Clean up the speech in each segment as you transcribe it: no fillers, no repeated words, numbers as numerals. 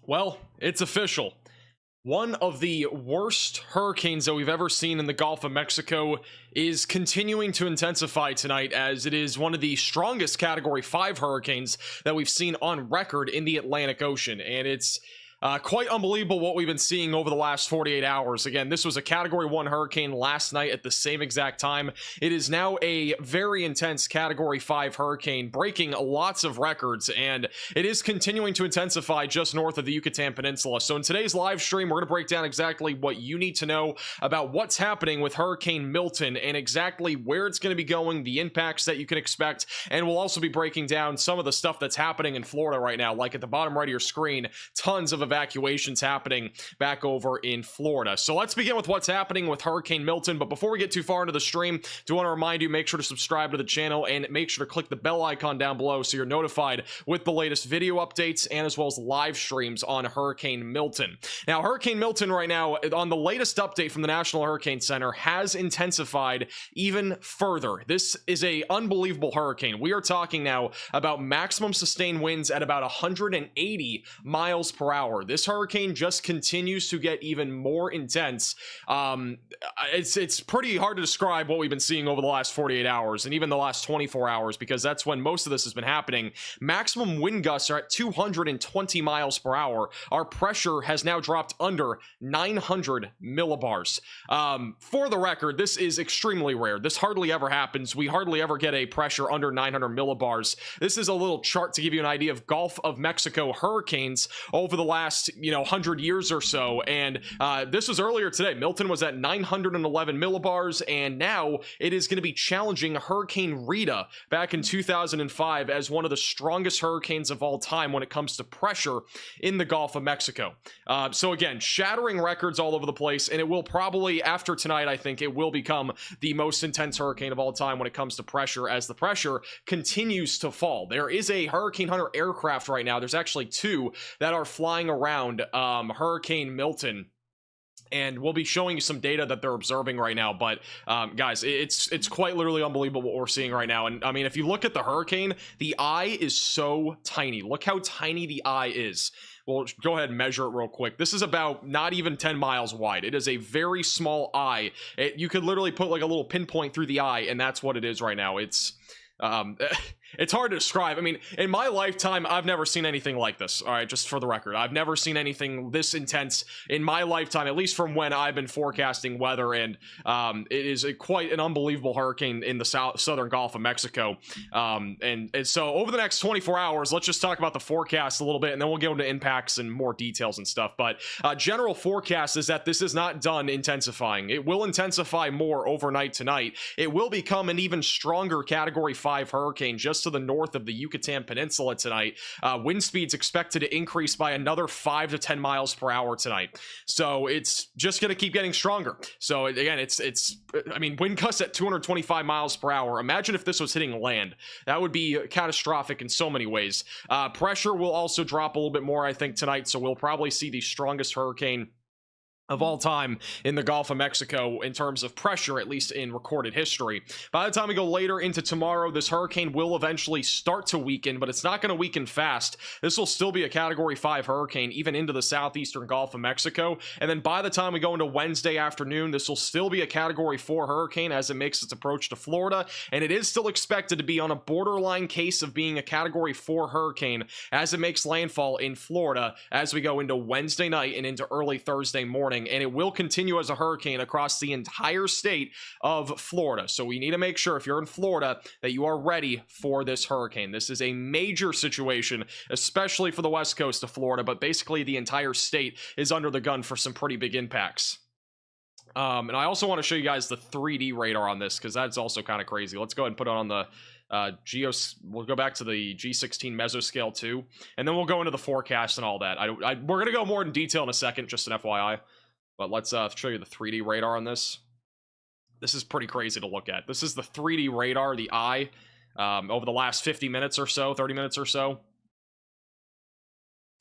Well, it's official. One of the worst hurricanes that we've ever seen in the Gulf of Mexico is continuing to intensify tonight, as it is one of the strongest Category 5 hurricanes that we've seen on record in the Atlantic Ocean. And it's quite unbelievable what we've been seeing over the last 48 hours. Again, this was a Category 1 hurricane last night at the same exact time. It is now a very intense Category 5 hurricane, breaking lots of records, and it is continuing to intensify just north of the Yucatan Peninsula. So in today's live stream, we're going to break down exactly what you need to know about what's happening with Hurricane Milton and exactly where it's going to be going, the impacts that you can expect, and we'll also be breaking down some of the stuff that's happening in Florida right now. Like at the bottom right of your screen, tons of evacuations happening back over in Florida. So let's begin with what's happening with Hurricane Milton. But before we get too far into the stream, do want to remind you, make sure to subscribe to the channel and make sure to click the bell icon down below so you're notified with the latest video updates and as well as live streams on Hurricane Milton. Now, Hurricane Milton right now, on the latest update from the National Hurricane Center, has intensified even further. This is a unbelievable hurricane. We are talking now about maximum sustained winds at about 180 miles per hour. This hurricane just continues to get even more intense. It's pretty hard to describe what we've been seeing over the last 48 hours and even the last 24 hours, because that's when most of this has been happening. Maximum wind gusts are at 220 miles per hour. Our pressure has now dropped under 900 millibars. For the record, this is extremely rare. This hardly ever happens. We hardly ever get a pressure under 900 millibars. This is a little chart to give you an idea of Gulf of Mexico hurricanes over the last 100 years or so, and this was earlier today. Milton was at 911 millibars, and now it is going to be challenging Hurricane Rita back in 2005 as one of the strongest hurricanes of all time when it comes to pressure in the Gulf of Mexico. So again, shattering records all over the place, and it will probably, after tonight, I think it will become the most intense hurricane of all time when it comes to pressure, as the pressure continues to fall. There is a Hurricane Hunter aircraft right now. There's actually two that are flying around Hurricane Milton, and we'll be showing you some data that they're observing right now. But guys, it's quite literally unbelievable what we're seeing right now. And I mean, if you look at the hurricane, the eye is so tiny. Look how tiny the eye is. Well, go ahead and measure it real quick. This is about not even 10 miles wide. It is a very small eye. You could literally put like a little pinpoint through the eye, and that's what it is right now. It's hard to describe. I mean, in my lifetime, I've never seen anything like this. All right, just for the record, I've never seen anything this intense in my lifetime, at least from when I've been forecasting weather. And it is quite an unbelievable hurricane in the southern Gulf of Mexico. And so over the next 24 hours, let's just talk about the forecast a little bit, and then we'll get into impacts and more details and stuff. But general forecast is that this is not done intensifying. It will intensify more overnight tonight. It will become an even stronger Category 5 hurricane just to the north of the Yucatan Peninsula tonight. Wind speeds expected to increase by another 5 to 10 miles per hour tonight. So it's just going to keep getting stronger. So again, I mean, wind gusts at 225 miles per hour. Imagine if this was hitting land. That would be catastrophic in so many ways. Pressure will also drop a little bit more, I think, tonight. So we'll probably see the strongest hurricane of all time in the Gulf of Mexico in terms of pressure, at least in recorded history. By the time we go later into tomorrow, this hurricane will eventually start to weaken, but it's not going to weaken fast. This will still be a Category 5 hurricane, even into the southeastern Gulf of Mexico. And then by the time we go into Wednesday afternoon, this will still be a Category 4 hurricane as it makes its approach to Florida. And it is still expected to be on a borderline case of being a Category 4 hurricane as it makes landfall in Florida as we go into Wednesday night and into early Thursday morning. And it will continue as a hurricane across the entire state of Florida. So we need to make sure, if you're in Florida, that you are ready for this hurricane. This is a major situation, especially for the west coast of Florida, but basically the entire state is under the gun for some pretty big impacts. And I also want to show you guys the 3D radar on this, because that's also kind of crazy. Let's go ahead and put it on the we'll go back to the G16 mesoscale too, and then we'll go into the forecast and all that. We're going to go more in detail in a second, just an FYI. But let's show you the 3D radar on this. This is pretty crazy to look at. This is the 3D radar, the eye, over the last 50 minutes or so, 30 minutes or so.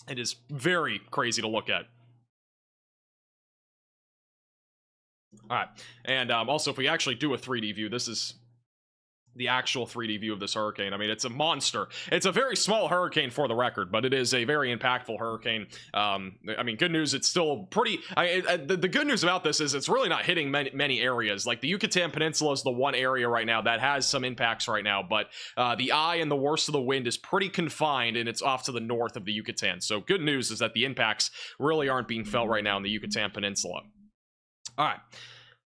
It is very crazy to look at. All right. And also, if we actually do a 3D view, this is the actual 3D view of this hurricane. I mean, it's a monster. It's a very small hurricane for the record, but it is a very impactful hurricane. I mean, good news, it's still pretty... the good news about this is it's really not hitting many areas. Like, the Yucatan Peninsula is the one area right now that has some impacts right now, but the eye and the worst of the wind is pretty confined, and it's off to the north of the Yucatan. So good news is that the impacts really aren't being felt right now in the Yucatan Peninsula. All right.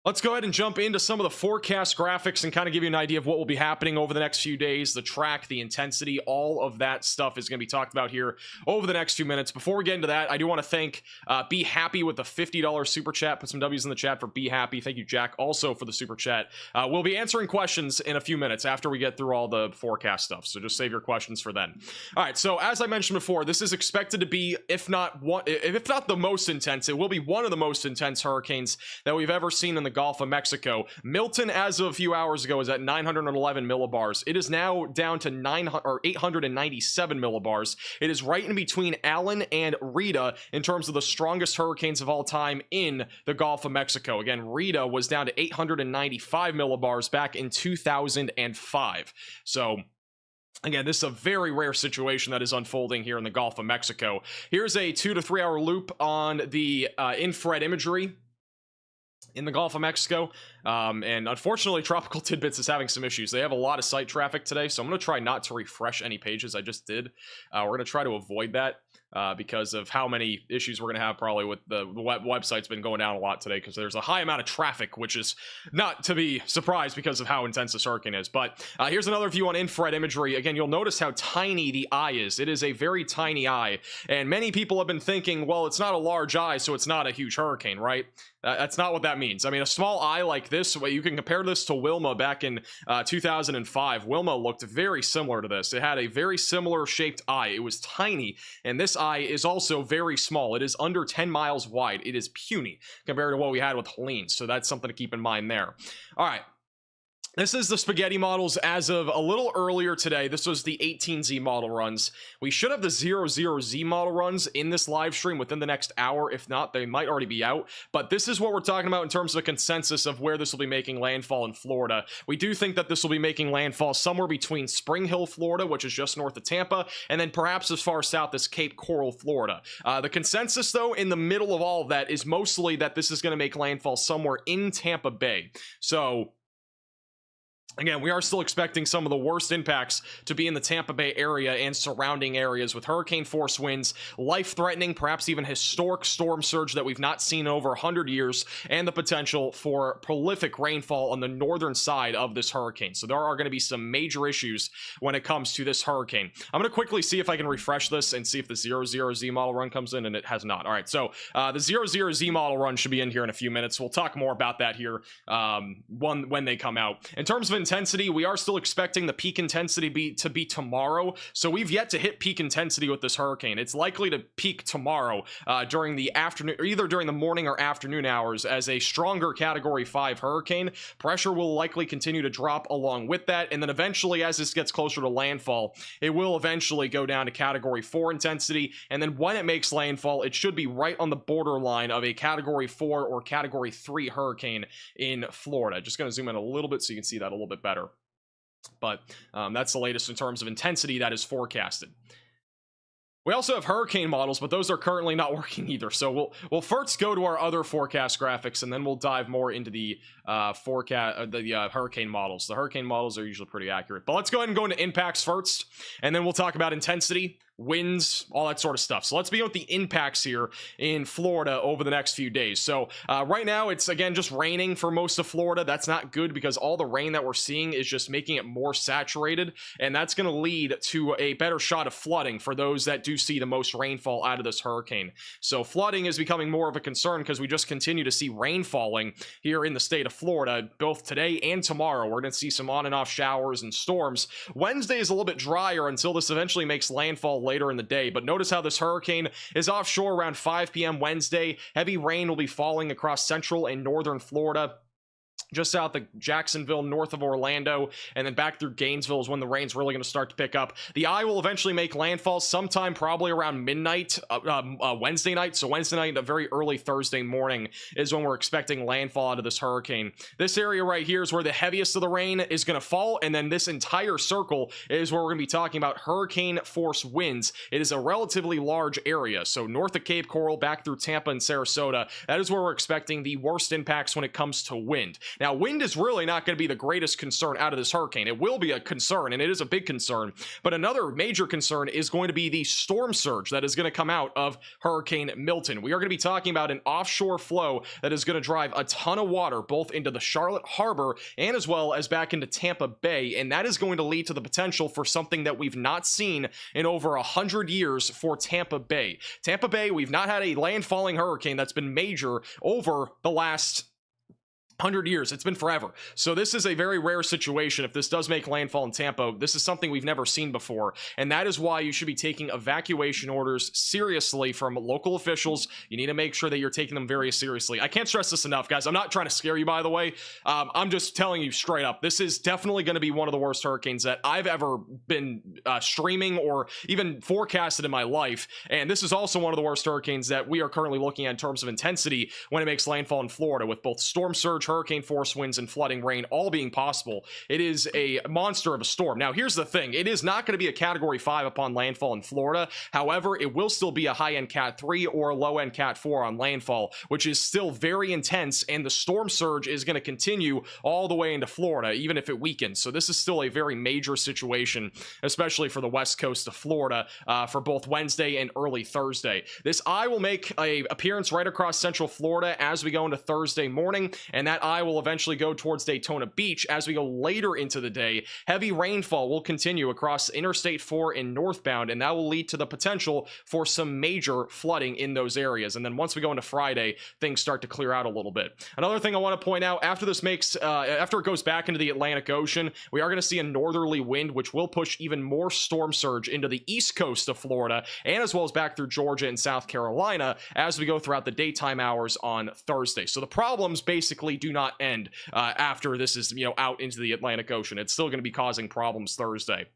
Let's go ahead and jump into some of the forecast graphics and kind of give you an idea of what will be happening over the next few days, the track, the intensity, all of that stuff is going to be talked about here over the next few minutes. Before we get into that, I do want to thank Be Happy with the $50 super chat. Put some W's in the chat for Be Happy. Thank you, Jack, also for the super chat. We'll be answering questions in a few minutes after we get through all the forecast stuff, so just save your questions for then. All right, so as I mentioned before, this is expected to be, if not the most intense, it will be one of the most intense hurricanes that we've ever seen in the Gulf of Mexico. Milton, as of a few hours ago, is at 911 millibars. It is now down to 897 millibars. It is right in between Allen and Rita in terms of the strongest hurricanes of all time in the Gulf of Mexico. Again, Rita was down to 895 millibars back in 2005. So again, this is a very rare situation that is unfolding here in the Gulf of Mexico. Here's a 2 to 3 hour loop on the infrared imagery in the Gulf of Mexico, and unfortunately Tropical Tidbits is having some issues. They have a lot of site traffic today, so I'm going to try not to refresh any pages. I just did. We're going to try to avoid that because of how many issues we're going to have probably with the website's been going down a lot today because there's a high amount of traffic, which is not to be surprised because of how intense this hurricane is. But here's another view on infrared imagery. Again, you'll notice how tiny the eye is. It is a very tiny eye, and many people have been thinking, well, it's not a large eye, so it's not a huge hurricane, right? That's not what that means. I mean, a small eye like this, you can compare this to Wilma back in 2005. Wilma looked very similar to this. It had a very similar shaped eye. It was tiny, and this eye is also very small. It is under 10 miles wide. It is puny compared to what we had with Helene, so that's something to keep in mind there. All right. This is the spaghetti models as of a little earlier today. This was the 18Z model runs. We should have the 00Z model runs in this live stream within the next hour. If not, they might already be out. But this is what we're talking about in terms of a consensus of where this will be making landfall in Florida. We do think that this will be making landfall somewhere between Spring Hill, Florida, which is just north of Tampa, and then perhaps as far south as Cape Coral, Florida. The consensus, though, in the middle of all of that is mostly that this is going to make landfall somewhere in Tampa Bay. So again, we are still expecting some of the worst impacts to be in the Tampa Bay area and surrounding areas with hurricane force winds, life-threatening, perhaps even historic storm surge that we've not seen in over 100 years, and the potential for prolific rainfall on the northern side of this hurricane. So there are going to be some major issues when it comes to this hurricane. I'm going to quickly see if I can refresh this and see if the 00Z model run comes in, and it has not. All right, so the 00Z model run should be in here in a few minutes. We'll talk more about that here when they come out. In terms of intensity, we are still expecting the peak intensity to be tomorrow, so we've yet to hit peak intensity with this hurricane. It's likely to peak tomorrow during the afternoon, or either during the morning or afternoon hours as a stronger Category 5 hurricane. Pressure will likely continue to drop along with that, and then eventually, as this gets closer to landfall, it will eventually go down to Category 4 intensity, and then when it makes landfall, it should be right on the borderline of a Category 4 or Category 3 hurricane in Florida. Just going to zoom in a little bit so you can see that a little bit better. But that's the latest in terms of intensity that is forecasted. We also have hurricane models, but those are currently not working either. So we'll first go to our other forecast graphics, and then we'll dive more into the hurricane models. The hurricane models are usually pretty accurate. But let's go ahead and go into impacts first, and then we'll talk about intensity, winds, all that sort of stuff. So let's begin with the impacts here in Florida over the next few days. So right now it's again just raining for most of Florida. That's not good because all the rain that we're seeing is just making it more saturated, and that's going to lead to a better shot of flooding for those that do see the most rainfall out of this hurricane. So flooding is becoming more of a concern because we just continue to see rain falling here in the state of Florida both today and tomorrow. We're going to see some on and off showers and storms. Wednesday is a little bit drier until this eventually makes landfall later in the day, but notice how this hurricane is offshore around 5 p.m. Wednesday. Heavy rain will be falling across central and northern Florida. just south of Jacksonville, north of Orlando, and then back through Gainesville is when the rain's really going to start to pick up. The eye will eventually make landfall sometime probably around midnight Wednesday night. So Wednesday night, a very early Thursday morning is when we're expecting landfall out of this hurricane. This area right here is where the heaviest of the rain is going to fall, and then this entire circle is where we're going to be talking about hurricane force winds. It is a relatively large area, so north of Cape Coral, back through Tampa and Sarasota, that is where we're expecting the worst impacts when it comes to wind. Now, wind is really not going to be the greatest concern out of this hurricane. It will be a concern, and it is a big concern, but another major concern is going to be the storm surge that is going to come out of Hurricane Milton. We are going to be talking about an offshore flow that is going to drive a ton of water both into the Charlotte Harbor and as well as back into Tampa Bay, and that is going to lead to the potential for something that we've not seen in over 100 years for Tampa Bay. Tampa Bay, we've not had a landfalling hurricane that's been major over the last 100 years. It's been forever. So this is a very rare situation. If this does make landfall in Tampa, this is something we've never seen before, and that is why you should be taking evacuation orders seriously from local officials. You need to make sure that you're taking them very seriously. I can't stress this enough, guys. I'm not trying to scare you, by the way. I'm just telling you straight up, this is definitely going to be one of the worst hurricanes that I've ever been streaming or even forecasted in my life, and this is also one of the worst hurricanes that we are currently looking at in terms of intensity when it makes landfall in Florida, with both storm surge, hurricane force winds, and flooding rain all being possible. It is a monster of a storm. Now, here's the thing. It is not going to be a Category 5 upon landfall in Florida. However, it will still be a high-end Cat 3 or low-end Cat 4 on landfall, which is still very intense, and the storm surge is going to continue all the way into Florida, even if it weakens. So this is still a very major situation, especially for the west coast of Florida, for both Wednesday and early Thursday. This eye will make an appearance right across central Florida as we go into Thursday morning, and that eye will eventually go towards Daytona Beach as we go later into the day. Heavy rainfall will continue across Interstate 4 and northbound, and that will lead to the potential for some major flooding in those areas. And then once we go into Friday, things start to clear out a little bit. Another thing I want to point out, after it goes back into the Atlantic Ocean, we are going to see a northerly wind, which will push even more storm surge into the east coast of Florida, and as well as back through Georgia and South Carolina as we go throughout the daytime hours on Thursday. So the problems basically do not end after this is out into the Atlantic Ocean. It's still going to be causing problems Thursday.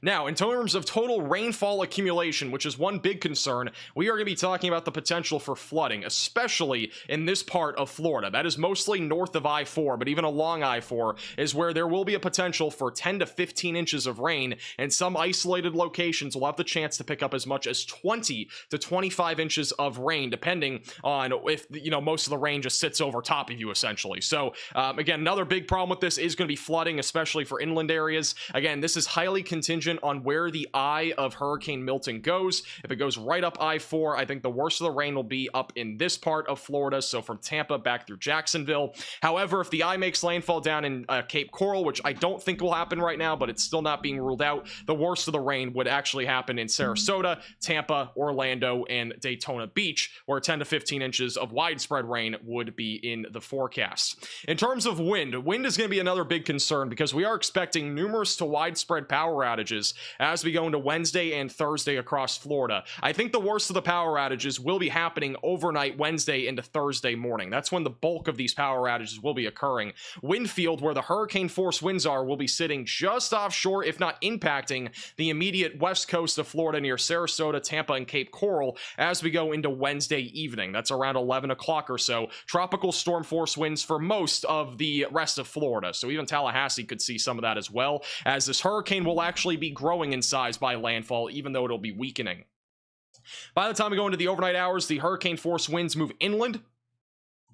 Now, in terms of total rainfall accumulation, which is one big concern, we are going to be talking about the potential for flooding, especially in this part of Florida. That is mostly north of I-4, but even along I-4 is where there will be a potential for 10 to 15 inches of rain, and some isolated locations will have the chance to pick up as much as 20 to 25 inches of rain, depending on if, most of the rain just sits over top of you, essentially. So, again, another big problem with this is going to be flooding, especially for inland areas. Again, this is highly contingent on where the eye of Hurricane Milton goes. If it goes right up I-4, I think the worst of the rain will be up in this part of Florida, so from Tampa back through Jacksonville. However, if the eye makes landfall down in Cape Coral, which I don't think will happen right now, but it's still not being ruled out, the worst of the rain would actually happen in Sarasota, Tampa, Orlando, and Daytona Beach, where 10 to 15 inches of widespread rain would be in the forecast. In terms of wind is going to be another big concern because we are expecting numerous to widespread power outages as we go into Wednesday and Thursday across Florida. I think the worst of the power outages will be happening overnight Wednesday into Thursday morning. That's when the bulk of these power outages will be occurring. Windfield, where the hurricane force winds are, will be sitting just offshore, if not impacting the immediate west coast of Florida near Sarasota, Tampa, and Cape Coral as we go into Wednesday evening. That's around 11 o'clock or so. Tropical storm force winds for most of the rest of Florida. So even Tallahassee could see some of that as well, as this hurricane will actually be growing in size by landfall, even though it'll be weakening. By the time we go into the overnight hours, the hurricane force winds move inland,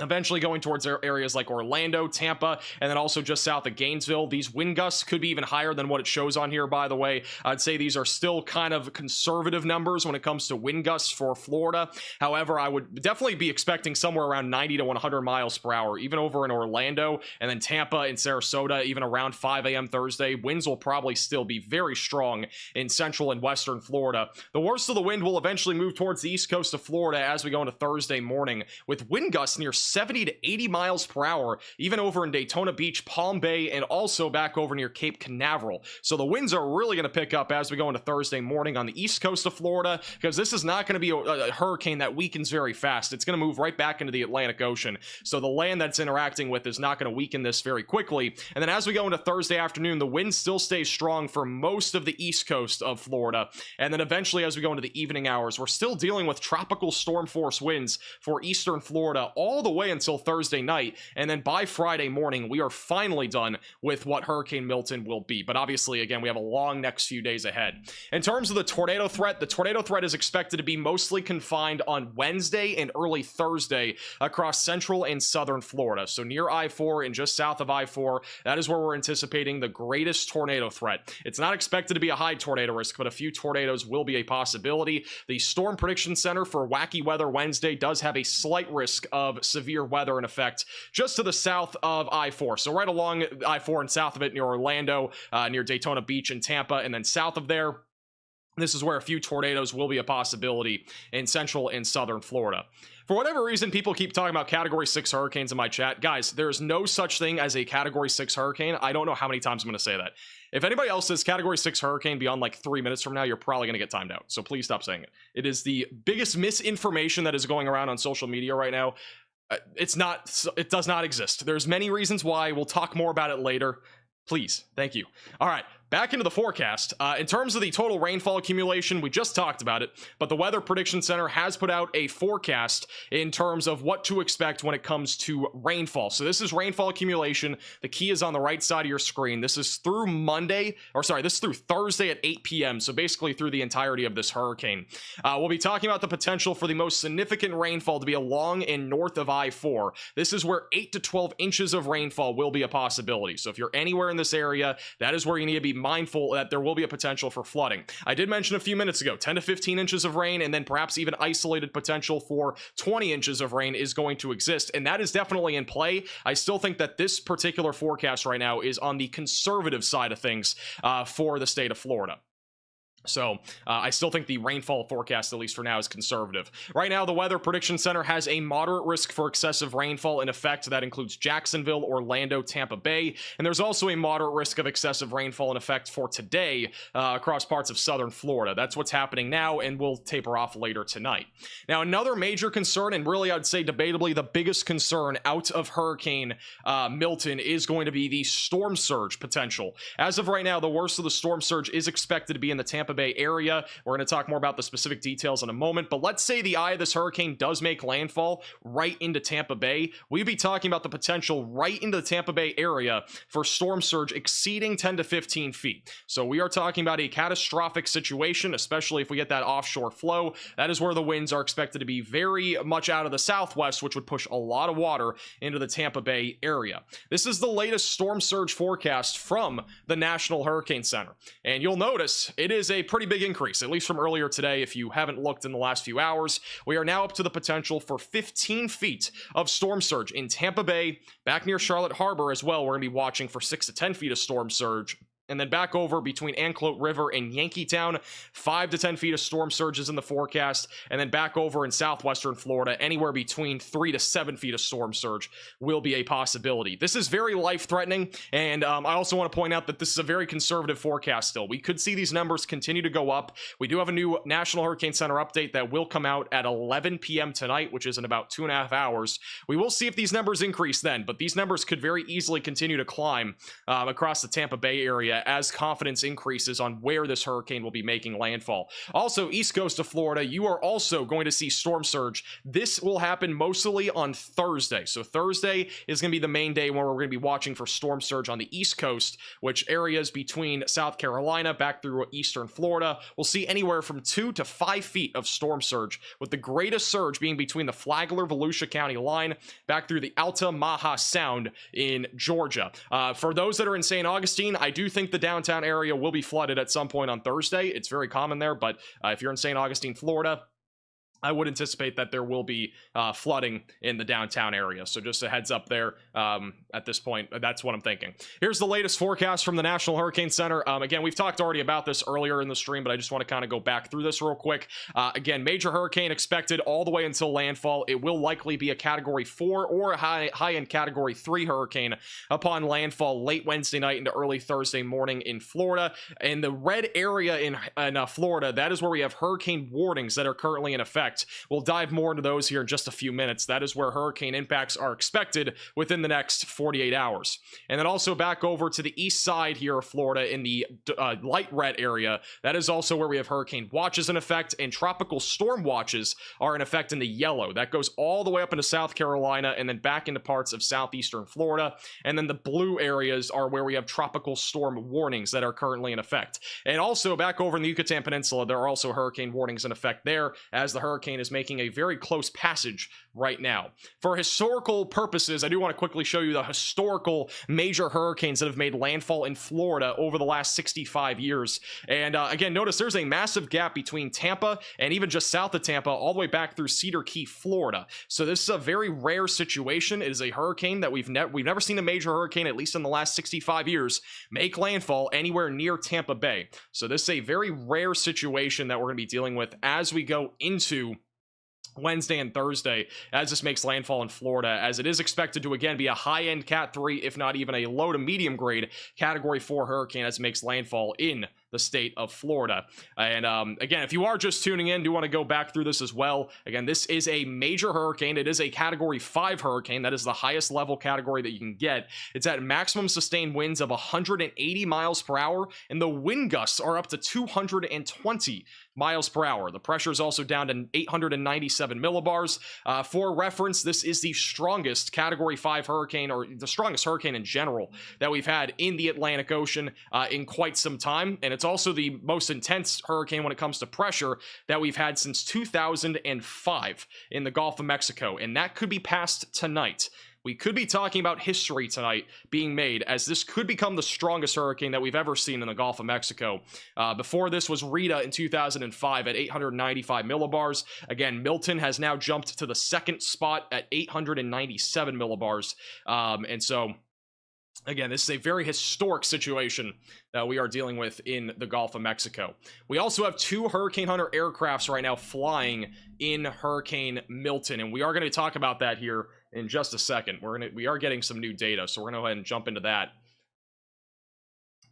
eventually going towards areas like Orlando, Tampa, and then also just south of Gainesville. These wind gusts could be even higher than what it shows on here, by the way. I'd say these are still kind of conservative numbers when it comes to wind gusts for Florida. However, I would definitely be expecting somewhere around 90 to 100 miles per hour, even over in Orlando, and then Tampa and Sarasota, even around 5 a.m. Thursday. Winds will probably still be very strong in central and western Florida. The worst of the wind will eventually move towards the east coast of Florida as we go into Thursday morning, with wind gusts near 70 to 80 miles per hour, even over in Daytona Beach, Palm Bay, and also back over near Cape Canaveral. So the winds are really going to pick up as we go into Thursday morning on the east coast of Florida, because this is not going to be a hurricane that weakens very fast. It's going to move right back into the Atlantic Ocean. So the land that's interacting with is not going to weaken this very quickly. And then as we go into Thursday afternoon, the wind still stays strong for most of the east coast of Florida. And then eventually, as we go into the evening hours, we're still dealing with tropical storm force winds for eastern Florida all the way until Thursday night. And then by Friday morning, we are finally done with what Hurricane Milton will be. But obviously, again, we have a long next few days ahead. In terms of the tornado threat is expected to be mostly confined on Wednesday and early Thursday across central and southern Florida. So near I-4 and just south of I-4, that is where we're anticipating the greatest tornado threat. It's not expected to be a high tornado risk, but a few tornadoes will be a possibility. The Storm Prediction Center for Wacky Weather Wednesday does have a slight risk of severe weather in effect just to the south of I-4. So right along I-4 and south of it near Orlando, near Daytona Beach and Tampa, and then south of there, this is where a few tornadoes will be a possibility in central and southern Florida. For whatever reason, people keep talking about Category 6 hurricanes in my chat. Guys, there's no such thing as a Category 6 hurricane. I don't know how many times I'm going to say that. If anybody else says Category 6 hurricane beyond like 3 minutes from now, you're probably going to get timed out. So please stop saying it. It is the biggest misinformation that is going around on social media right now. It does not exist. There's many reasons why. We'll talk more about it later. Please. Thank you. All right. Back into the forecast. In terms of the total rainfall accumulation, we just talked about it, but the Weather Prediction Center has put out a forecast in terms of what to expect when it comes to rainfall. So this is rainfall accumulation. The key is on the right side of your screen. This is through this is through Thursday at 8 p.m. So basically through the entirety of this hurricane. We'll be talking about the potential for the most significant rainfall to be along and north of I-4. This is where 8 to 12 inches of rainfall will be a possibility. So if you're anywhere in this area, that is where you need to be mindful that there will be a potential for flooding. I did mention a few minutes ago, 10 to 15 inches of rain, and then perhaps even isolated potential for 20 inches of rain is going to exist, and that is definitely in play. I still think that this particular forecast right now is on the conservative side of things for the state of Florida. So I still think the rainfall forecast, at least for now, is conservative. Right now, the Weather Prediction Center has a moderate risk for excessive rainfall in effect. That includes Jacksonville, Orlando, Tampa Bay, and there's also a moderate risk of excessive rainfall in effect for today across parts of southern Florida. That's what's happening now, and will taper off later tonight. Now, another major concern, and really I'd say debatably the biggest concern out of Hurricane Milton, is going to be the storm surge potential. As of right now, the worst of the storm surge is expected to be in the Tampa Bay area. We're going to talk more about the specific details in a moment, but let's say the eye of this hurricane does make landfall right into Tampa Bay. We'd be talking about the potential right into the Tampa Bay area for storm surge exceeding 10 to 15 feet. So we are talking about a catastrophic situation, especially if we get that offshore flow. That is where the winds are expected to be very much out of the southwest, which would push a lot of water into the Tampa Bay area. This is the latest storm surge forecast from the National Hurricane Center, and you'll notice it is a pretty big increase, at least from earlier today. If you haven't looked in the last few hours, we are now up to the potential for 15 feet of storm surge in Tampa Bay, back near Charlotte Harbor as well. We're going to be watching for 6 to 10 feet of storm surge. And then back over between Anclote River and Yankeetown, 5 to 10 feet of storm surges in the forecast. And then back over in southwestern Florida, anywhere between 3 to 7 feet of storm surge will be a possibility. This is very life-threatening, and I also want to point out that this is a very conservative forecast still. We could see these numbers continue to go up. We do have a new National Hurricane Center update that will come out at 11 p.m. tonight, which is in about 2.5 hours. We will see if these numbers increase then, but these numbers could very easily continue to climb across the Tampa Bay area as confidence increases on where this hurricane will be making landfall. Also, east coast of Florida, you are also going to see storm surge. This will happen mostly on Thursday. So Thursday is going to be the main day where we're going to be watching for storm surge on the east coast, which areas between South Carolina back through eastern Florida will see anywhere from 2 to 5 feet of storm surge, with the greatest surge being between the Flagler-Volusia County line back through the Altamaha Sound in Georgia. For those that are in St. Augustine, I do think the downtown area will be flooded at some point on Thursday. It's very common there, but if you're in St. Augustine, Florida, I would anticipate that there will be flooding in the downtown area. So just a heads up there at this point. That's what I'm thinking. Here's the latest forecast from the National Hurricane Center. Again, we've talked already about this earlier in the stream, but I just want to kind of go back through this real quick. Again, major hurricane expected all the way until landfall. It will likely be a Category 4 or a high-end Category 3 hurricane upon landfall late Wednesday night into early Thursday morning in Florida. In the red area in Florida, that is where we have hurricane warnings that are currently in effect. We'll dive more into those here in just a few minutes. That is where hurricane impacts are expected within the next 48 hours. And then also back over to the east side here of Florida in the light red area, that is also where we have hurricane watches in effect, and tropical storm watches are in effect in the yellow. That goes all the way up into South Carolina and then back into parts of southeastern Florida. And then the blue areas are where we have tropical storm warnings that are currently in effect. And also back over in the Yucatan Peninsula, there are also hurricane warnings in effect there, as the hurricane is making a very close passage right now. For historical purposes, I do want to quickly show you the historical major hurricanes that have made landfall in Florida over the last 65 years. And again, notice there's a massive gap between Tampa and even just south of Tampa, all the way back through Cedar Key, Florida. So this is a very rare situation. It is a hurricane that we've never seen a major hurricane, at least in the last 65 years, make landfall anywhere near Tampa Bay. So this is a very rare situation that we're going to be dealing with as we go into Wednesday and Thursday, as this makes landfall in Florida, as it is expected to again be a high-end Cat 3, if not even a low to medium grade Category 4 hurricane, as it makes landfall in the state of Florida. And again, if you are just tuning in, do want to go back through this as well. Again, this is a major hurricane. It is a Category 5 hurricane. That is the highest level category that you can get. It's at maximum sustained winds of 180 miles per hour, and the wind gusts are up to 220 miles per hour. The pressure is also down to 897 millibars. For reference, this is the strongest Category 5 hurricane, or the strongest hurricane in general, that we've had in the Atlantic Ocean in quite some time. And it's also the most intense hurricane when it comes to pressure that we've had since 2005 in the Gulf of Mexico. And that could be passed tonight. We could be talking about history tonight being made, as this could become the strongest hurricane that we've ever seen in the Gulf of Mexico. Before this was Rita in 2005 at 895 millibars. Again, Milton has now jumped to the second spot at 897 millibars. And so, again, this is a very historic situation that we are dealing with in the Gulf of Mexico. We also have 2 Hurricane Hunter aircrafts right now flying in Hurricane Milton, and we are going to talk about that here in just a second. We are getting some new data, so we're going to go ahead and jump into that.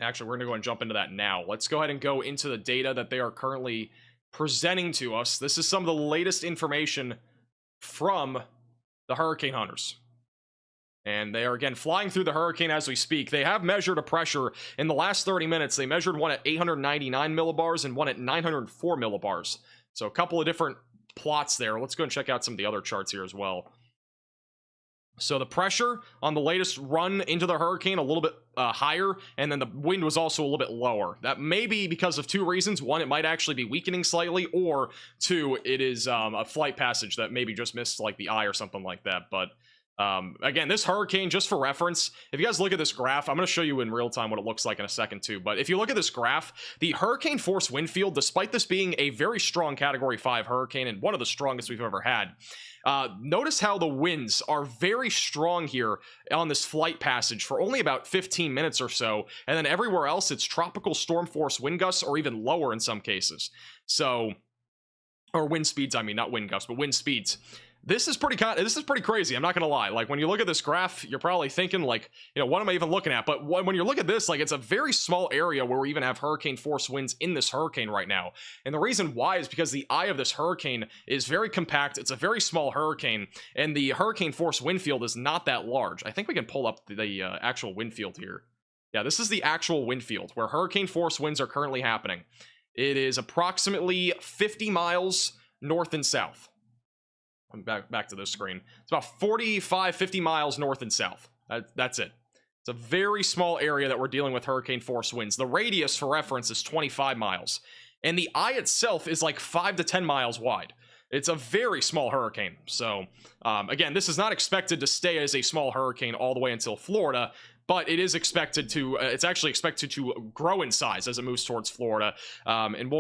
Actually, we're going to go ahead and jump into that now. Let's go ahead and go into the data that they are currently presenting to us. This is some of the latest information from the Hurricane Hunters. And they are, again, flying through the hurricane as we speak. They have measured a pressure in the last 30 minutes. They measured one at 899 millibars and one at 904 millibars. So a couple of different plots there. Let's go and check out some of the other charts here as well. So the pressure on the latest run into the hurricane a little bit higher, and then the wind was also a little bit lower. That may be because of 2 reasons. 1, it might actually be weakening slightly, or 2, it is a flight passage that maybe just missed like the eye or something like that. But again, this hurricane, just for reference, if you guys look at this graph, I'm going to show you in real time what it looks like in a second too, but if you look at this graph, the hurricane force wind field, despite this being a very strong Category 5 hurricane and one of the strongest we've ever had, notice how the winds are very strong here on this flight passage for only about 15 minutes or so, and then everywhere else it's tropical storm force wind gusts, or even lower in some cases. So, or wind speeds, I mean, not wind gusts, but wind speeds. This is pretty crazy. I'm not gonna lie. Like, when you look at this graph, you're probably thinking like, you know, what am I even looking at? But when you look at this, like, it's a very small area where we even have hurricane force winds in this hurricane right now. And the reason why is because the eye of this hurricane is very compact. It's a very small hurricane, and the hurricane force wind field is not that large. I think we can pull up the actual wind field here. Yeah, this is the actual wind field where hurricane force winds are currently happening. It is approximately 50 miles north and south. Back to this screen. It's about 50 miles north and south. That's it. It's a very small area that we're dealing with hurricane force winds. The radius, for reference, is 25 miles. And the eye itself is like 5 to 10 miles wide. It's a very small hurricane. So, again, this is not expected to stay as a small hurricane all the way until Florida. but it is expected to it's actually expected to grow in size as it moves towards Florida. And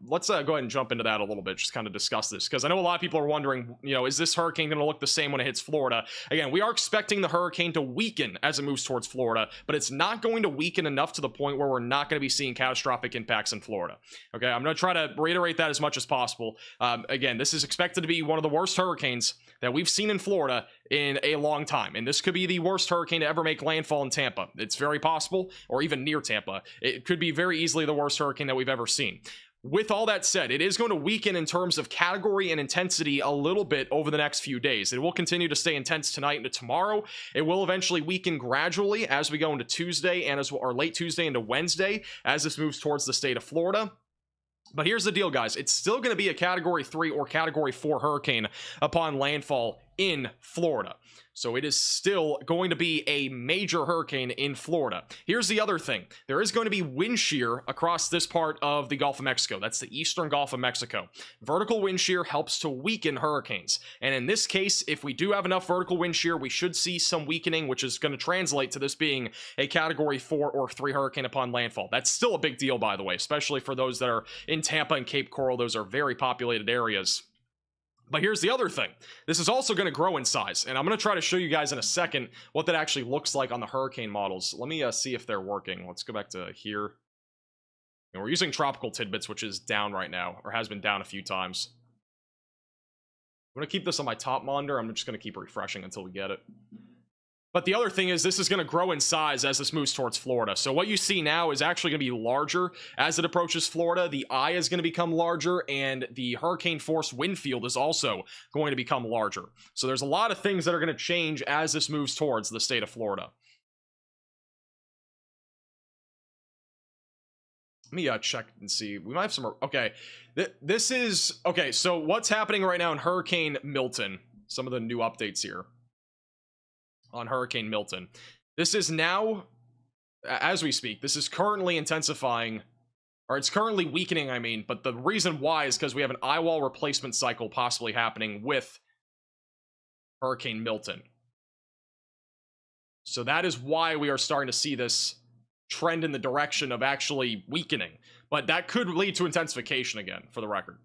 let's go ahead and jump into that a little bit, just kind of discuss this, because I know a lot of people are wondering, is this hurricane going to look the same when it hits Florida? Again, we are expecting the hurricane to weaken as it moves towards Florida, but it's not going to weaken enough to the point where we're not going to be seeing catastrophic impacts in Florida. Okay, I'm going to try to reiterate that as much as possible. Again, this is expected to be one of the worst hurricanes that we've seen in Florida in a long time, and this could be the worst hurricane to ever make landfall in Tampa. It's very possible, or even near Tampa. It could be very easily the worst hurricane that we've ever seen. With all that said, it is going to weaken in terms of category and intensity a little bit over the next few days. It will continue to stay intense tonight into tomorrow. It will eventually weaken gradually as we go into Tuesday and or late Tuesday into Wednesday as this moves towards the state of Florida. But here's the deal, guys. It's still going to be a Category 3 or Category 4 hurricane upon landfall in Florida. So it is still going to be a major hurricane in Florida. Here's the other thing. There is going to be wind shear across this part of the Gulf of Mexico. That's the eastern Gulf of Mexico. Vertical wind shear helps to weaken hurricanes. And in this case, if we do have enough vertical wind shear, we should see some weakening, which is going to translate to this being a Category 4 or 3 hurricane upon landfall. That's still a big deal, by the way, especially for those that are in Tampa and Cape Coral. Those are very populated areas. But here's the other thing. This is also going to grow in size, and I'm going to try to show you guys in a second what that actually looks like on the hurricane models. Let me see if they're working. Let's go back to here. And we're using Tropical Tidbits, which is down right now, or has been down a few times. I'm going to keep this on my top monitor. I'm just going to keep refreshing until we get it. But the other thing is this is going to grow in size as this moves towards Florida. So what you see now is actually going to be larger as it approaches Florida. The eye is going to become larger, and the hurricane force wind field is also going to become larger. So there's a lot of things that are going to change as this moves towards the state of Florida. Let me check and see. We might have some... Okay, this is... Okay, so what's happening right now in Hurricane Milton? Some of the new updates here on Hurricane Milton. This is now, as we speak, this is currently intensifying, or it's currently weakening, I mean, but the reason why is because we have an eye wall replacement cycle possibly happening with Hurricane Milton. So that is why we are starting to see this trend in the direction of actually weakening, but that could lead to intensification again, for the record.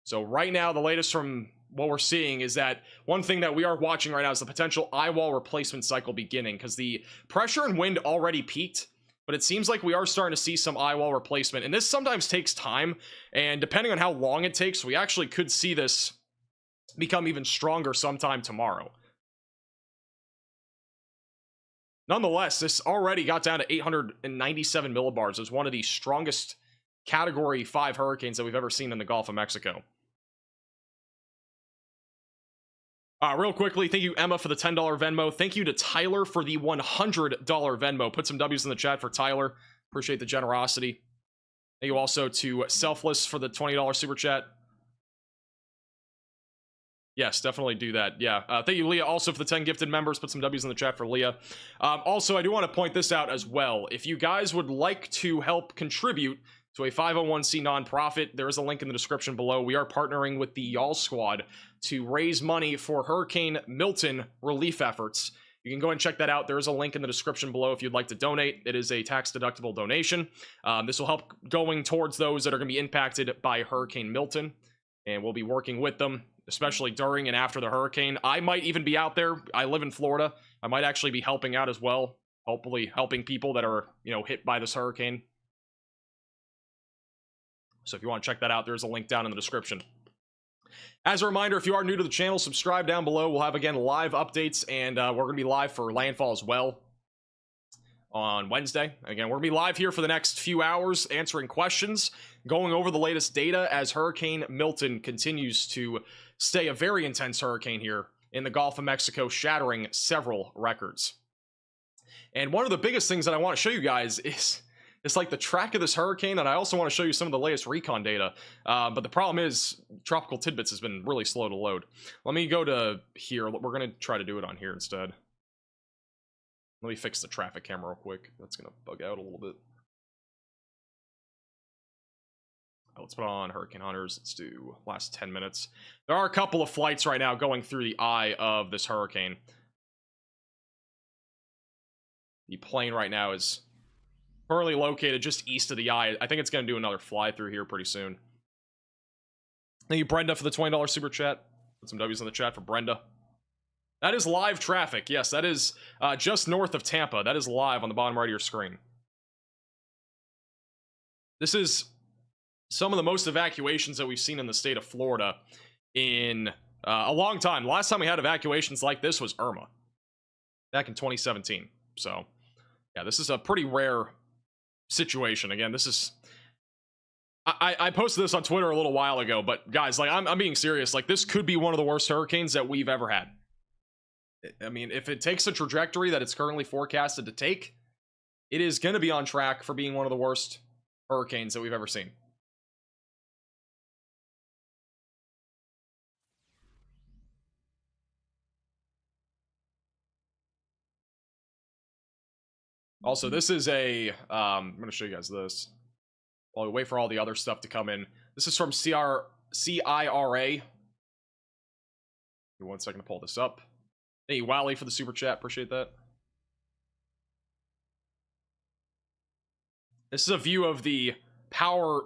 So right now, the latest from what we're seeing is that one thing that we are watching right now is the potential eye wall replacement cycle beginning, because the pressure and wind already peaked, but it seems like we are starting to see some eye wall replacement, and this sometimes takes time, and depending on how long it takes, we actually could see this become even stronger sometime tomorrow. Nonetheless, this already got down to 897 millibars as one of the strongest Category 5 hurricanes that we've ever seen in the Gulf of Mexico. Real quickly, thank you, Emma, for the $10 Venmo. Thank you to Tyler for the $100 Venmo. Put some W's in the chat for Tyler. Appreciate the generosity. Thank you also to Selfless for the $20 super chat. Yes, definitely do that. Yeah. Thank you, Leah, also for the 10 gifted members. Put some W's in the chat for Leah. Also, I do want to point this out as well. If you guys would like to help contribute to a 501c nonprofit, there is a link in the description below. We are partnering with the Y'all Squad to raise money for Hurricane Milton relief efforts. You can go and check that out. There is a link in the description below if you'd like to donate. It is a tax-deductible donation. This will help going towards those that are going to be impacted by Hurricane Milton, and we'll be working with them, especially during and after the hurricane. I might even be out there. I live in Florida. I might actually be helping out as well, hopefully helping people that are, hit by this hurricane. So if you want to check that out, there's a link down in the description. As a reminder, if you are new to the channel, subscribe down below. We'll have, again, live updates, and we're going to be live for landfall as well on Wednesday. Again, we're going to be live here for the next few hours, answering questions, going over the latest data as Hurricane Milton continues to stay a very intense hurricane here in the Gulf of Mexico, shattering several records. And one of the biggest things that I want to show you guys is... it's like the track of this hurricane, and I also want to show you some of the latest recon data. But the problem is, Tropical Tidbits has been really slow to load. Let me go to here. We're going to try to do it on here instead. Let me fix the traffic camera real quick. That's going to bug out a little bit. Let's put on Hurricane Hunters. Let's do last 10 minutes. There are a couple of flights right now going through the eye of this hurricane. The plane right now is currently located just east of the eye. I think it's going to do another fly through here pretty soon. Thank you, Brenda, for the $20 super chat. Put some W's in the chat for Brenda. That is live traffic. Yes, that is just north of Tampa. That is live on the bottom right of your screen. This is some of the most evacuations that we've seen in the state of Florida in a long time. The last time we had evacuations like this was Irma back in 2017. So, yeah, this is a pretty rare situation. Again, this is... I posted this on Twitter a little while ago, but guys, like, I'm being serious. Like, this could be one of the worst hurricanes that we've ever had. I mean, if it takes a trajectory that it's currently forecasted to take, it is going to be on track for being one of the worst hurricanes that we've ever seen. Also, this is a, I'm going to show you guys this while we wait for all the other stuff to come in. This is from CIRA. Give me 1 second to pull this up. Thank you, Wally, for the super chat. Appreciate that. This is a view of the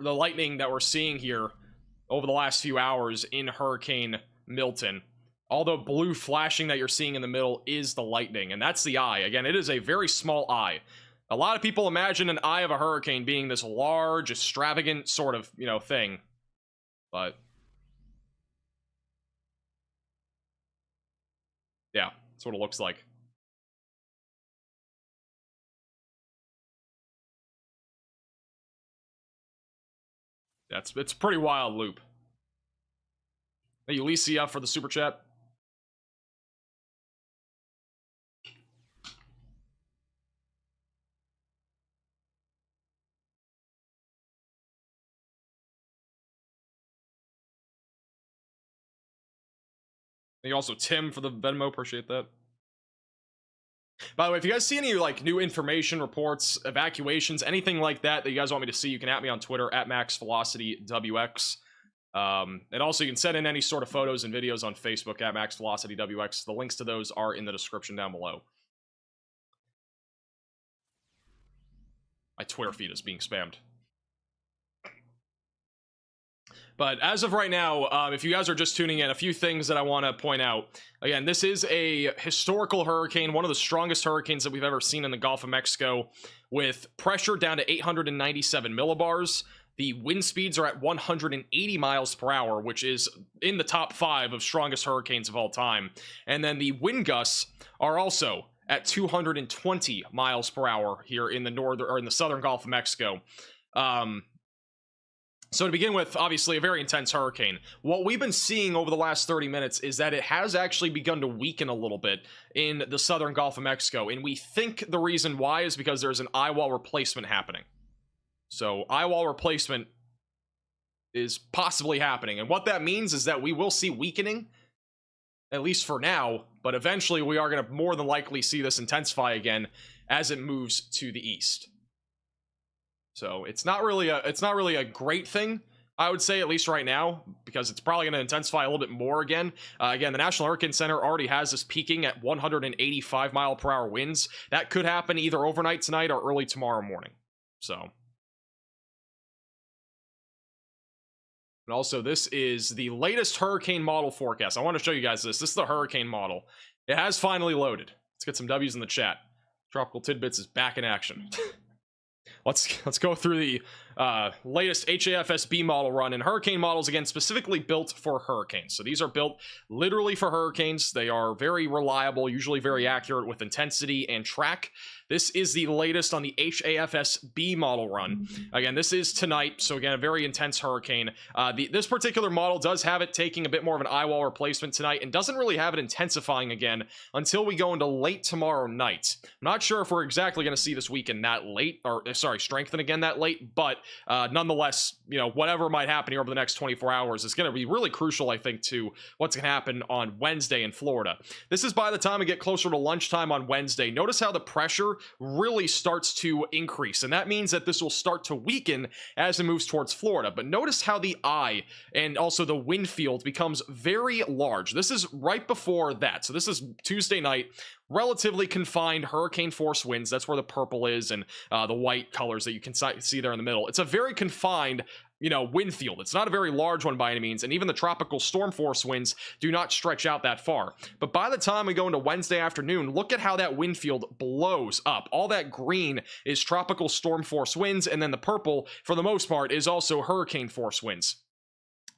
lightning that we're seeing here over the last few hours in Hurricane Milton. All the blue flashing that you're seeing in the middle is the lightning, and that's the eye. Again, it is a very small eye. A lot of people imagine an eye of a hurricane being this large, extravagant sort of, you know, thing. But yeah, that's what it looks like. It's a pretty wild loop. Thank you, Alicia, for the super chat. Thank you also, Tim, for the Venmo. Appreciate that. By the way, if you guys see any like new information, reports, evacuations, anything like that that you guys want me to see, you can at me on Twitter at MaxVelocityWX. And also you can send in any sort of photos and videos on Facebook at MaxVelocityWX. The links to those are in the description down below. My Twitter feed is being spammed. But as of right now, if you guys are just tuning in, a few things that I want to point out. Again, this is a historical hurricane, one of the strongest hurricanes that we've ever seen in the Gulf of Mexico, with pressure down to 897 millibars. The wind speeds are at 180 miles per hour, which is in the top 5 of strongest hurricanes of all time. And then the wind gusts are also at 220 miles per hour here in the southern Gulf of Mexico. So to begin with, obviously a very intense hurricane. What we've been seeing over the last 30 minutes is that it has actually begun to weaken a little bit in the southern Gulf of Mexico. And we think the reason why is because there's an eye wall replacement happening. So eye wall replacement is possibly happening. And what that means is that we will see weakening, at least for now, but eventually we are going to more than likely see this intensify again as it moves to the east. So it's not really a great thing, I would say, at least right now, because it's probably going to intensify a little bit more again. Again, the National Hurricane Center already has this peaking at 185 mile per hour winds. That could happen either overnight tonight or early tomorrow morning. So, and also this is the latest hurricane model forecast. I want to show you guys this. This is the hurricane model. It has finally loaded. Let's get some W's in the chat. Tropical Tidbits is back in action. Let's go through the latest HAFSB model run. And hurricane models, again, specifically built for hurricanes. So these are built literally for hurricanes. They are very reliable, usually very accurate with intensity and track. This is the latest on the HAFSB model run. Again, this is tonight, so again, a very intense hurricane. This particular model does have it taking a bit more of an eye wall replacement tonight and doesn't really have it intensifying again until we go into late tomorrow night. I'm not sure if we're exactly going to see this weaken that late, or sorry, strengthen again that late, but nonetheless, you know, whatever might happen here over the next 24 hours is going to be really crucial, I think, to what's going to happen on Wednesday in Florida. This is by the time we get closer to lunchtime on Wednesday. Notice how the pressure really starts to increase, and that means that this will start to weaken as it moves towards Florida. But notice how the eye and also the wind field becomes very large. This is right before that. So this is Tuesday night. relatively confined hurricane force winds. That's where the purple is, and the white colors that you can see there in the middle. It's a very confined wind field. It's not a very large one by any means, and even the tropical storm force winds do not stretch out that far. But by the time we go into Wednesday afternoon, look at how that wind field blows up. All that green is tropical storm force winds, and then the purple, for the most part, is also hurricane force winds.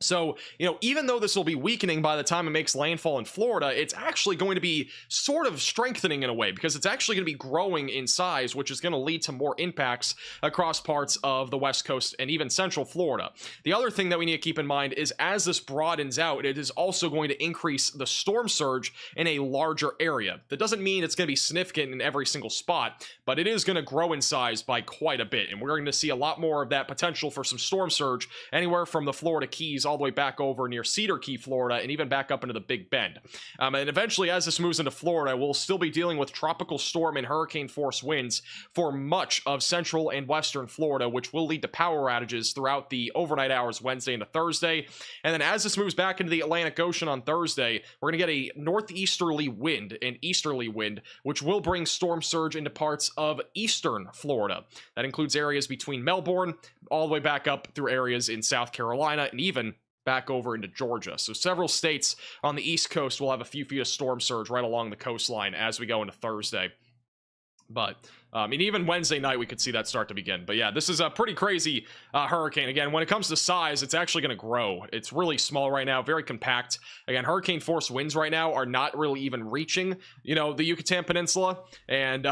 So, even though this will be weakening by the time it makes landfall in Florida, it's actually going to be sort of strengthening in a way, because it's actually going to be growing in size, which is going to lead to more impacts across parts of the West Coast and even Central Florida. The other thing that we need to keep in mind is as this broadens out, it is also going to increase the storm surge in a larger area. That doesn't mean it's going to be significant in every single spot, but it is going to grow in size by quite a bit, and we're going to see a lot more of that potential for some storm surge anywhere from the Florida Keys all the way back over near Cedar Key, Florida, and even back up into the Big Bend. And eventually, as this moves into Florida, we'll still be dealing with tropical storm and hurricane force winds for much of central and western Florida, which will lead to power outages throughout the overnight hours Wednesday into Thursday. And then as this moves back into the Atlantic Ocean on Thursday, we're going to get a northeasterly wind and easterly wind, which will bring storm surge into parts of eastern Florida. That includes areas between Melbourne all the way back up through areas in South Carolina and even back over into Georgia. So several states on the East Coast will have a few feet of storm surge right along the coastline as we go into Thursday. But and even Wednesday night we could see that start to begin. But yeah, this is a pretty crazy hurricane. Again, when it comes to size, it's actually going to grow. It's really small right now, very compact. Again, hurricane force winds right now are not really even reaching the Yucatan Peninsula. And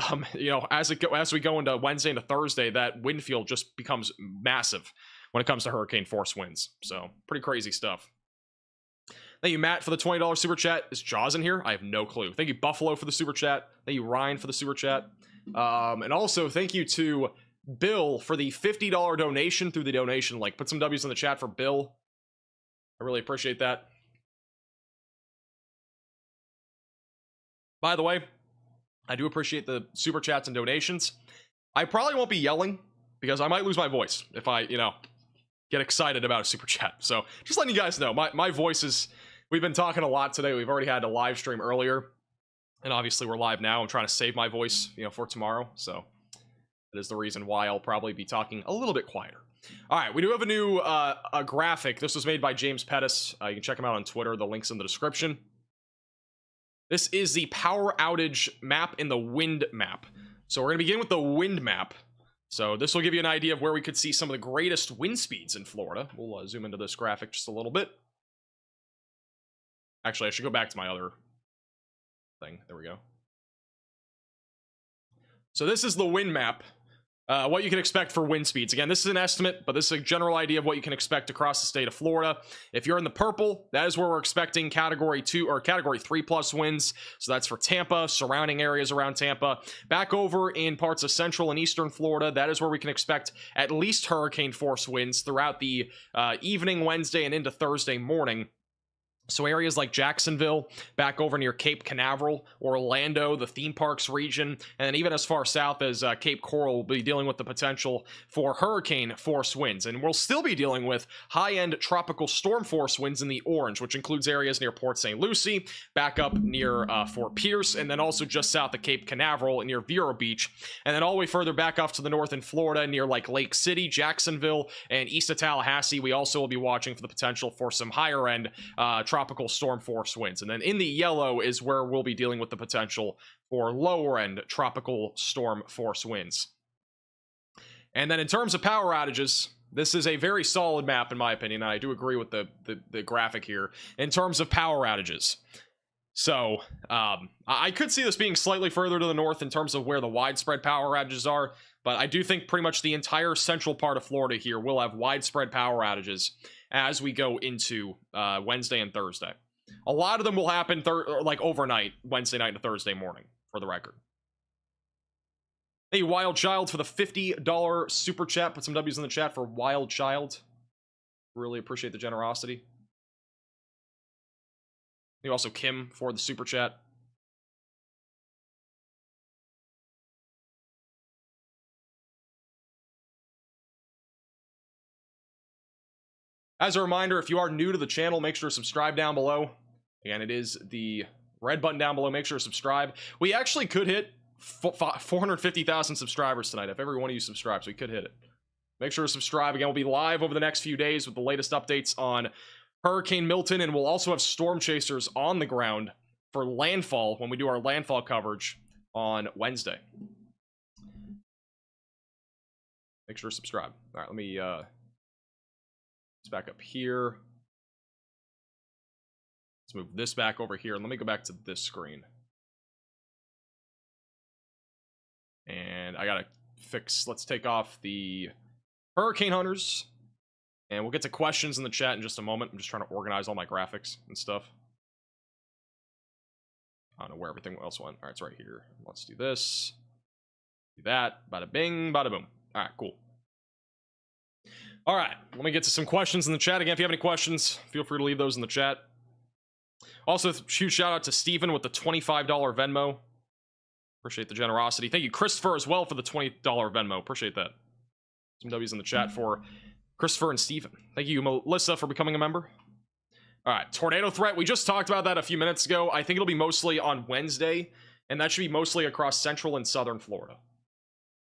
as we go into Wednesday into Thursday, that wind field just becomes massive when it comes to hurricane force winds. So pretty crazy stuff. Thank you, Matt, for the $20 super chat. Is Jaws in here? I have no clue. Thank you, Buffalo, for the super chat. Thank you, Ryan, for the super chat. And also thank you to Bill for the $50 donation through the donation link. Put some W's in the chat for Bill. I really appreciate that. By the way, I do appreciate the super chats and donations. I probably won't be yelling because I might lose my voice if I, get excited about a super chat. So just letting you guys know, my voice is, we've been talking a lot today. We've already had a live stream earlier, and obviously we're live now. I'm trying to save my voice, for tomorrow. So that is the reason why I'll probably be talking a little bit quieter. All right, we do have a new a graphic. This was made by James Pettis. You can check him out on Twitter. The link's in the description. This is the power outage map in the wind map. So we're going to begin with the wind map. So this will give you an idea of where we could see some of the greatest wind speeds in Florida. We'll zoom into this graphic just a little bit. Actually, I should go back to my other thing. There we go. So this is the wind map. What you can expect for wind speeds. Again, this is an estimate, but this is a general idea of what you can expect across the state of Florida. If you're in the purple, that is where we're expecting category 2 or category 3 plus winds. So that's for Tampa, surrounding areas around Tampa. Back over in parts of central and eastern Florida, that is where we can expect at least hurricane force winds throughout the evening Wednesday and into Thursday morning. So areas like Jacksonville, back over near Cape Canaveral, Orlando, the theme parks region, and then even as far south as Cape Coral will be dealing with the potential for hurricane force winds. And we'll still be dealing with high-end tropical storm force winds in the orange, which includes areas near Port St. Lucie, back up near Fort Pierce, and then also just south of Cape Canaveral near Vero Beach, and then all the way further back off to the north in Florida near like Lake City, Jacksonville, and east of Tallahassee. We also will be watching for the potential for some higher-end tropical storm force winds. And then in the yellow is where we'll be dealing with the potential for lower end tropical storm force winds. And then in terms of power outages, this is a very solid map in my opinion. I do agree with the graphic here in terms of power outages. So I could see this being slightly further to the north in terms of where the widespread power outages are, but I do think pretty much the entire central part of Florida here will have widespread power outages as we go into Wednesday and Thursday. A lot of them will happen like overnight, Wednesday night to Thursday morning, for the record. Hey, Wild Child, for the $50 super chat. Put some W's in the chat for Wild Child. Really appreciate the generosity. Thank you also, Kim, for the super chat. As a reminder, if you are new to the channel, make sure to subscribe down below. Again, it is the red button down below. Make sure to subscribe. We actually could hit 450,000 subscribers tonight if every one of you subscribes. We could hit it. Make sure to subscribe. Again, we'll be live over the next few days with the latest updates on Hurricane Milton, and we'll also have storm chasers on the ground for landfall when we do our landfall coverage on Wednesday. Make sure to subscribe. All right, let me let's back up here. Let's move this back over here, and let me go back to this screen. And I gotta fix, let's take off the Hurricane Hunters, and we'll get to questions in the chat in just a moment. I'm just trying to organize all my graphics and stuff. I don't know where everything else went. All right, it's right here. Let's do this. Do that. Bada bing, bada boom. All right, cool. All right, let me get to some questions in the chat. Again, if you have any questions, feel free to leave those in the chat. Also, huge shout out to Steven with the $25 Venmo. Appreciate the generosity. Thank you, Christopher, as well, for the $20 Venmo. Appreciate that. Some W's in the chat for Christopher and Steven. Thank you, Melissa, for becoming a member. All right, tornado threat. We just talked about that a few minutes ago. I think it'll be mostly on Wednesday, and that should be mostly across central and southern Florida.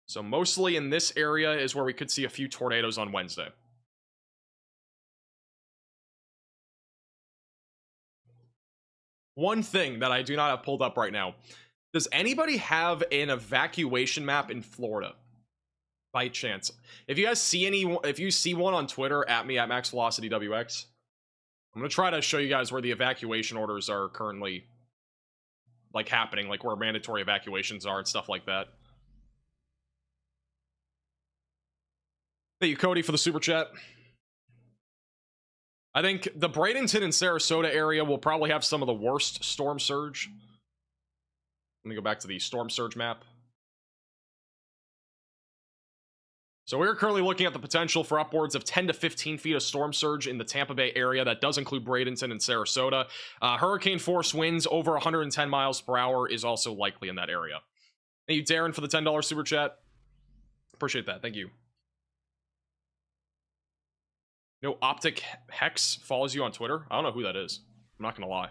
So mostly in this area is where we could see a few tornadoes on Wednesday. One thing that I do not have pulled up right now. Does anybody have an evacuation map in Florida? By chance. If you guys see if you see one on Twitter, at me, at MaxVelocityWX, I'm going to try to show you guys where the evacuation orders are currently, like, happening, like where mandatory evacuations are and stuff like that. Thank you, Cody, for the super chat. I think the Bradenton and Sarasota area will probably have some of the worst storm surge. Let me go back to the storm surge map. So we're currently looking at the potential for upwards of 10 to 15 feet of storm surge in the Tampa Bay area. That does include Bradenton and Sarasota. Hurricane force winds over 110 miles per hour is also likely in that area. Thank you, Darren, for the $10 super chat. Appreciate that. Thank you. No, Optic Hex follows you on Twitter. I don't know who that is. I'm not going to lie.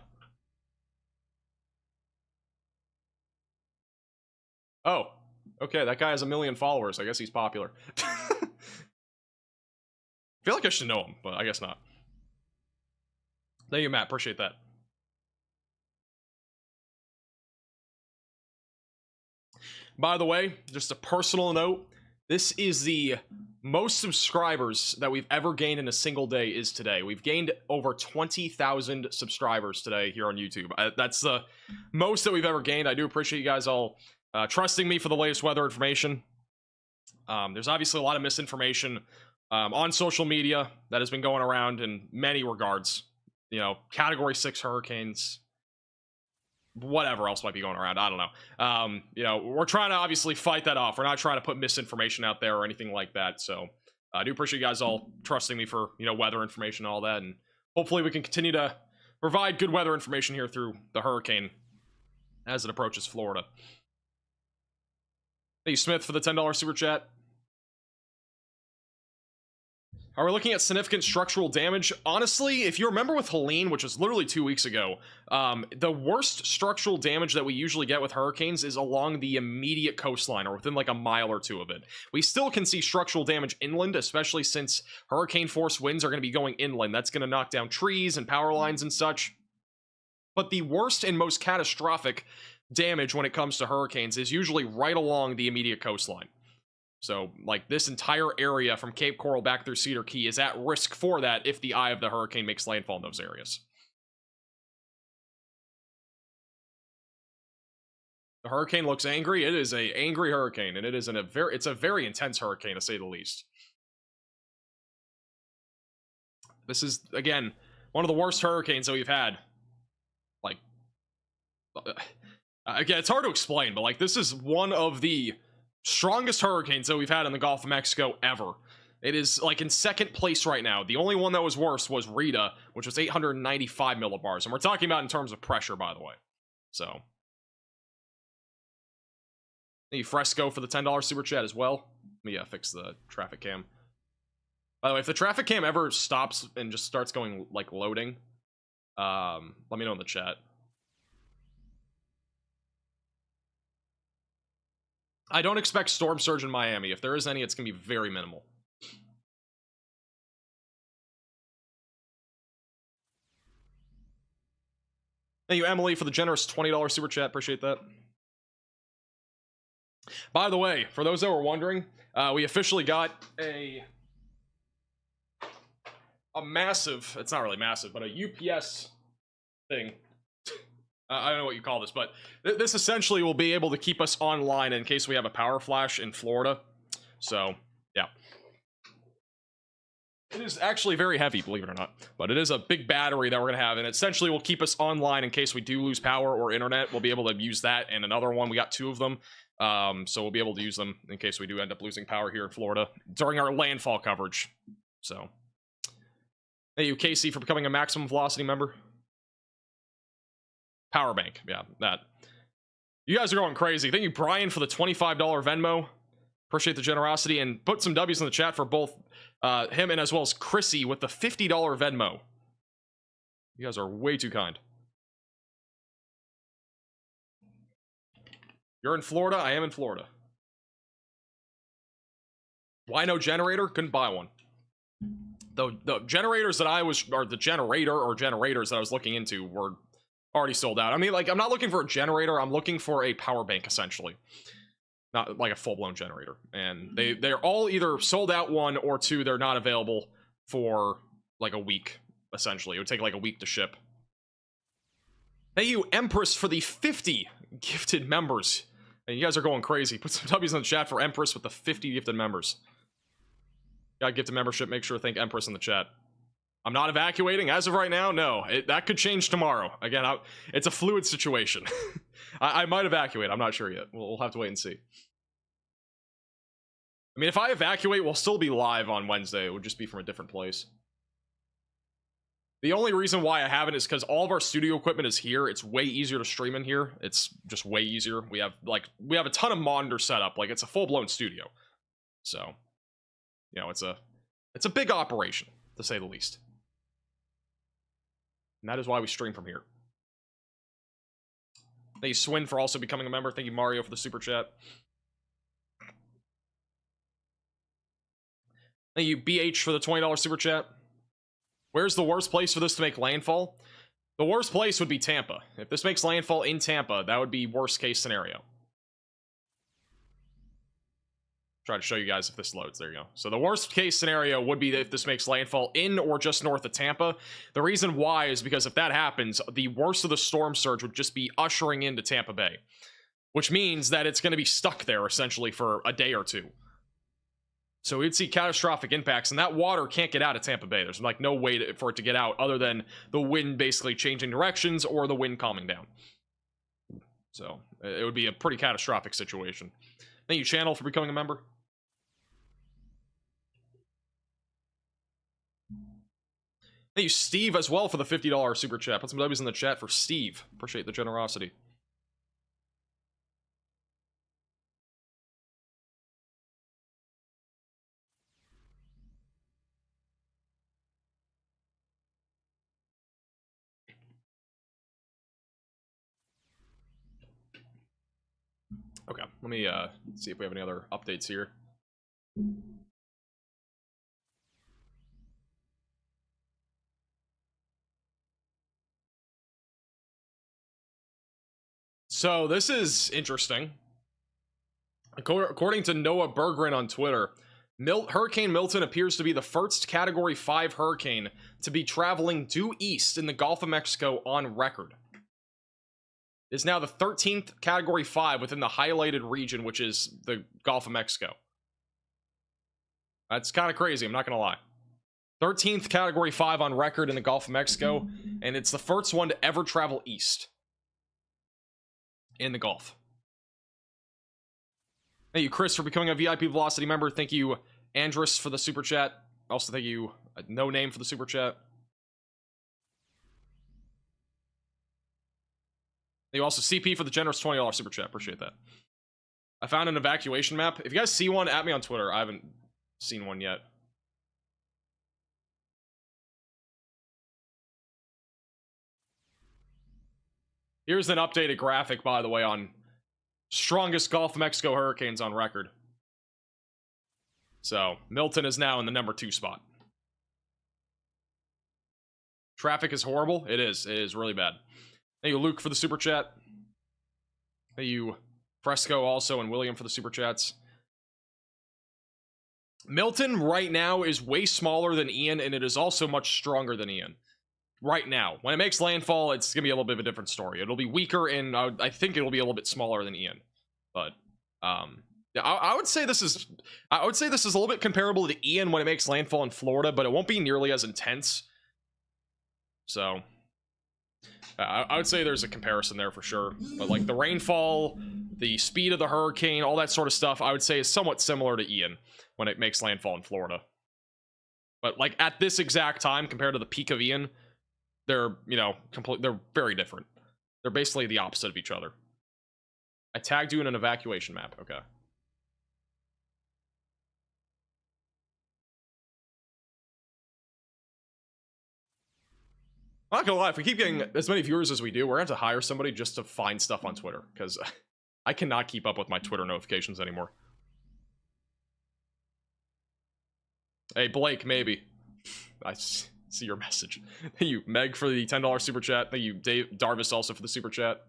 Oh, okay. That guy has 1 million followers. I guess he's popular. I feel like I should know him, but I guess not. Thank you, Matt. Appreciate that. By the way, just a personal note. This is the most subscribers that we've ever gained in a single day is today. We've gained over 20,000 subscribers today here on YouTube. That's the most that we've ever gained. I do appreciate you guys all trusting me for the latest weather information. There's obviously a lot of misinformation on social media that has been going around in many regards. You know, Category 6 hurricanes, whatever else might be going around. I don't know. You know, we're trying to obviously fight that off. We're not trying to put misinformation out there or anything like that. So I do appreciate you guys all trusting me for, you know, weather information and all that. And hopefully we can continue to provide good weather information here through the hurricane as it approaches Florida. Thank you, Smith, for the $10 super chat. Are we looking at significant structural damage? Honestly, if you remember with Helene, which was literally 2 weeks ago, the worst structural damage that we usually get with hurricanes is along the immediate coastline or within like a mile or two of it. We still can see structural damage inland, especially since hurricane force winds are going to be going inland. That's going to knock down trees and power lines and such. But the worst and most catastrophic damage when it comes to hurricanes is usually right along the immediate coastline. So, like, this entire area from Cape Coral back through Cedar Key is at risk for that if the eye of the hurricane makes landfall in those areas. The hurricane looks angry. It is an angry hurricane, and it is it's a very intense hurricane, to say the least. This is, again, one of the worst hurricanes that we've had. Like, again, it's hard to explain, but, like, this is one of the strongest hurricanes that we've had in the Gulf of Mexico ever. It is like in second place right now. The only one that was worse was Rita, which was 895 millibars. And we're talking about in terms of pressure, by the way. So, thank you, Fresco, for the $10 super chat as well. Let me fix the traffic cam. By the way, if the traffic cam ever stops and just starts going, like, loading, let me know in the chat. I don't expect storm surge in Miami. If there is any, it's going to be very minimal. Thank you, Emily, for the generous $20 super chat. Appreciate that. By the way, for those that were wondering, we officially got a massive, it's not really massive, but a UPS thing. I don't know what you call this, but this essentially will be able to keep us online in case we have a power flash in Florida. So, yeah. It is actually very heavy, believe it or not, but it is a big battery that we're going to have, and essentially will keep us online in case we do lose power or internet. We'll be able to use that and another one. We got 2 of them, so we'll be able to use them in case we do end up losing power here in Florida during our landfall coverage. So, thank you, Casey, for becoming a Maximum Velocity member. Power bank, yeah, that. You guys are going crazy. Thank you, Brian, for the $25 Venmo. Appreciate the generosity, and put some W's in the chat for both him and as well as Chrissy with the $50 Venmo. You guys are way too kind. You're in Florida? I am in Florida. Why no generator? Couldn't buy one. The generators that I was, or the generator or generators that I was looking into were already sold out. I mean, like, I'm not looking for a generator. I'm looking for a power bank, essentially. Not like a full-blown generator. And they're all either sold out, 1, or 2, they're not available for like a week, essentially. It would take like a week to ship. Thank you, Empress, for the 50 gifted members. And you guys are going crazy. Put some W's in the chat for Empress with the 50 gifted members. Got gifted membership. Make sure to thank Empress in the chat. I'm not evacuating as of right now. No, that could change tomorrow. Again, it's a fluid situation. I might evacuate. I'm not sure yet. We'll have to wait and see. I mean, if I evacuate, we'll still be live on Wednesday. It would just be from a different place. The only reason why I haven't is because all of our studio equipment is here. It's way easier to stream in here. It's just way easier. We have a ton of monitors set up. Like, it's a full-blown studio. So, you know, it's a big operation, to say the least. And that is why we stream from here. Thank you, Swin, for also becoming a member. Thank you, Mario, for the super chat. Thank you, BH, for the $20 super chat. Where's the worst place for this to make landfall? The worst place would be Tampa. If this makes landfall in Tampa, that would be worst case scenario. Try to show you guys if this loads. There you go. So the worst case scenario would be if this makes landfall in or just north of Tampa. The reason why is because if that happens, the worst of the storm surge would just be ushering into Tampa Bay, which means that it's going to be stuck there essentially for a day or 2. So we'd see catastrophic impacts, and that water can't get out of Tampa Bay. There's like no way for it to get out other than the wind basically changing directions or the wind calming down. So it would be a pretty catastrophic situation. Thank you, Channel, for becoming a member. Thank you, Steve, as well, for the $50 super chat. Put some W's in the chat for Steve. Appreciate the generosity. Okay, let me see if we have any other updates here. So this is interesting. According to Noah Berggren on Twitter, Hurricane Milton appears to be the first Category 5 hurricane to be traveling due east in the Gulf of Mexico on record. Is now the 13th Category 5 within the highlighted region, which is the Gulf of Mexico. That's kind of crazy, I'm not going to lie. 13th Category 5 on record in the Gulf of Mexico, and it's the first one to ever travel east in the Gulf. Thank you, Chris, for becoming a VIP Velocity member. Thank you, Andrus, for the super chat. Also, thank you, No Name, for the super chat. Thank you also, CP, for the generous $20 super chat. Appreciate that. I found an evacuation map. If you guys see one, at me on Twitter. I haven't seen one yet. Here's an updated graphic, by the way, on strongest Gulf of Mexico hurricanes on record. So Milton is now in the number 2 spot. Traffic is horrible. It is really bad. Thank you, Luke, for the super chat. Thank you, Fresco, also, and William for the super chats. Milton right now is way smaller than Ian, and it is also much stronger than Ian. Right now. When it makes landfall, it's going to be a little bit of a different story. It'll be weaker, and I think it'll be a little bit smaller than Ian. But, yeah, I would say this is a little bit comparable to Ian when it makes landfall in Florida, but it won't be nearly as intense. So, I would say there's a comparison there for sure. But, like, the rainfall, the speed of the hurricane, all that sort of stuff, I would say is somewhat similar to Ian when it makes landfall in Florida. But, like, at this exact time, compared to the peak of Ian, they're, you know, they're very different. They're basically the opposite of each other. I tagged you in an evacuation map. Okay. I'm not gonna lie, if we keep getting as many viewers as we do, we're gonna have to hire somebody just to find stuff on Twitter, because I cannot keep up with my Twitter notifications anymore. Hey, Blake, maybe. I see your message. Thank you, Meg, for the $10 super chat. Thank you, Dave Darvis, also for the super chat.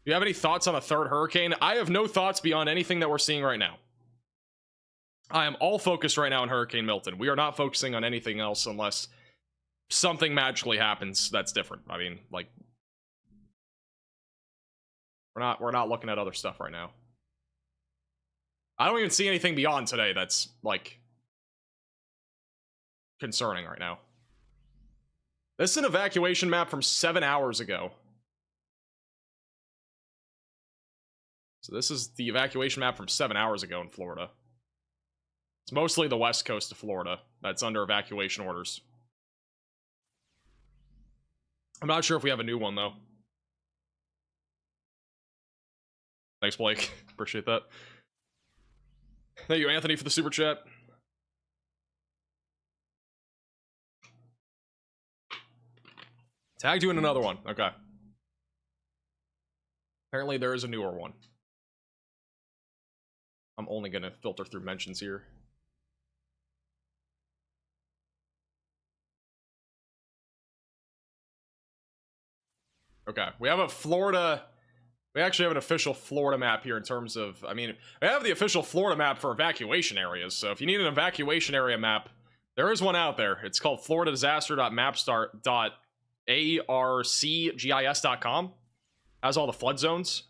Do you have any thoughts on a third hurricane? I have no thoughts beyond anything that we're seeing right now. I am all focused right now on Hurricane Milton. We are not focusing on anything else unless something magically happens that's different. I mean, like, we're not looking at other stuff right now. I don't even see anything beyond today that's, like, concerning right now. This is an evacuation map from 7 hours ago. So this is the evacuation map from 7 hours ago in Florida. It's mostly the west coast of Florida that's under evacuation orders. I'm not sure if we have a new one, though. Thanks, Blake. Appreciate that. Thank you, Anthony, for the super chat. Tagged you in another one. Okay. Apparently there is a newer one. I'm only going to filter through mentions here. Okay, we have a Florida... We actually have an official Florida map here in terms of... I mean, we have the official Florida map for evacuation areas, so if you need an evacuation area map, there is one out there. It's called floridadisaster.arcgis.com. Has all the flood zones.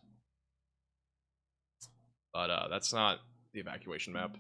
But that's not the evacuation map.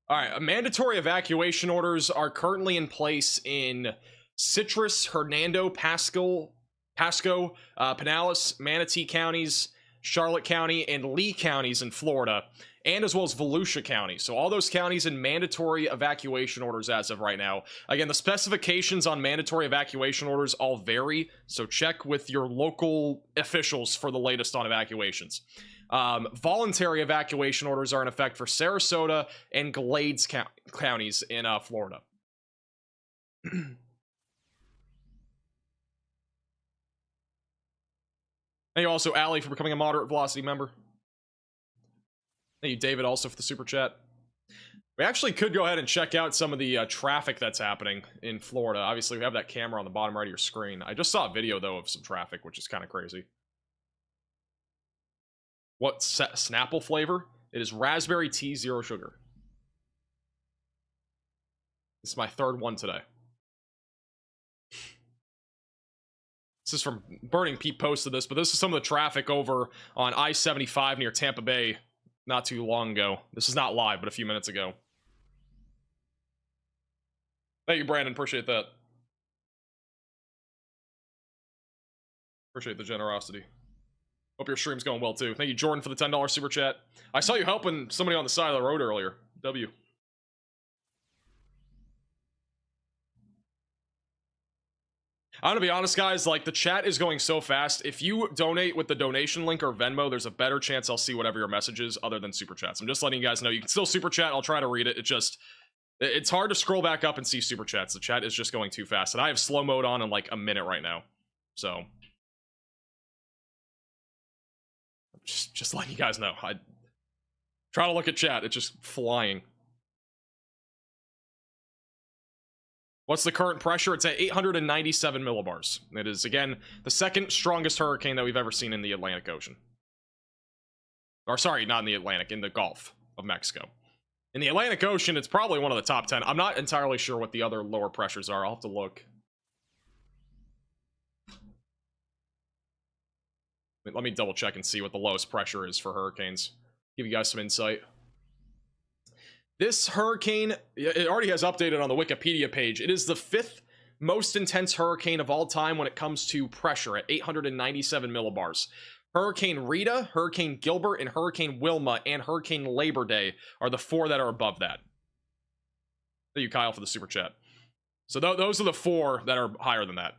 Alright, mandatory evacuation orders are currently in place in Citrus, Hernando, Pasco, Pinellas, Manatee counties, Charlotte County, and Lee counties in Florida, and as well as Volusia County. So all those counties in mandatory evacuation orders as of right now. Again, the specifications on mandatory evacuation orders all vary, so check with your local officials for the latest on evacuations. Voluntary evacuation orders are in effect for Sarasota and Glades counties in Florida. Thank you also, Allie, for becoming a moderate velocity member. Thank you, David, also for the super chat. We actually could go ahead and check out some of the traffic that's happening in Florida. Obviously, we have that camera on the bottom right of your screen. I just saw a video, though, of some traffic, which is kind of crazy. What Snapple flavor? It is raspberry tea, zero sugar. This is my third one today. This is from Burning Pete posted this, but this is some of the traffic over on I-75 near Tampa Bay not too long ago. This is not live, but a few minutes ago. Thank you, Brandon. Appreciate that. Appreciate the generosity. Hope your stream's going well, too. Thank you, Jordan, for the $10 super chat. I saw you helping somebody on the side of the road earlier. W. I'm gonna be honest, guys, like, the chat is going so fast. If you donate with the donation link or Venmo, there's a better chance I'll see whatever your message is other than super chats. I'm just letting you guys know. You can still super chat. I'll try to read it. It just... It's hard to scroll back up and see super chats. The chat is just going too fast, and I have slow mode on in like a minute right now. So just letting you guys know. I try to look at chat. It's just flying. What's the current pressure? It's at 897 millibars. It is, again, the second strongest hurricane that we've ever seen in the Atlantic Ocean. Or, sorry, not in the Atlantic, in the Gulf of Mexico. In the Atlantic Ocean, it's probably one of the top 10. I'm not entirely sure what the other lower pressures are. I'll have to look. Let me double check and see what the lowest pressure is for hurricanes. Give you guys some insight. This hurricane, it already has updated on the Wikipedia page. It is the 5th most intense hurricane of all time when it comes to pressure at 897 millibars. Hurricane Rita, Hurricane Gilbert, and Hurricane Wilma, and Hurricane Labor Day are the 4 that are above that. Thank you, Kyle, for the super chat. So those are the 4 that are higher than that.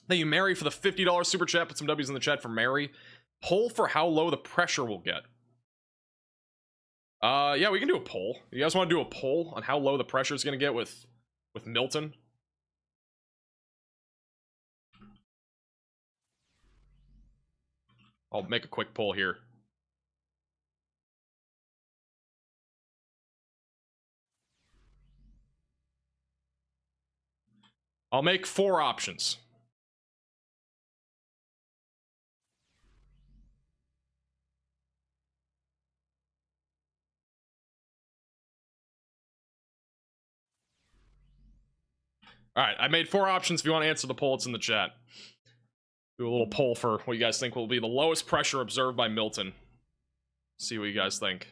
Thank you, Mary, for the $50 super chat. Put some W's in the chat for Mary. Poll for how low the pressure will get. Yeah, we can do a poll. You guys want to do a poll on how low the pressure is going to get with Milton? I'll make a quick poll here. I'll make 4 options. Alright, I made 4 options. If you want to answer the poll, it's in the chat. Do a little poll for what you guys think will be the lowest pressure observed by Milton. See what you guys think.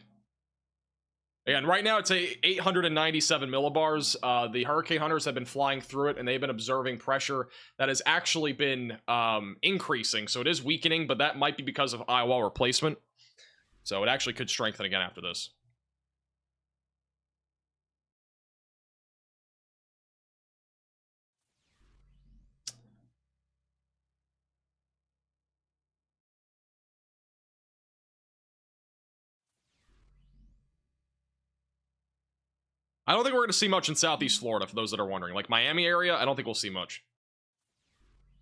Again, right now it's 897 millibars. The hurricane hunters have been flying through it, and they've been observing pressure that has actually been increasing. So it is weakening, but that might be because of eye wall replacement. So it actually could strengthen again after this. I don't think we're going to see much in Southeast Florida, for those that are wondering. Like, Miami area, I don't think we'll see much.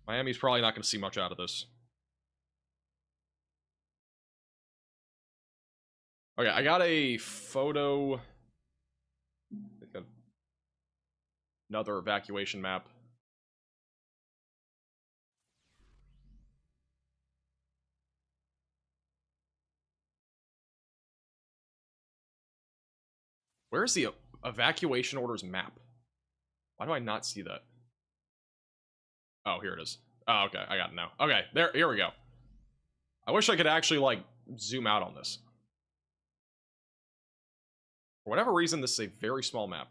Miami's probably not going to see much out of this. Okay, I got a photo. Another evacuation map. Where's the evacuation orders map? Why do I not see that? Oh, here it is. Oh, okay, I got it now. Okay, here we go. I wish I could actually, like, zoom out on this. For whatever reason, this is a very small map.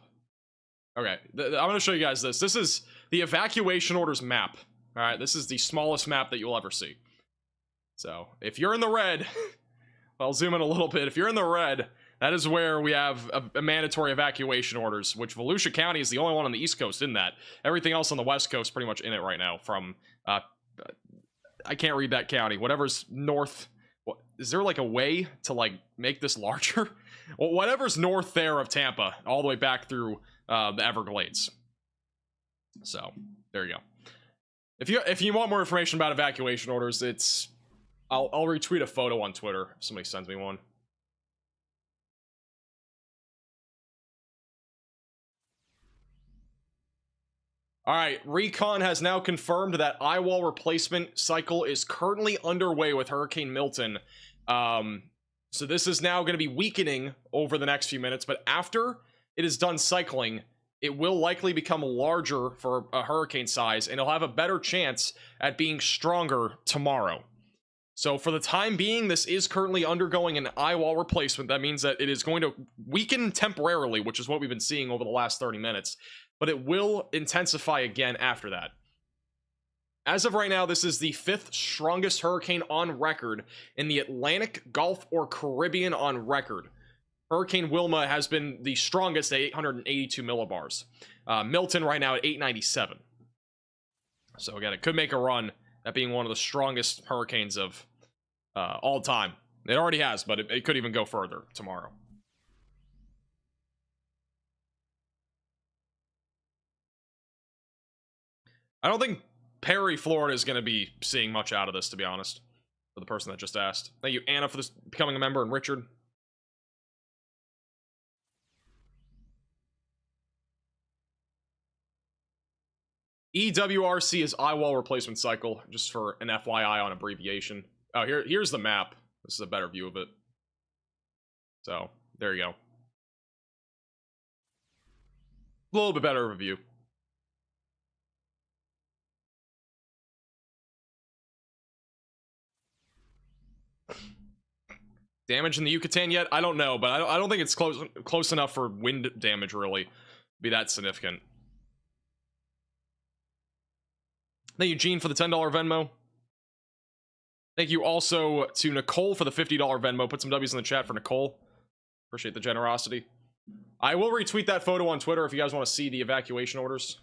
Okay, I'm going to show you guys this. This is the evacuation orders map. All right, this is the smallest map that you'll ever see. So, if you're in the red, I'll zoom in a little bit. If you're in the red, that is where we have a mandatory evacuation orders, which Volusia County is the only one on the East Coast in that. Everything else on the West Coast pretty much in it right now from, I can't read that county. Whatever's north. Is there like a way to like make this larger? Well, whatever's north there of Tampa, all the way back through the Everglades. So, there you go. If you want more information about evacuation orders, it's... I'll retweet a photo on Twitter if somebody sends me one. Alright, Recon has now confirmed that eye wall replacement cycle is currently underway with Hurricane Milton. So this is now going to be weakening over the next few minutes, but after it is done cycling, it will likely become larger for a hurricane size, and it'll have a better chance at being stronger tomorrow. So for the time being, this is currently undergoing an eye wall replacement. That means that it is going to weaken temporarily, which is what we've been seeing over the last 30 minutes. But it will intensify again after that. As of right now, this is the 5th strongest hurricane on record in the Atlantic, Gulf, or Caribbean on record. Hurricane Wilma has been the strongest at 882 millibars. Milton right now at 897. So again, it could make a run at being one of the strongest hurricanes of all time. It already has, but it could even go further tomorrow. I don't think Perry, Florida is going to be seeing much out of this, to be honest, for the person that just asked. Thank you, Anna, for this becoming a member, and Richard. EWRC is eye wall replacement cycle, just for an FYI on abbreviation. Oh, here's the map. This is a better view of it. So, there you go. A little bit better of a view. Damage in the Yucatan yet? I don't know, but I don't think it's close enough for wind damage, really, to be that significant. Thank you, Gene, for the $10 Venmo. Thank you also to Nicole for the $50 Venmo. Put some W's in the chat for Nicole. Appreciate the generosity. I will retweet that photo on Twitter if you guys want to see the evacuation orders.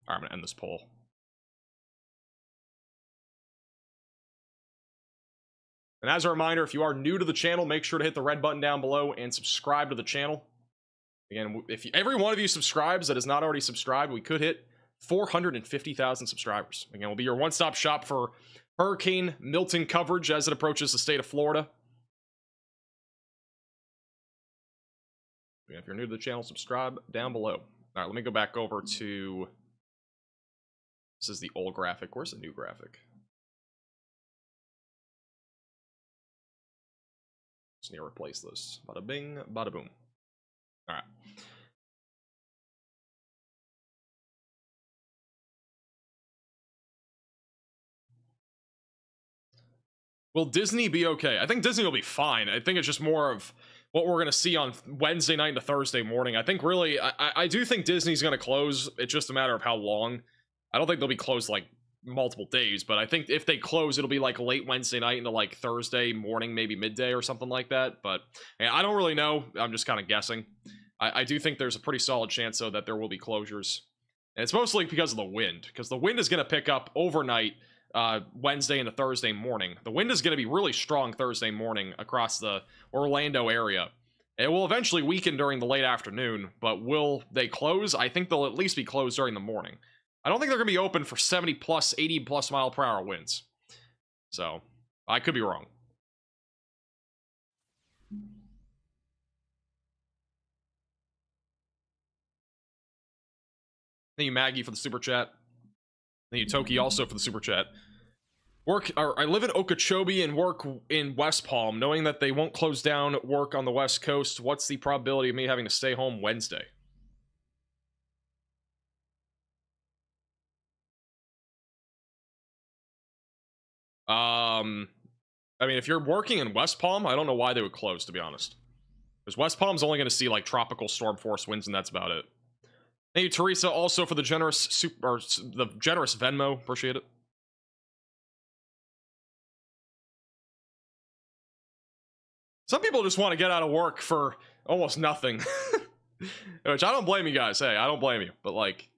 Alright, I'm going to end this poll. And as a reminder, if you are new to the channel, make sure to hit the red button down below and subscribe to the channel. Again, if every one of you subscribes that is not already subscribed, we could hit 450,000 subscribers. Again, we'll be your one-stop shop for Hurricane Milton coverage as it approaches the state of Florida. Again, if you're new to the channel, subscribe down below. Alright, let me go back over to... This is the old graphic. Where's the new graphic? Just need to replace this. Bada bing, bada boom. Alright. Will Disney be okay? I think Disney will be fine. I think it's just more of what we're going to see on Wednesday night to Thursday morning. I think really, I do think Disney's going to close. It's just a matter of how long. I don't think they'll be closed like multiple days, but I think if they close, it'll be like late Wednesday night into like Thursday morning, maybe midday or something like that. But I don't really know. I'm just kind of guessing. I do think there's a pretty solid chance, though, that there will be closures. And it's mostly because of the wind, because the wind is going to pick up overnight Wednesday into Thursday morning. The wind is going to be really strong Thursday morning across the Orlando area. It will eventually weaken during the late afternoon, but will they close? I think they'll at least be closed during the morning. I don't think they're going to be open for 70 plus, 80 plus mile per hour winds. So, I could be wrong. Thank you, Maggie, for the super chat. Thank you, Toki, also for the super chat. I live in Okeechobee and work in West Palm. Knowing that they won't close down work on the West Coast, what's the probability of me having to stay home Wednesday? I mean, if you're working in West Palm, I don't know why they would close, to be honest. Because West Palm's only going to see, like, tropical storm force winds, and that's about it. Thank you, Teresa, also for the generous generous Venmo. Appreciate it. Some people just want to get out of work for almost nothing. Which I don't blame you guys. Hey, I don't blame you. But, like,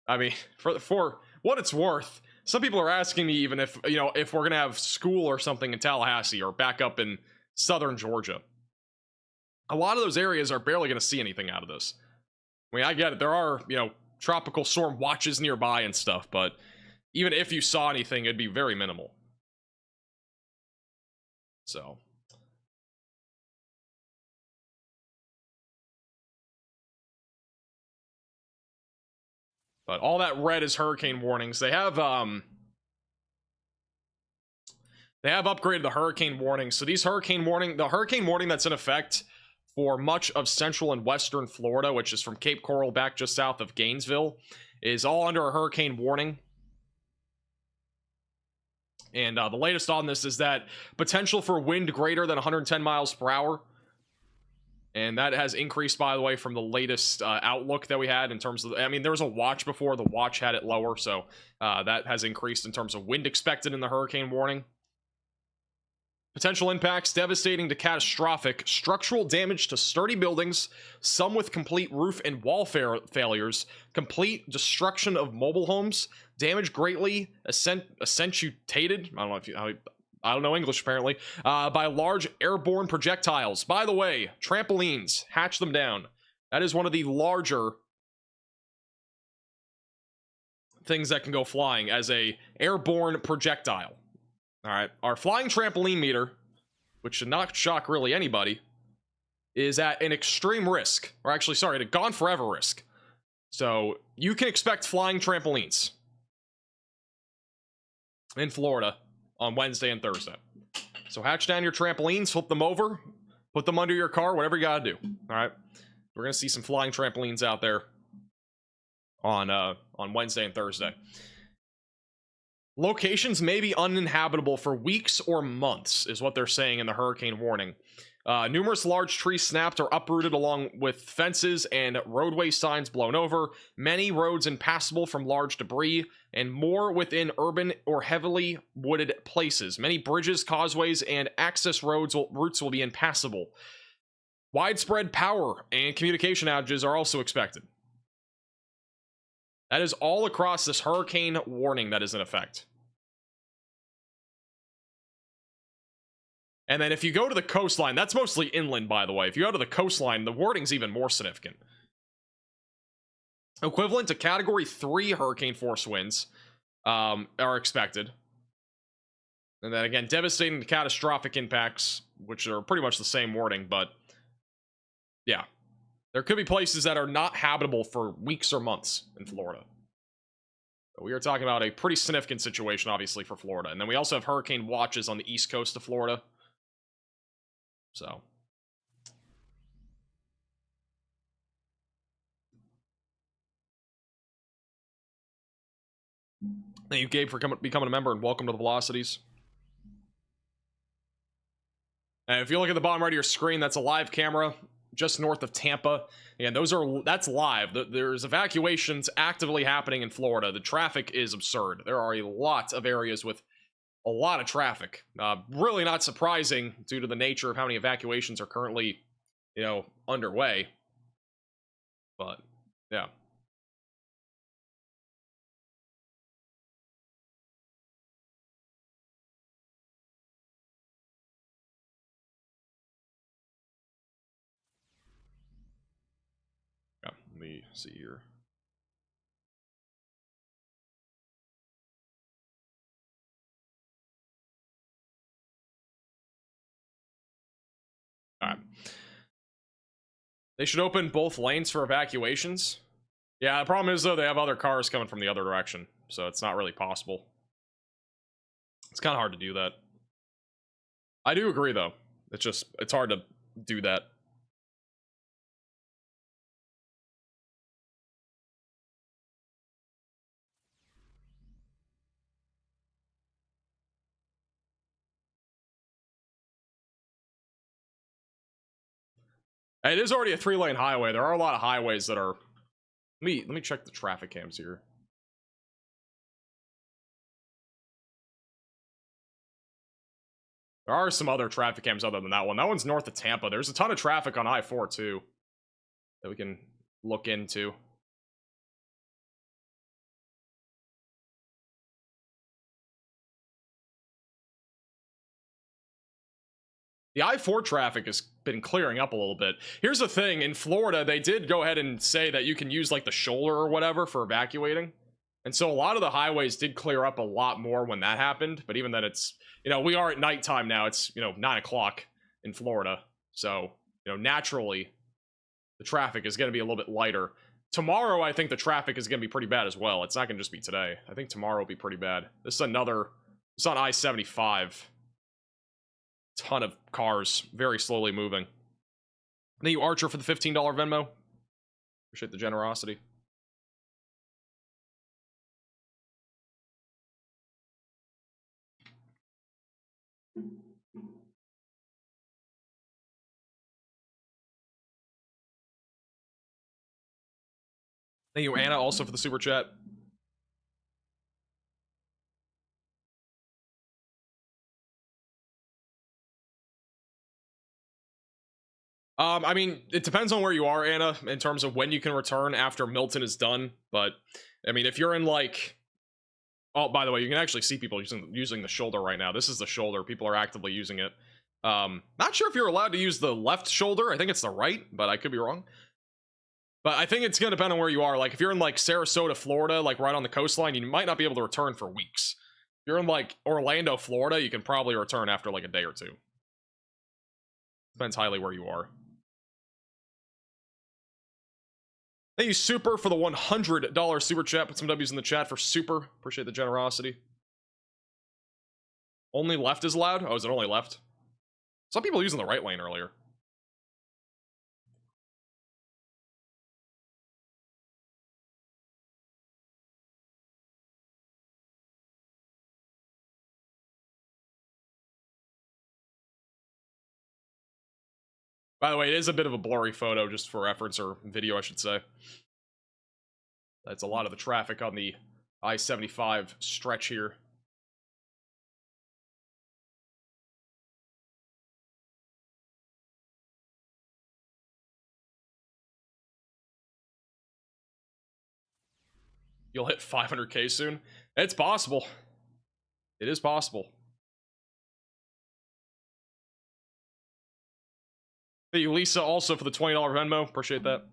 I mean, for what it's worth, some people are asking me even if, you know, if we're going to have school or something in Tallahassee or back up in southern Georgia. A lot of those areas are barely going to see anything out of this. I mean, I get it. There are, you know, tropical storm watches nearby and stuff, but even if you saw anything, it'd be very minimal. So. But all that red is hurricane warnings. They have upgraded the hurricane warnings. So these the hurricane warning that's in effect for much of central and western Florida, which is from Cape Coral back just south of Gainesville, is all under a hurricane warning. And the latest on this is that potential for wind greater than 110 miles per hour. And that has increased, by the way, from the latest outlook that we had in terms of, I mean, there was a watch before. The watch had it lower, so that has increased in terms of wind expected in the hurricane warning. Potential impacts, devastating to catastrophic, structural damage to sturdy buildings, some with complete roof and wall failures, complete destruction of mobile homes, damage greatly accentuated. I don't know if I don't know English apparently, by large airborne projectiles. By the way, trampolines, hatch them down. That is one of the larger things that can go flying as a airborne projectile. All right, our flying trampoline meter, which should not shock really anybody, is at an extreme risk, or actually, sorry, at a gone forever risk. So you can expect flying trampolines in Florida on Wednesday and Thursday. So hatch down your trampolines, flip them over, put them under your car, whatever you gotta do. All right, we're gonna see some flying trampolines out there on Wednesday and Thursday. Locations may be uninhabitable for weeks or months, is what they're saying in the hurricane warning. Numerous large trees snapped or uprooted along with fences and roadway signs blown over, many roads impassable from large debris, and more within urban or heavily wooded places. Many bridges, causeways, and access routes will be impassable. Widespread power and communication outages are also expected. That is all across this hurricane warning that is in effect. And then if you go to the coastline, that's mostly inland, by the way. If you go to the coastline, the wording's even more significant. Equivalent to Category 3 hurricane force winds are expected. And then again, devastating to catastrophic impacts, which are pretty much the same wording, but yeah. There could be places that are not habitable for weeks or months in Florida. But we are talking about a pretty significant situation, obviously, for Florida. And then we also have hurricane watches on the east coast of Florida. So. Thank you, Gabe, for becoming a member, and welcome to the Velocities. And if you look at the bottom right of your screen, that's a live camera just north of Tampa. And that's live. There's evacuations actively happening in Florida. The traffic is absurd. There are a lot of areas with a lot of traffic. Really not surprising due to the nature of how many evacuations are currently, underway. But, yeah. Let me see here. All right. They should open both lanes for evacuations. Yeah, the problem is, though, they have other cars coming from the other direction, so it's not really possible. It's kind of hard to do that. I do agree, though. It's hard to do that. It is already a 3-lane highway. There are a lot of highways that are... Let me check the traffic cams here. There are some other traffic cams other than that one. That one's north of Tampa. There's a ton of traffic on I-4 too that we can look into. The I-4 traffic has been clearing up a little bit. Here's the thing, in Florida, they did go ahead and say that you can use like the shoulder or whatever for evacuating. And so a lot of the highways did clear up a lot more when that happened. But even then it's, we are at nighttime now. It's, 9 o'clock in Florida. So, naturally, the traffic is going to be a little bit lighter. Tomorrow, I think the traffic is going to be pretty bad as well. It's not going to just be today. I think tomorrow will be pretty bad. It's on I-75. Ton of cars very slowly moving. Thank you, Archer, for the $15 Venmo. Appreciate the generosity. Thank you, Anna, also for the super chat. I mean, it depends on where you are, Anna, in terms of when you can return after Milton is done. But, I mean, if you're in, like, Oh, by the way, you can actually see people using the shoulder right now. This is the shoulder. People are actively using it. Not sure if you're allowed to use the left shoulder. I think it's the right, but I could be wrong. But I think it's going to depend on where you are. Like, if you're in, like, Sarasota, Florida, like, right on the coastline, you might not be able to return for weeks. If you're in, like, Orlando, Florida, you can probably return after, like, a day or two. Depends highly where you are. Thank you, Super, for the $100 Super Chat. Put some W's in the chat for Super. Appreciate the generosity. Only left is allowed? Oh, is it only left? Some people using the right lane earlier. By the way, it is a bit of a blurry photo, just for reference, or video, I should say. That's a lot of the traffic on the I-75 stretch here. You'll hit 500k soon? It's possible. It is possible. Thank you, Lisa, also for the $20 Venmo. Appreciate that.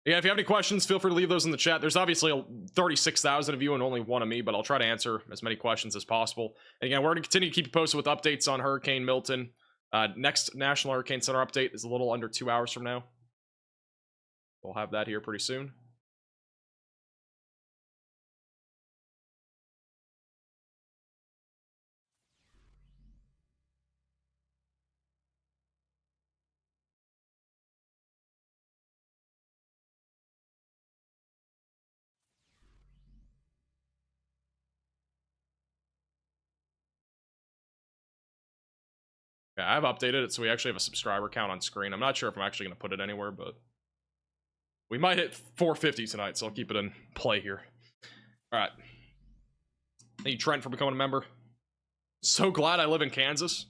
Yeah, if you have any questions, feel free to leave those in the chat. There's obviously 36,000 of you and only one of me, but I'll try to answer as many questions as possible. And again, we're going to continue to keep you posted with updates on Hurricane Milton. Next National Hurricane Center update is a little under 2 hours from now. We'll have that here pretty soon. Yeah, I've updated it, so we actually have a subscriber count on screen. I'm not sure if I'm actually going to put it anywhere, but we might hit 450 tonight, so I'll keep it in play here. All right. Thank you, Trent, for becoming a member. So glad I live in Kansas.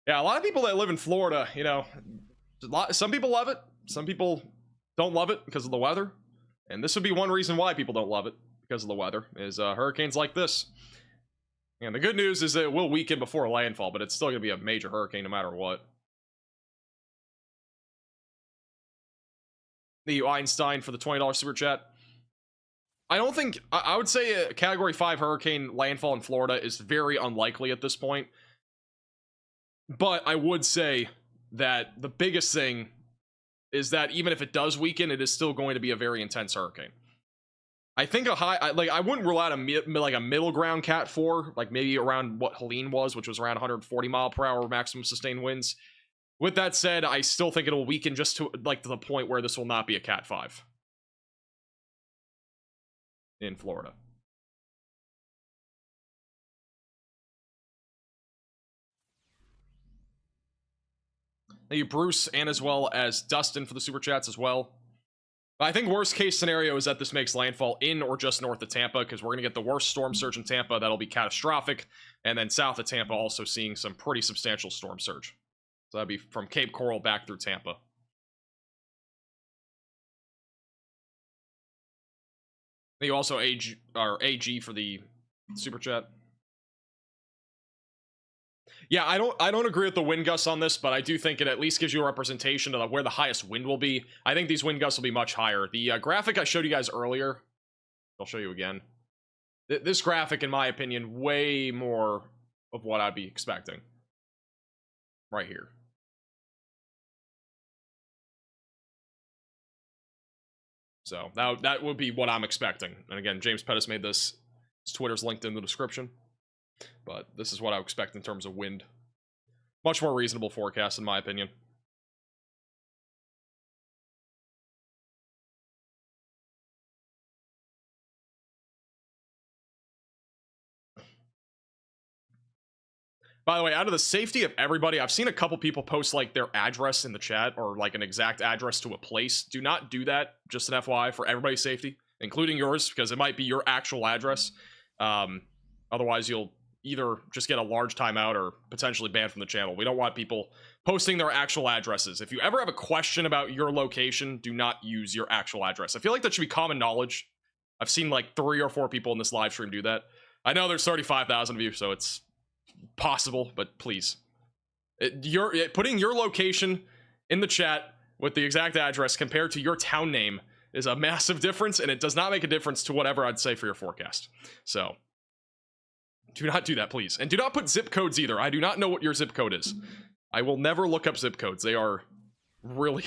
Yeah, a lot of people that live in Florida, you know, some people love it. Some people don't love it because of the weather. And this would be one reason why people don't love it, because of the weather, is hurricanes like this. And the good news is that it will weaken before landfall, but it's still going to be a major hurricane no matter what. The Einstein for the $20 super chat. I don't think, I would say a Category 5 hurricane landfall in Florida is very unlikely at this point. But I would say that the biggest thing is that even if it does weaken, it is still going to be a very intense hurricane. I think I wouldn't rule out a middle ground Cat 4, like maybe around what Helene was, which was around 140 mile per hour maximum sustained winds. With that said, I still think it'll weaken just to the point where this will not be a Cat 5 in Florida. Thank you, Bruce, and as well as Dustin for the super chats as well. I think worst case scenario is that this makes landfall in or just north of Tampa, because we're going to get the worst storm surge in Tampa. That'll be catastrophic. And then south of Tampa also seeing some pretty substantial storm surge. So that'd be from Cape Coral back through Tampa. Thank you also AG for the super chat. Yeah, I don't agree with the wind gusts on this, but I do think it at least gives you a representation of where the highest wind will be. I think these wind gusts will be much higher. The graphic I showed you guys earlier, I'll show you again. This graphic, in my opinion, way more of what I'd be expecting. Right here. So that would be what I'm expecting. And again, James Pettis made this. His Twitter's linked in the description. But this is what I would expect in terms of wind. Much more reasonable forecast, in my opinion. By the way, out of the safety of everybody, I've seen a couple people post like their address in the chat, or like an exact address to a place. Do not do that, just an FYI, for everybody's safety, including yours, because it might be your actual address. Otherwise, you'll either just get a large timeout or potentially banned from the channel. We don't want people posting their actual addresses. If you ever have a question about your location, do not use your actual address. I feel like that should be common knowledge. I've seen like 3 or 4 people in this live stream do that. I know there's 35,000 of you, so it's possible, but please. Putting your location in the chat with the exact address compared to your town name is a massive difference, and it does not make a difference to whatever I'd say for your forecast. So do not do that, please. And do not put zip codes either. I do not know what your zip code is. I will never look up zip codes. They are really,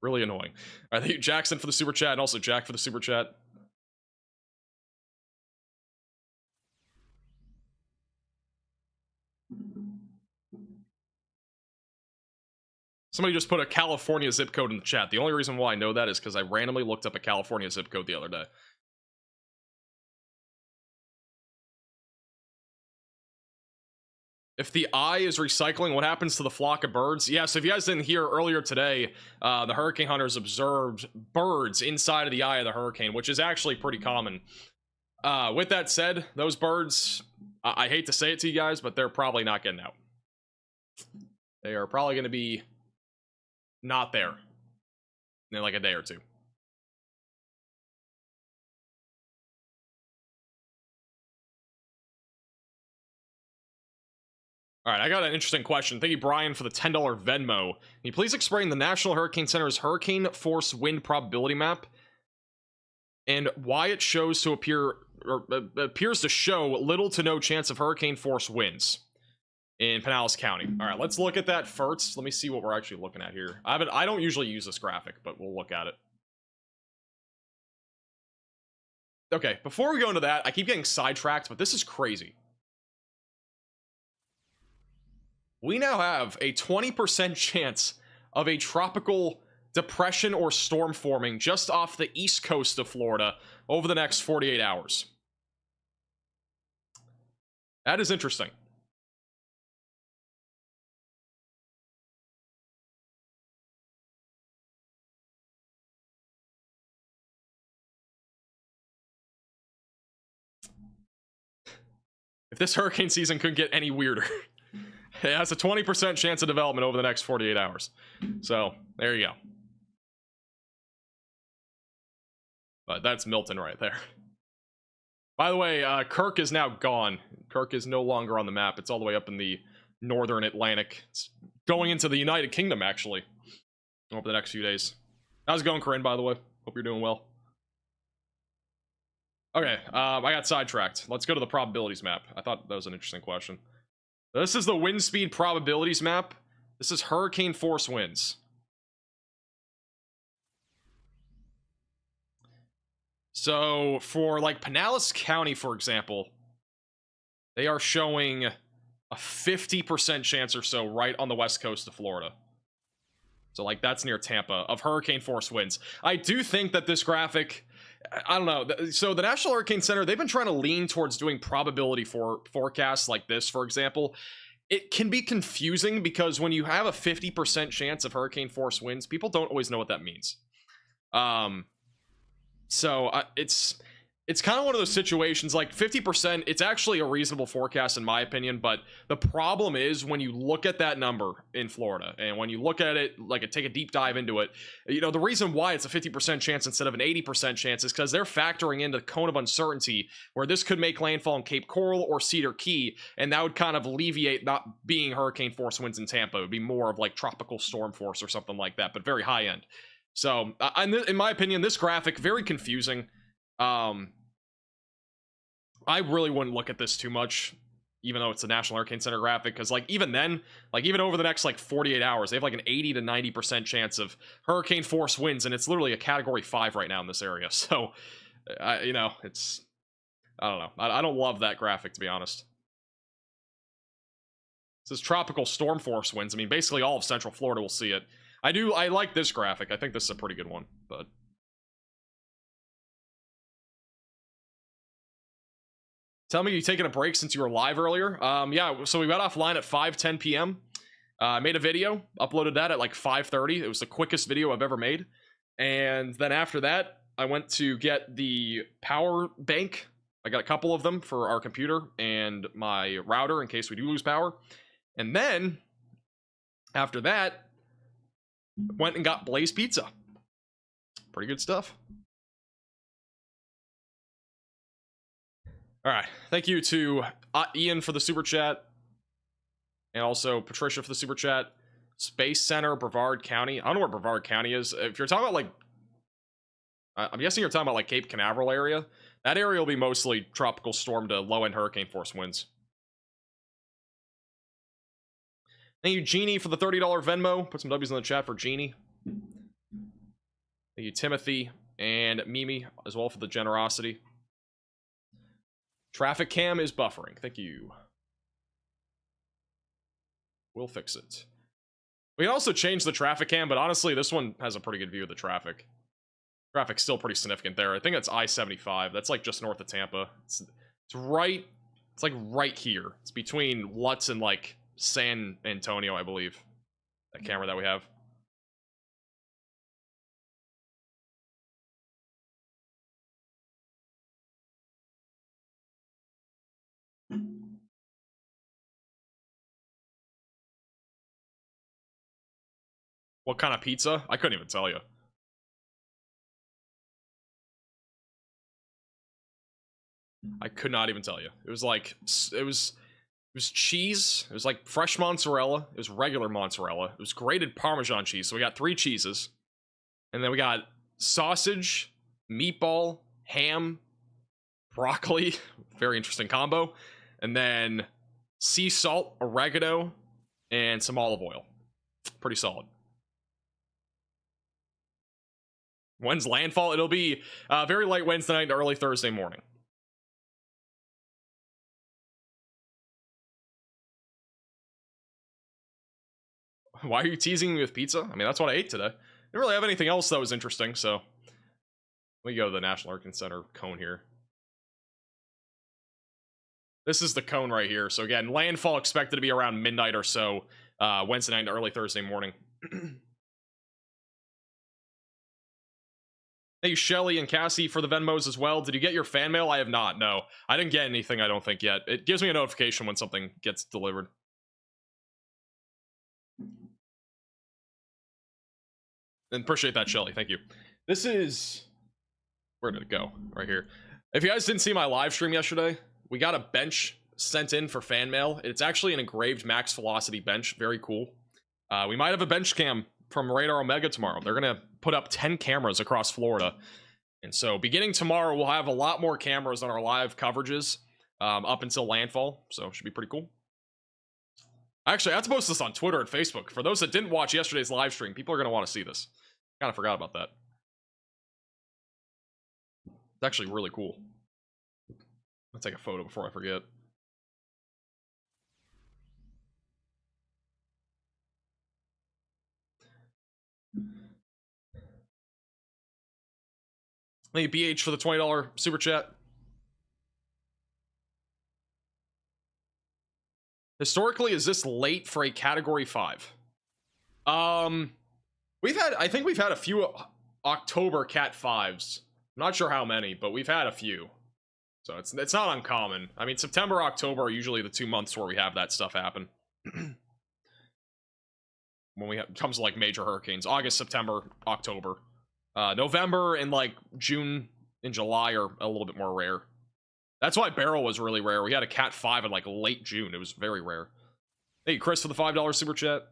really annoying. All right, thank you, Jackson, for the super chat, and also Jack for the super chat. Somebody just put a California zip code in the chat. The only reason why I know that is because I randomly looked up a California zip code the other day. If the eye is recycling, what happens to the flock of birds? Yeah, so if you guys didn't hear earlier today, the hurricane hunters observed birds inside of the eye of the hurricane, which is actually pretty common. With that said, those birds, I hate to say it to you guys, but they're probably not getting out. They are probably going to be not there in like a day or two. All right, I got an interesting question. Thank you, Brian, for the $10 Venmo. Can you please explain the National Hurricane Center's hurricane force wind probability map and why it shows to appear or appears to show little to no chance of hurricane force winds in Pinellas County? All right, let's look at that first. Let me see what we're actually looking at here. I don't usually use this graphic, but we'll look at it. Okay, before we go into that, I keep getting sidetracked, but this is crazy. We now have a 20% chance of a tropical depression or storm forming just off the east coast of Florida over the next 48 hours. That is interesting. If this hurricane season couldn't get any weirder. It has a 20% chance of development over the next 48 hours. So, there you go. But that's Milton right there. By the way, Kirk is now gone. Kirk is no longer on the map. It's all the way up in the northern Atlantic. It's going into the United Kingdom, actually, over the next few days. How's it going, Corinne, by the way? Hope you're doing well. Okay, I got sidetracked. Let's go to the probabilities map. I thought that was an interesting question. This is the wind speed probabilities map. This is hurricane force winds. So for like Pinellas County, for example, they are showing a 50% chance or so right on the west coast of Florida. So like that's near Tampa of hurricane force winds. I do think that this graphic, I don't know. So the National Hurricane Center, they've been trying to lean towards doing probability forecasts like this, for example. It can be confusing because when you have a 50% chance of hurricane force winds, people don't always know what that means. It's kind of one of those situations, like 50%, it's actually a reasonable forecast in my opinion, but the problem is when you look at that number in Florida, and when you look at it, like take a deep dive into it, you know, the reason why it's a 50% chance instead of an 80% chance is because they're factoring in the cone of uncertainty, where this could make landfall in Cape Coral or Cedar Key, and that would kind of alleviate not being hurricane force winds in Tampa. It would be more of like tropical storm force or something like that, but very high end. So, in my opinion, this graphic, very confusing. I really wouldn't look at this too much, even though it's a National Hurricane Center graphic, because like even then, like even over the next like 48 hours, they have like an 80 to 90% chance of hurricane force winds, and it's literally a category 5 right now in this area. So, you know, it's, I don't know. I don't love that graphic, to be honest. This is tropical storm force winds. I mean, basically all of Central Florida will see it. I like this graphic. I think this is a pretty good one, but tell me you taking a break since you were live earlier. Yeah, so we got offline at 5:10 p.m. I made a video, uploaded that at like 5:30. It was the quickest video I've ever made. And then after that, I went to get the power bank. I got a couple of them for our computer and my router in case we do lose power. And then after that, went and got Blaze Pizza. Pretty good stuff. All right, thank you to Ian for the super chat, and also Patricia for the super chat. Space Center, Brevard County. I don't know where Brevard County is. If you're talking about like, I'm guessing you're talking about like Cape Canaveral area. That area will be mostly tropical storm to low-end hurricane force winds. Thank you, Jeannie, for the $30 Venmo. Put some W's in the chat for Jeannie. Thank you, Timothy and Mimi as well for the generosity. Traffic cam is buffering. Thank you. We'll fix it. We can also change the traffic cam, but honestly, this one has a pretty good view of the traffic. Traffic's still pretty significant there. I think that's I-75. That's like just north of Tampa. It's right. It's like right here. It's between Lutz and like San Antonio, I believe. That camera that we have. What kind of pizza? I couldn't even tell you. I could not even tell you. It was like, it was cheese. It was like fresh mozzarella. It was regular mozzarella. It was grated Parmesan cheese. So we got 3 cheeses. And then we got sausage, meatball, ham, broccoli. Very interesting combo. And then sea salt, oregano, and some olive oil. Pretty solid. When's landfall? It'll be very late Wednesday night to early Thursday morning. Why are you teasing me with pizza? I mean, that's what I ate today. I didn't really have anything else that was interesting, so... Let me go to the National Hurricane Center cone here. This is the cone right here. So again, landfall expected to be around midnight or so, Wednesday night to early Thursday morning. Thank you, Shelly and Cassie, for the Venmos as well. Did you get your fan mail? I have not, no. I didn't get anything, I don't think, yet. It gives me a notification when something gets delivered. And appreciate that, Shelly. Thank you. This is... Where did it go? Right here. If you guys didn't see my live stream yesterday, we got a bench sent in for fan mail. It's actually an engraved max velocity bench. Very cool. We might have a bench cam from Radar Omega tomorrow. They're going to put up 10 cameras across Florida. And so beginning tomorrow, we'll have a lot more cameras on our live coverages up until landfall. So it should be pretty cool. Actually, I have to post this on Twitter and Facebook. For those that didn't watch yesterday's live stream, people are going to want to see this. Kind of forgot about that. It's actually really cool. I'll take a photo before I forget. Thank you, BH, for the $20 super chat. Historically, is this late for a Category 5? I think we've had a few October Cat 5s. I'm not sure how many, but we've had a few. So it's not uncommon. I mean, September, October are usually the 2 months where we have that stuff happen. When we comes to like major hurricanes. August, September, October. November and like June and July are a little bit more rare. That's why Barrel was really rare. We had a Cat 5 in like late June. It was very rare. Hey, Chris, for the $5 super chat.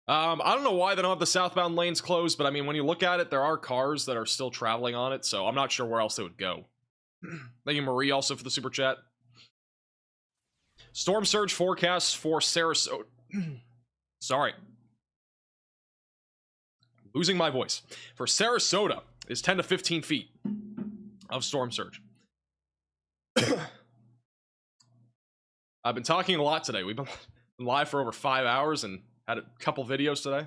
I don't know why they don't have the southbound lanes closed, but I mean, when you look at it, there are cars that are still traveling on it, so I'm not sure where else they would go. Thank you, Marie, also for the super chat. Storm surge forecasts for Sarasota. Sorry. Losing my voice. For Sarasota is 10 to 15 feet of storm surge. I've been talking a lot today. We've been live for over 5 hours and had a couple videos today.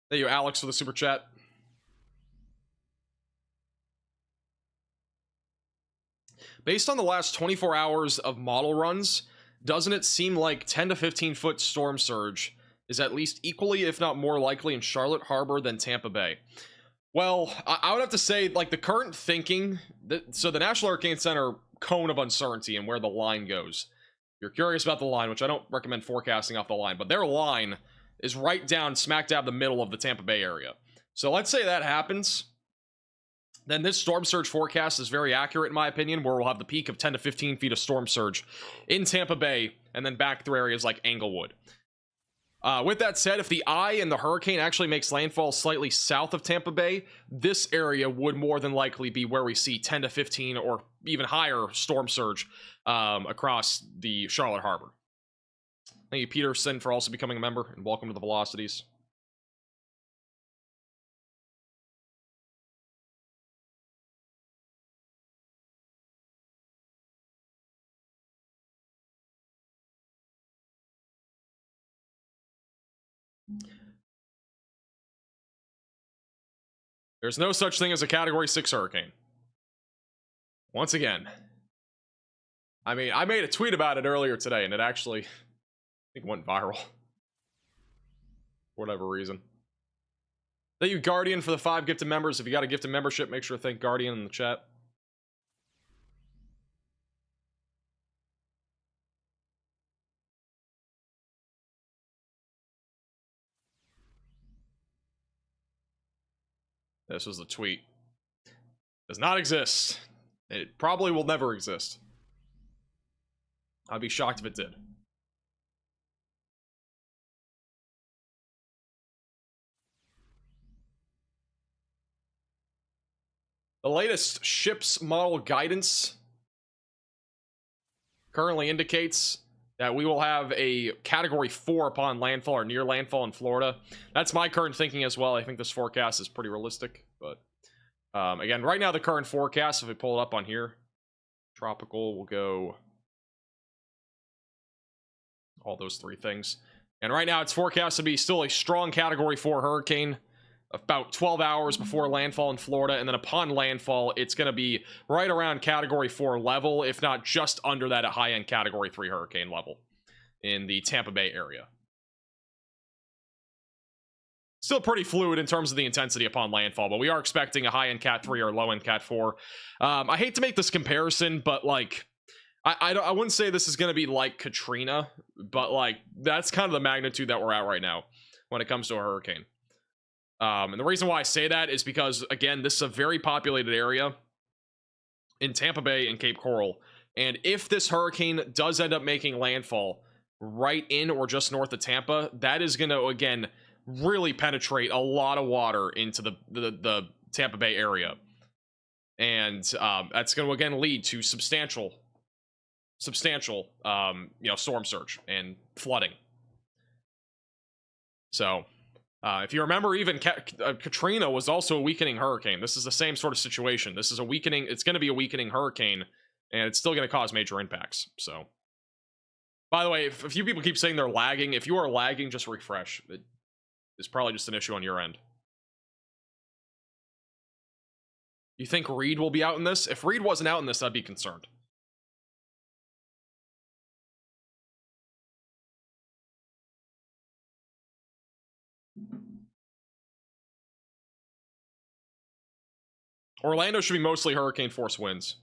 Thank you, Alex, for the super chat. Based on the last 24 hours of model runs, doesn't it seem like 10 to 15 foot storm surge is at least equally, if not more likely in Charlotte Harbor than Tampa Bay? Well, I would have to say, like, the current thinking, so the National Hurricane Center cone of uncertainty and where the line goes. If you're curious about the line, which I don't recommend forecasting off the line, but their line is right down smack dab the middle of the Tampa Bay area. So let's say that happens, then this storm surge forecast is very accurate in my opinion, where we'll have the peak of 10 to 15 feet of storm surge in Tampa Bay and then back through areas like Englewood. With that said, if the eye and the hurricane actually makes landfall slightly south of Tampa Bay, this area would more than likely be where we see 10 to 15 or even higher storm surge across the Charlotte Harbor. Thank you, Peterson, for also becoming a member, and welcome to the Velocities. There's no such thing as a Category 6 hurricane. Once again. I mean, I made a tweet about it earlier today, and it actually, I think, went viral. For whatever reason. Thank you, Guardian, for the 5 gifted members. If you got a gifted membership, make sure to thank Guardian in the chat. This was the tweet. Does not exist. It probably will never exist. I'd be shocked if it did. The latest ship's model guidance currently indicates that we will have a Category 4 upon landfall or near landfall in Florida. That's my current thinking as well. I think this forecast is pretty realistic, but again, right now the current forecast, if we pull it up on here, tropical will go all those 3 things. And right now it's forecast to be still a strong Category 4 hurricane about 12 hours before landfall in Florida, and then upon landfall it's going to be right around Category 4 level, if not just under that at high-end Category 3 hurricane level in the Tampa Bay area. Still pretty fluid in terms of the intensity upon landfall, but we are expecting a high-end Cat 3 or low-end Cat 4. I hate to make this comparison, but like I wouldn't say this is going to be like Katrina, but like that's kind of the magnitude that we're at right now when it comes to a hurricane. And the reason why I say that is because, again, this is a very populated area in Tampa Bay and Cape Coral. And if this hurricane does end up making landfall right in or just north of Tampa, that is going to, again, really penetrate a lot of water into the Tampa Bay area. And that's going to, again, lead to substantial, storm surge and flooding. So if you remember, even Katrina was also a weakening hurricane. This is the same sort of situation. This is a weakening, it's going to be a weakening hurricane, and it's still going to cause major impacts. So, by the way, if a few people keep saying they're lagging, if you are lagging, just refresh. It's probably just an issue on your end. You think Reed will be out in this? If Reed wasn't out in this, I'd be concerned. Orlando should be mostly hurricane force winds.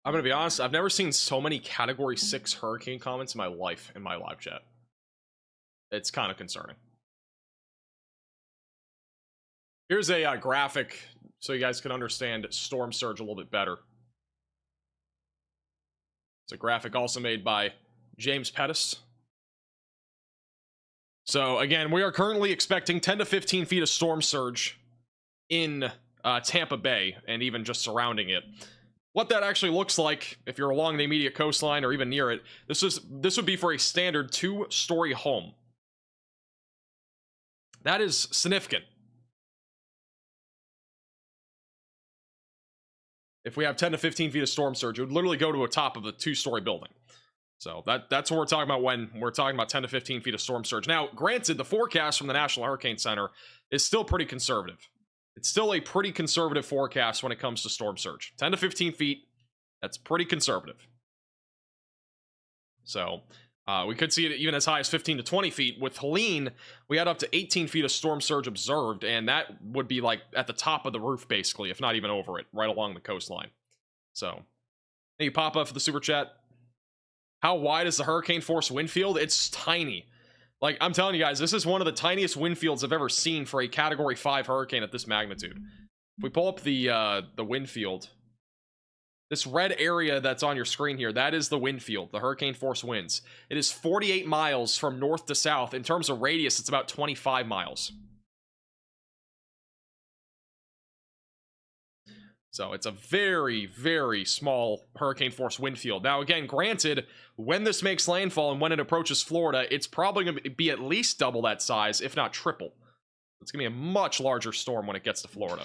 I'm gonna be honest, I've never seen so many Category 6 hurricane comments in my life in my live chat. It's kind of concerning. Here's a graphic so you guys can understand storm surge a little bit better. It's a graphic also made by James Pettis. So again, we are currently expecting 10 to 15 feet of storm surge in Tampa Bay and even just surrounding it. What that actually looks like, if you're along the immediate coastline or even near it, this would be for a standard 2-story home. That is significant. If we have 10 to 15 feet of storm surge, it would literally go to the top of the 2-story building. So that's what we're talking about when we're talking about 10 to 15 feet of storm surge. Now, granted, the forecast from the National Hurricane Center is still pretty conservative. It's still a pretty conservative forecast when it comes to storm surge. 10 to 15 feet, that's pretty conservative. So we could see it even as high as 15 to 20 feet. With Helene, we had up to 18 feet of storm surge observed, and that would be like at the top of the roof, basically, if not even over it, right along the coastline. So, hey, pop up for the super chat. How wide is the hurricane force wind field? It's tiny. Like, I'm telling you guys, this is one of the tiniest wind fields I've ever seen for a Category 5 hurricane at this magnitude. If we pull up the wind field, this red area that's on your screen here, that is the wind field, the hurricane force winds. It is 48 miles from north to south. In terms of radius, it's about 25 miles. So it's a very, very small hurricane force wind field. Now, again, granted, when this makes landfall and when it approaches Florida, it's probably going to be at least double that size, if not triple. It's going to be a much larger storm when it gets to Florida.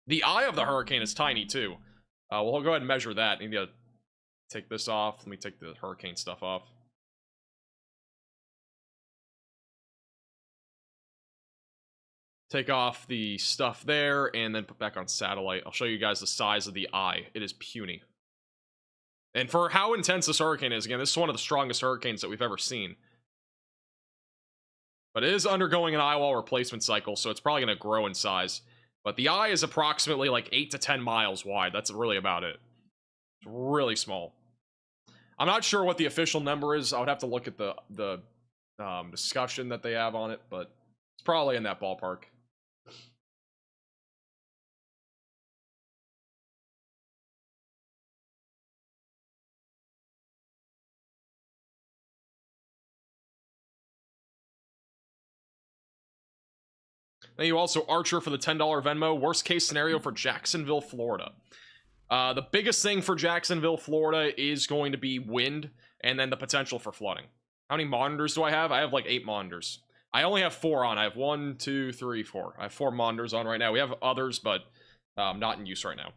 The eye of the hurricane is tiny, too. Well, we'll go ahead and measure that. I need to take this off. Let me take the hurricane stuff off. Take off the stuff there, and then put back on satellite. I'll show you guys the size of the eye. It is puny. And for how intense this hurricane is, again, this is one of the strongest hurricanes that we've ever seen. But it is undergoing an eye wall replacement cycle, so it's probably going to grow in size. But the eye is approximately like 8 to 10 miles wide. That's really about it. It's really small. I'm not sure what the official number is. I would have to look at the discussion that they have on it, but it's probably in that ballpark. Then you also Archer for the $10 Venmo. Worst case scenario for Jacksonville, Florida. The biggest thing for Jacksonville, Florida is going to be wind and then the potential for flooding. How many monitors do I have? I have like 8 monitors. I only have 4 on. I have 1, 2, 3, 4. I have 4 monitors on right now. We have others, but not in use right now.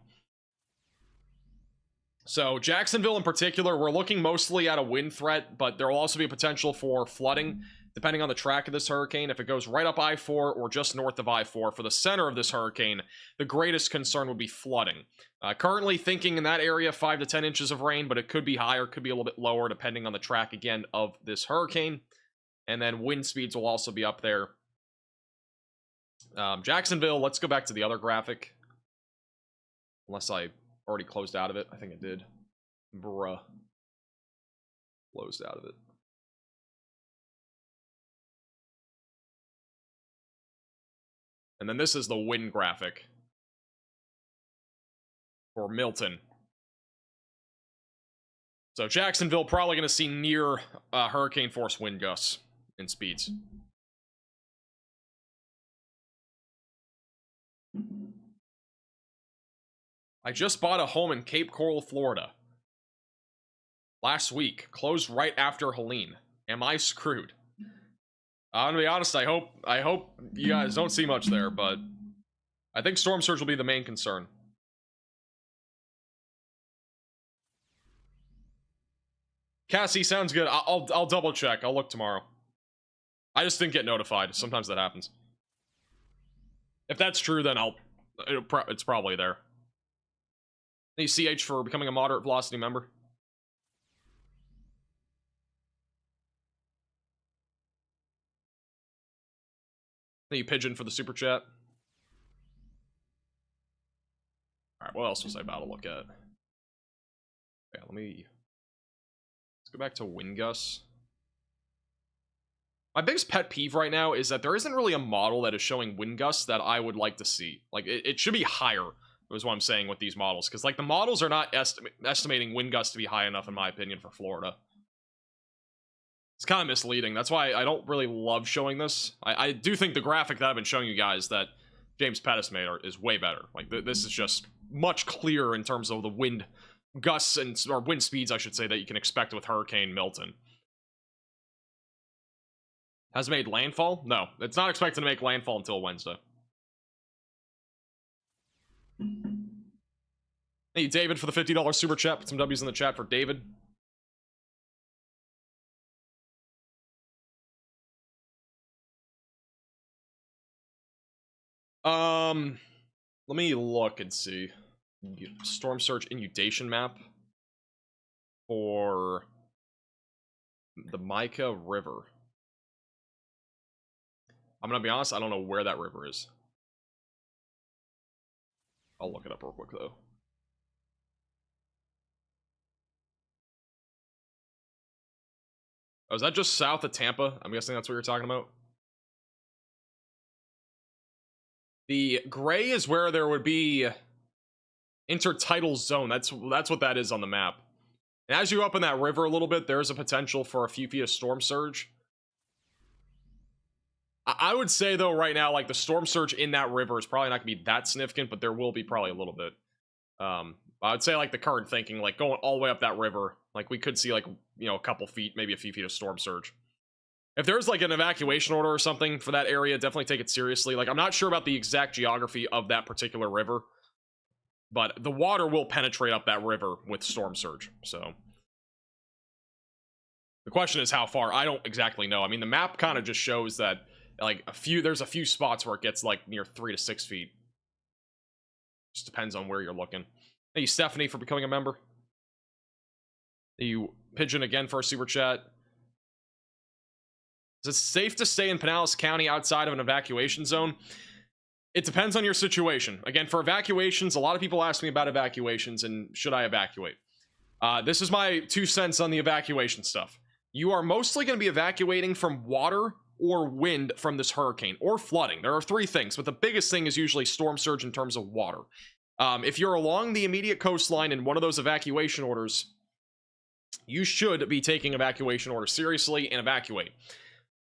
So Jacksonville in particular, we're looking mostly at a wind threat, but there will also be a potential for flooding depending on the track of this hurricane. If it goes right up I-4 or just north of I-4, for the center of this hurricane, the greatest concern would be flooding. Currently thinking in that area 5 to 10 inches of rain, but it could be higher, could be a little bit lower depending on the track again of this hurricane. And then wind speeds will also be up there. Jacksonville, let's go back to the other graphic. Unless I already closed out of it. I think I did. Bruh. Closed out of it. And then this is the wind graphic for Milton. So Jacksonville probably going to see near hurricane force wind gusts in speeds. I just bought a home in Cape Coral, Florida. Last week. Closed right after Helene. Am I screwed? I'm gonna be honest, I hope you guys don't see much there, but I think storm surge will be the main concern. Cassie, sounds good. I'll double check. I'll look tomorrow. I just didn't get notified. Sometimes that happens. If that's true, then it's probably there. Thank you, CH, for becoming a moderate velocity member. Thank you, Pigeon, for the super chat. Alright, what else was I about to look at? Okay, let's go back to wind gusts. My biggest pet peeve right now is that there isn't really a model that is showing wind gusts that I would like to see. Like, it should be higher, is what I'm saying with these models. Because, like, the models are not estimating wind gusts to be high enough, in my opinion, for Florida. It's kind of misleading. That's why I don't really love showing this. I do think the graphic that I've been showing you guys that James Pettis made is way better. Like, this is just much clearer in terms of the wind gusts or wind speeds, I should say, that you can expect with Hurricane Milton. Has made landfall? No, it's not expected to make landfall until Wednesday. Hey, David, for the $50 super chat. Put some W's in the chat for David. Let me look and see. Storm surge inundation map for the Mica River. I'm gonna be honest, I don't know where that river is. I'll look it up real quick though. Oh, is that just south of Tampa? I'm guessing that's what you're talking about. The gray is where there would be intertidal zone. That's what that is on the map. And as you go up in that river a little bit, there's a potential for a few feet of storm surge. I would say though, right now, like the storm surge in that river is probably not gonna be that significant, but there will be probably a little bit. I would say like the current thinking, like going all the way up that river, like we could see like, you know, a couple feet, maybe a few feet of storm surge. If there's like an evacuation order or something for that area, definitely take it seriously. Like I'm not sure about the exact geography of that particular river, but the water will penetrate up that river with storm surge. So the question is how far. I don't exactly know. I mean, the map kind of just shows that like there's a few spots where it gets like near 3 to 6 feet. Just depends on where you're looking. Thank you, Stephanie, for becoming a member. Thank you, Pigeon, again for a super chat. Is it safe to stay in Pinellas County outside of an evacuation zone? It depends on your situation. Again, for evacuations, a lot of people ask me about evacuations and should I evacuate. This is my 2 cents on the evacuation stuff. You are mostly going to be evacuating from water or wind from this hurricane, or flooding. There are 3 things, but the biggest thing is usually storm surge in terms of water. If you're along the immediate coastline in one of those evacuation orders, you should be taking evacuation orders seriously and evacuate.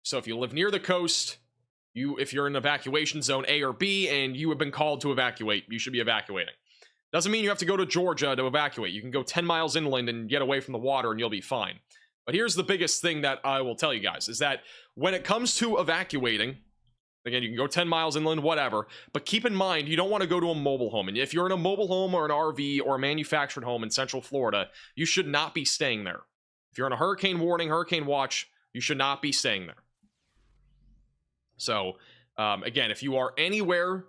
So if you live near the coast, if you're in evacuation zone A or B and you have been called to evacuate, you should be evacuating. Doesn't mean you have to go to Georgia to evacuate. You can go 10 miles inland and get away from the water and you'll be fine. But here's the biggest thing that I will tell you guys, is that when it comes to evacuating, again, you can go 10 miles inland, whatever, but keep in mind, you don't want to go to a mobile home. And if you're in a mobile home or an RV or a manufactured home in Central Florida, you should not be staying there. If you're in a hurricane warning, hurricane watch, you should not be staying there. So, again, if you are anywhere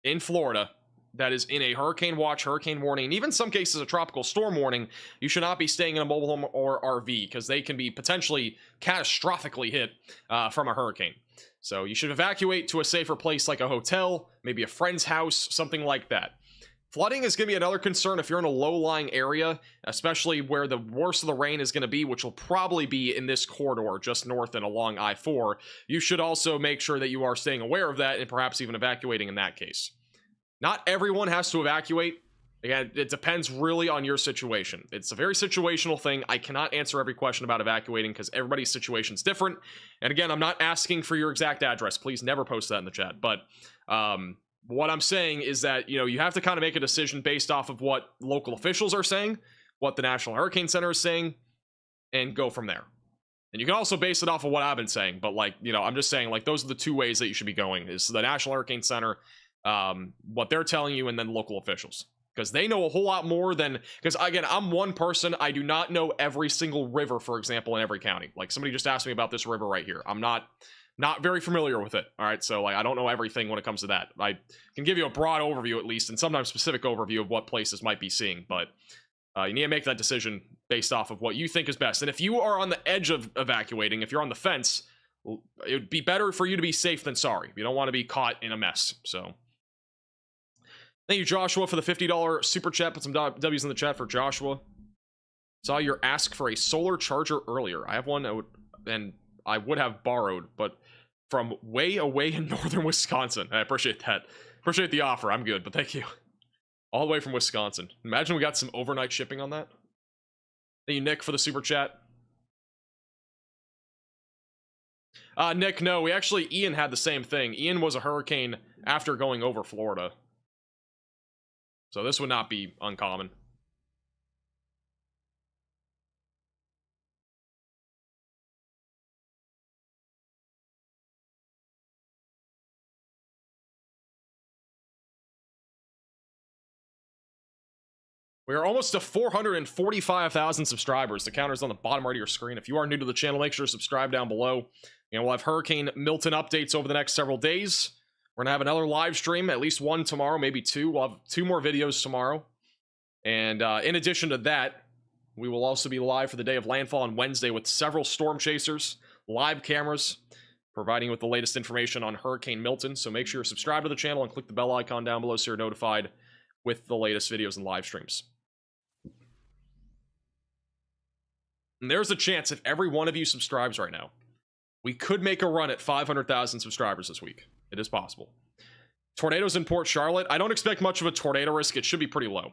in Florida that is in a hurricane watch, hurricane warning, and even some cases a tropical storm warning, you should not be staying in a mobile home or RV because they can be potentially catastrophically hit from a hurricane. So you should evacuate to a safer place like a hotel, maybe a friend's house, something like that. Flooding is going to be another concern if you're in a low-lying area, especially where the worst of the rain is going to be, which will probably be in this corridor just north and along I-4. You should also make sure that you are staying aware of that and perhaps even evacuating in that case. Not everyone has to evacuate. Again, it depends really on your situation. It's a very situational thing. I cannot answer every question about evacuating because everybody's situation is different. And again, I'm not asking for your exact address. Please never post that in the chat. But what I'm saying is that, you know, you have to kind of make a decision based off of what local officials are saying, what the National Hurricane Center is saying, and go from there. And you can also base it off of what I've been saying. But like, you know, I'm just saying like those are the 2 ways that you should be going, is the National Hurricane Center, what they're telling you, and then local officials, because they know a whole lot more than, because again, I'm one person. I do not know every single river, for example, in every county. Like somebody just asked me about this river right here. I'm not very familiar with it. All right, so like I don't know everything when it comes to that. I can give you a broad overview at least, and sometimes specific overview of what places might be seeing, but you need to make that decision based off of what you think is best. And if you are on the edge of evacuating, if you're on the fence, it would be better for you to be safe than sorry. You don't want to be caught in a mess. So thank you, Joshua, for the $50 super chat. Put some W's in the chat for Joshua. Saw your ask for a solar charger earlier. I have one, and I would have borrowed, but from way away in northern Wisconsin. I appreciate that. Appreciate the offer. I'm good, but thank you. All the way from Wisconsin. Imagine we got some overnight shipping on that. Thank you, Nick, for the super chat. Nick, no, Ian had the same thing. Ian was a hurricane after going over Florida. So this would not be uncommon. We are almost to 445,000 subscribers. The counter's on the bottom right of your screen. If you are new to the channel, make sure to subscribe down below. And we'll have Hurricane Milton updates over the next several days. We're gonna have another live stream, at least one tomorrow, maybe two. We'll have 2 more videos tomorrow. And in addition to that, we will also be live for the day of landfall on Wednesday with several storm chasers, live cameras, providing you with the latest information on Hurricane Milton. So make sure you're subscribed to the channel and click the bell icon down below so you're notified with the latest videos and live streams. And there's a chance if every one of you subscribes right now, we could make a run at 500,000 subscribers this week. It is possible. Tornadoes in Port Charlotte. I don't expect much of a tornado risk. It should be pretty low.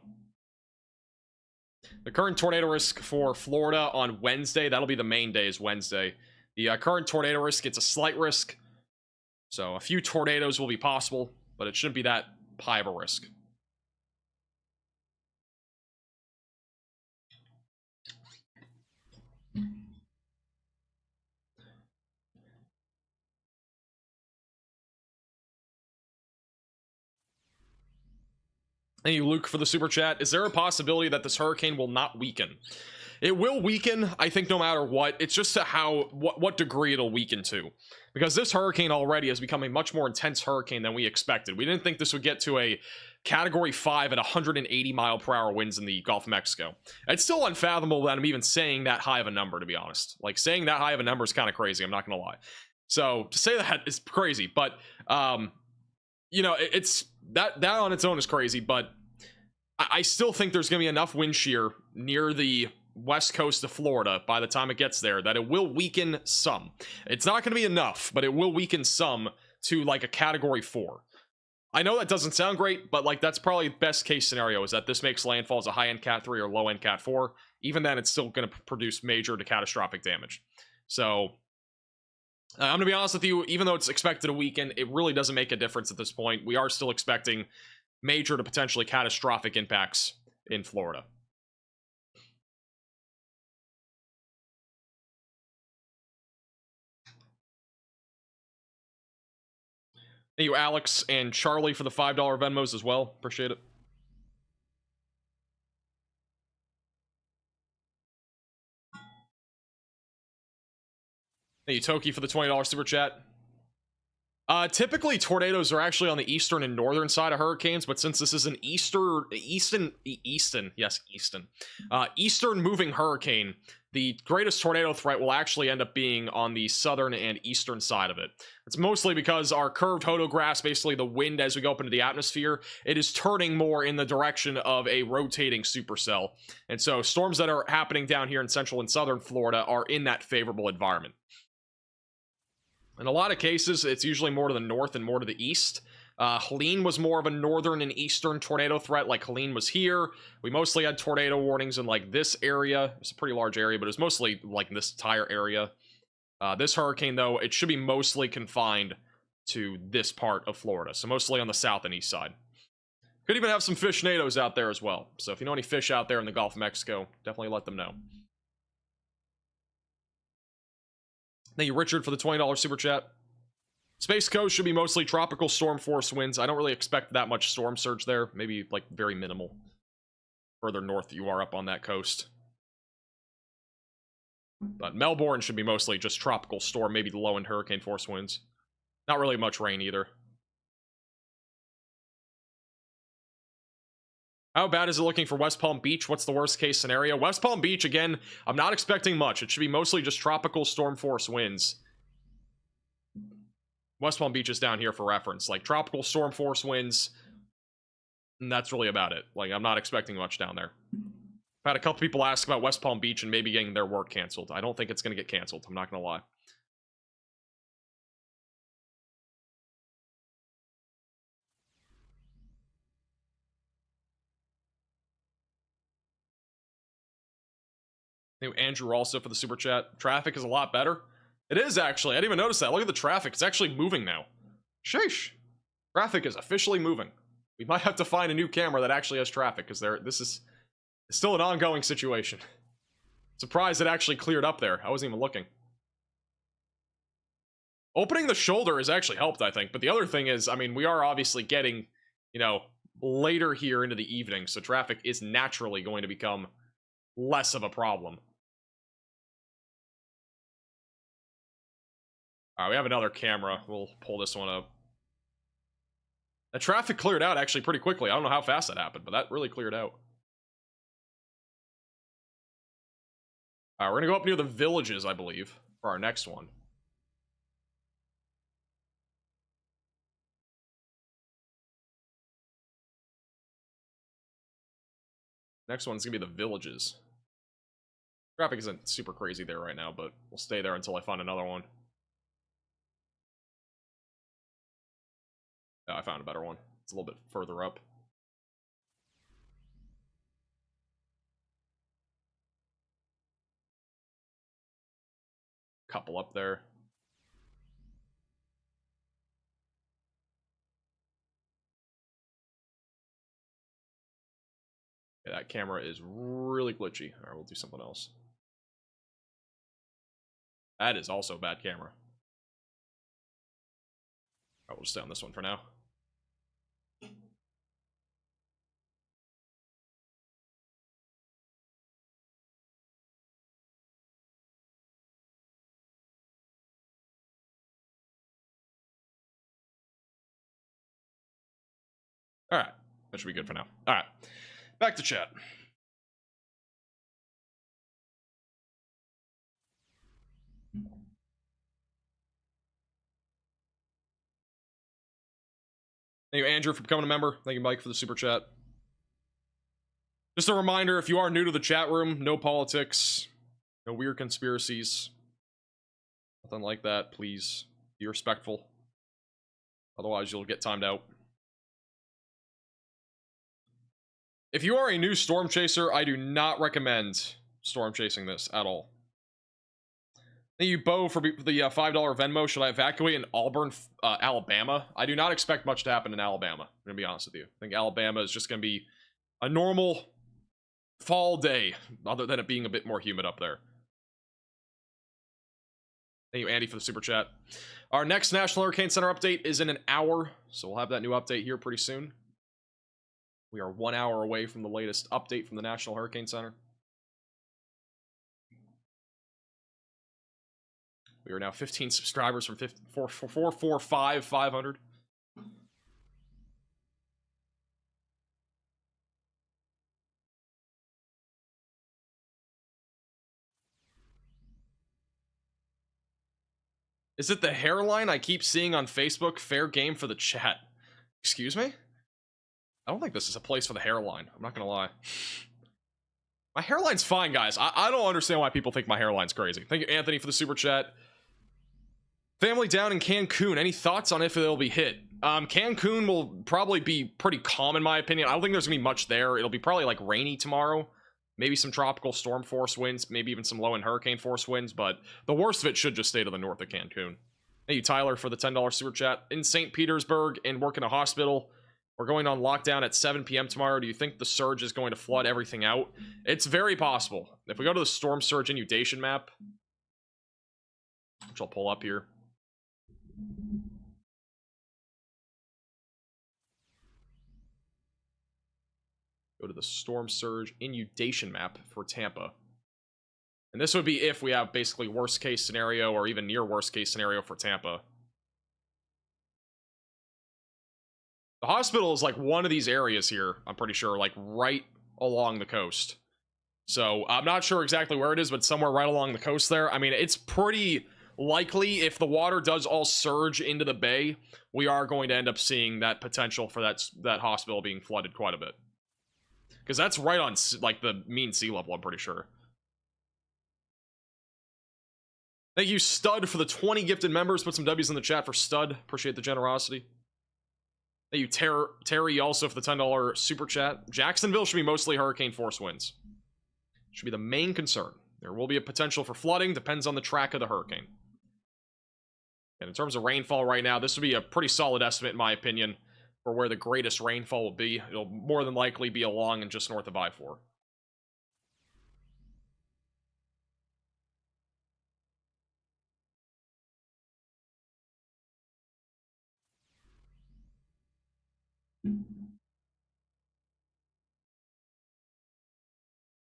The current tornado risk for Florida on Wednesday, that'll be the main day, is Wednesday. The current tornado risk, it's a slight risk. So a few tornadoes will be possible, but it shouldn't be that high of a risk. Thank you, Luke, for the super chat. Is there a possibility that this hurricane will not weaken? It will weaken, I think, no matter what. It's just to what degree it'll weaken to. Because this hurricane already has become a much more intense hurricane than we expected. We didn't think this would get to a Category 5 at 180 mile per hour winds in the Gulf of Mexico. It's still unfathomable that I'm even saying that high of a number, to be honest. Like, saying that high of a number is kind of crazy, I'm not going to lie. So, to say that is crazy, but, you know, it's... That on its own is crazy, but I still think there's going to be enough wind shear near the west coast of Florida by the time it gets there that it will weaken some. It's not going to be enough, but it will weaken some to like a Category 4. I know that doesn't sound great, but like that's probably best case scenario is that this makes landfall as a high-end Cat 3 or low-end Cat 4. Even then, it's still going to produce major to catastrophic damage. So... I'm going to be honest with you, even though it's expected to weaken, it really doesn't make a difference at this point. We are still expecting major to potentially catastrophic impacts in Florida. Thank you, Alex and Charlie, for the $5 Venmos as well. Appreciate it. Thank you, Toki, for the $20 super chat. Typically, tornadoes are actually on the eastern and northern side of hurricanes, but since this is an eastern moving hurricane, the greatest tornado threat will actually end up being on the southern and eastern side of it. It's mostly because our curved hodographs, basically the wind as we go up into the atmosphere, it is turning more in the direction of a rotating supercell. And so storms that are happening down here in central and southern Florida are in that favorable environment. In a lot of cases, it's usually more to the north and more to the east. Helene was more of a northern and eastern tornado threat, like Helene was here. We mostly had tornado warnings in like this area. It's a pretty large area, but it was mostly like this entire area. This hurricane, though, it should be mostly confined to this part of Florida. So mostly on the south and east side. Could even have some fish-nados out there as well. So if you know any fish out there in the Gulf of Mexico, definitely let them know. Thank you, Richard, for the $20 super chat. Space Coast should be mostly tropical storm force winds. I don't really expect that much storm surge there. Maybe, like, very minimal. Further north you are up on that coast. But Melbourne should be mostly just tropical storm, maybe the low-end hurricane force winds. Not really much rain either. How bad is it looking for West Palm Beach? What's the worst case scenario? West Palm Beach, again, I'm not expecting much. It should be mostly just tropical storm force winds. West Palm Beach is down here for reference. Like, tropical storm force winds, and that's really about it. Like, I'm not expecting much down there. I've had a couple people ask about West Palm Beach and maybe getting their work canceled. I don't think it's going to get canceled. I'm not going to lie. Thank you, Andrew, also for the super chat. Traffic is a lot better. It is, actually. I didn't even notice that. Look at the traffic. It's actually moving now. Sheesh. Traffic is officially moving. We might have to find a new camera that actually has traffic, because this is still an ongoing situation. Surprised it actually cleared up there. I wasn't even looking. Opening the shoulder has actually helped, I think. But the other thing is, I mean, we are obviously getting, you know, later here into the evening, so traffic is naturally going to become less of a problem. Alright, we have another camera. We'll pull this one up. The traffic cleared out actually pretty quickly. I don't know how fast that happened, but that really cleared out. All right, we're gonna go up near the villages, I believe, for our next one. Next one's gonna be the villages. Traffic isn't super crazy there right now, but we'll stay there until I find another one. Yeah, I found a better one. It's a little bit further up. Couple up there. Yeah, that camera is really glitchy. Alright, we'll do something else. That is also a bad camera. Alright, we'll just stay on this one for now. Alright, that should be good for now. Alright, back to chat. Thank you, Andrew, for becoming a member. Thank you, Mike, for the super chat. Just a reminder, if you are new to the chat room, no politics, no weird conspiracies, nothing like that. Please be respectful. Otherwise, you'll get timed out. If you are a new storm chaser, I do not recommend storm chasing this at all. Thank you, Bo, for the $5 Venmo. Should I evacuate in Auburn, Alabama? I do not expect much to happen in Alabama. I'm going to be honest with you. I think Alabama is just going to be a normal fall day, other than it being a bit more humid up there. Thank you, Andy, for the super chat. Our next National Hurricane Center update is in an hour, so we'll have that new update here pretty soon. We are 1 hour away from the latest update from the National Hurricane Center. We are now 15 subscribers from 500. Is it the hairline I keep seeing on Facebook? Fair game for the chat. Excuse me? I don't think this is a place for the hairline. I'm not gonna lie. My hairline's fine, guys. I don't understand why people think my hairline's crazy. Thank you, Anthony, for the super chat. Family down in Cancun. Any thoughts on if it'll be hit? Cancun will probably be pretty calm in my opinion. I don't think there's gonna be much there. It'll be probably like rainy tomorrow. Maybe some tropical storm force winds, maybe even some low-end hurricane force winds, but the worst of it should just stay to the north of Cancun. Thank you, Tyler, for the $10 super chat. In St. Petersburg and work in a hospital. We're going on lockdown at 7 p.m. tomorrow. Do you think the surge is going to flood everything out? It's very possible. If we go to the storm surge inundation map, which I'll pull up here. Go to the storm surge inundation map for Tampa. And this would be if we have basically worst case scenario or even near worst case scenario for Tampa. The hospital is like one of these areas here, I'm pretty sure, like right along the coast. So I'm not sure exactly where it is, but somewhere right along the coast there. I mean, it's pretty likely if the water does all surge into the bay, we are going to end up seeing that potential for that hospital being flooded quite a bit. Because that's right on, like, the mean sea level, I'm pretty sure. Thank you, Stud, for the 20 gifted members. Put some W's in the chat for Stud. Appreciate the generosity. Thank you, Terry, also for the $10 super chat. Jacksonville should be mostly hurricane force winds. Should be the main concern. There will be a potential for flooding. Depends on the track of the hurricane. And in terms of rainfall right now, this would be a pretty solid estimate, in my opinion, for where the greatest rainfall will be. It'll more than likely be along and just north of I-4.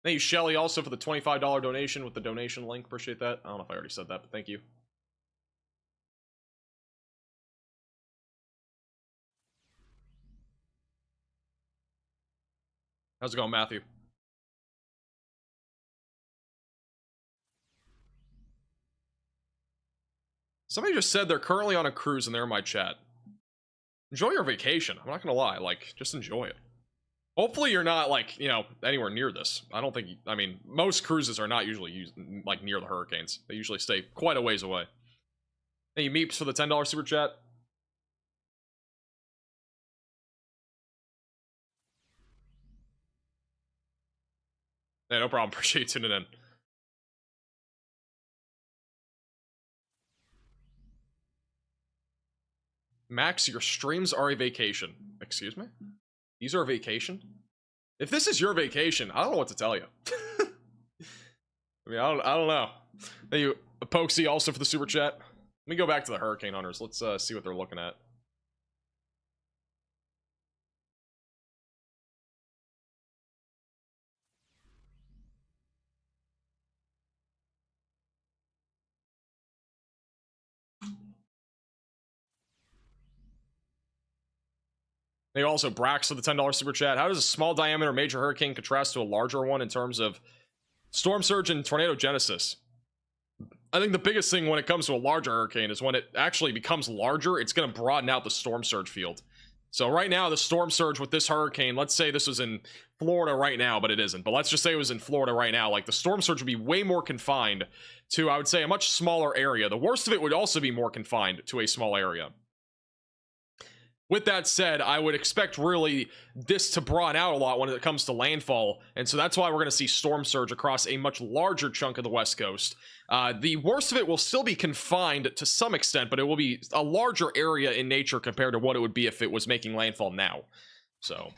Thank you, Shelly, also for the $25 donation with the donation link. Appreciate that. I don't know if I already said that, but thank you. How's it going, Matthew? Somebody just said they're currently on a cruise and they're in my chat. Enjoy your vacation. I'm not gonna lie, like, just enjoy it. Hopefully you're not, like, you know, anywhere near this. I don't think, I mean, most cruises are not usually used, like, near the hurricanes. They usually stay quite a ways away. Thank you, Meeps, for the $10 super chat. Yeah, no problem. Appreciate you tuning in. Max, your streams are a vacation. Excuse me? These are a vacation? If this is your vacation, I don't know what to tell you. I mean, I don't know. Thank you, Pokesy, also for the super chat. Let me go back to the Hurricane Hunters. Let's see what they're looking at. They also Brax for the $10 super chat. How does a small diameter major hurricane contrast to a larger one in terms of storm surge and tornado genesis? I think the biggest thing when it comes to a larger hurricane is when it actually becomes larger, it's going to broaden out the storm surge field. So right now, the storm surge with this hurricane, let's say this was in Florida right now, but it isn't. But let's just say it was in Florida right now. Like, the storm surge would be way more confined to, I would say, a much smaller area. The worst of it would also be more confined to a small area. With that said, I would expect really this to broaden out a lot when it comes to landfall, and so that's why we're going to see storm surge across a much larger chunk of the West Coast. The worst of it will still be confined to some extent, but it will be a larger area in nature compared to what it would be if it was making landfall now. So,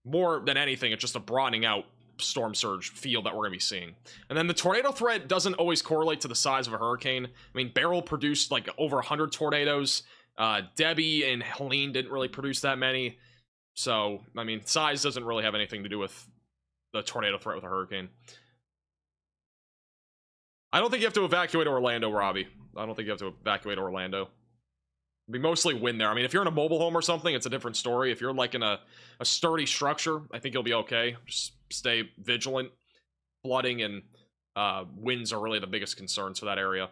more than anything, it's just a broadening out storm surge field that we're going to be seeing. And then the tornado threat doesn't always correlate to the size of a hurricane. I mean, Beryl produced like over 100 tornadoes. Debbie and Helene didn't really produce that many. So, I mean, size doesn't really have anything to do with the tornado threat with a hurricane. I don't think you have to evacuate Orlando, Robbie. I don't think you have to evacuate Orlando. It'd be mostly wind there. I mean, if you're in a mobile home or something, it's a different story. If you're like in a sturdy structure, I think you'll be okay. Just stay vigilant. Flooding and winds are really the biggest concerns for that area.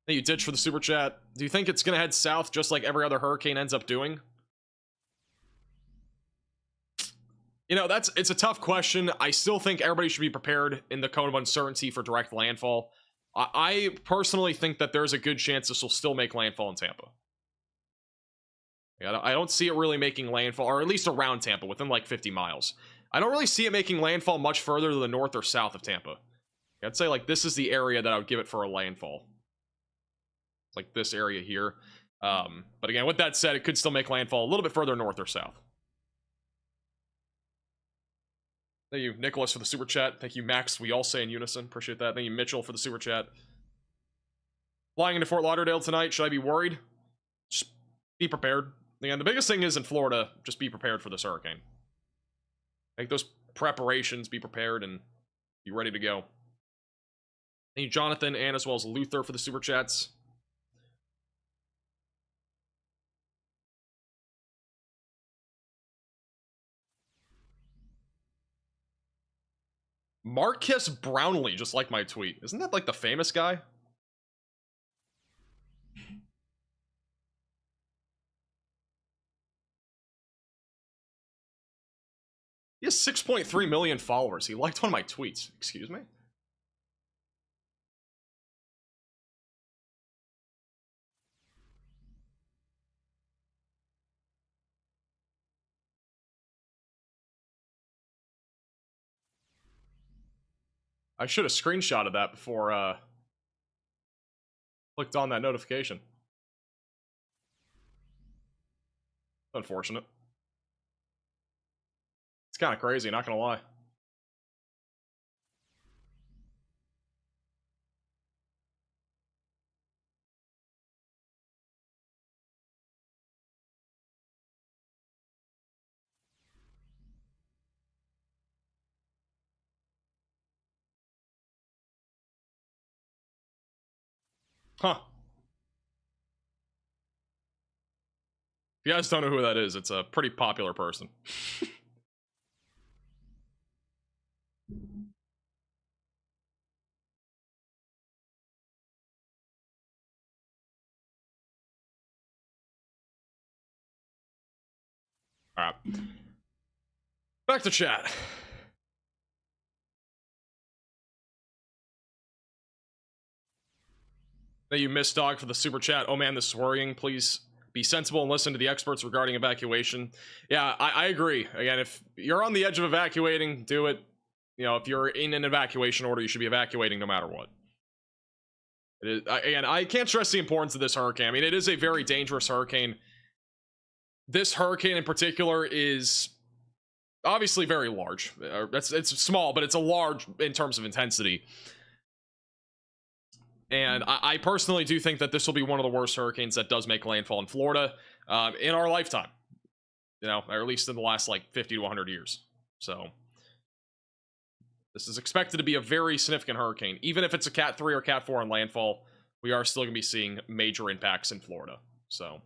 Thank you, Ditch, for the super chat. Do you think it's going to head south just like every other hurricane ends up doing? You know, it's a tough question. I still think everybody should be prepared in the cone of uncertainty for direct landfall. I personally think that there's a good chance this will still make landfall in Tampa. I don't see it really making landfall, or at least around Tampa, within like 50 miles. I don't really see it making landfall much further to the north or south of Tampa. I'd say like this is the area that I would give it for a landfall. Like this area here. But again, with that said, it could still make landfall a little bit further north or south. Thank you, Nicholas, for the super chat. Thank you, Max. We all say in unison. Appreciate that. Thank you, Mitchell, for the super chat. Flying into Fort Lauderdale tonight. Should I be worried? Just be prepared. Again, the biggest thing is in Florida, just be prepared for this hurricane. Make those preparations, be prepared, and be ready to go. Thank you, Jonathan, and as well as Luther for the super chats. Marcus Brownlee, just like my tweet. Isn't that like the famous guy? He has 6.3 million followers. He liked one of my tweets. Excuse me? I should have screenshotted that before clicked on that notification. Unfortunate. It's kind of crazy, not gonna lie. Huh. If you guys don't know who that is, it's a pretty popular person. All right. Back to chat. That you missed, dog, for the super chat. Oh man, this is worrying. Please be sensible and listen to the experts regarding evacuation. Yeah, I agree. Again, if you're on the edge of evacuating, do it. You know, if you're in an evacuation order, you should be evacuating no matter what. It is, again, I can't stress the importance of this hurricane. I mean, it is a very dangerous hurricane. This hurricane in particular is obviously very large. It's small, but it's a large in terms of intensity. And I personally do think that this will be one of the worst hurricanes that does make landfall in Florida in our lifetime. You know, or at least in the last like 50 to 100 years. So this is expected to be a very significant hurricane. Even if it's a Cat 3 or Cat 4 on landfall, we are still going to be seeing major impacts in Florida. So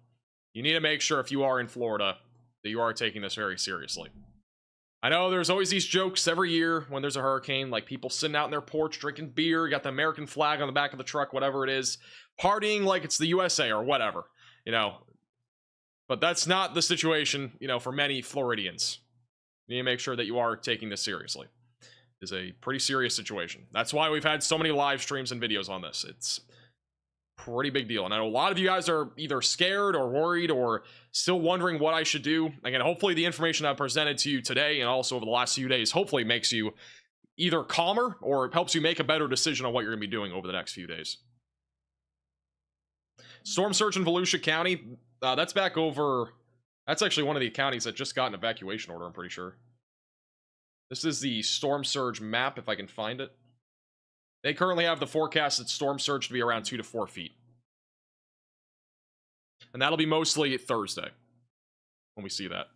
you need to make sure if you are in Florida that you are taking this very seriously. I know there's always these jokes every year when there's a hurricane, like people sitting out in their porch drinking beer, got the American flag on the back of the truck, whatever it is, partying like it's the USA or whatever, you know. But that's not the situation, you know, for many Floridians. You need to make sure that you are taking this seriously. It's a pretty serious situation. That's why we've had so many live streams and videos on this. It's pretty big deal. And I know a lot of you guys are either scared or worried or still wondering what I should do. Again, hopefully the information I've presented to you today and also over the last few days hopefully makes you either calmer or helps you make a better decision on what you're going to be doing over the next few days. Storm surge in Volusia County, that's back over. That's actually one of the counties that just got an evacuation order, I'm pretty sure. This is the storm surge map, if I can find it. They currently have the forecasted storm surge to be around 2 to 4 feet. And that'll be mostly Thursday when we see that.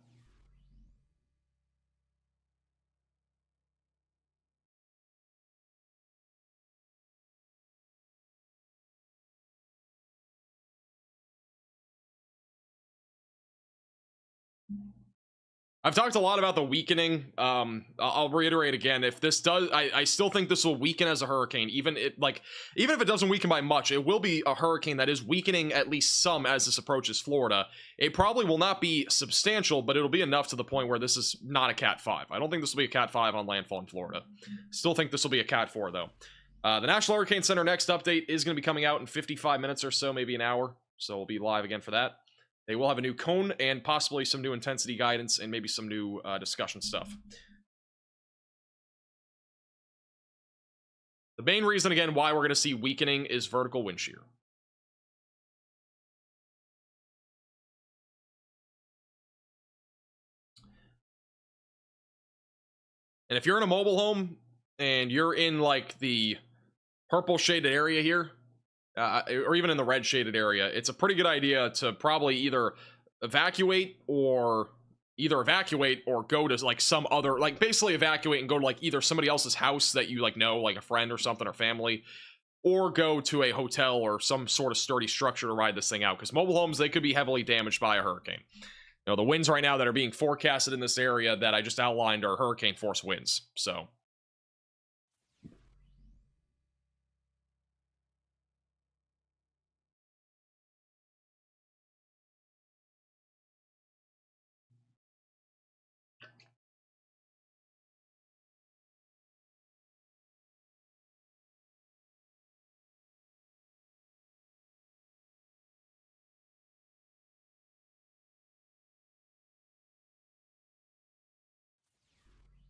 I've talked a lot about the weakening. I'll reiterate again. If this does, I still think this will weaken as a hurricane. Even if it doesn't weaken by much, it will be a hurricane that is weakening at least some as this approaches Florida. It probably will not be substantial, but it'll be enough to the point where this is not a Cat 5. I don't think this will be a Cat 5 on landfall in Florida. Still think this will be a Cat 4 though. The National Hurricane Center next update is going to be coming out in 55 minutes or so, maybe an hour. So we'll be live again for that. They will have a new cone and possibly some new intensity guidance and maybe some new discussion stuff. The main reason, again, why we're going to see weakening is vertical wind shear. And if you're in a mobile home and you're in like the purple shaded area here, or even in the red shaded area, it's a pretty good idea to probably either evacuate or go to like some other, like basically evacuate and go to like either somebody else's house that you like know, like a friend or something or family, or go to a hotel or some sort of sturdy structure to ride this thing out, because mobile homes, they could be heavily damaged by a hurricane. You know, the winds right now that are being forecasted in this area that I just outlined are hurricane force winds. So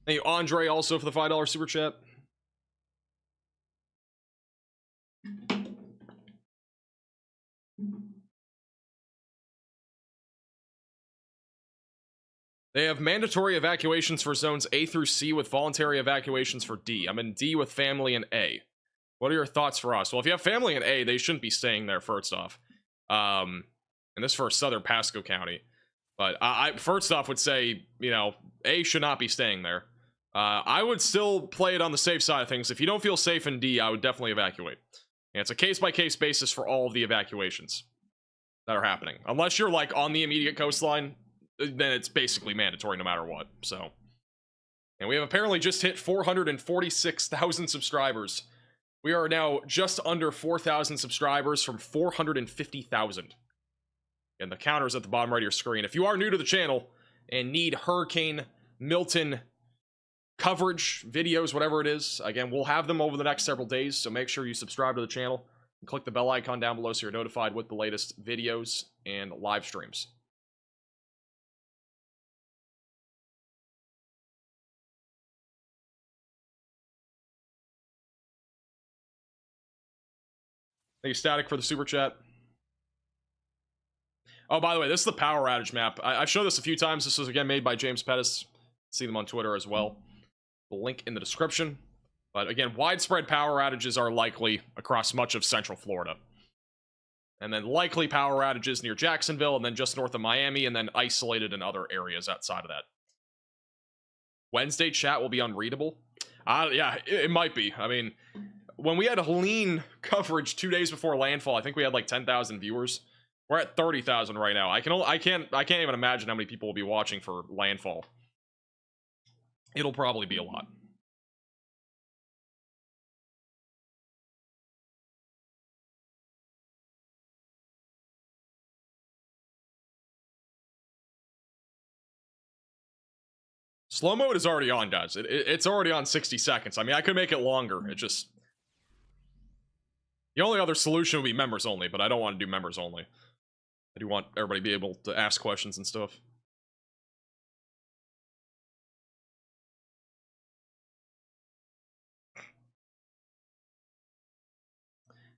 hey, Andre, also for the $5 super chat. They have mandatory evacuations for zones A through C with voluntary evacuations for D. I'm in D with family in A. What are your thoughts for us? Well, if you have family in A, they shouldn't be staying there, first off. And this for Southern Pasco County. But I first off would say, you know, A should not be staying there. I would still play it on the safe side of things. If you don't feel safe in D, I would definitely evacuate. And it's a case-by-case basis for all of the evacuations. that are happening. Unless you're like on the immediate coastline, then it's basically mandatory no matter what. So, and we have apparently just hit 446,000 subscribers. We are now just under 4,000 subscribers from 450,000. And the counter's at the bottom right of your screen. If you are new to the channel and need Hurricane Milton coverage, videos, whatever it is, again, we'll have them over the next several days, so make sure you subscribe to the channel and click the bell icon down below so you're notified with the latest videos and live streams. Thank you, Static, for the super chat. Oh, by the way, this is the power outage map. I've shown this a few times. This was, again, made by James Pettis. See them on Twitter as well. The link in the description. But, again, widespread power outages are likely across much of central Florida. And then likely power outages near Jacksonville, and then just north of Miami, and then isolated in other areas outside of that. Wednesday chat will be unreadable. Yeah, it might be. I mean, when we had a lean coverage 2 days before landfall, I think we had like 10,000 viewers. We're at 30,000 right now. I can't even imagine how many people will be watching for landfall. It'll probably be a lot. Slow mode is already on, guys. It's already on 60 seconds. I mean, I could make it longer. It just... The only other solution would be members only, but I don't want to do members only. I do want everybody to be able to ask questions and stuff.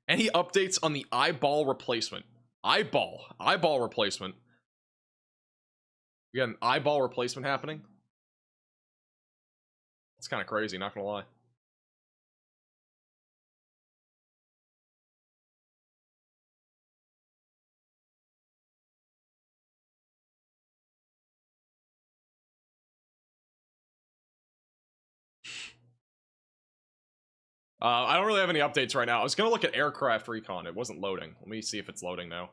Any updates on the eyeball replacement? Eyeball replacement. We got an eyeball replacement happening? It's kind of crazy, not gonna lie. I don't really have any updates right now. I was gonna look at aircraft recon. It wasn't loading. Let me see if it's loading now.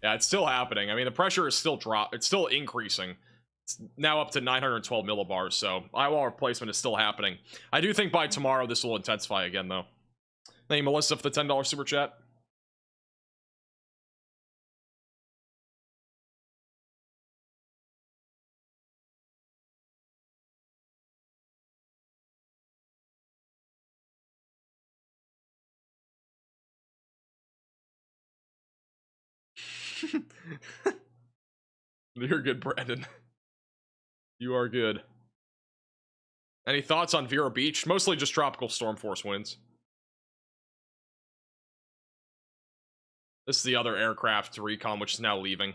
Yeah, it's still happening. I mean, the pressure is still it's still increasing. It's now up to 912 millibars, so eyeball replacement is still happening. I do think by tomorrow this will intensify again, though. Thank you, Melissa, for the $10 super chat. You're good, Brandon. You are good. Any thoughts on Vero Beach? Mostly just tropical storm force winds. This is the other aircraft recon, which is now leaving.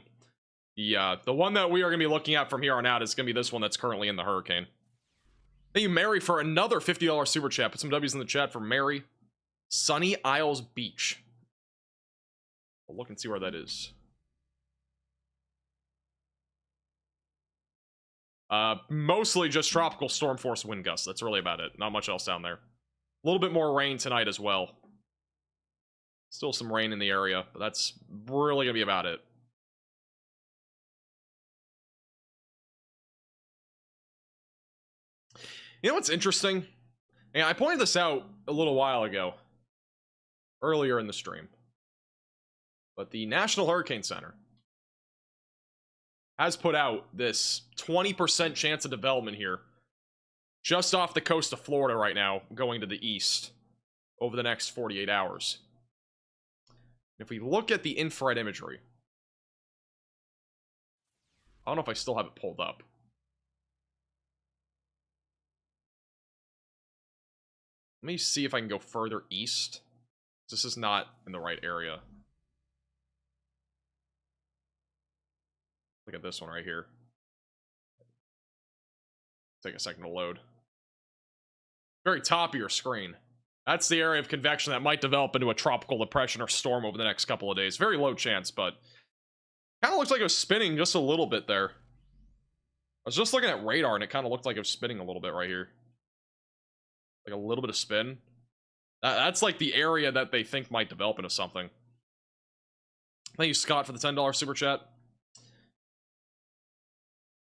The one that we are going to be looking at from here on out is going to be this one that's currently in the hurricane. Thank you, Mary, for another $50 super chat. Put some W's in the chat for Mary. Sunny Isles Beach. We'll look and see where that is. Mostly just tropical storm force wind gusts. That's really about it. Not much else down there. A little bit more rain tonight as well. Still some rain in the area, but that's really gonna be about it. You know what's interesting? And I pointed this out a little while ago, earlier in the stream, but the National Hurricane Center has put out this 20% chance of development here just off the coast of Florida right now, going to the east over the next 48 hours. If we look at the infrared imagery, I don't know if I still have it pulled up. Let me see if I can go further east. This is not in the right area. Look at this one right here. Take a second to load. Very top of your screen. That's the area of convection that might develop into a tropical depression or storm over the next couple of days. Very low chance, but kind of looks like it was spinning just a little bit there. I was just looking at radar and it kind of looked like it was spinning a little bit right here. Like a little bit of spin. That's like the area that they think might develop into something. Thank you, Scott, for the $10 super chat.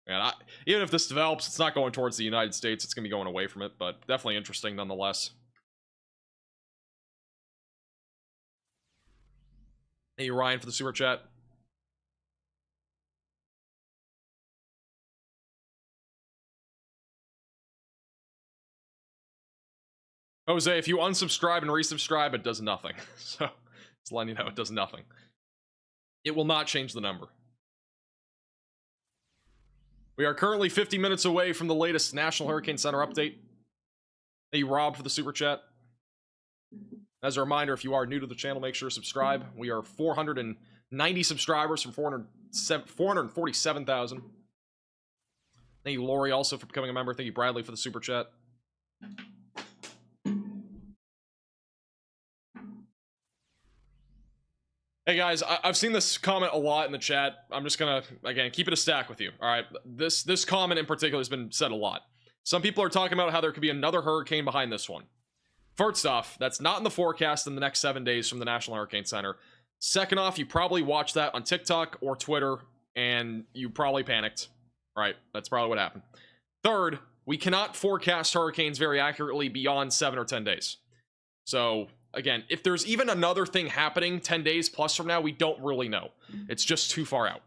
And even if this develops, it's not going towards the United States. It's going to be going away from it, but definitely interesting nonetheless. Thank you, Ryan, for the super chat. Jose, if you unsubscribe and resubscribe, it does nothing. So, just letting you know, it does nothing. It will not change the number. We are currently 50 minutes away from the latest National Hurricane Center update. Thank you, Rob, for the super chat. As a reminder, if you are new to the channel, make sure to subscribe. We are 490 subscribers from 447,000. Thank you, Lori, also for becoming a member. Thank you, Bradley, for the super chat. Hey guys, I've seen this comment a lot in the chat. I'm just gonna, again, keep it a stack with you. All right, this comment in particular has been said a lot. Some people are talking about how there could be another hurricane behind this one. First off, that's not in the forecast in the next 7 days from the National Hurricane Center. Second off, you probably watched that on TikTok or Twitter, and you probably panicked. Right, that's probably what happened. Third, we cannot forecast hurricanes very accurately beyond 7 or 10 days. So, again, if there's even another thing happening 10 days plus from now, we don't really know. It's just too far out.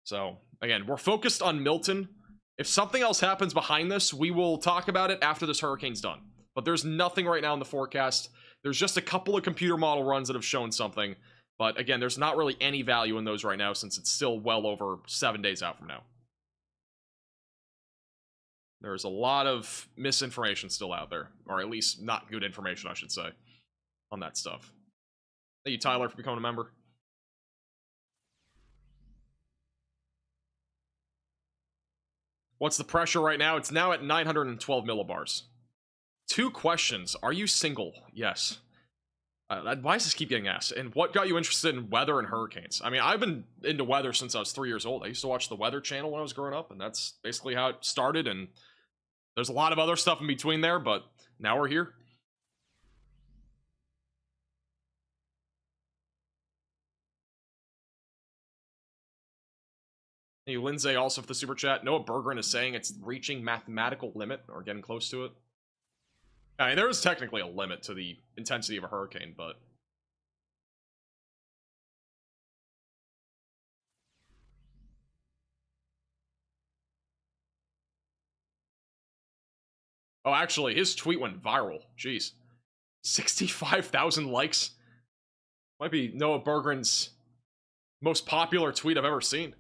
So, again, we're focused on Milton. If something else happens behind this, we will talk about it after this hurricane's done. But there's nothing right now in the forecast. There's just a couple of computer model runs that have shown something. But, again, there's not really any value in those right now since it's still well over 7 days out from now. There's a lot of misinformation still out there. Or at least not good information, I should say, on that stuff. Thank you, Tyler, for becoming a member. What's the pressure right now? It's now at 912 millibars. 2 questions. Are you single? Yes. Why does this keep getting asked? And what got you interested in weather and hurricanes? I mean, I've been into weather since I was 3 years old. I used to watch the Weather Channel when I was growing up, and that's basically how it started. And there's a lot of other stuff in between there, but now we're here. Hey, Lindsay, also for the super chat. Noah Bergeron is saying it's reaching mathematical limit, or getting close to it. I mean, there is technically a limit to the intensity of a hurricane, but... Oh, actually, his tweet went viral. Jeez. 65,000 likes. Might be Noah Bergeron's most popular tweet I've ever seen.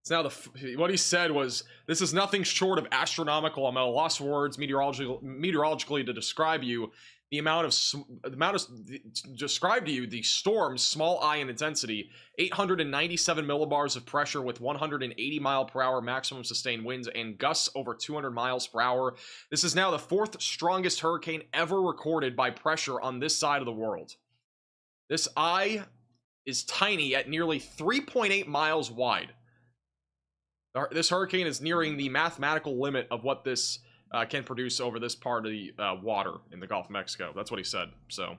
It's now what he said was, "This is nothing short of astronomical. I'm at a loss for words meteorologically to describe you. Describe to you the storm's small I in intensity, 897 millibars of pressure with 180 mile per hour maximum sustained winds and gusts over 200 miles per hour. This is now the 4th strongest hurricane ever recorded by pressure on this side of the world. This I is tiny at nearly 3.8 miles wide. This hurricane is nearing the mathematical limit of what this can produce over this part of the water in the Gulf of Mexico." That's what he said, so...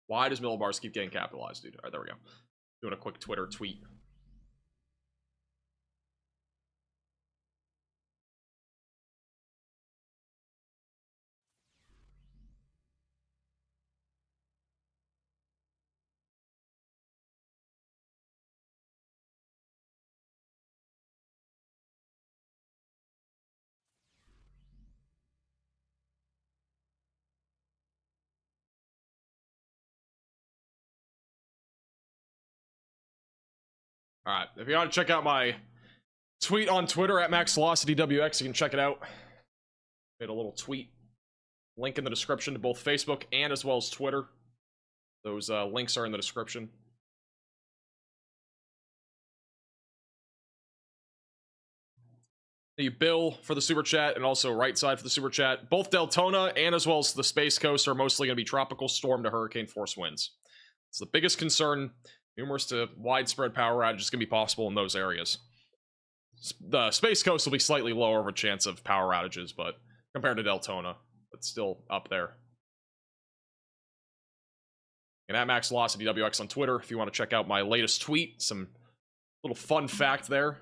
Why does millibars keep getting capitalized, dude? All right, there we go. Doing a quick Twitter tweet. All right, if you want to check out my tweet on Twitter at MaxVelocityWX, you can check it out. Made a little tweet. Link in the description to both Facebook and as well as Twitter. Those links are in the description. The Bill for the super chat, and also right side for the super chat. Both Deltona and as well as the Space Coast are mostly going to be tropical storm to hurricane force winds. It's the biggest concern. Numerous to widespread power outages can be possible in those areas. The Space Coast will be slightly lower of a chance of power outages, but compared to Deltona, it's still up there. And at Max Velocity WX on Twitter, if you want to check out my latest tweet, some little fun fact there.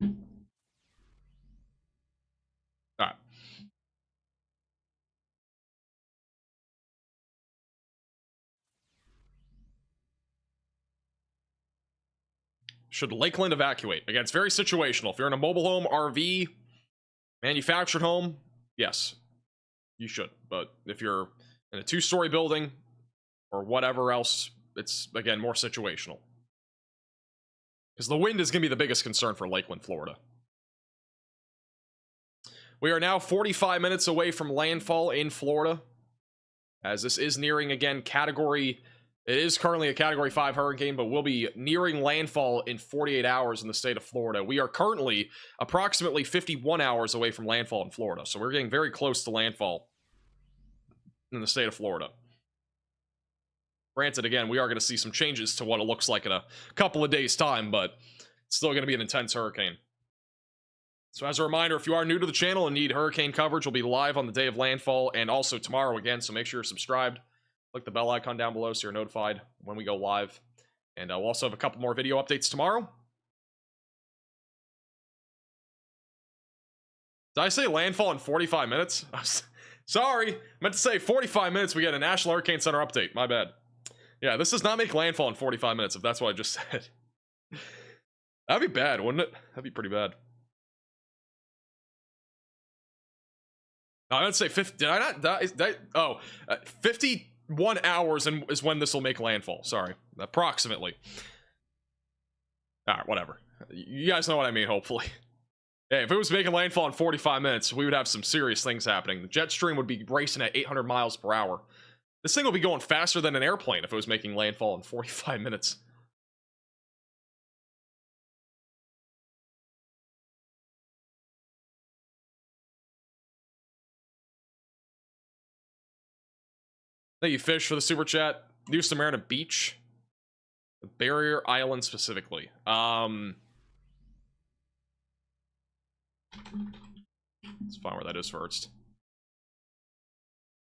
All right. Should Lakeland evacuate? Again, it's very situational. If you're in a mobile home, RV, manufactured home, yes, you should. But if you're in a 2-story building or whatever else, it's, again, more situational. Because the wind is going to be the biggest concern for Lakeland, Florida. We are now 45 minutes away from landfall in Florida, as this is nearing, again, category... It is currently a Category 5 hurricane, but will be nearing landfall in 48 hours in the state of Florida. We are currently approximately 51 hours away from landfall in Florida, so we're getting very close to landfall in the state of Florida. Granted, again, we are going to see some changes to what it looks like in a couple of days' time, but it's still going to be an intense hurricane. So as a reminder, if you are new to the channel and need hurricane coverage, we'll be live on the day of landfall and also tomorrow again, so make sure you're subscribed. Click the bell icon down below so you're notified when we go live. And we'll also have a couple more video updates tomorrow. Did I say landfall in 45 minutes? Sorry, meant to say 45 minutes we get a National Hurricane Center update. My bad. Yeah, this does not make landfall in 45 minutes, if that's what I just said. That'd be bad, wouldn't it? That'd be pretty bad. No, I would say 50. Did I not? 51 hours is when this will make landfall. Sorry, approximately. All right, whatever. You guys know what I mean, hopefully. Hey, if it was making landfall in 45 minutes, we would have some serious things happening. The jet stream would be racing at 800 miles per hour. This thing will be going faster than an airplane if it was making landfall in 45 minutes. Thank you, Fish, for the super chat. New Samaritan Beach. The Barrier Island specifically. Let's find where that is first.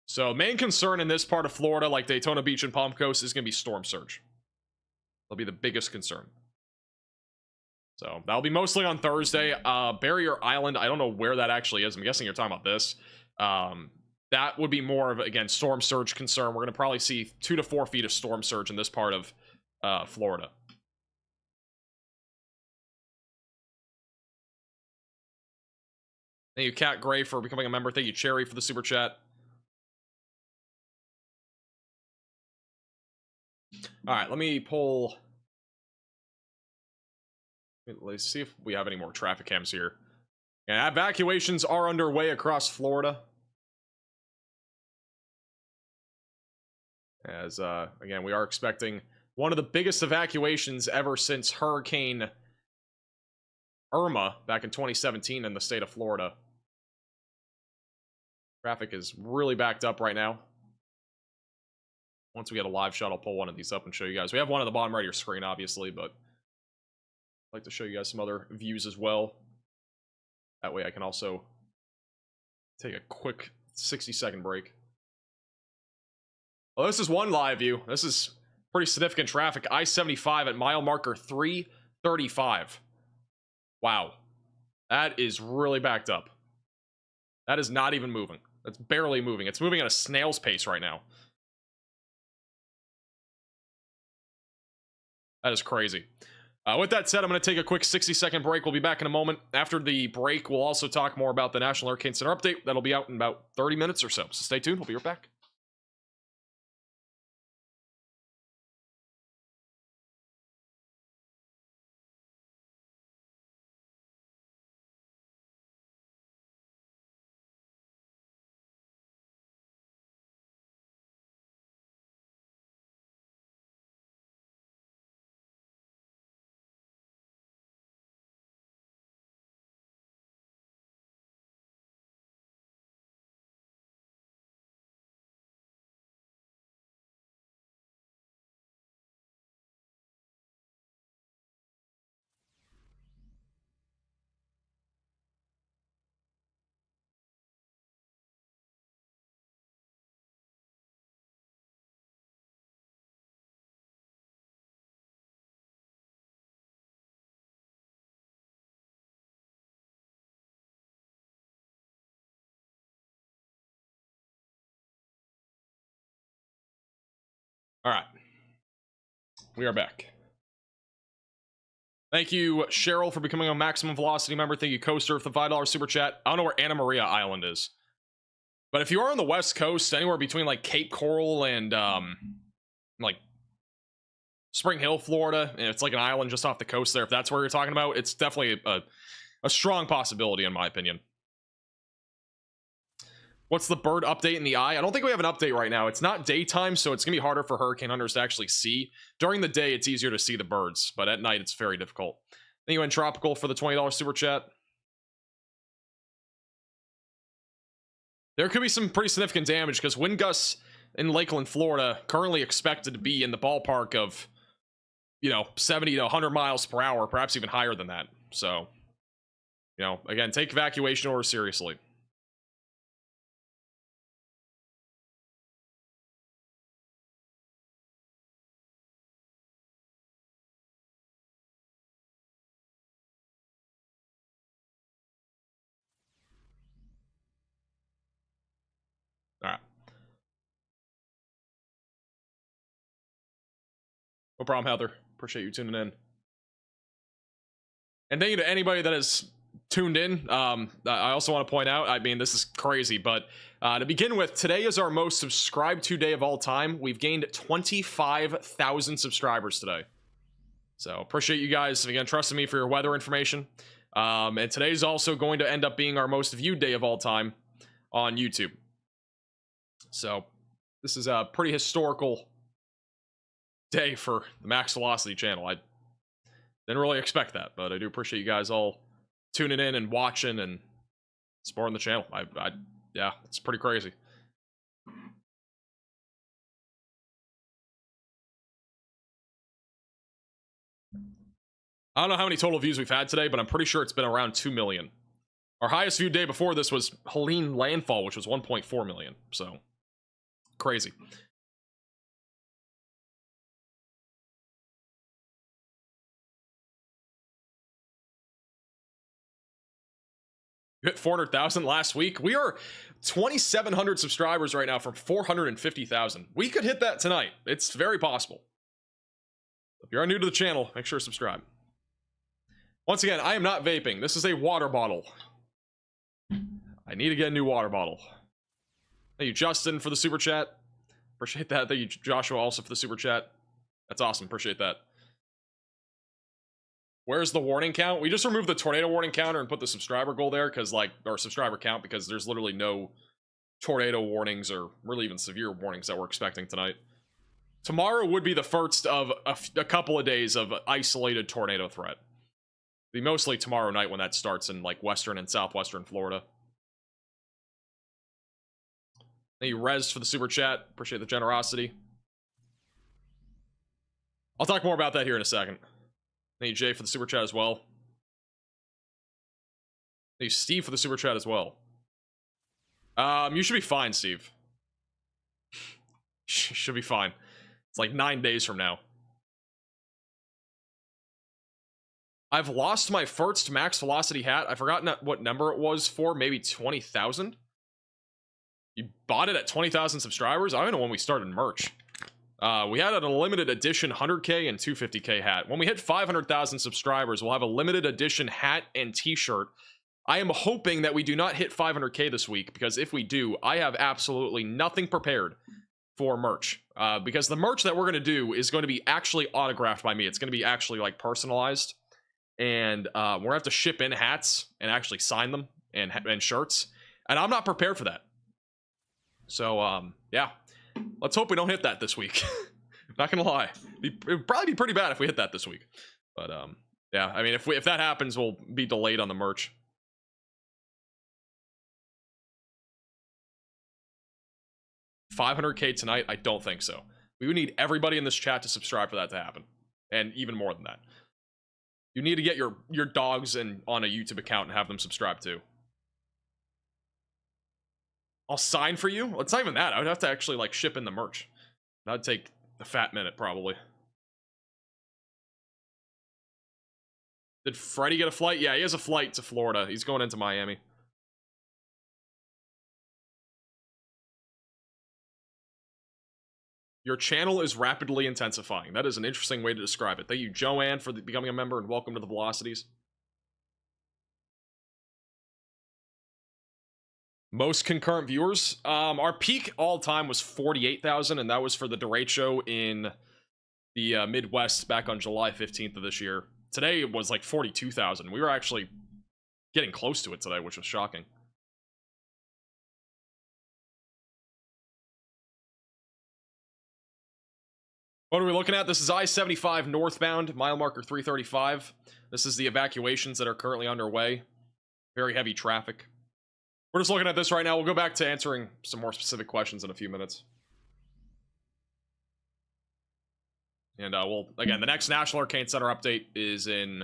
So, main concern in this part of Florida, like Daytona Beach and Palm Coast, is going to be storm surge. That'll be the biggest concern. So, that'll be mostly on Thursday. Barrier Island, I don't know where that actually is. I'm guessing you're talking about this. That would be more of, again, storm surge concern. We're going to probably see 2 to 4 feet of storm surge in this part of Florida. Thank you, Cat Gray, for becoming a member. Thank you, Cherry, for the super chat. All right, let me pull... Let's see if we have any more traffic cams here. Yeah, evacuations are underway across Florida. As, again, we are expecting one of the biggest evacuations ever since Hurricane Irma back in 2017 in the state of Florida. Traffic is really backed up right now. Once we get a live shot, I'll pull one of these up and show you guys. We have one at the bottom right of your screen, obviously, but I'd like to show you guys some other views as well. That way I can also take a quick 60-second break. Well, this is one live view. This is pretty significant traffic. I-75 at mile marker 335. Wow. That is really backed up. That is not even moving. That's barely moving. It's moving at a snail's pace right now. That is crazy. With that said, I'm going to take a quick 60-second break. We'll be back in a moment. After the break, we'll also talk more about the National Hurricane Center update. That'll be out in about 30 minutes or so. So stay tuned. We'll be right back. All right. We are back. Thank you, Cheryl, for becoming a Maximum Velocity member. Thank you, Coaster, for the $5 super chat. I don't know where Anna Maria Island is. But if you are on the West Coast, anywhere between like Cape Coral and like Spring Hill, Florida, and it's like an island just off the coast there, if that's where you're talking about, it's definitely a strong possibility in my opinion. What's the bird update in the eye? I don't think we have an update right now. It's not daytime, so it's gonna be harder for hurricane hunters to actually see. During the day, it's easier to see the birds, but at night, it's very difficult. Thank you, Tropical, for the $20 super chat. There could be some pretty significant damage because wind gusts in Lakeland, Florida, currently expected to be in the ballpark of, 70 to 100 miles per hour, perhaps even higher than that. So, again, take evacuation orders seriously. All right. No problem, Heather. Appreciate you tuning in. And thank you to anybody that has tuned in. I also want to point out, I mean, this is crazy, but to begin with, today is our most subscribed to day of all time. We've gained 25,000 subscribers today. So appreciate you guys, again, trusting me for your weather information. And today's also going to end up being our most viewed day of all time on YouTube. So this is a pretty historical day for the Max Velocity channel. I didn't really expect that, but I do appreciate you guys all tuning in and watching and supporting the channel. Yeah, it's pretty crazy. I don't know how many total views we've had today, but I'm pretty sure it's been around 2 million. Our highest viewed day before this was Helene Landfall, which was 1.4 million. So, crazy. You hit 400,000 last week. We are 2,700 subscribers right now from 450,000. We could hit that tonight. It's very possible. If you are new to the channel, make sure to subscribe. Once again, I am not vaping. This is a water bottle. I need to get a new water bottle. Thank you, Justin, for the super chat. Appreciate that. Thank you, Joshua, also for the super chat. That's awesome. Appreciate that. Where's the warning count? We just removed the tornado warning counter and put the subscriber goal there because, or subscriber count, because there's literally no tornado warnings or really even severe warnings that we're expecting tonight. Tomorrow would be the first of a couple of days of isolated tornado threat. Be mostly tomorrow night when that starts in like western and southwestern Florida. Thank you, Rez, for the super chat. Appreciate the generosity. I'll talk more about that here in a second. Thank you, Jay, for the super chat as well. Thank you, Steve, for the super chat as well. You should be fine, Steve. Should be fine. It's like 9 days from now. I've lost my first Max Velocity hat. I've forgotten what number it was for. Maybe 20,000? You bought it at 20,000 subscribers? I don't know when we started merch. We had an limited edition 100K and 250K hat. When we hit 500,000 subscribers, we'll have a limited edition hat and t-shirt. I am hoping that we do not hit 500K this week, because if we do, I have absolutely nothing prepared for merch. Because the merch that we're going to do is going to be actually autographed by me. It's going to be actually like personalized. And we're going to have to ship in hats and actually sign them and shirts. And I'm not prepared for that. So, yeah. Let's hope we don't hit that this week. Not gonna lie. It would probably be pretty bad if we hit that this week. But, yeah. I mean, if that happens, we'll be delayed on the merch. $500K tonight? I don't think so. We would need everybody in this chat to subscribe for that to happen. And even more than that. You need to get your dogs on a YouTube account and have them subscribe too. I'll sign for you? Well, it's not even that. I would have to actually like ship in the merch. That'd take a fat minute probably. Did Freddie get a flight? Yeah, he has a flight to Florida. He's going into Miami. Your channel is rapidly intensifying. That is an interesting way to describe it. Thank you, Joanne, for becoming a member, and welcome to the Velocities. Most concurrent viewers. Our peak all-time was 48,000, and that was for the Durate Show in the Midwest back on July 15th of this year. Today it was like 42,000. We were actually getting close to it today, which was shocking. What are we looking at? This is I-75 northbound, mile marker 335. This is the evacuations that are currently underway. Very heavy traffic. We're just looking at this right now. We'll go back to answering some more specific questions in a few minutes. And again, the next National Arcane Center update is in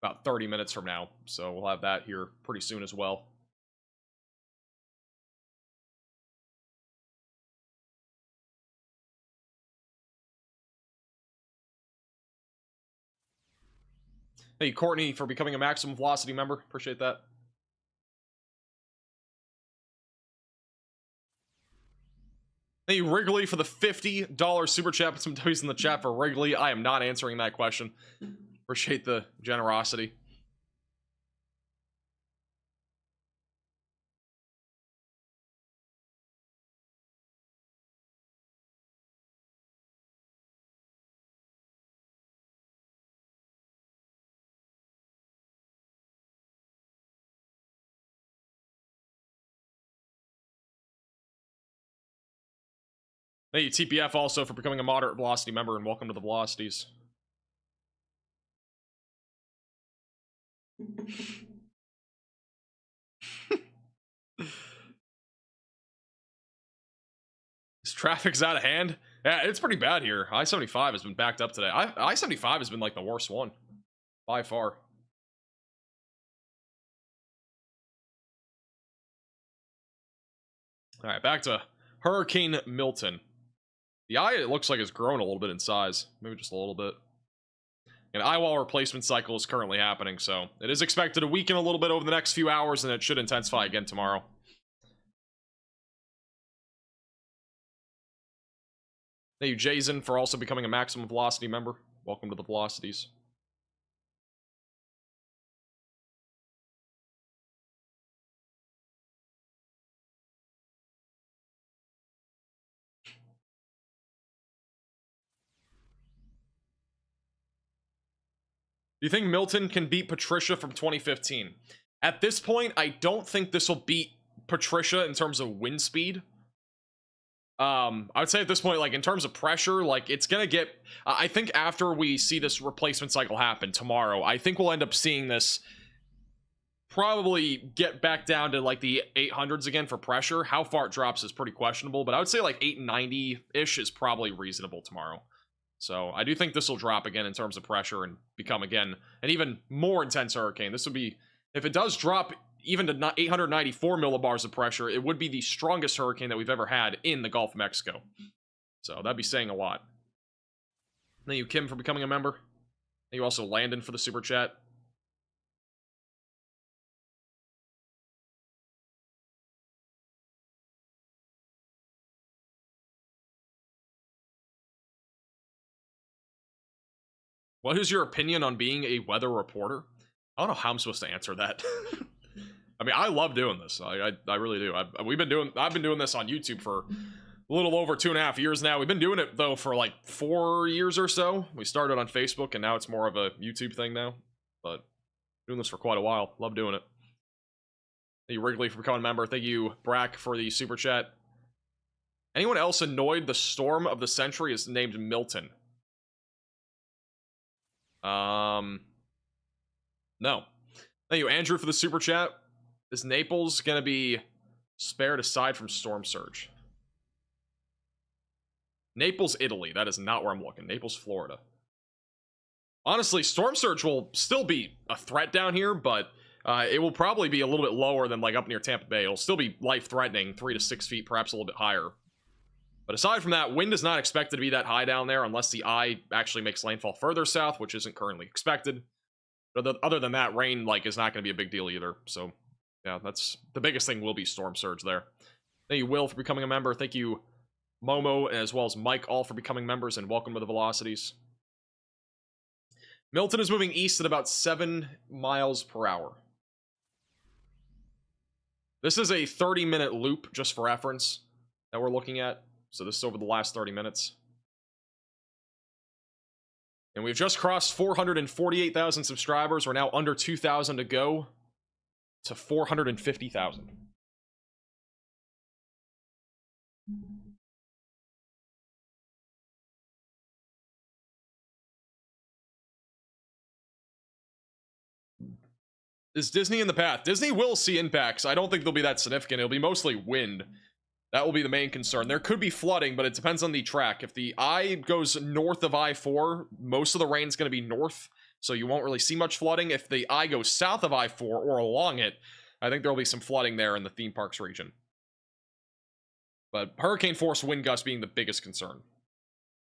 about 30 minutes from now. So we'll have that here pretty soon as well. Thank you, Courtney, for becoming a Maximum Velocity member. Appreciate that. Thank you, Wrigley, for the $50 super chat. Put some W's in the chat for Wrigley. I am not answering that question. Appreciate the generosity. Thank you, TPF, also for becoming a moderate velocity member, and welcome to the Velocities. This traffic's out of hand. Yeah, it's pretty bad here. I-75 has been backed up today. I-75 has been like the worst one by far. All right, back to Hurricane Milton. The eye, it looks like it's grown a little bit in size, maybe just a little bit. An eye wall replacement cycle is currently happening, so it is expected to weaken a little bit over the next few hours, and it should intensify again tomorrow. Thank you, Jason, for also becoming a Maximum Velocity member. Welcome to the Velocities. Do you think Milton can beat Patricia from 2015? At this point, I don't think this will beat Patricia in terms of wind speed. I would say at this point, like in terms of pressure, like it's gonna get, I think after we see this replacement cycle happen tomorrow, I think we'll end up seeing this probably get back down to like the 800s again for pressure. How far it drops is pretty questionable, but I would say like 890-ish is probably reasonable tomorrow. So I do think this will drop again in terms of pressure and become again an even more intense hurricane. This would be, if it does drop even to 894 millibars of pressure, it would be the strongest hurricane that we've ever had in the Gulf of Mexico. So that'd be saying a lot. Thank you, Kim, for becoming a member. Thank you also, Landon, for the super chat. What is your opinion on being a weather reporter? I don't know how I'm supposed to answer that. I mean, I love doing this. I really do. I've been doing this on YouTube for a little over 2.5 years now. We've been doing it though for like 4 years or so. We started on Facebook and now it's more of a YouTube thing now. But doing this for quite a while. Love doing it. Thank you, Wrigley, for becoming a member. Thank you, Brack, for the super chat. Anyone else annoyed the storm of the century is named Milton? No. Thank you, Andrew, for the super chat. Is Naples gonna be spared aside from storm surge? Naples, Italy. That is not where I'm looking. Naples, Florida. Honestly, storm surge will still be a threat down here, but it will probably be a little bit lower than like up near Tampa Bay. It'll still be life-threatening, 3 to 6 feet, perhaps a little bit higher. But aside from that, wind is not expected to be that high down there unless the eye actually makes landfall further south, which isn't currently expected. But other than that, rain like is not going to be a big deal either. So, yeah, that's the biggest thing will be storm surge there. Thank you, Will, for becoming a member. Thank you, Momo, as well as Mike, all for becoming members, and welcome to the Velocities. Milton is moving east at about 7 miles per hour. This is a 30-minute loop, just for reference, that we're looking at. So this is over the last 30 minutes. And we've just crossed 448,000 subscribers. We're now under 2,000 to go to 450,000. Is Disney in the path? Disney will see impacts. I don't think they'll be that significant. It'll be mostly wind. That will be the main concern. There could be flooding, but it depends on the track. If the I goes north of I-4, most of the rain's going to be north, so you won't really see much flooding. If the I goes south of I-4 or along it, I think there'll be some flooding there in the theme parks region. But hurricane force wind gusts being the biggest concern.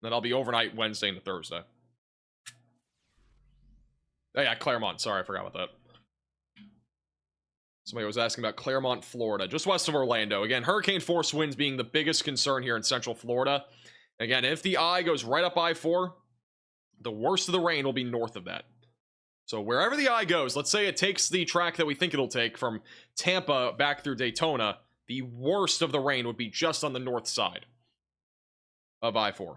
Then I'll be overnight Wednesday into Thursday. Oh yeah, Claremont. Sorry, I forgot about that. Somebody was asking about Claremont, Florida, just west of Orlando. Again, hurricane force winds being the biggest concern here in central Florida. Again, if the I goes right up I-4, the worst of the rain will be north of that. So wherever the I goes, let's say it takes the track that we think it'll take from Tampa back through Daytona, the worst of the rain would be just on the north side of I-4.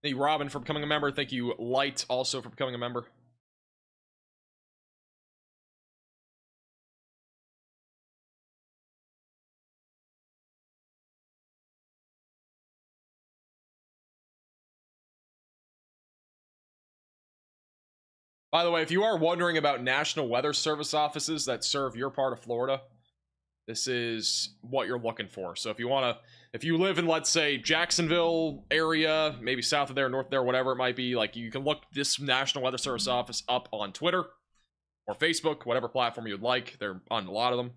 Thank you, Robin, for becoming a member. Thank you, Light, also for becoming a member. By the way, if you are wondering about National Weather Service offices that serve your part of Florida, this is what you're looking for. So if you want to, if you live in, let's say, Jacksonville area, maybe south of there, north there, whatever it might be, like, you can look this National Weather Service office up on Twitter or Facebook, whatever platform you'd like. They're on a lot of them.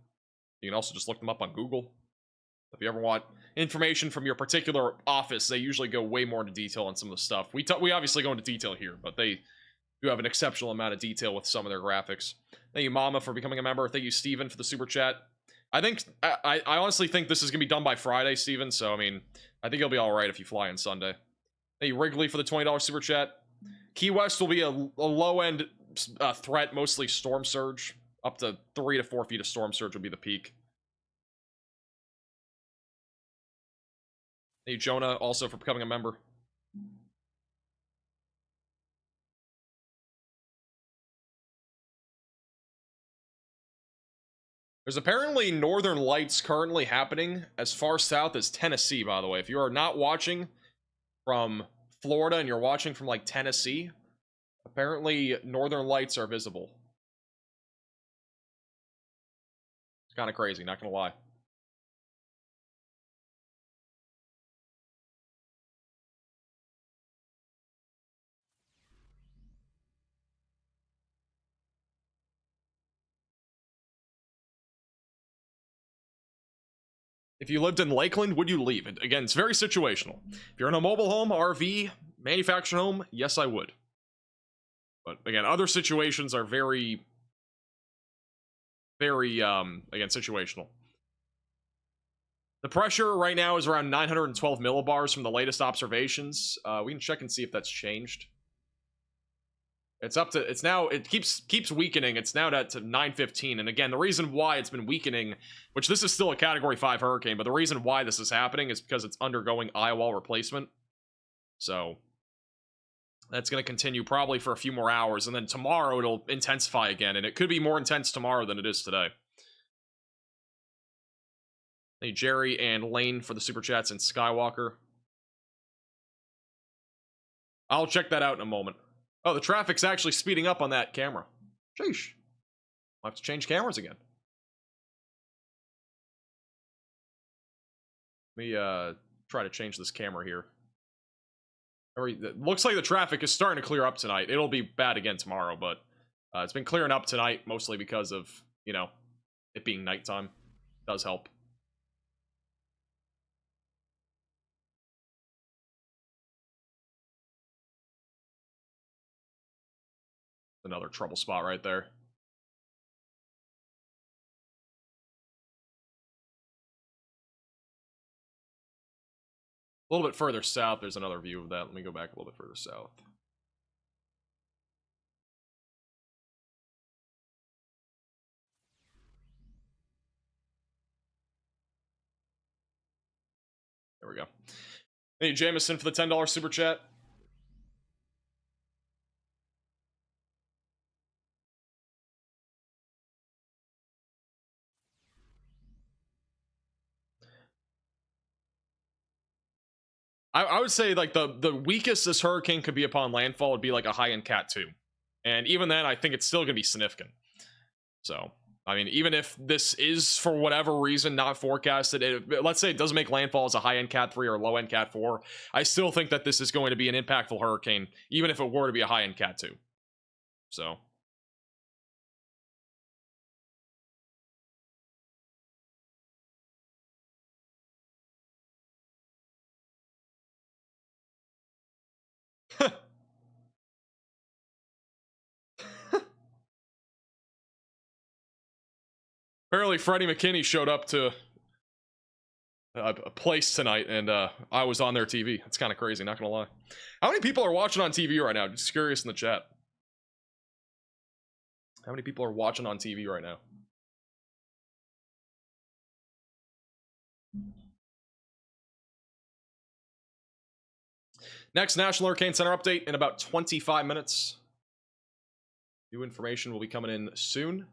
You can also just look them up on Google. If you ever want information from your particular office, they usually go way more into detail on some of the stuff. We obviously go into detail here, but they do have an exceptional amount of detail with some of their graphics. Thank you, Mama, for becoming a member. Thank you, Steven, for the super chat. I think, I honestly think this is going to be done by Friday, Steven, so, I mean, I think it'll be alright if you fly on Sunday. Thank you, Wrigley, for the $20 super chat. Key West will be a low-end threat, mostly storm surge. Up to 3 to 4 feet of storm surge would be the peak. Thank you, Jonah, also for becoming a member. There's apparently northern lights currently happening as far south as Tennessee, by the way. If you are not watching from Florida and you're watching from, like, Tennessee, apparently northern lights are visible. It's kind of crazy, not gonna lie. If you lived in Lakeland, would you leave? Again, it's very situational. If you're in a mobile home, RV, manufactured home, yes, I would. But again, other situations are very, again, situational. The pressure right now is around 912 millibars from the latest observations. We can check and see if that's changed. It's up to, it's now, it keeps weakening. It's now to 915. And again, the reason why it's been weakening, which this is still a category 5 hurricane, but the reason why this is happening is because it's undergoing eye wall replacement. So that's going to continue probably for a few more hours. And then tomorrow it'll intensify again. And it could be more intense tomorrow than it is today. Thank you, Jerry and Lane, for the super chats, and Skywalker. I'll check that out in a moment. Oh, the traffic's actually speeding up on that camera. Sheesh. I'll have to change cameras again. Let me try to change this camera here. It looks like the traffic is starting to clear up tonight. It'll be bad again tomorrow, but it's been clearing up tonight, mostly because of, you know, it being nighttime. It does help. Another trouble spot right there. A little bit further south, there's another view of that. Let me go back a little bit further south. There we go. Hey, Jameson for the $10 super chat. I would say like the weakest this hurricane could be upon landfall would be like a high-end Cat 2. And even then, I think it's still going to be significant. So, I mean, even if this is, for whatever reason, not forecasted, let's say it doesn't make landfall as a high-end Cat 3 or low-end Cat 4, I still think that this is going to be an impactful hurricane, even if it were to be a high-end Cat 2. So... Apparently, Freddie McKinney showed up to a place tonight, and I was on their TV. It's kind of crazy, not gonna lie. How many people are watching on TV right now? Just curious in the chat. How many people are watching on TV right now? Next National Hurricane Center update in about 25 minutes. New information will be coming in soon.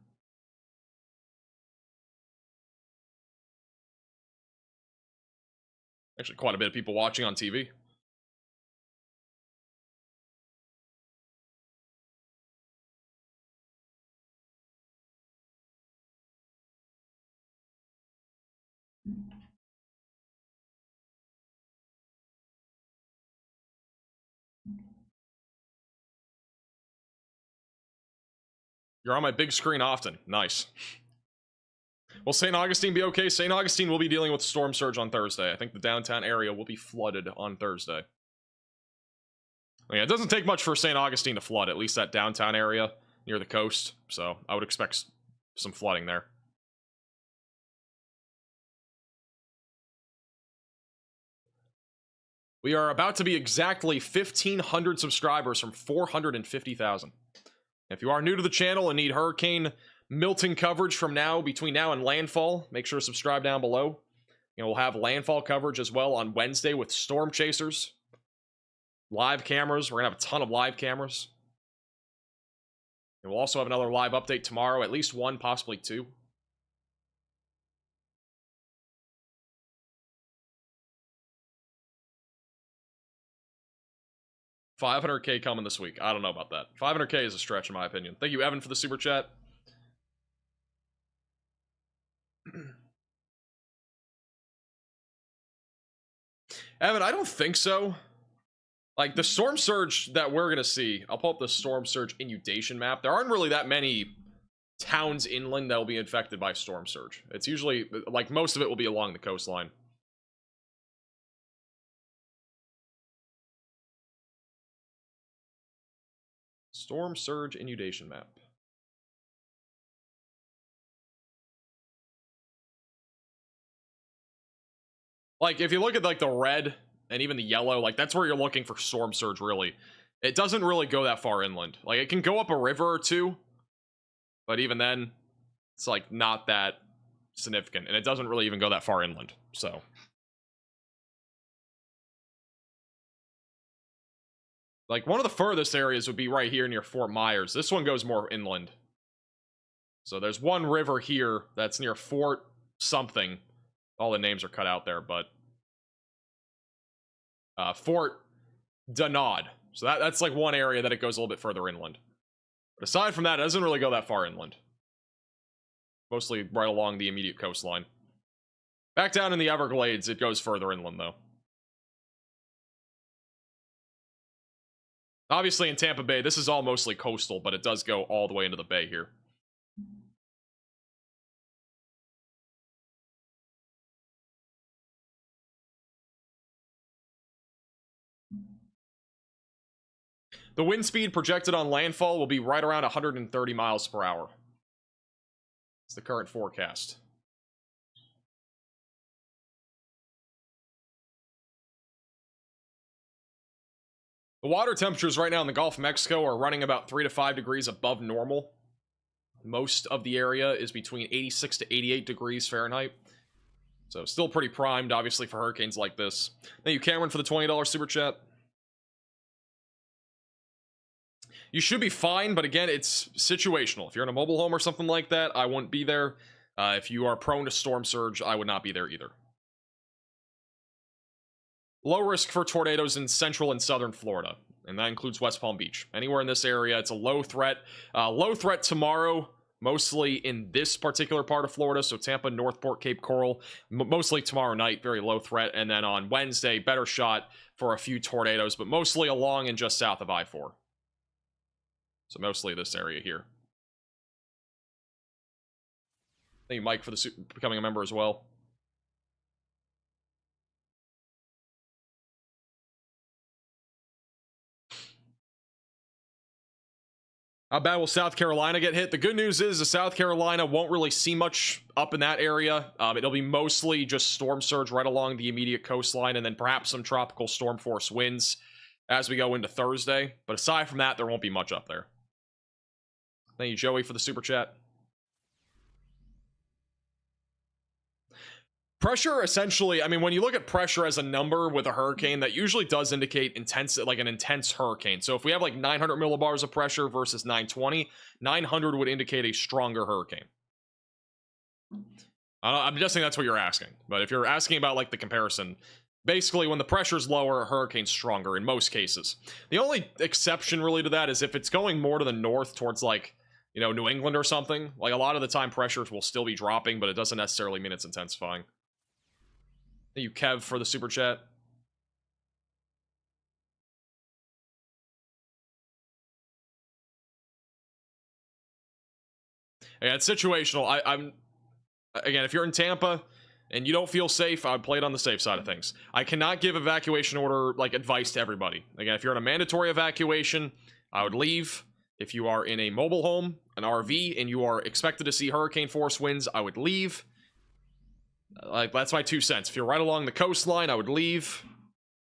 Actually, quite a bit of people watching on TV. You're on my big screen often. Nice. Will St. Augustine be okay? St. Augustine will be dealing with storm surge on Thursday. I think the downtown area will be flooded on Thursday. I mean, it doesn't take much for St. Augustine to flood, at least that downtown area near the coast. So I would expect some flooding there. We are about to be exactly 1,500 subscribers from 450,000. If you are new to the channel and need Hurricane Milton coverage from between now and landfall, make sure to subscribe down below. We'll have landfall coverage as well on Wednesday with storm chasers, live cameras. We're gonna have a ton of live cameras, and we'll also have another live update tomorrow, at least one, possibly two. $500K coming this week. I don't know about that. $500K is a stretch in my opinion. Thank you, Evan, for the super chat. Evan, I don't think so. Like, the storm surge that we're gonna see, I'll pull up the storm surge inundation map. There aren't really that many towns inland that will be infected by storm surge. It's usually, like, most of it will be along the coastline. Storm surge inundation map. Like, if you look at, like, the red and even the yellow, like, that's where you're looking for storm surge, really. It doesn't really go that far inland. Like, it can go up a river or two, but even then, it's, like, not that significant, and it doesn't really even go that far inland, so. Like, one of the furthest areas would be right here near Fort Myers. This one goes more inland. So there's one river here that's near Fort something. All the names are cut out there, but Fort Donod. So that's like one area that it goes a little bit further inland. But aside from that, it doesn't really go that far inland. Mostly right along the immediate coastline. Back down in the Everglades, it goes further inland, though. Obviously, in Tampa Bay, this is all mostly coastal, but it does go all the way into the bay here. The wind speed projected on landfall will be right around 130 miles per hour. It's the current forecast. The water temperatures right now in the Gulf of Mexico are running about 3 to 5 degrees above normal. Most of the area is between 86 to 88 degrees Fahrenheit. So still pretty primed, obviously, for hurricanes like this. Thank you, Cameron, for the $20 super chat. You should be fine, but again, it's situational. If you're in a mobile home or something like that, I wouldn't be there. If you are prone to storm surge, I would not be there either. Low risk for tornadoes in central and southern Florida, and that includes West Palm Beach. Anywhere in this area, it's a low threat. Low threat tomorrow, mostly in this particular part of Florida, so Tampa, Northport, Cape Coral, mostly tomorrow night, very low threat. And then on Wednesday, better shot for a few tornadoes, but mostly along and just south of I-4. So mostly this area here. Thank you, Mike, for becoming a member as well. How bad will South Carolina get hit? The good news is the South Carolina won't really see much up in that area. It'll be mostly just storm surge right along the immediate coastline, and then perhaps some tropical storm force winds as we go into Thursday. But aside from that, there won't be much up there. Thank you, Joey, for the super chat. Pressure, essentially, I mean, when you look at pressure as a number with a hurricane, that usually does indicate intense, like an intense hurricane. So if we have like 900 millibars of pressure versus 920, 900 would indicate a stronger hurricane. I'm guessing that's what you're asking. But if you're asking about like the comparison, basically when the pressure's lower, a hurricane's stronger in most cases. The only exception really to that is if it's going more to the north towards like, you know, New England or something. Like a lot of the time pressures will still be dropping, but it doesn't necessarily mean it's intensifying. Thank you, Kev, for the super chat. Yeah, it's situational. I'm again, if you're in Tampa and you don't feel safe, I would play it on the safe side of things. I cannot give evacuation order like advice to everybody. Again, if you're in a mandatory evacuation, I would leave. If you are in a mobile home, an RV, and you are expected to see hurricane force winds, I would leave. Like, that's my 2 cents. If you're right along the coastline, I would leave.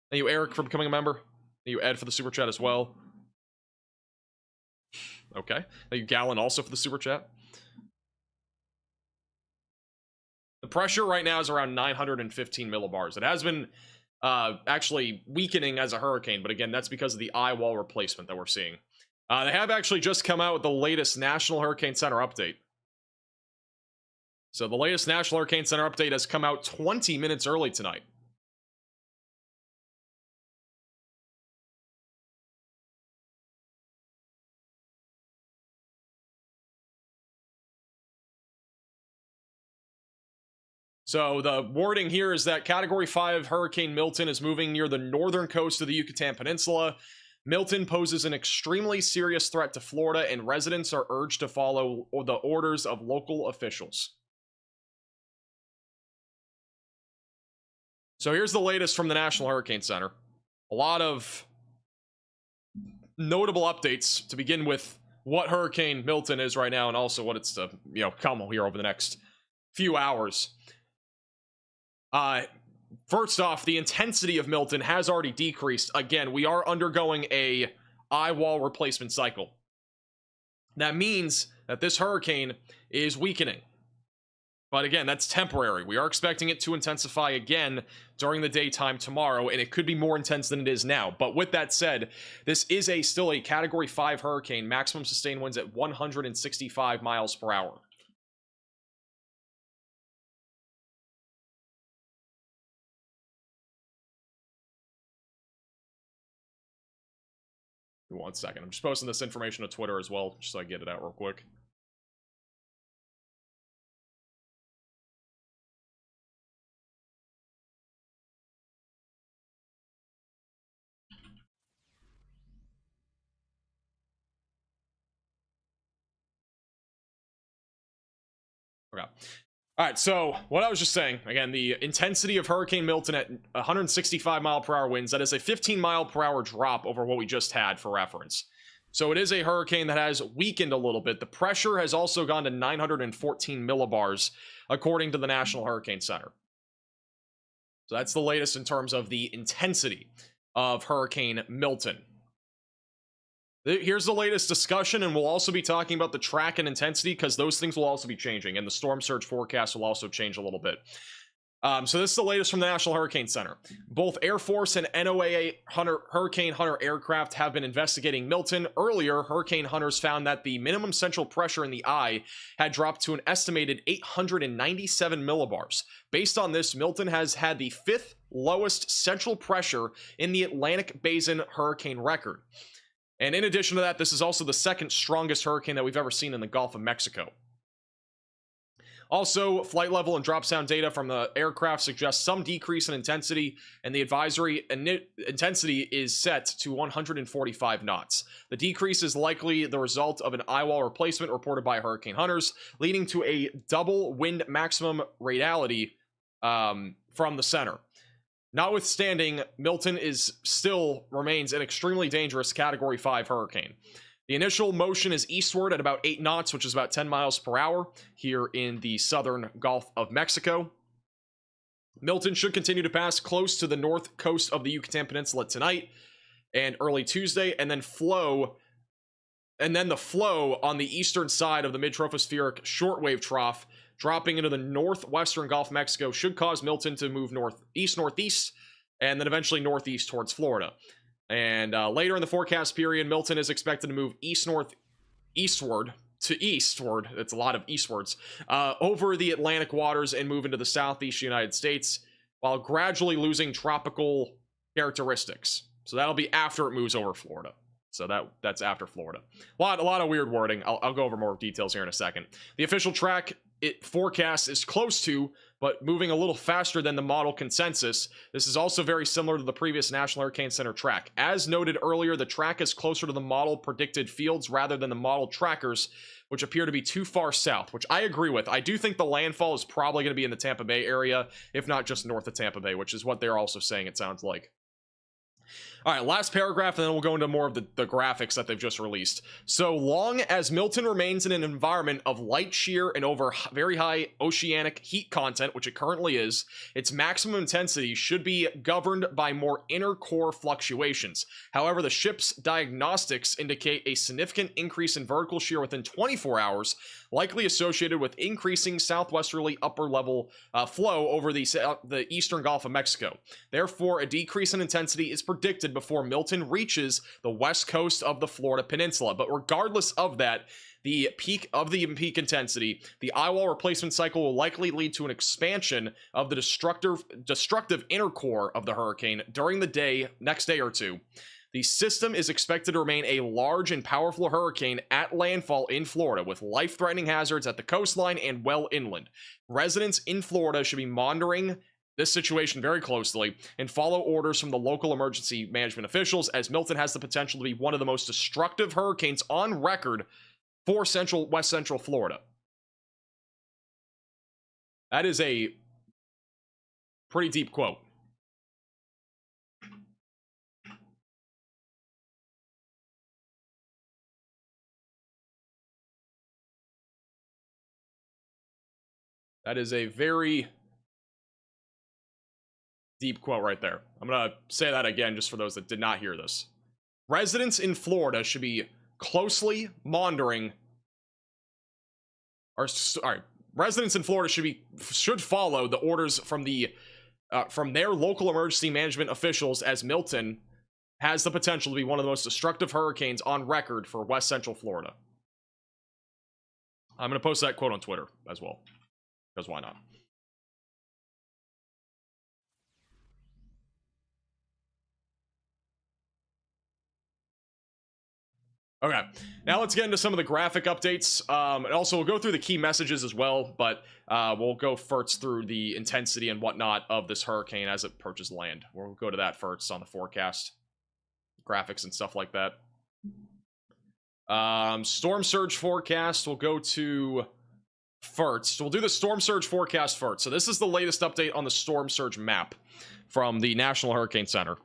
Thank you, Eric, for becoming a member. Thank you, Ed, for the super chat as well. Okay. Thank you, Gallon, also for the super chat. The pressure right now is around 915 millibars. It has been actually weakening as a hurricane, but again, that's because of the eye wall replacement that we're seeing. They have actually just come out with the latest National Hurricane Center update. So the latest National Hurricane Center update has come out 20 minutes early tonight. So the wording here is that Category 5 Hurricane Milton is moving near the northern coast of the Yucatan Peninsula. Milton poses an extremely serious threat to Florida, and residents are urged to follow the orders of local officials. So here's the latest from the National Hurricane Center. A lot of notable updates to begin with what Hurricane Milton is right now and also what it's to, come here over the next few hours. First off, the intensity of Milton has already decreased. Again, we are undergoing a eye wall replacement cycle. That means that this hurricane is weakening. But again, that's temporary. We are expecting it to intensify again during the daytime tomorrow, and it could be more intense than it is now. But with that said, this is still a Category 5 hurricane, maximum sustained winds at 165 miles per hour. One second. I'm just posting this information to Twitter as well, just so I get it out real quick. Okay. All right, so what I was just saying, again, the intensity of Hurricane Milton at 165 mile per hour winds, that is a 15 mile per hour drop over what we just had for reference. So it is a hurricane that has weakened a little bit. The pressure has also gone to 914 millibars, according to the National Hurricane Center. So that's the latest in terms of the intensity of Hurricane Milton. Here's the latest discussion, and we'll also be talking about the track and intensity because those things will also be changing, and the storm surge forecast will also change a little bit. So this is the latest from the National Hurricane Center. Both Air Force and NOAA Hurricane Hunter aircraft have been investigating Milton. Earlier, hurricane hunters found that the minimum central pressure in the eye had dropped to an estimated 897 millibars. Based on this, Milton has had the 5th lowest central pressure in the Atlantic Basin hurricane record. And in addition to that, this is also the 2nd strongest hurricane that we've ever seen in the Gulf of Mexico. Also, flight level and drop sound data from the aircraft suggests some decrease in intensity, and the advisory intensity is set to 145 knots. The decrease is likely the result of an eyewall replacement reported by hurricane hunters, leading to a double wind maximum radiality from the center. Notwithstanding, Milton still remains an extremely dangerous Category 5 hurricane. The initial motion is eastward at about 8 knots, which is about 10 miles per hour here in the southern Gulf of Mexico. Milton should continue to pass close to the north coast of the Yucatan Peninsula tonight and early Tuesday, and then the flow on the eastern side of the mid-tropospheric shortwave trough dropping into the northwestern Gulf of Mexico should cause Milton to move northeast, and then eventually northeast towards Florida. And later in the forecast period, Milton is expected to move eastward, it's a lot of eastwards, over the Atlantic waters and move into the southeast United States, while gradually losing tropical characteristics. So that'll be after it moves over Florida. So that's after Florida. A lot of weird wording. I'll go over more details here in a second. The official track forecast is close to, but moving a little faster than the model consensus. This is also very similar to the previous National Hurricane Center track. As noted earlier, the track is closer to the model predicted fields rather than the model trackers, which appear to be too far south, which I agree with. I do think the landfall is probably going to be in the Tampa Bay area, if not just north of Tampa Bay, which is what they're also saying it sounds like. All right, last paragraph, and then we'll go into more of the graphics that they've just released. So long as Milton remains in an environment of light shear and over very high oceanic heat content, which it currently is, its maximum intensity should be governed by more inner core fluctuations. However, the ship's diagnostics indicate a significant increase in vertical shear within 24 hours, likely associated with increasing southwesterly upper level flow over the eastern Gulf of Mexico. Therefore, a decrease in intensity is predicted before Milton reaches the west coast of the Florida Peninsula. But regardless of that, the peak intensity, the eyewall replacement cycle will likely lead to an expansion of the destructive inner core of the hurricane during the next day or two. The system is expected to remain a large and powerful hurricane at landfall in Florida, with life-threatening hazards at the coastline and well inland. Residents in Florida should be monitoring this situation very closely and follow orders from the local emergency management officials, as Milton has the potential to be one of the most destructive hurricanes on record for west central Florida. That is a pretty deep quote. That is a very deep quote right there. I'm going to say that again just for those that did not hear this. Residents in Florida should be closely monitoring, residents in Florida should follow the orders from their local emergency management officials, as Milton has the potential to be one of the most destructive hurricanes on record for west central Florida. I'm going to post that quote on Twitter as well, because why not? Okay, now let's get into some of the graphic updates. And also, we'll go through the key messages as well, but we'll go first through the intensity and whatnot of this hurricane as it approaches land. We'll go to that first on the forecast, graphics and stuff like that. Storm surge forecast, we'll go to first. We'll do the storm surge forecast first. So this is the latest update on the storm surge map from the National Hurricane Center.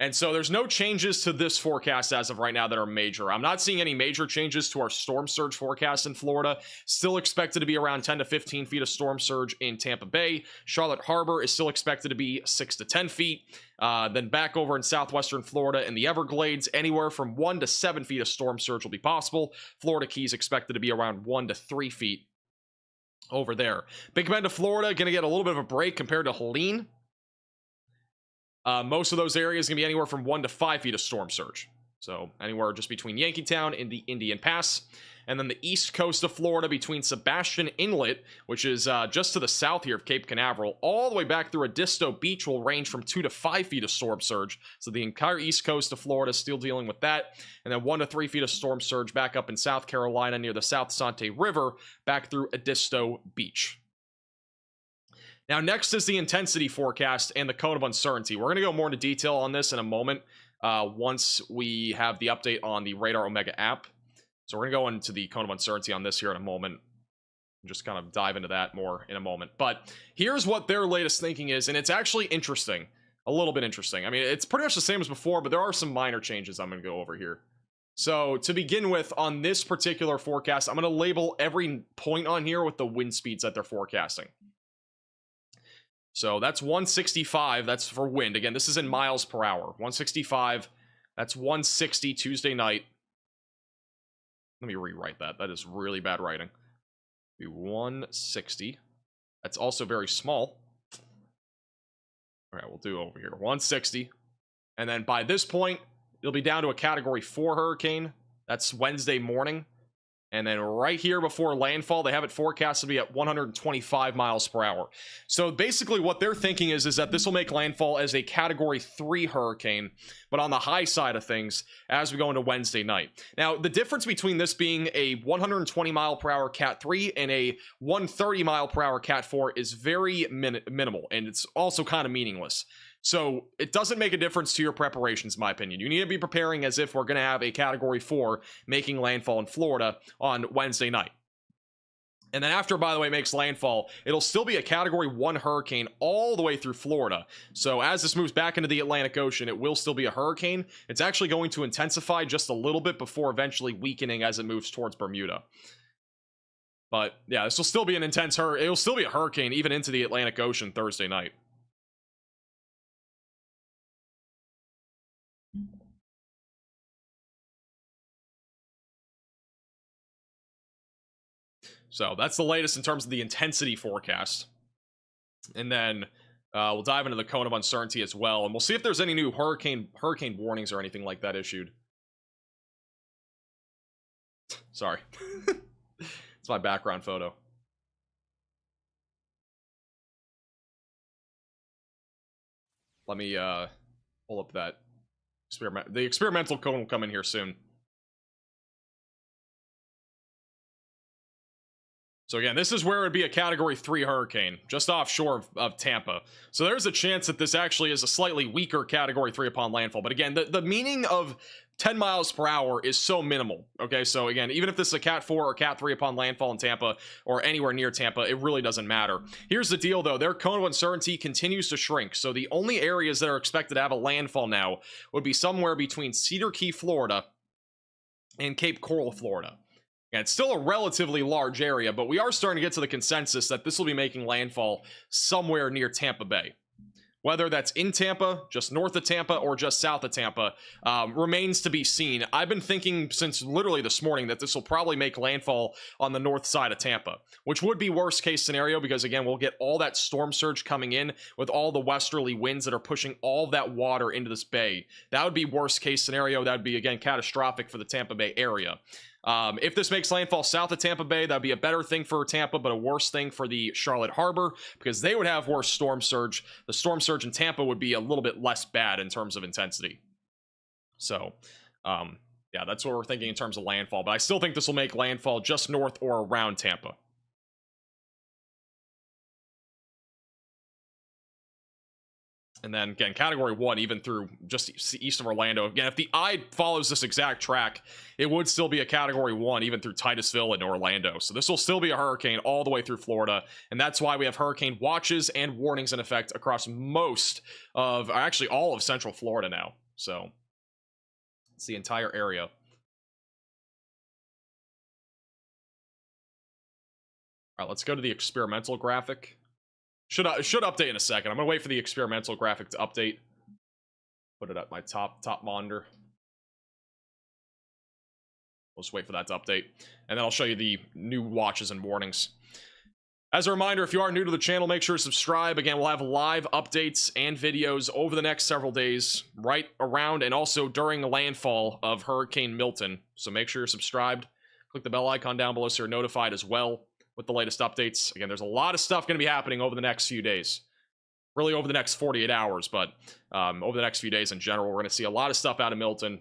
And so there's no changes to this forecast as of right now that are major. I'm not seeing any major changes to our storm surge forecast in Florida. Still expected to be around 10 to 15 feet of storm surge in Tampa Bay. Charlotte Harbor is still expected to be 6 to 10 feet. Then back over in southwestern Florida in the Everglades, anywhere from 1 to 7 feet of storm surge will be possible. Florida Keys expected to be around 1 to 3 feet over there. Big Bend of Florida going to get a little bit of a break compared to Helene. Most of those areas are going to be anywhere from 1 to 5 feet of storm surge. So anywhere just between Yankeetown and the Indian Pass. And then the east coast of Florida between Sebastian Inlet, which is just to the south here of Cape Canaveral, all the way back through Edisto Beach will range from 2 to 5 feet of storm surge. So the entire east coast of Florida is still dealing with that. And then 1 to 3 feet of storm surge back up in South Carolina near the South Sante River, back through Edisto Beach. Now, next is the intensity forecast and the cone of uncertainty. We're going to go more into detail on this in a moment once we have the update on the Radar Omega app. So we're going to go into the cone of uncertainty on this here in a moment. Just kind of dive into that more in a moment. But here's what their latest thinking is, and it's actually interesting. A little bit interesting. I mean, it's pretty much the same as before, but there are some minor changes I'm going to go over here. So to begin with, on this particular forecast, I'm going to label every point on here with the wind speeds that they're forecasting. So that's 165, that's for wind. Again, this is in miles per hour. 165, that's 160 Tuesday night. Let me rewrite that. That is really bad writing. Be 160. That's also very small. All right, we'll do over here. 160. And then by this point, it'll be down to a Category 4 hurricane. That's Wednesday morning. And then right here before landfall, they have it forecast to be at 125 miles per hour. So basically what they're thinking is that this will make landfall as a Category 3 hurricane, but on the high side of things as we go into Wednesday night. Now, the difference between this being a 120 mile per hour Cat 3 and a 130 mile per hour Cat 4 is very minimal, and it's also kind of meaningless. So it doesn't make a difference to your preparations, in my opinion. You need to be preparing as if we're going to have a Category 4 making landfall in Florida on Wednesday night. And then after, by the way, it makes landfall, it'll still be a Category 1 hurricane all the way through Florida. So as this moves back into the Atlantic Ocean, it will still be a hurricane. It's actually going to intensify just a little bit before eventually weakening as it moves towards Bermuda. But yeah, this will still be an intense hurricane. It'll still be a hurricane even into the Atlantic Ocean Thursday night. So that's the latest in terms of the intensity forecast. And then we'll dive into the cone of uncertainty as well. And we'll see if there's any new hurricane warnings or anything like that issued. Sorry. It's my background photo. Let me pull up that experiment. The experimental cone will come in here soon. So again, this is where it would be a Category 3 hurricane, just offshore of Tampa. So there's a chance that this actually is a slightly weaker Category 3 upon landfall. But again, the meaning of 10 miles per hour is so minimal. Okay, so again, even if this is a Cat 4 or Cat 3 upon landfall in Tampa or anywhere near Tampa, it really doesn't matter. Here's the deal, though. Their cone of uncertainty continues to shrink. So the only areas that are expected to have a landfall now would be somewhere between Cedar Key, Florida, and Cape Coral, Florida. And it's still a relatively large area, but we are starting to get to the consensus that this will be making landfall somewhere near Tampa Bay. Whether that's in Tampa, just north of Tampa, or just south of Tampa, remains to be seen. I've been thinking since literally this morning that this will probably make landfall on the north side of Tampa, which would be worst case scenario because, again, we'll get all that storm surge coming in with all the westerly winds that are pushing all that water into this bay. That would be worst case scenario. That would be, again, catastrophic for the Tampa Bay area. If this makes landfall south of Tampa Bay, that'd be a better thing for Tampa, but a worse thing for the Charlotte Harbor because they would have worse storm surge. The storm surge in Tampa would be a little bit less bad in terms of intensity. So, yeah, that's what we're thinking in terms of landfall, but I still think this will make landfall just north or around Tampa. And then again, category 1, even through just east of Orlando. Again, if the eye follows this exact track, it would still be a category 1, even through Titusville and Orlando. So this will still be a hurricane all the way through Florida. And that's why we have hurricane watches and warnings in effect across most of, actually all of Central Florida now. So it's the entire area. All right, let's go to the experimental graphic. Should update in a second. I'm gonna wait for the experimental graphic to update. Put it at my top monitor. We'll just wait for that to update, and then I'll show you the new watches and warnings. As a reminder, if you are new to the channel, make sure to subscribe. Again, we'll have live updates and videos over the next several days, right around and also during the landfall of Hurricane Milton. So make sure you're subscribed. Click the bell icon down below so you're notified as well with the latest updates. Again, there's a lot of stuff going to be happening over the next few days. Really over the next 48 hours, but over the next few days in general, we're going to see a lot of stuff out of Milton.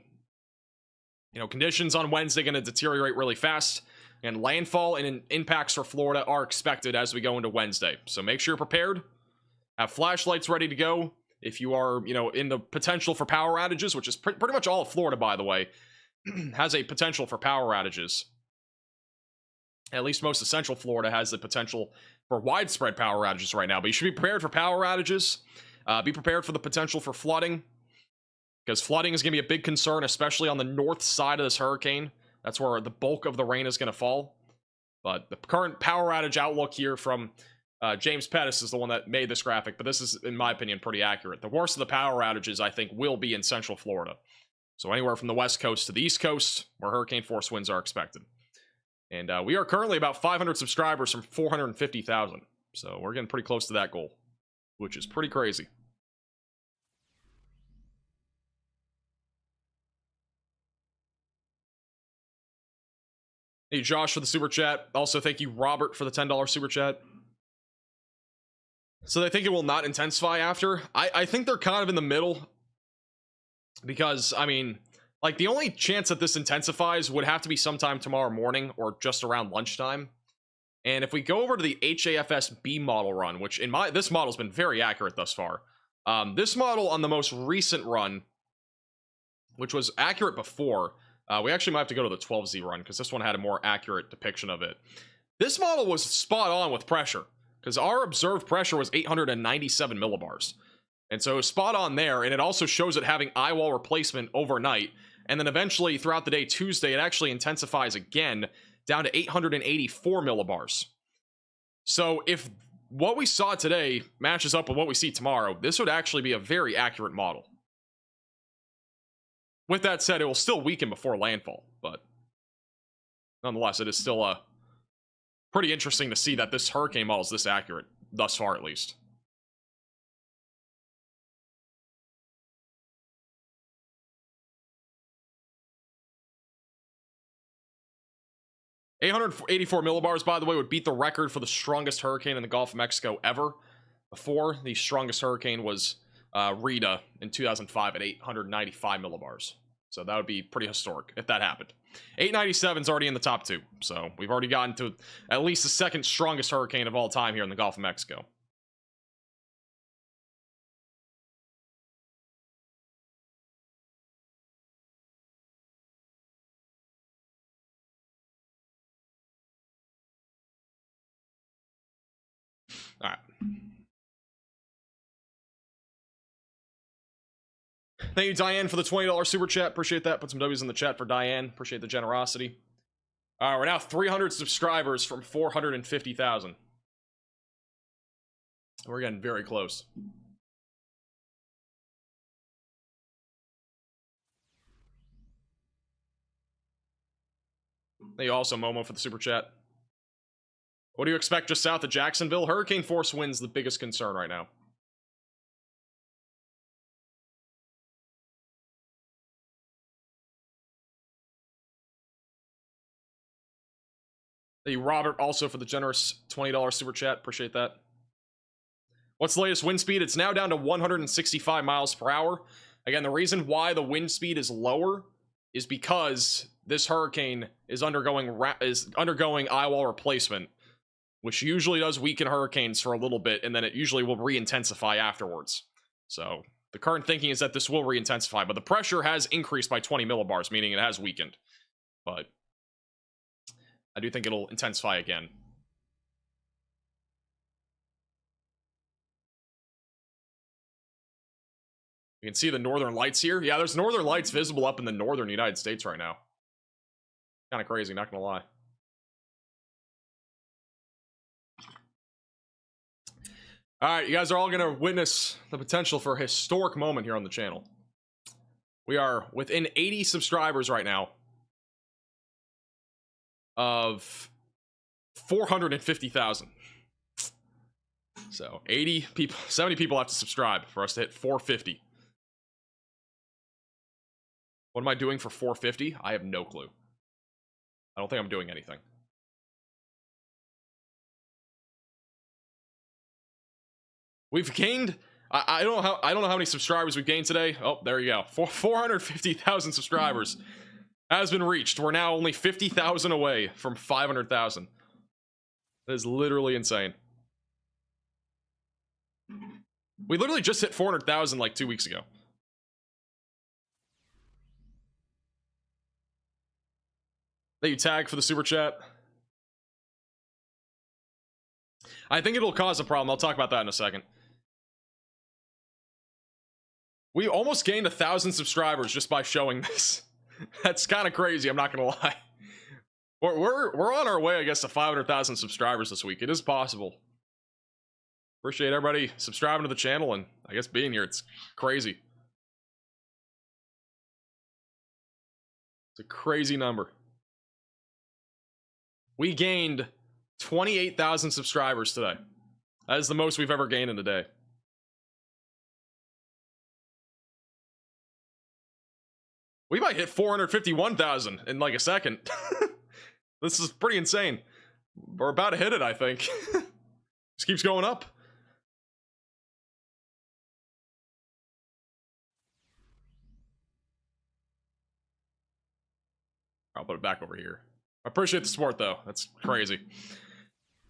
You know, conditions on Wednesday going to deteriorate really fast, and landfall and impacts for Florida are expected as we go into Wednesday. So make sure you're prepared. Have flashlights ready to go. If you are, you know, in the potential for power outages, which is pretty much all of Florida, by the way, has a potential for power outages. At least most of Central Florida has the potential for widespread power outages right now. But you should be prepared for power outages. Be prepared for the potential for flooding, because flooding is going to be a big concern, especially on the north side of this hurricane. That's where the bulk of the rain is going to fall. But the current power outage outlook here from James Pettis is the one that made this graphic, but this is, in my opinion, pretty accurate. The worst of the power outages, I think, will be in Central Florida. So anywhere from the west coast to the east coast, where hurricane force winds are expected. And we are currently about 500 subscribers from 450,000. So we're getting pretty close to that goal, which is pretty crazy. Hey, Josh for the super chat. Also, thank you, Robert, for the $10 super chat. So they think it will not intensify after. I think they're kind of in the middle. Because, I mean, like, the only chance that this intensifies would have to be sometime tomorrow morning or just around lunchtime. And if we go over to the HAFS-B model run, which this model's been very accurate thus far. This model on the most recent run, which was accurate before, we actually might have to go to the 12Z run because this one had a more accurate depiction of it. This model was spot on with pressure because our observed pressure was 897 millibars. And so spot on there, and it also shows it having eye wall replacement overnight. And then eventually, throughout the day, Tuesday, it actually intensifies again down to 884 millibars. So if what we saw today matches up with what we see tomorrow, this would actually be a very accurate model. With that said, it will still weaken before landfall, but nonetheless, it is still pretty interesting to see that this hurricane model is this accurate, thus far at least. $884 millibars, by the way, would beat the record for the strongest hurricane in the Gulf of Mexico ever. Before, the strongest hurricane was Rita in 2005 at 895 millibars. So that would be pretty historic if that happened. 897 is already in the top 2. So we've already gotten to at least the second strongest hurricane of all time here in the Gulf of Mexico. All right. Thank you, Diane, for the $20 super chat. Appreciate that. Put some W's in the chat for Diane. Appreciate the generosity. All right, we're now 300 subscribers from 450,000. We're getting very close. Thank you also, Momo, for the super chat. What do you expect just south of Jacksonville? Hurricane force winds the biggest concern right now. Thank you, Robert, also for the generous $20 super chat. Appreciate that. What's the latest wind speed? It's now down to 165 miles per hour. Again, the reason why the wind speed is lower is because this hurricane is undergoing eye wall replacement, which usually does weaken hurricanes for a little bit, and then it usually will re-intensify afterwards. So the current thinking is that this will re-intensify, but the pressure has increased by 20 millibars, meaning it has weakened. But I do think it'll intensify again. You can see the northern lights here. Yeah, there's northern lights visible up in the northern United States right now. Kind of crazy, not gonna lie. All right, you guys are all gonna witness the potential for a historic moment here on the channel. We are within 80 subscribers right now of 450,000. So 80 people, 70 people have to subscribe for us to hit 450. What am I doing for 450? I have no clue. I don't think I'm doing anything. We've gained, I don't know how many subscribers we've gained today. Oh, there you go. 450,000 subscribers has been reached. We're now only 50,000 away from 500,000. That is literally insane. We literally just hit 400,000 like 2 weeks ago. That you tag for the super chat. I think it'll cause a problem. I'll talk about that in a second. We almost gained 1,000 subscribers just by showing this. That's kind of crazy, I'm not gonna lie. We're on our way, I guess, to 500,000 subscribers this week. It is possible. Appreciate everybody subscribing to the channel and I guess being here. It's crazy. It's a crazy number. We gained 28,000 subscribers today. That is the most we've ever gained in a day. We might hit 451,000 in like a second. This is pretty insane. We're about to hit it, I think. Just keeps going up. I'll put it back over here. I appreciate the support, though. That's crazy.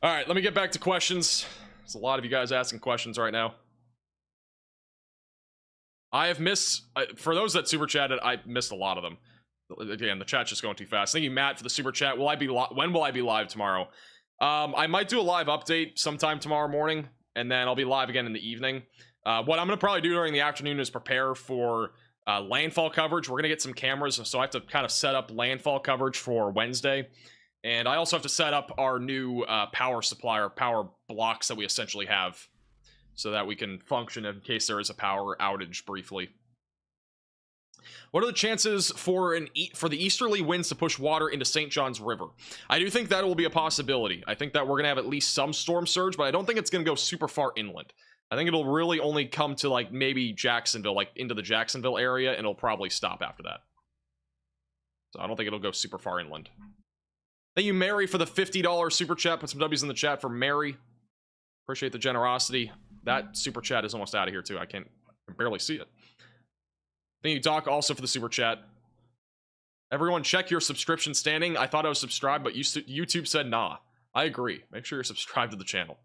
All right, let me get back to questions. There's a lot of you guys asking questions right now. I have missed, for those that super chatted, I missed a lot of them. Again, the chat's just going too fast. Thank you, Matt, for the super chat. When will I be live tomorrow? I might do a live update sometime tomorrow morning, and then I'll be live again in the evening. What I'm going to probably do during the afternoon is prepare for landfall coverage. We're going to get some cameras, so I have to kind of set up landfall coverage for Wednesday. And I also have to set up our new power supply, or power blocks that we essentially have, so that we can function in case there is a power outage briefly. What are the chances for the easterly winds to push water into St. John's River? I do think that will be a possibility. I think that we're going to have at least some storm surge, but I don't think it's going to go super far inland. I think it'll really only come to like maybe Jacksonville, like into the Jacksonville area, and it'll probably stop after that. So I don't think it'll go super far inland. Thank you, Mary, for the $50 super chat. Put some W's in the chat for Mary. Appreciate the generosity. That super chat is almost out of here too. I can barely see it. Thank you, Doc, also for the super chat. Everyone, check your subscription standing. I thought I was subscribed, but YouTube said nah. I agree. Make sure you're subscribed to the channel.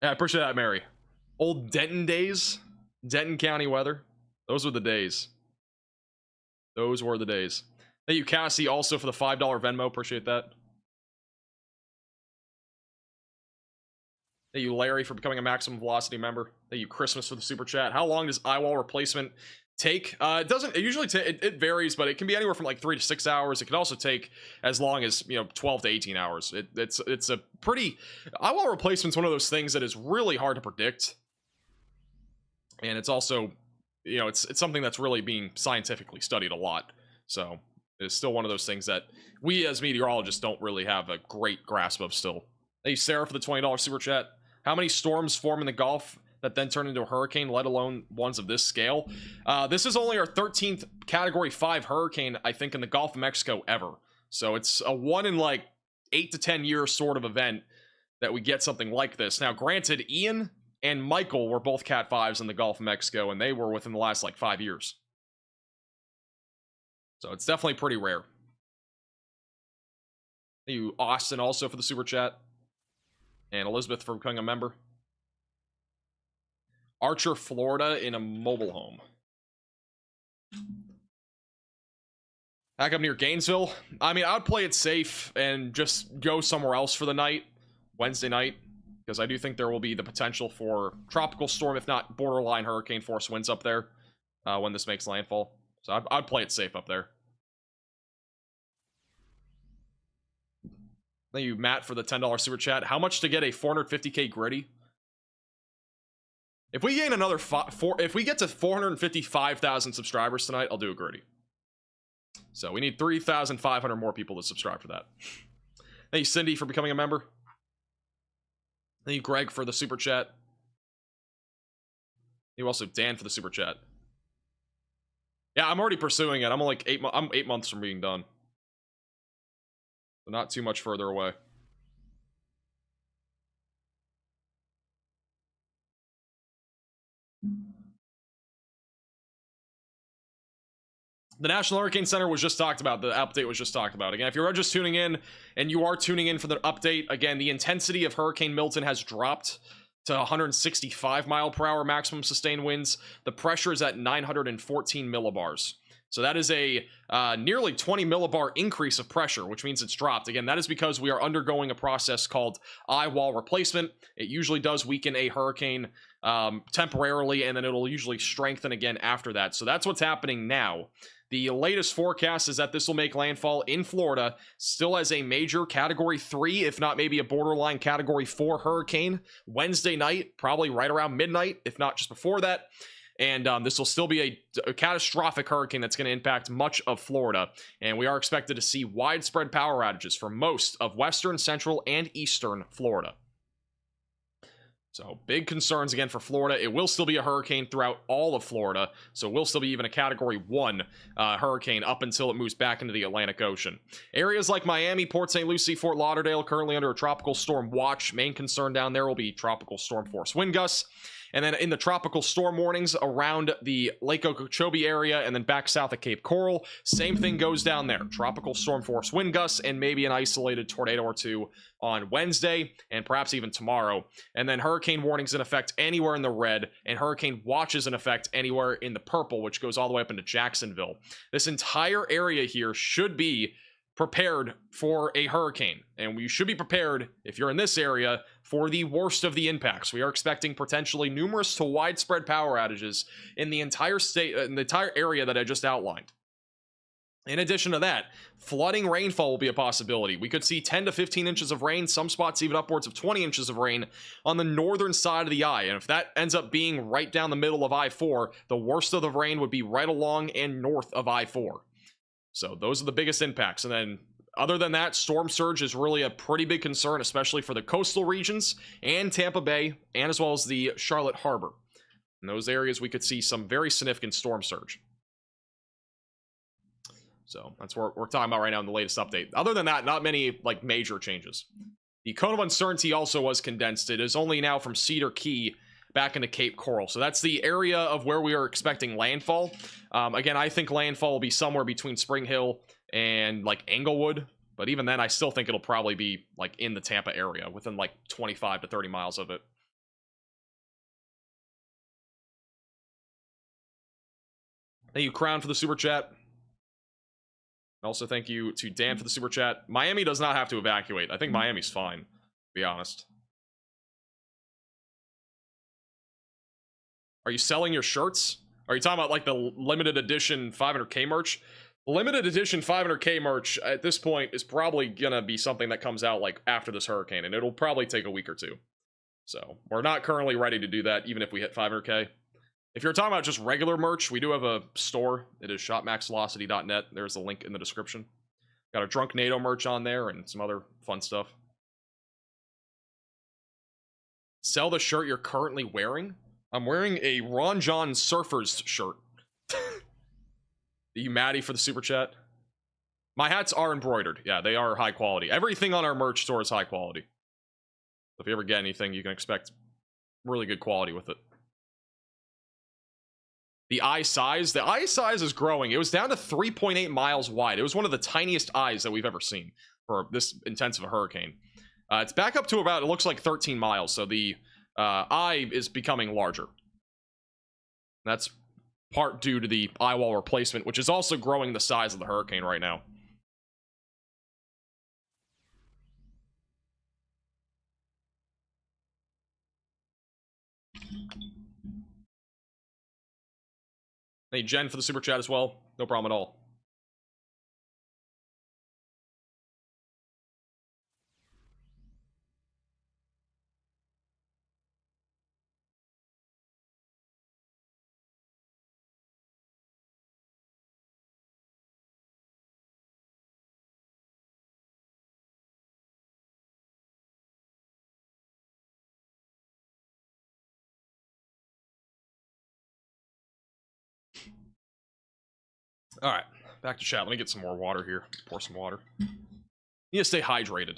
Yeah, I appreciate that, Mary. Old Denton days. Denton County weather. Those were the days. Those were the days. Thank you, Cassie, also for the $5 Venmo. Appreciate that. Thank you, Larry, for becoming a Maximum Velocity member. Thank you, Christmas, for the super chat. How long does eyewall replacement take? It usually it varies, but it can be anywhere from like 3 to 6 hours. It can also take as long as 12 to 18 hours. It's a pretty eyewall replacement's one of those things that is really hard to predict, and it's also it's something that's really being scientifically studied a lot. So it's still one of those things that we as meteorologists don't really have a great grasp of still. Thank you, Sarah, for the $20 super chat. How many storms form in the Gulf that then turn into a hurricane, let alone ones of this scale? This is only our 13th Category 5 hurricane, I think, in the Gulf of Mexico ever. So it's a 1 in like 8 to 10 year sort of event that we get something like this. Now, granted, Ian and Michael were both Cat 5s in the Gulf of Mexico, and they were within the last like 5 years. So it's definitely pretty rare. Thank you, Austin, also for the super chat. And Elizabeth for becoming a member. Archer, Florida in a mobile home. Back up near Gainesville. I mean, I would play it safe and just go somewhere else for the night, Wednesday night, because I do think there will be the potential for tropical storm, if not borderline hurricane force winds up there when this makes landfall. So I'd play it safe up there. Thank you, Matt, for the $10 super chat. How much to get a 450k gritty? If we gain another if we get to 455,000 subscribers tonight, I'll do a gritty. So we need 3,500 more people to subscribe for that. Thank you, Cindy, for becoming a member. Thank you, Greg, for the super chat. Thank you also, Dan, for the super chat. Yeah, I'm already pursuing it. I'm like 8 months from being done. So not too much further away. The National Hurricane Center was just talked about. The update was just talked about. Again, if you're just tuning in and you are tuning in for the update, again, the intensity of Hurricane Milton has dropped to 165 mile per hour maximum sustained winds. The pressure is at 914 millibars. So that is a nearly 20 millibar increase of pressure, which means it's dropped. Again, that is because we are undergoing a process called eye wall replacement. It usually does weaken a hurricane temporarily, and then it'll usually strengthen again after that. So that's what's happening now. The latest forecast is that this will make landfall in Florida, still as a major Category 3, if not maybe a borderline Category 4 hurricane, Wednesday night, probably right around midnight, if not just before that. And this will still be a catastrophic hurricane that's going to impact much of Florida. And we are expected to see widespread power outages for most of western, central, and eastern Florida. So big concerns again for Florida. It will still be a hurricane throughout all of Florida. So it will still be even a Category 1 hurricane up until it moves back into the Atlantic Ocean. Areas like Miami, Port St. Lucie, Fort Lauderdale currently under a tropical storm watch. Main concern down there will be tropical storm force wind gusts. And then in the tropical storm warnings around the Lake Okeechobee area and then back south of Cape Coral, same thing goes down there. Tropical storm force wind gusts and maybe an isolated tornado or two on Wednesday and perhaps even tomorrow. And then hurricane warnings in effect anywhere in the red and hurricane watches in effect anywhere in the purple, which goes all the way up into Jacksonville. This entire area here should be prepared for a hurricane, and you should be prepared, if you're in this area, for the worst of the impacts. We are expecting potentially numerous to widespread power outages in the entire state, in the entire area that I just outlined. In addition to that, flooding rainfall will be a possibility. We could see 10 to 15 inches of rain, some spots even upwards of 20 inches of rain on the northern side of the eye. And if that ends up being right down the middle of I-4, the worst of the rain would be right along and north of I-4. So those are the biggest impacts. And then other than that, storm surge is really a pretty big concern, especially for the coastal regions and Tampa Bay, and as well as the Charlotte Harbor. In those areas, we could see some very significant storm surge. So that's what we're talking about right now in the latest update. Other than that, not many like major changes. The cone of uncertainty also was condensed. It is only now from Cedar Key back into Cape Coral. So that's the area of where we are expecting landfall. Again, I think landfall will be somewhere between Spring Hill and like Englewood. But even then, I still think it'll probably be like in the Tampa area within like 25 to 30 miles of it. Thank you, Crown, for the super chat. Also, thank you to Dan for the super chat. Miami does not have to evacuate. I think Miami's fine, to be honest. Are you selling your shirts? Are you talking about like the limited edition 500k merch? Limited edition 500k merch at this point is probably gonna be something that comes out like after this hurricane, and it'll probably take a week or two. So we're not currently ready to do that, even if we hit 500k. If you're talking about just regular merch, we do have a store. It is shopmaxvelocity.net. There's a link in the description. Got a Drunk NATO merch on there and some other fun stuff. Sell the shirt you're currently wearing? I'm wearing a Ron John Surfers shirt. Thank you, Maddie, for the super chat. My hats are embroidered. Yeah, they are high quality. Everything on our merch store is high quality. If you ever get anything, you can expect really good quality with it. The eye size is growing. It was down to 3.8 miles wide. It was one of the tiniest eyes that we've ever seen for this intense of a hurricane. It's back up to about, it looks like 13 miles. So the eye is becoming larger. That's part due to the eye wall replacement, which is also growing the size of the hurricane right now. Hey, Jen for the super chat as well. No problem at all. All right, back to chat. Let me get some more water here. Pour some water. Need to stay hydrated.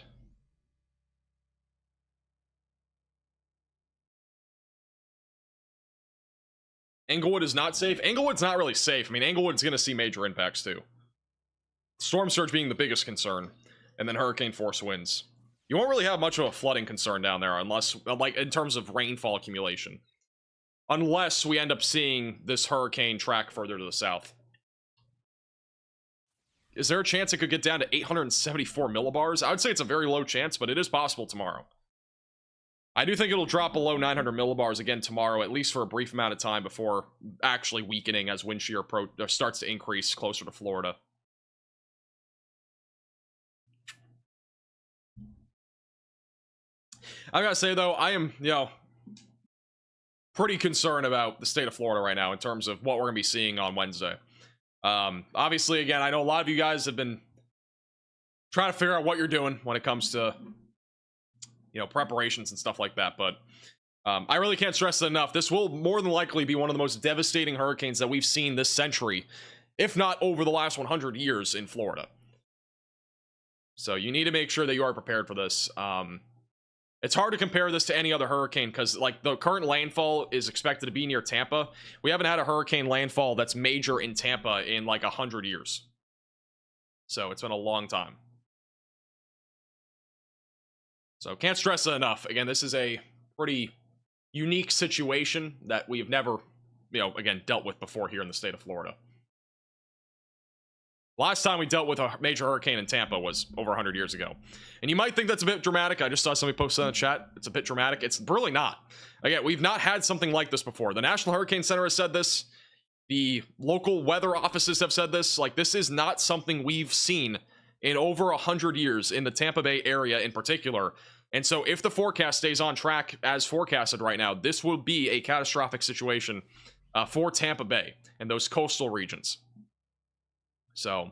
Englewood is not safe. Englewood's not really safe. I mean, Englewood's going to see major impacts too. Storm surge being the biggest concern, and then hurricane force winds. You won't really have much of a flooding concern down there unless, like, in terms of rainfall accumulation. Unless we end up seeing this hurricane track further to the south. Is there a chance it could get down to 874 millibars? I would say it's a very low chance, but it is possible tomorrow. I do think it'll drop below 900 millibars again tomorrow, at least for a brief amount of time before actually weakening as wind shear starts to increase closer to Florida. I gotta say, though, I am, pretty concerned about the state of Florida right now in terms of what we're gonna be seeing on Wednesday. Obviously, again, I know a lot of you guys have been trying to figure out what you're doing when it comes to, preparations and stuff like that, but I really can't stress it enough. This will more than likely be one of the most devastating hurricanes that we've seen this century, if not over the last 100 years in Florida. So you need to make sure that you are prepared for this. It's hard to compare this to any other hurricane because, like, the current landfall is expected to be near Tampa. We haven't had a hurricane landfall that's major in Tampa in like 100 years. So it's been a long time. So can't stress it enough. Again, this is a pretty unique situation that we've never, again, dealt with before here in the state of Florida. Last time we dealt with a major hurricane in Tampa was over 100 years ago. And you might think that's a bit dramatic. I just saw somebody post in the chat. It's a bit dramatic. It's really not. Again, we've not had something like this before. The National Hurricane Center has said this. The local weather offices have said this. Like, this is not something we've seen in over 100 years in the Tampa Bay area in particular. And so if the forecast stays on track as forecasted right now, this will be a catastrophic situation for Tampa Bay and those coastal regions. So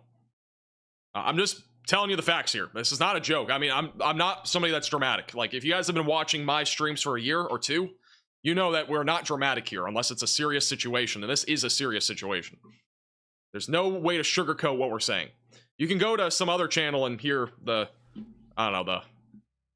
I'm just telling you the facts here. This is not a joke. I mean, I'm not somebody that's dramatic. Like, if you guys have been watching my streams for a year or two, you know that we're not dramatic here unless it's a serious situation, and this is a serious situation. There's no way to sugarcoat what we're saying. You can go to some other channel and hear the, I don't know, the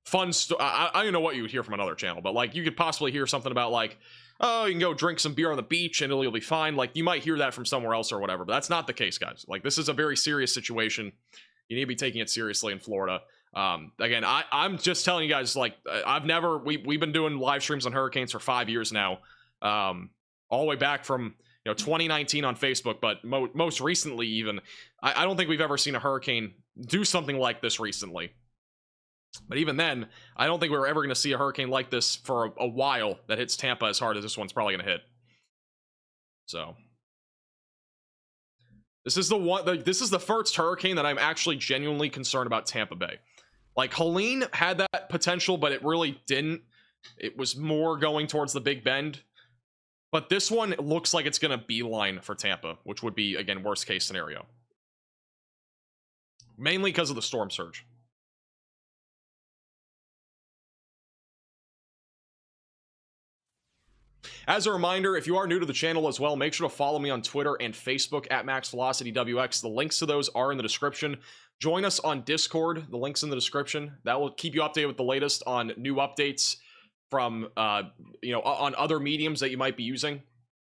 fun I don't know what you would hear from another channel, but like, you could possibly hear something about like, oh, you can go drink some beer on the beach and you'll be fine. Like, you might hear that from somewhere else or whatever, but that's not the case, guys. Like, this is a very serious situation. You need to be taking it seriously in Florida. Again, I'm just telling you guys, like, we've been doing live streams on hurricanes for 5 years now, all the way back from 2019 on Facebook, but most recently even, I don't think we've ever seen a hurricane do something like this recently. But even then, I don't think we're ever going to see a hurricane like this for a while that hits Tampa as hard as this one's probably going to hit. So this is the first hurricane that I'm actually genuinely concerned about Tampa Bay. Like, Helene had that potential, but it really didn't. It was more going towards the Big Bend. But this one looks like it's going to beeline for Tampa, which would be, again, worst case scenario. Mainly because of the storm surge. As a reminder, if you are new to the channel as well, make sure to follow me on Twitter and Facebook at MaxVelocityWX. The links to those are in the description. Join us on Discord. The link's in the description. That will keep you updated with the latest on new updates from, on other mediums that you might be using.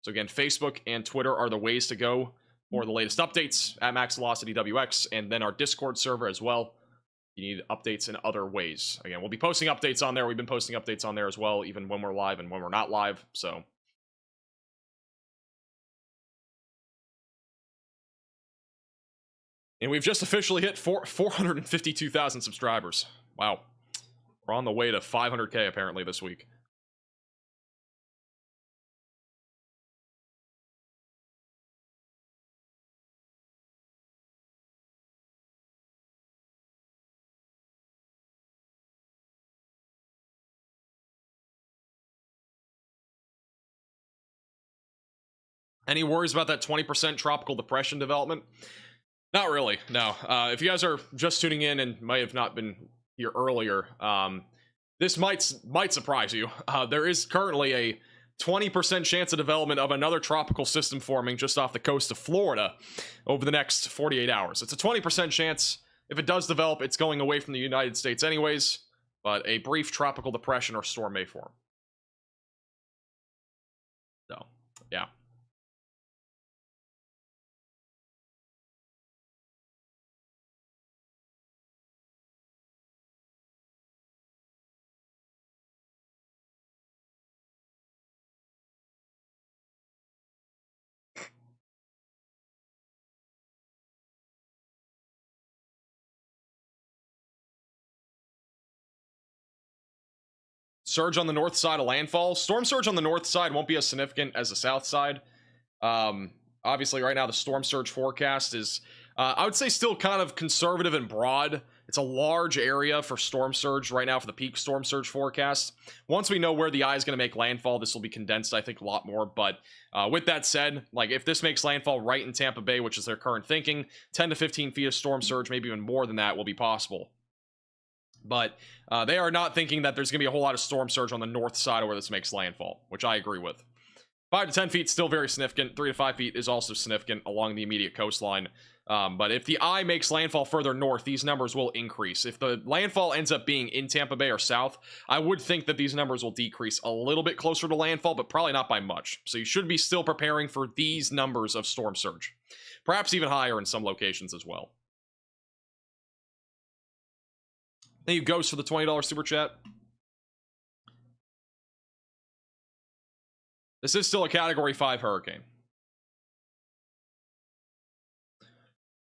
So again, Facebook and Twitter are the ways to go for the latest updates at MaxVelocityWX, and then our Discord server as well. You need updates in other ways. Again, we'll be posting updates on there. We've been posting updates on there as well, even when we're live and when we're not live. So And we've just officially hit 452,000 subscribers. Wow. We're on the way to 500K apparently this week. Any worries about that 20% tropical depression development? Not really, no. If you guys are just tuning in and might have not been here earlier, this might surprise you. There is currently a 20% chance of development of another tropical system forming just off the coast of Florida over the next 48 hours. It's a 20% chance. If it does develop, it's going away from the United States anyways, but a brief tropical depression or storm may form. So, yeah. Surge on the north side of landfall. Storm surge on the north side won't be as significant as the south side. Obviously, right now the storm surge forecast is, I would say, still kind of conservative and broad. It's a large area for storm surge right now for the peak storm surge forecast. Once we know where the eye is going to make landfall, this will be condensed, I think, a lot more. But with that said, like if this makes landfall right in Tampa Bay, which is their current thinking, 10 to 15 feet of storm surge, maybe even more than that, will be possible. But they are not thinking that there's going to be a whole lot of storm surge on the north side of where this makes landfall, which I agree with. 5 to 10 feet still very significant. 3 to 5 feet is also significant along the immediate coastline. But if the eye makes landfall further north, these numbers will increase. If the landfall ends up being in Tampa Bay or south, I would think that these numbers will decrease a little bit closer to landfall, but probably not by much. So you should be still preparing for these numbers of storm surge. Perhaps even higher in some locations as well. Thank you, Ghost, for the $20 super chat. This is still a Category 5 hurricane.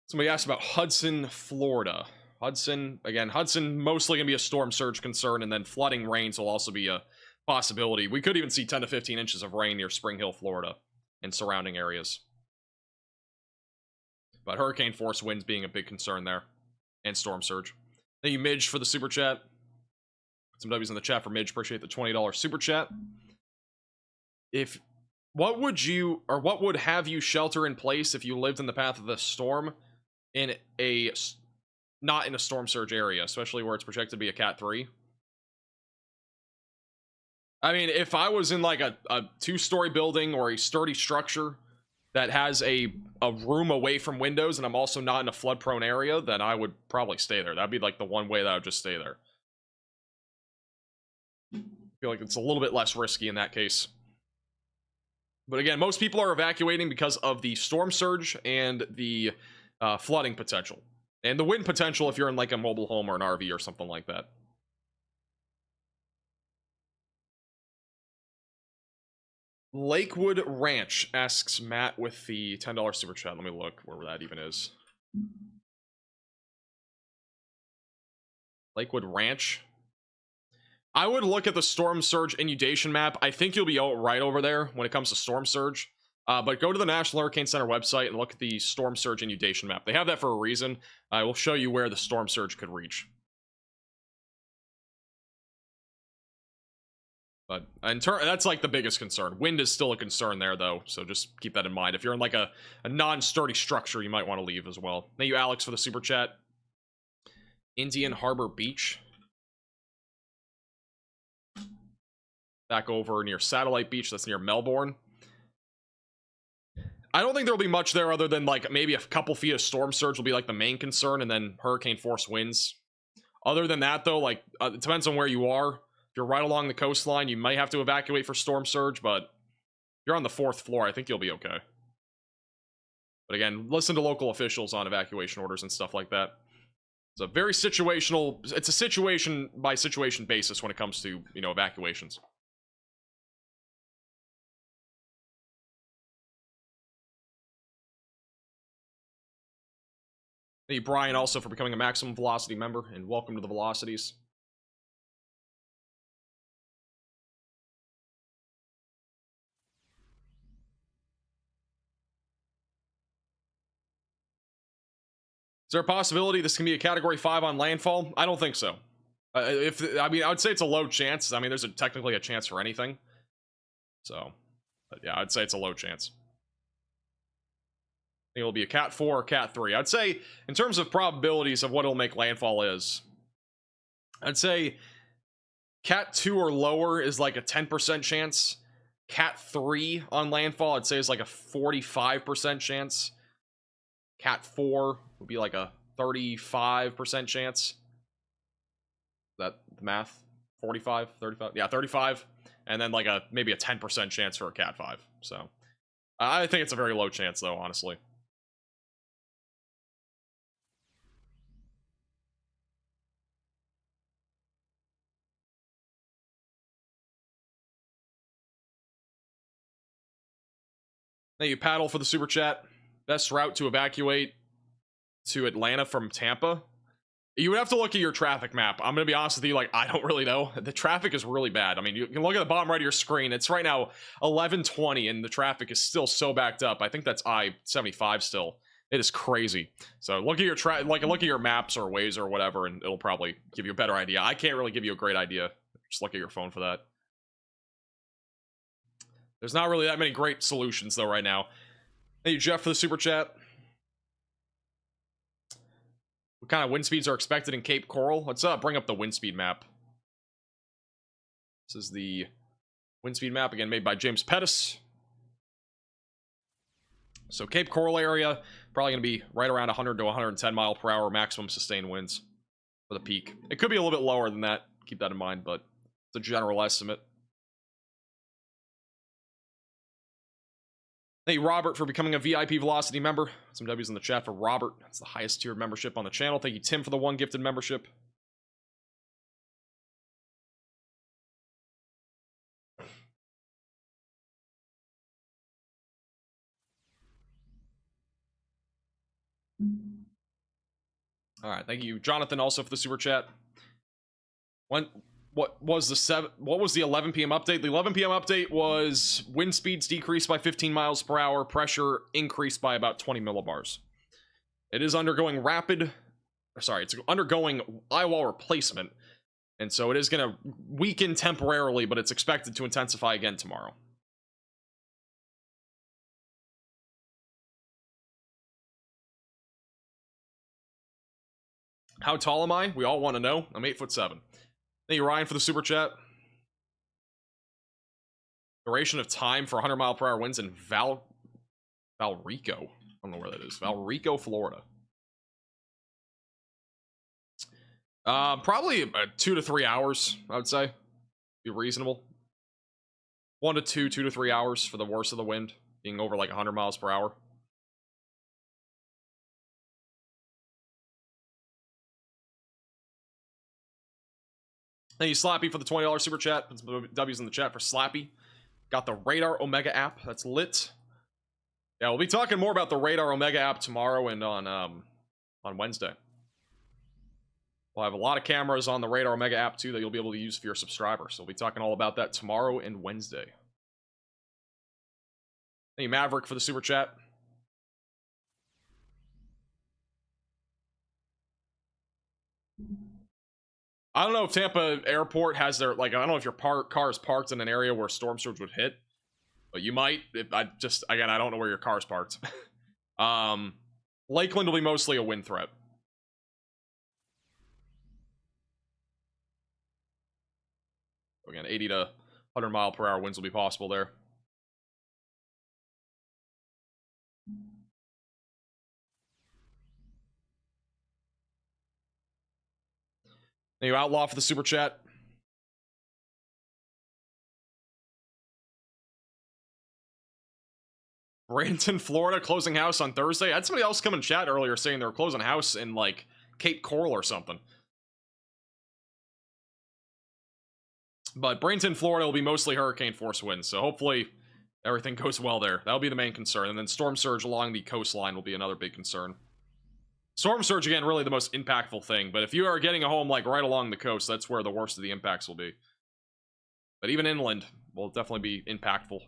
Somebody asked about Hudson, Florida. Hudson, again, Hudson mostly going to be a storm surge concern, and then flooding rains will also be a possibility. We could even see 10 to 15 inches of rain near Spring Hill, Florida, and surrounding areas. But hurricane force winds being a big concern there, and storm surge. Thank you, Midge, for the super chat. Some W's in the chat for Midge. Appreciate the $20 super chat. What would have you shelter in place if you lived in the path of the storm in not in a storm surge area, especially where it's projected to be a Cat 3? I mean, if I was in like a 2-story building or a sturdy structure that has a room away from windows and I'm also not in a flood prone area, then I would probably stay there. That'd be like the one way that I would just stay there. I feel like it's a little bit less risky in that case. But again, most people are evacuating because of the storm surge and the flooding potential. And the wind potential if you're in like a mobile home or an RV or something like that. Lakewood Ranch, asks Matt with the $10 super chat. Let me look where that even is. Lakewood Ranch. I would look at the storm surge inundation map. I think you'll be right over there when it comes to storm surge. But go to the National Hurricane Center website and look at the storm surge inundation map. They have that for a reason. I will show you where the storm surge could reach. But that's like the biggest concern. Wind is still a concern there, though, so just keep that in mind. If you're in like a non-sturdy structure, you might want to leave as well. Thank you, Alex, for the super chat. Indian Harbor Beach. Back over near Satellite Beach, that's near Melbourne. I don't think there'll be much there other than like maybe a couple feet of storm surge will be like the main concern, and then hurricane force winds. Other than that, though, like it depends on where you are. If you're right along the coastline, you might have to evacuate for storm surge, but if you're on the 4th floor, I think you'll be okay. But again, listen to local officials on evacuation orders and stuff like that. It's a very situational, it's a situation by situation basis when it comes to, you know, evacuations. Thank you, Brian, also for becoming a Maximum Velocity member, and welcome to the Velocities. Is there a possibility this can be a Category 5 on landfall? I don't think so. I mean, I would say it's a low chance. I mean, there's technically a chance for anything. So, but yeah, I'd say it's a low chance. I think it'll be a Cat 4 or Cat 3. I'd say, in terms of probabilities of what it'll make landfall is, I'd say Cat 2 or lower is like a 10% chance. Cat 3 on landfall, I'd say is like a 45% chance. Cat 4 would be like a 35% chance. Is that the math? 45, 35? Yeah, 35. And then like maybe a 10% chance for a Cat 5. So I think it's a very low chance though, honestly. Thank you, Paddle, for the super chat. Best route to evacuate to Atlanta from Tampa. You would have to look at your traffic map. I'm going to be honest with you, like, I don't really know. The traffic is really bad. I mean, you can look at the bottom right of your screen. It's right now 11:20, and the traffic is still so backed up. I think that's I-75 still. It is crazy. So look at your look at your maps or Waze or whatever, and it'll probably give you a better idea. I can't really give you a great idea. Just look at your phone for that. There's not really that many great solutions, though, right now. Thank you, Jeff, for the super chat. What kind of wind speeds are expected in Cape Coral? Let's bring up the wind speed map. This is the wind speed map, again, made by James Pettis. So Cape Coral area, probably going to be right around 100 to 110 mile per hour maximum sustained winds for the peak. It could be a little bit lower than that. Keep that in mind, but it's a general estimate. Thank you, Robert, for becoming a VIP Velocity member. Some W's in the chat for Robert. That's the highest tiered membership on the channel. Thank you, Tim, for the 1 gifted membership. All right, thank you, Jonathan, also for the super chat. What was the 11 p.m. update? The 11 p.m. update was wind speeds decreased by 15 miles per hour, pressure increased by about 20 millibars. It is undergoing it's undergoing eyewall replacement, and so it is going to weaken temporarily, but it's expected to intensify again tomorrow. How tall am I? We all want to know. I'm 8'7". Thank you, Ryan, for the super chat. Duration of time for 100 mile per hour winds in Valrico. I don't know where that is. Valrico, Florida. Probably 2 to 3 hours, I would say. Be reasonable. 1 to 2, 2 to 3 hours for the worst of the wind, being over like 100 miles per hour. Thank you, Slappy, for the $20 super chat. Put some W's in the chat for Slappy. Got the Radar Omega app. That's lit. Yeah, we'll be talking more about the Radar Omega app tomorrow and on Wednesday. We'll have a lot of cameras on the Radar Omega app, too, that you'll be able to use for your subscribers. So we'll be talking all about that tomorrow and Wednesday. Thank you, Maverick, for the super chat. I don't know if Tampa Airport has their, like, I don't know if your car is parked in an area where storm surge would hit, but you might. Again, I don't know where your car's parked. Lakeland will be mostly a wind threat. Again, 80 to 100 mile per hour winds will be possible there. Thank you, Outlaw, for the super chat. Bradenton, Florida, closing house on Thursday. I had somebody else come in chat earlier saying they were closing a house in, like, Cape Coral or something. But Bradenton, Florida will be mostly hurricane force winds, so hopefully everything goes well there. That'll be the main concern. And then storm surge along the coastline will be another big concern. Storm surge, again, really the most impactful thing. But if you are getting a home like right along the coast, that's where the worst of the impacts will be. But even inland will definitely be impactful.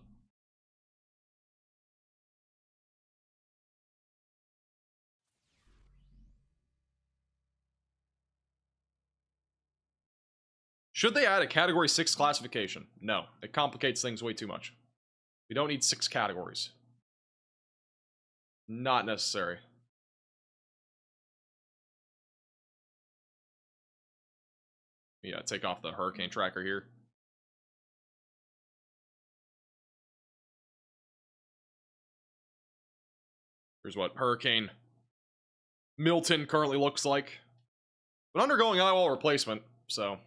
Should they add a Category 6 classification? No. It complicates things way too much. We don't need 6 categories. Not necessary. Yeah, take off the hurricane tracker here. Here's what Hurricane Milton currently looks like. But undergoing eyewall replacement, so...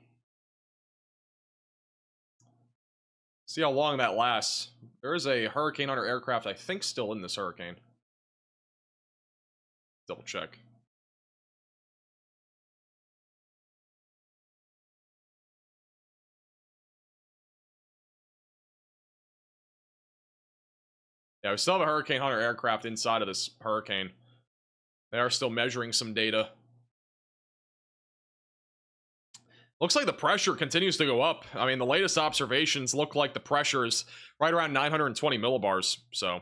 see how long that lasts. There is a Hurricane Hunter aircraft, I think, still in this hurricane. Double check. Yeah, we still have a Hurricane Hunter aircraft inside of this hurricane. They are still measuring some data. Looks like the pressure continues to go up. I mean, the latest observations look like the pressure is right around 920 millibars. So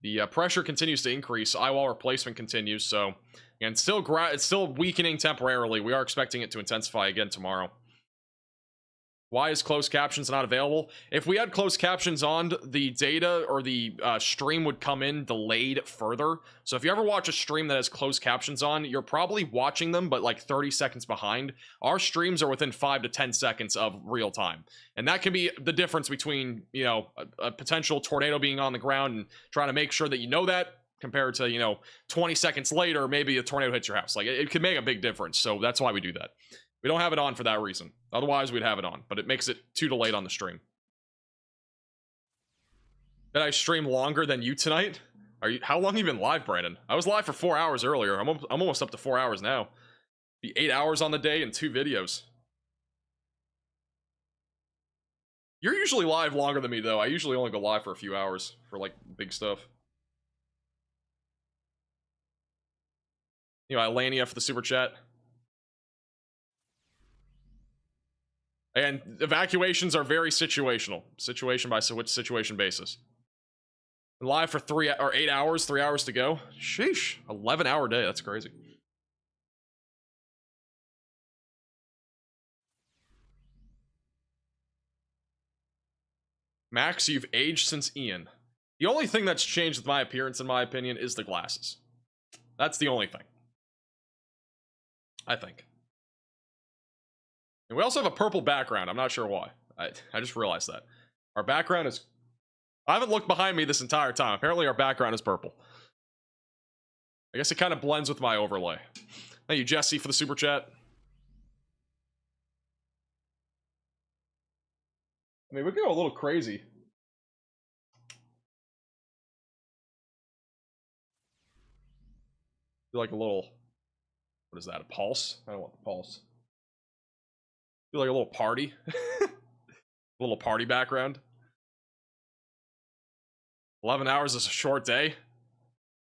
the pressure continues to increase. Eyewall replacement continues. So again, it's still weakening temporarily. We are expecting it to intensify again tomorrow. Why is closed captions not available? If we had closed captions on, the data or the stream would come in delayed further. So if you ever watch a stream that has closed captions on, you're probably watching them, but like 30 seconds behind. Our streams are within 5 to 10 seconds of real time. And that can be the difference between, you know, a potential tornado being on the ground and trying to make sure that you know that, compared to, you know, 20 seconds later, maybe a tornado hits your house. Like, it could make a big difference. So that's why we do that. We don't have it on for that reason. Otherwise, we'd have it on, but it makes it too delayed on the stream. Did I stream longer than you tonight? How long have you been live, Brandon? I was live for 4 hours earlier. I'm almost up to 4 hours now. Be 8 hours on the day and 2 videos. You're usually live longer than me, though. I usually only go live for a few hours for, like, big stuff. You know, Alania for the super chat. And evacuations are very situational. Situation by which situation basis. Live for 8 hours, 3 hours to go. Sheesh. 11-hour day. That's crazy. Max, you've aged since Ian. The only thing that's changed with my appearance, in my opinion, is the glasses. That's the only thing. I think. And we also have a purple background. I'm not sure why. I just realized that. Our background is... I haven't looked behind me this entire time. Apparently our background is purple. I guess it kind of blends with my overlay. Thank you, Jesse, for the super chat. I mean, we could go a little crazy. Do like a little... what is that, a pulse? I don't want the pulse. Do like a little party. A little party background. 11 hours is a short day.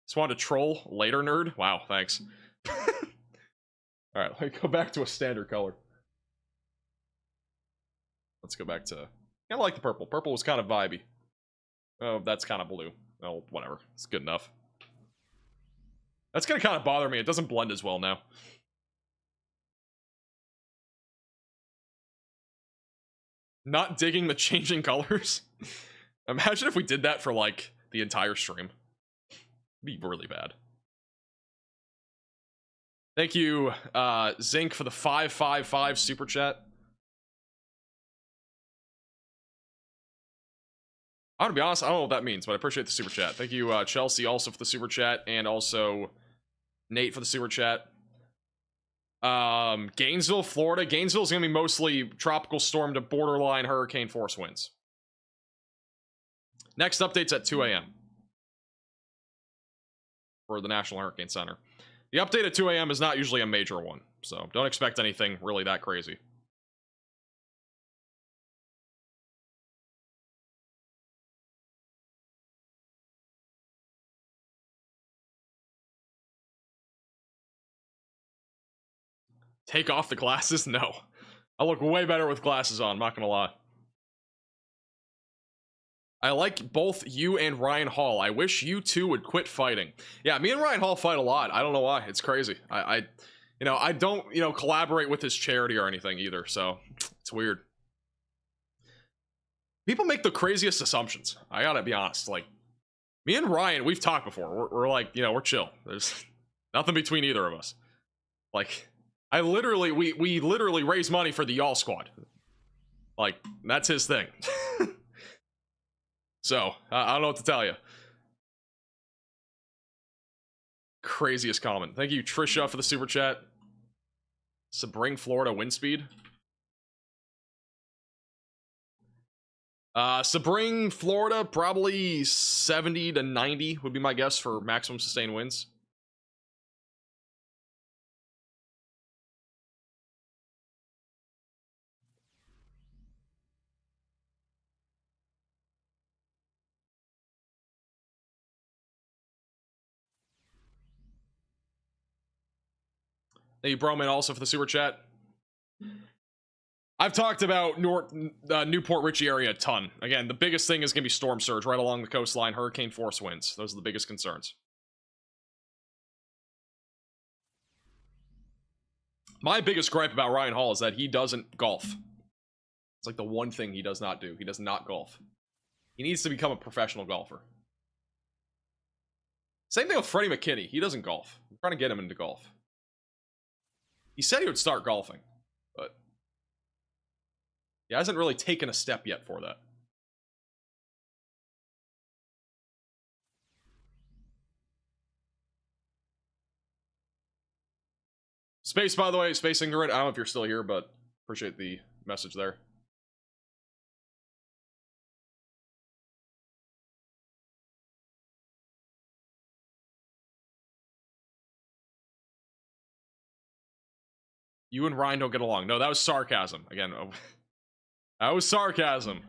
Just wanted to troll later, nerd. Wow, thanks. Alright, let me go back to a standard color. Let's go back to... I kind of like the purple. Purple was kind of vibey. Oh, that's kind of blue. Oh, whatever. It's good enough. That's gonna kind of bother me. It doesn't blend as well now. Not digging the changing colors. Imagine if we did that for, like, the entire stream. It'd be really bad. Thank you, Zinc, for the 555 super chat. I'm gonna be honest, I don't know what that means, but I appreciate the super chat. Thank you, Chelsea, also for the super chat, and also Nate for the super chat. Gainesville, Florida. Gainesville's gonna be mostly tropical storm to borderline hurricane force winds. Next update's at 2 a.m. for the National Hurricane Center. The update at 2 a.m. is not usually a major one, so don't expect anything really that crazy. Take off the glasses? No. I look way better with glasses on, not gonna lie. I like both you and Ryan Hall. I wish you two would quit fighting. Yeah, me and Ryan Hall fight a lot. I don't know why. It's crazy. I don't, collaborate with his charity or anything either, so it's weird. People make the craziest assumptions. I gotta be honest. Like, me and Ryan, we've talked before. We're like, we're chill. There's nothing between either of us. Like, we literally raise money for the Y'all Squad. Like, that's his thing. So, I don't know what to tell you. Craziest comment. Thank you, Trisha, for the super chat. Sebring, Florida, wind speed. Sebring, Florida, probably 70 to 90 would be my guess for maximum sustained winds. Thank you, Broman, also for the super chat. I've talked about Newport Richey area a ton. Again, the biggest thing is going to be storm surge right along the coastline, hurricane force winds. Those are the biggest concerns. My biggest gripe about Ryan Hall is that he doesn't golf. It's like the one thing he does not do. He does not golf. He needs to become a professional golfer. Same thing with Freddie McKinney. He doesn't golf. I'm trying to get him into golf. He said he would start golfing, but he hasn't really taken a step yet for that. Space, by the way, Space Ignorant. I don't know if you're still here, but appreciate the message there. You and Ryan don't get along. No, that was sarcasm. Again, that was sarcasm.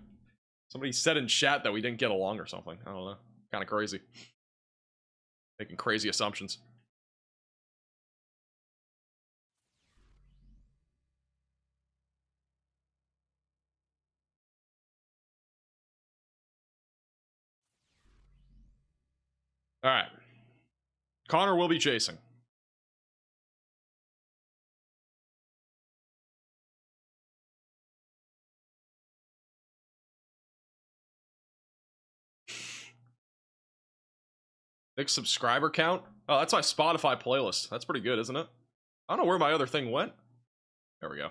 Somebody said in chat that we didn't get along or something. I don't know. Kind of crazy. Making crazy assumptions. All right. Connor will be chasing. Big subscriber count. Oh, that's my Spotify playlist. That's pretty good, isn't it? I don't know where my other thing went. There we go.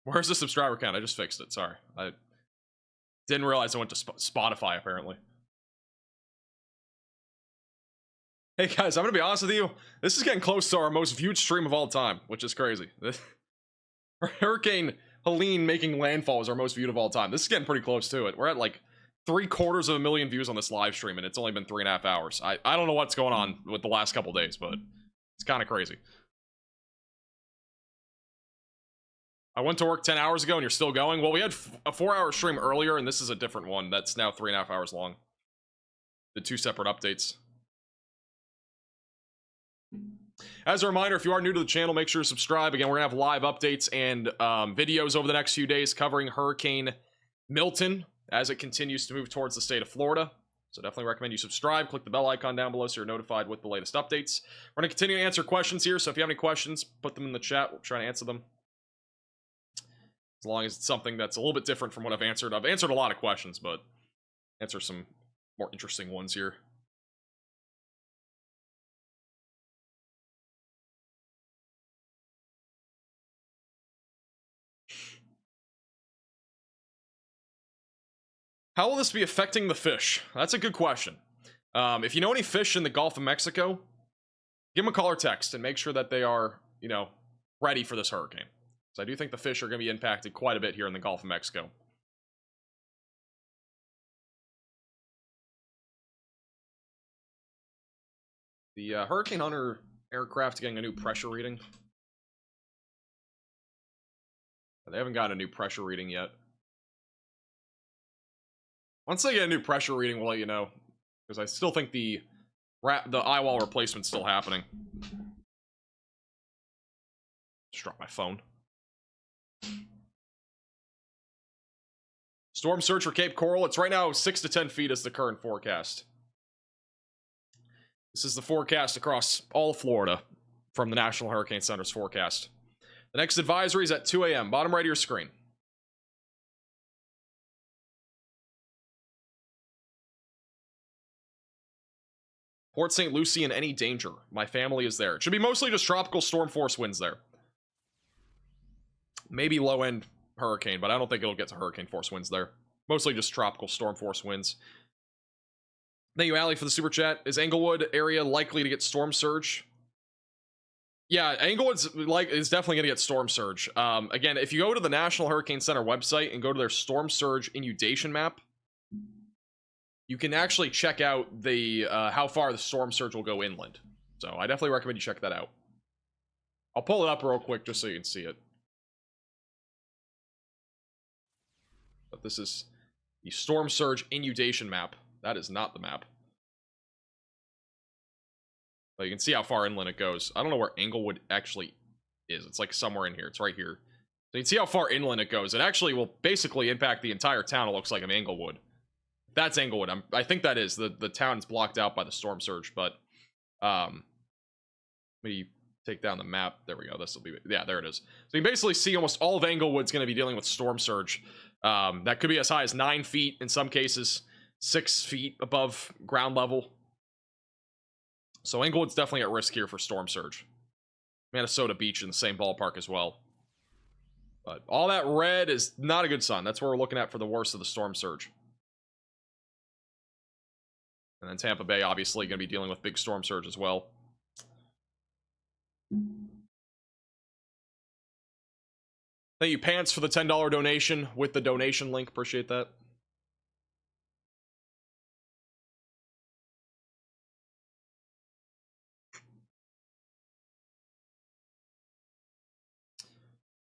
Where's the subscriber count? I just fixed it. Sorry. I didn't realize I went to Spotify, apparently. Hey, guys, I'm going to be honest with you. This is getting close to our most viewed stream of all time, which is crazy. Hurricane Helene making landfall is our most viewed of all time. This is getting pretty close to it. We're at like 750,000 views on this live stream, and it's only been 3.5 hours. I don't know what's going on with the last couple days, but it's kind of crazy. I went to work 10 hours ago, and you're still going? Well, we had a 4-hour stream earlier, and this is a different one. That's now 3.5 hours long. The 2 separate updates. As a reminder, if you are new to the channel, make sure to subscribe. Again, we're going to have live updates and videos over the next few days covering Hurricane Milton as it continues to move towards the state of Florida. So definitely recommend you subscribe. Click the bell icon down below so you're notified with the latest updates. We're going to continue to answer questions here, so if you have any questions, put them in the chat. We'll try to answer them. As long as it's something that's a little bit different from what I've answered. I've answered a lot of questions, but answer some more interesting ones here. How will this be affecting the fish? That's a good question. If you know any fish in the Gulf of Mexico, give them a call or text and make sure that they are, ready for this hurricane. So I do think the fish are going to be impacted quite a bit here in the Gulf of Mexico. The Hurricane Hunter aircraft getting a new pressure reading. They haven't gotten a new pressure reading yet. Once I get a new pressure reading, we'll let you know. Because I still think the eye wall replacement's still happening. Just dropped my phone. Storm surge for Cape Coral. It's right now 6 to 10 feet is the current forecast. This is the forecast across all of Florida from the National Hurricane Center's forecast. The next advisory is at 2 a.m. Bottom right of your screen. Port St. Lucie in any danger. My family is there. It should be mostly just tropical storm force winds there. Maybe low-end hurricane, but I don't think it'll get to hurricane force winds there. Mostly just tropical storm force winds. Thank you, Allie, for the super chat. Is Englewood area likely to get storm surge? Yeah, Englewood's is definitely going to get storm surge. Again, if you go to the National Hurricane Center website and go to their storm surge inundation map, you can actually check out the how far the storm surge will go inland. So I definitely recommend you check that out. I'll pull it up real quick just so you can see it. But this is the storm surge inundation map. That is not the map. But you can see how far inland it goes. I don't know where Englewood actually is. It's like somewhere in here. It's right here. So you can see how far inland it goes. It actually will basically impact the entire town, it looks like, of Englewood. That's Englewood. I think that is. The town's blocked out by the storm surge, but let me take down the map. There we go. This will be, yeah, there it is. So you can basically see almost all of Englewood's going to be dealing with storm surge. That could be as high as 9 feet in some cases, 6 feet above ground level. So Englewood's definitely at risk here for storm surge. Minnesota Beach in the same ballpark as well. But all that red is not a good sign. That's where we're looking at for the worst of the storm surge. And then Tampa Bay obviously going to be dealing with big storm surge as well. Thank you, Pants, for the $10 donation with the donation link. Appreciate that.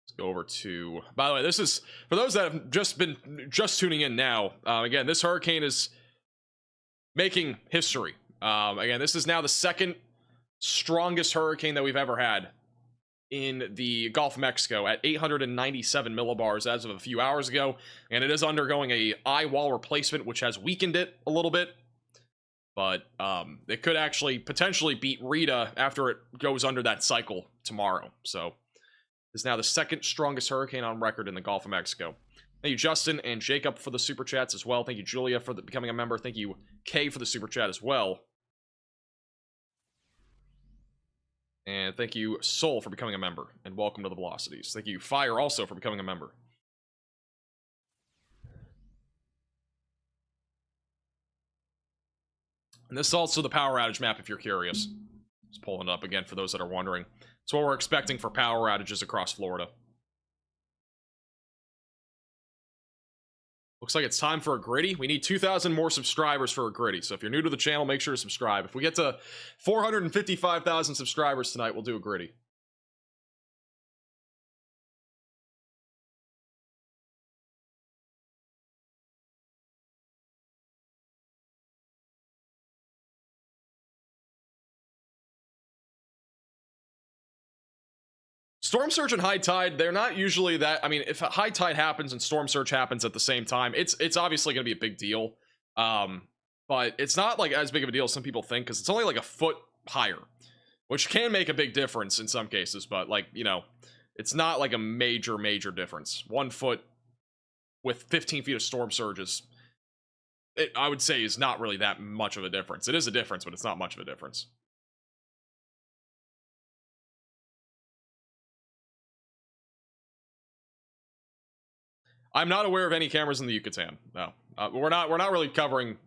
Let's go over to... By the way, this is... For those that have just tuning in now, again, this hurricane is making history. Again, this is now the second strongest hurricane that we've ever had in the Gulf of Mexico at 897 millibars as of a few hours ago, and it is undergoing a eye wall replacement, which has weakened it a little bit, but it could actually potentially beat Rita after it goes under that cycle tomorrow. So it's now the second strongest hurricane on record in the Gulf of Mexico. Thank you, Justin and Jacob, for the super chats as well. Thank you, Julia, for becoming a member. Thank you, Kay, for the super chat as well. And thank you, Soul, for becoming a member. And welcome to the Velocities. Thank you, Fire, also, for becoming a member. And this is also the power outage map, if you're curious. Just pulling it up again for those that are wondering. It's what we're expecting for power outages across Florida. Looks like it's time for a gritty. We need 2,000 more subscribers for a gritty. So if you're new to the channel, make sure to subscribe. If we get to 455,000 subscribers tonight, we'll do a gritty. Storm surge and high tide, they're not usually that... I mean, if a high tide happens and storm surge happens at the same time, it's obviously going to be a big deal. But it's not like as big of a deal as some people think, because it's only like a foot higher, which can make a big difference in some cases. But, like, you know, it's not like a major difference. 1 foot with 15 feet of storm surges, I would say, is not really that much of a difference. It is a difference, but it's not much of a difference. I'm not aware of any cameras in the Yucatan. No, we're not really covering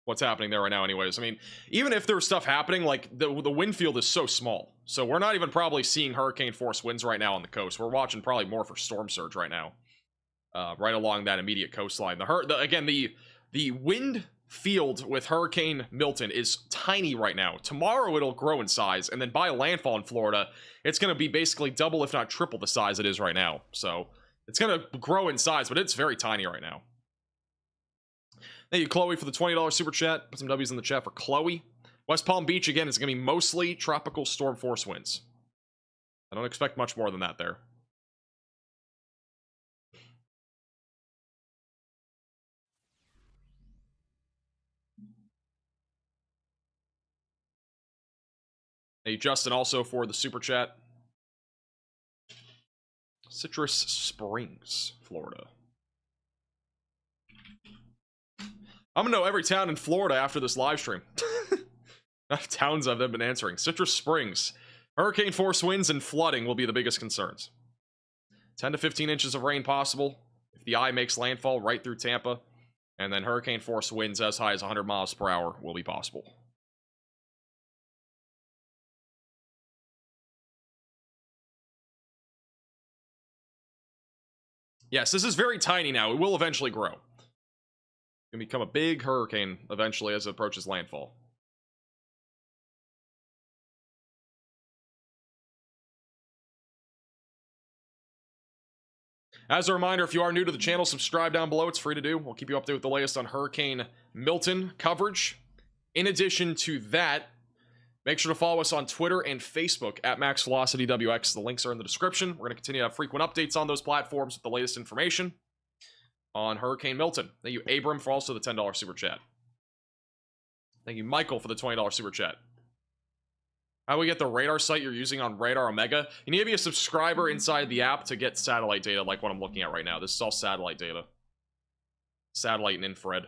what's happening there right now. Anyways, I mean, even if there's stuff happening, like the wind field is so small, so we're not even probably seeing hurricane force winds right now on the coast. We're watching probably more for storm surge right now, right along that immediate coastline. Again, the wind field with Hurricane Milton is tiny right now. Tomorrow it'll grow in size, and then by landfall in Florida, it's going to be basically double, if not triple, the size it is right now. So it's going to grow in size, but it's very tiny right now. Thank you, Chloe, for the $20 super chat. Put some W's in the chat for Chloe. West Palm Beach, again, is going to be mostly tropical storm force winds. I don't expect much more than that there. Hey, Justin, also for the super chat. Citrus Springs, Florida. I'm gonna know every town in Florida after this live stream. Towns I've been answering. Citrus Springs. Hurricane force winds and flooding will be the biggest concerns. 10 to 15 inches of rain possible if the eye makes landfall right through Tampa. And then hurricane force winds as high as 100 miles per hour will be possible. Yes, this is very tiny now. It will eventually grow. It can become a big hurricane eventually as it approaches landfall. As a reminder, if you are new to the channel, subscribe down below. It's free to do. We'll keep you updated with the latest on Hurricane Milton coverage. In addition to that, make sure to follow us on Twitter and Facebook at MaxVelocityWX. The links are in the description. We're going to continue to have frequent updates on those platforms with the latest information on Hurricane Milton. Thank you, Abram, for also the $10 super chat. Thank you, Michael, for the $20 super chat. How do we get the radar site you're using on Radar Omega? You need to be a subscriber inside the app to get satellite data like what I'm looking at right now. This is all satellite data. Satellite and infrared.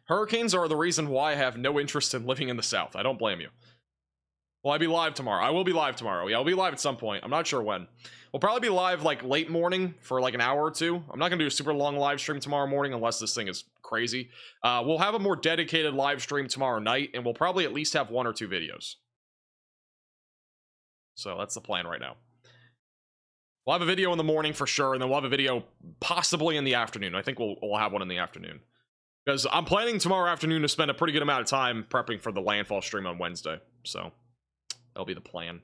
Hurricanes are the reason why I have no interest in living in the South. I don't blame you. Will I be live tomorrow? I will be live tomorrow. Yeah, I'll be live at some point. I'm not sure when. We'll probably be live like late morning for like an hour or two. I'm not going to do a super long live stream tomorrow morning unless this thing is crazy. We'll have a more dedicated live stream tomorrow night, and we'll probably at least have 1 or 2 videos. So that's the plan right now. We'll have a video in the morning for sure, and then we'll have a video possibly in the afternoon. I think we'll have one in the afternoon. Because I'm planning tomorrow afternoon to spend a pretty good amount of time prepping for the landfall stream on Wednesday. So, that'll be the plan.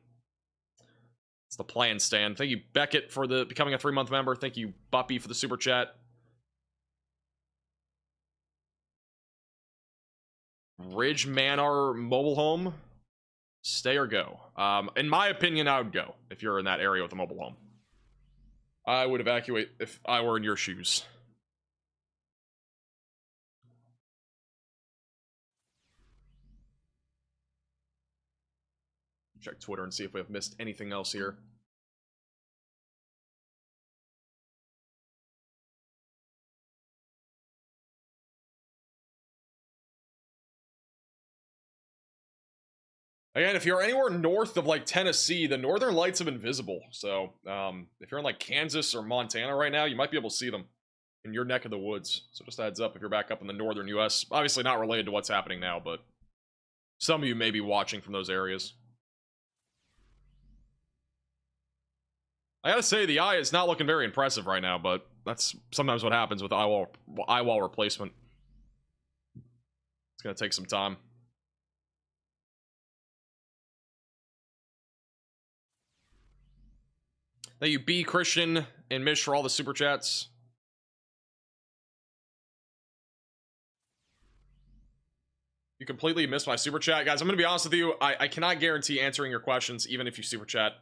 It's the plan, Stan. Thank you, Beckett, for the becoming a 3-month member. Thank you, Buppy, for the super chat. Ridge Manor mobile home. Stay or go. In my opinion, I would go if you're in that area with a mobile home. I would evacuate if I were in your shoes. Check Twitter and see if we have missed anything else here. Again, if you're anywhere north of like Tennessee, the northern lights have been visible. So if you're in like Kansas or Montana right now, you might be able to see them in your neck of the woods. So just a heads up if you're back up in the northern US. Obviously not related to what's happening now, but some of you may be watching from those areas. I gotta say, the eye is not looking very impressive right now, but that's sometimes what happens with eye wall replacement. It's gonna take some time. Thank you, B. Christian and Mish, for all the super chats. You completely missed my super chat. Guys, I'm gonna be honest with you. I cannot guarantee answering your questions, even if you super chat.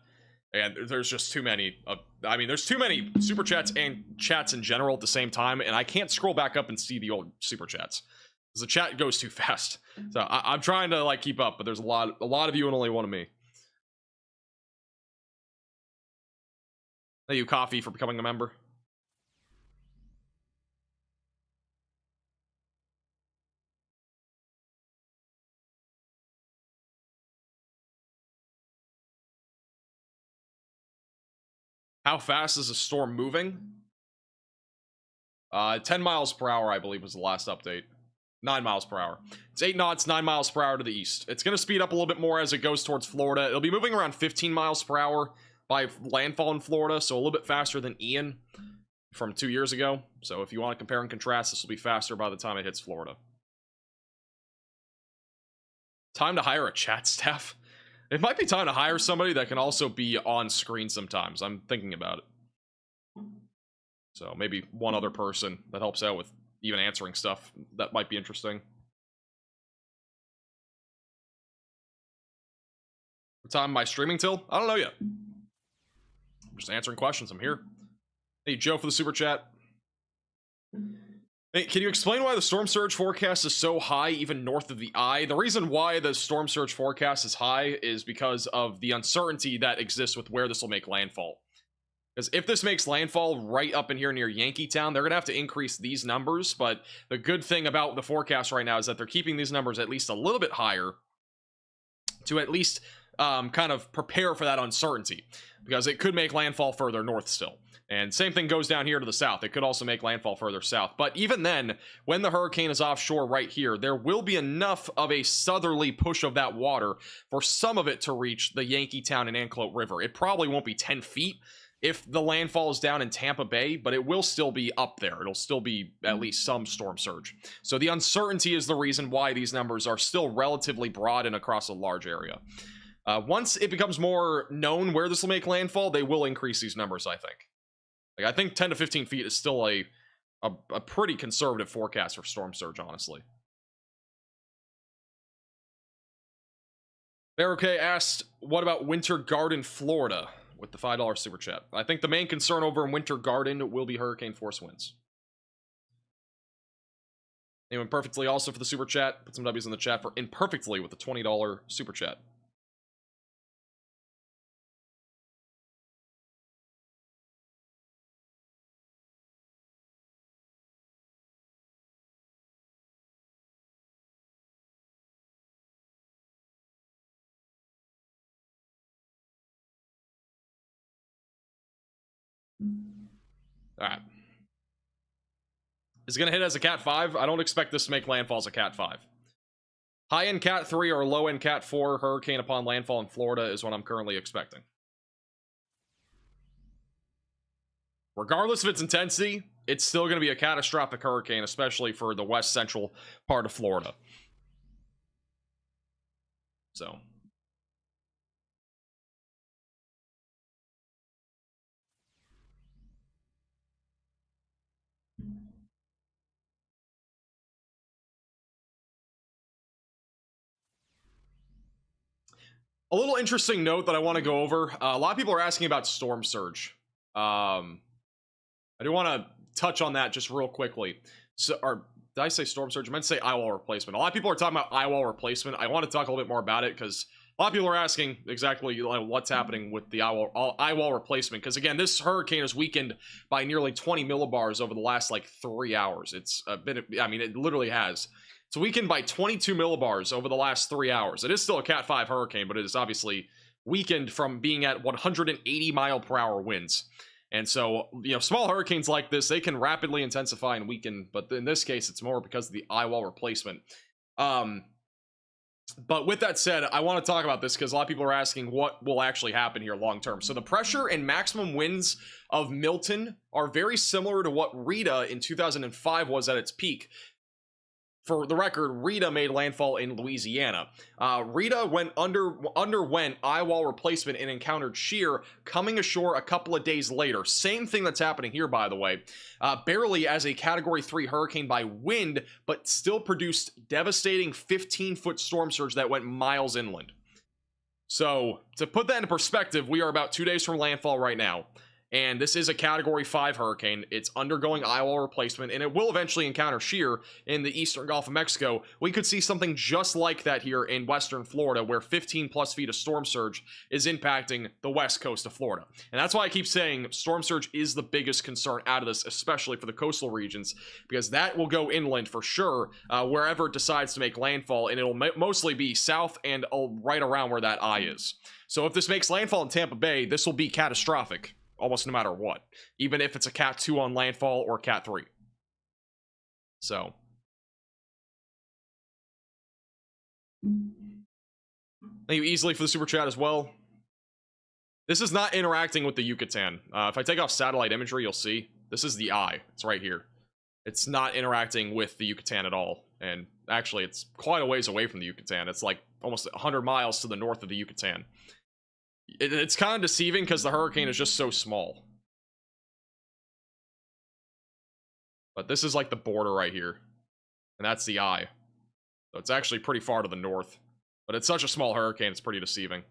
And there's just too many. I mean, there's too many super chats and chats in general at the same time, and I can't scroll back up and see the old super chats because the chat goes too fast. So I'm trying to like keep up, but there's a lot of you and only one of me. Thank you, Coffee, for becoming a member. How fast is the storm moving? 10 miles per hour, I believe, was the last update. 9 miles per hour. It's 8 knots, 9 miles per hour to the east. It's going to speed up a little bit more as it goes towards Florida. It'll be moving around 15 miles per hour by landfall in Florida, so a little bit faster than Ian. from 2 years ago. So if you want to compare and contrast, this will be faster by the time it hits Florida. Time to hire a chat staff. It might be time to hire somebody that can also be on screen sometimes. I'm thinking about it. So maybe one other person that helps out with even answering stuff. That might be interesting. What time am I streaming till? I don't know yet. I'm just answering questions. I'm here. Hey, Joe for the super chat. Hey, can you explain why the storm surge forecast is so high even north of the eye? The reason why the storm surge forecast is high is because of the uncertainty that exists with where this will make landfall. Because if this makes landfall right up in here near Yankeetown, they're going to have to increase these numbers. But the good thing about the forecast right now is that they're keeping these numbers at least a little bit higher to at least kind of prepare for that uncertainty. Because it could make landfall further north still. And same thing goes down here to the south. It could also make landfall further south. But even then, when the hurricane is offshore right here, there will be enough of a southerly push of that water for some of it to reach the Yankeetown and Anclote River. It probably won't be 10 feet if the landfall is down in Tampa Bay, but it will still be up there. It'll still be at least some storm surge. So the uncertainty is the reason why these numbers are still relatively broad and across a large area. Once it becomes more known where this will make landfall, they will increase these numbers, I think. Like, I think 10 to 15 feet is still a pretty conservative forecast for storm surge, honestly. Barricade asked, what about Winter Garden, Florida? With the $5 super chat. I think the main concern over in Winter Garden will be hurricane force winds. Anyone perfectly also for the super chat. Put some W's in the chat for imperfectly with the $20 super chat. Alright. Is it going to hit as a Cat 5? I don't expect this to make landfall as a Cat 5. High-end Cat 3 or low-end Cat 4 hurricane upon landfall in Florida is what I'm currently expecting. Regardless of its intensity, it's still going to be a catastrophic hurricane, especially for the west central part of Florida. So... a little interesting note that I want to go over. A lot of people are asking about storm surge. I do want to touch on that just real quickly. So, or did I say storm surge? I meant to say eye wall replacement. A lot of people are talking about eye wall replacement. I want to talk a little bit more about it because a lot of people are asking exactly what's happening with the eye wall replacement. Because again, this hurricane is weakened by nearly 20 millibars over the last 3 hours. It's a bit. I mean, it literally has. It's weakened by 22 millibars over the last 3 hours. It is still a Cat 5 hurricane, but it is obviously weakened from being at 180 mile per hour winds. And so, small hurricanes like this, they can rapidly intensify and weaken, but in this case, it's more because of the eye wall replacement. But with that said, I want to talk about this because a lot of people are asking what will actually happen here long term. So the pressure and maximum winds of Milton are very similar to what Rita in 2005 was at its peak. For the record, Rita made landfall in Louisiana. Rita underwent eye wall replacement and encountered shear, coming ashore a couple of days later. Same thing that's happening here, by the way. Barely as a Category 3 hurricane by wind, but still produced devastating 15-foot storm surge that went miles inland. So, to put that into perspective, we are about 2 days from landfall right now. And this is a Category 5 hurricane. It's undergoing eye wall replacement, and it will eventually encounter shear in the eastern Gulf of Mexico. We could see something just like that here in western Florida, where 15 plus feet of storm surge is impacting the west coast of Florida. And that's why I keep saying storm surge is the biggest concern out of this, especially for the coastal regions, because that will go inland for sure, wherever it decides to make landfall, and it'll mostly be south and right around where that eye is. So if this makes landfall in Tampa Bay, this will be catastrophic. Almost no matter what, even if it's a Cat 2 on landfall or Cat 3. So, thank you easily for the super chat as well. This is not interacting with the Yucatan. If I take off satellite imagery, you'll see this is the eye. It's right here. It's not interacting with the Yucatan at all. And actually, it's quite a ways away from the Yucatan. It's like almost 100 miles to the north of the Yucatan. It's kind of deceiving because the hurricane is just so small. But this is like the border right here. And that's the eye. So it's actually pretty far to the north. But it's such a small hurricane, it's pretty deceiving.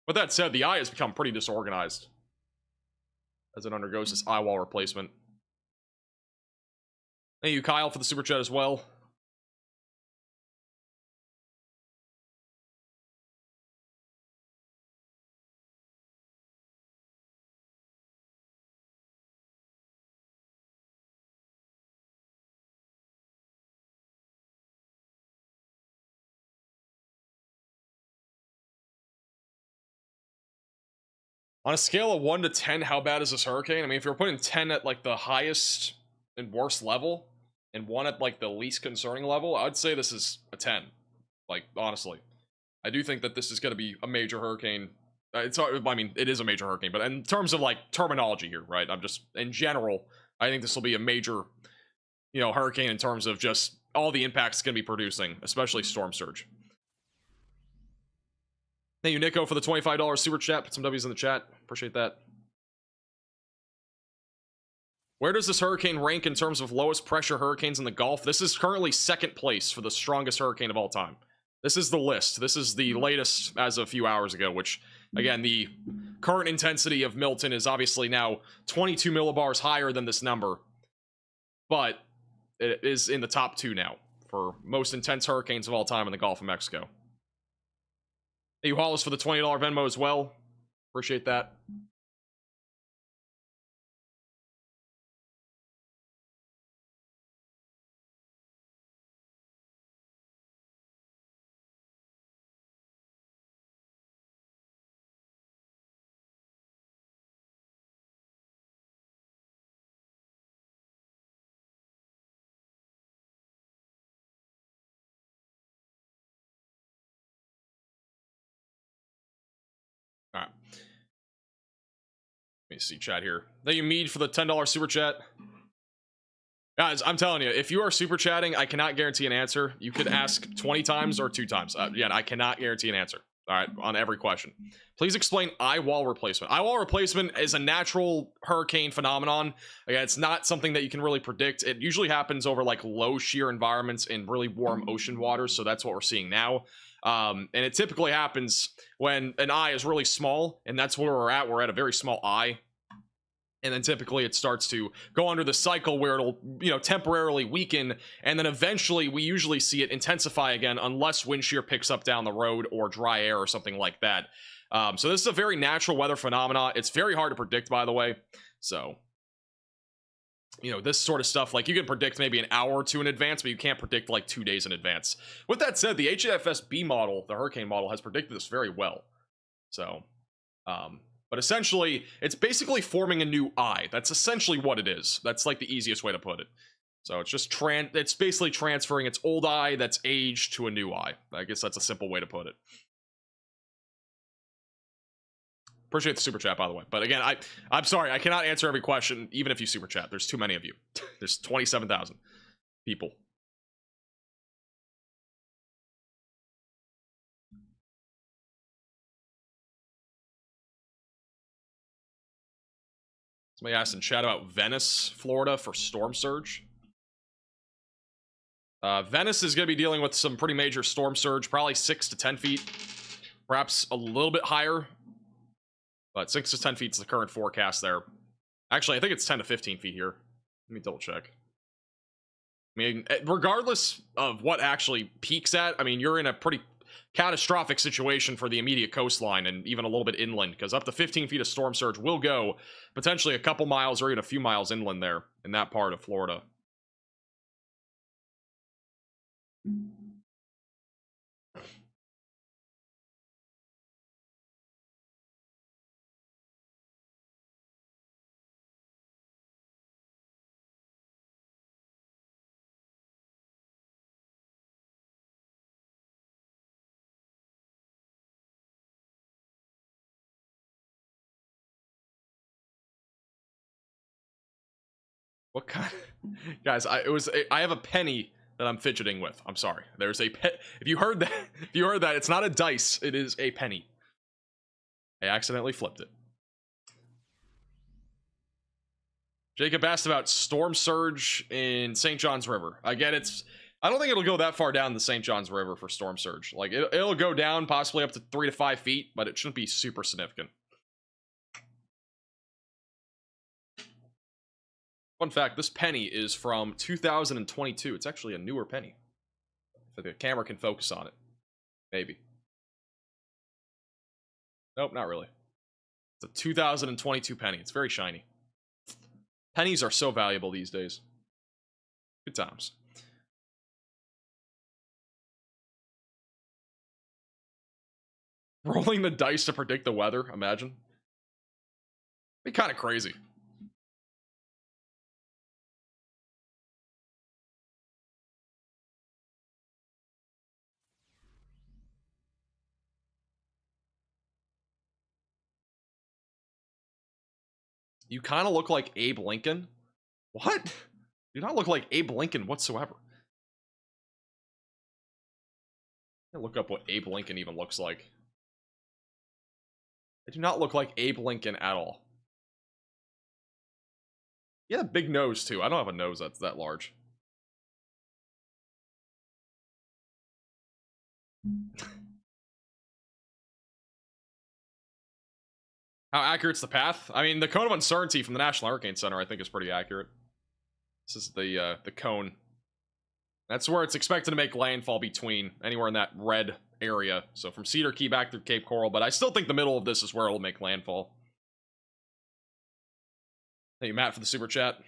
With that said, the eye has become pretty disorganized as it undergoes this eye wall replacement. Thank you, Kyle, for the super chat as well. On a scale of 1 to 10, how bad is this hurricane? I mean, if you're putting 10 at like the highest and worst level, and 1 at like the least concerning level, I'd say this is a 10. Like, honestly. I do think that this is going to be a major hurricane. I mean, it is a major hurricane, but in terms of like terminology here, right? I'm just, in general, I think this will be a major, hurricane in terms of just all the impacts it's going to be producing, especially storm surge. Thank you, Nico, for the $25 super chat. Put some W's in the chat. Appreciate that. Where does this hurricane rank in terms of lowest pressure hurricanes in the Gulf? This is currently second place for the strongest hurricane of all time. This is the list. This is the latest as of a few hours ago, which, again, the current intensity of Milton is obviously now 22 millibars higher than this number. But it is in the top 2 now for most intense hurricanes of all time in the Gulf of Mexico. Thank you, Hollis, for the $20 Venmo as well. Appreciate that. All right. Let me see chat here. Thank you, Mead, for the $10 super chat. Guys, I'm telling you, if you are super chatting, I cannot guarantee an answer. You could ask 20 times or 2 times. Yeah, I cannot guarantee an answer. All right, on every question. Please explain eye wall replacement. Eye wall replacement is a natural hurricane phenomenon. Again, it's not something that you can really predict. It usually happens over like low shear environments in really warm ocean waters. So that's what we're seeing now. And it typically happens when an eye is really small, and that's where we're at. We're at a very small eye. And then typically it starts to go under the cycle where it'll, temporarily weaken. And then eventually we usually see it intensify again unless wind shear picks up down the road or dry air or something like that. So this is a very natural weather phenomena. It's very hard to predict, by the way. So, this sort of stuff, like you can predict maybe an hour or 2 in advance, but you can't predict like 2 days in advance. With that said, the HFSB model, the hurricane model, has predicted this very well. So, but essentially, it's basically forming a new eye. That's essentially what it is. That's like the easiest way to put it. So it's just it's basically transferring its old eye that's aged to a new eye. I guess that's a simple way to put it. Appreciate the super chat, by the way. But again, I'm sorry, I cannot answer every question, even if you super chat. There's too many of you. There's 27,000 people. Somebody asked in chat about Venice, Florida for storm surge. Venice is going to be dealing with some pretty major storm surge, probably 6 to 10 feet, perhaps a little bit higher, but 6 to 10 feet is the current forecast there. Actually, I think it's 10 to 15 feet here. Let me double check. I mean, regardless of what actually peaks at, I mean, you're in a pretty catastrophic situation for the immediate coastline and even a little bit inland, because up to 15 feet of storm surge will go potentially a couple miles or even a few miles inland there in that part of Florida. What kind guys, I have a penny that I'm fidgeting with. I'm sorry. There's a pet. If you heard that, it's not a dice, it is a penny. I accidentally flipped it. Jacob asked about storm surge in St. John's River. Again, I don't think it'll go that far down the St. John's River for storm surge. Like, it'll go down possibly up to 3 to 5 feet, but it shouldn't be super significant. Fun fact, this penny is from 2022. It's actually a newer penny. If the camera can focus on it. Maybe. Nope, not really. It's a 2022 penny. It's very shiny. Pennies are so valuable these days. Good times. Rolling the dice to predict the weather, imagine. Be kind of crazy. You kind of look like Abe Lincoln. What? You do not look like Abe Lincoln whatsoever. I'll look up what Abe Lincoln even looks like. I do not look like Abe Lincoln at all. Yeah, big nose too. I don't have a nose that's that large. How accurate's the path? I mean, the cone of uncertainty from the National Hurricane Center, I think, is pretty accurate. This is the cone. That's where it's expected to make landfall between, anywhere in that red area. So from Cedar Key back through Cape Coral, but I still think the middle of this is where it'll make landfall. Thank you, Matt, for the super chat.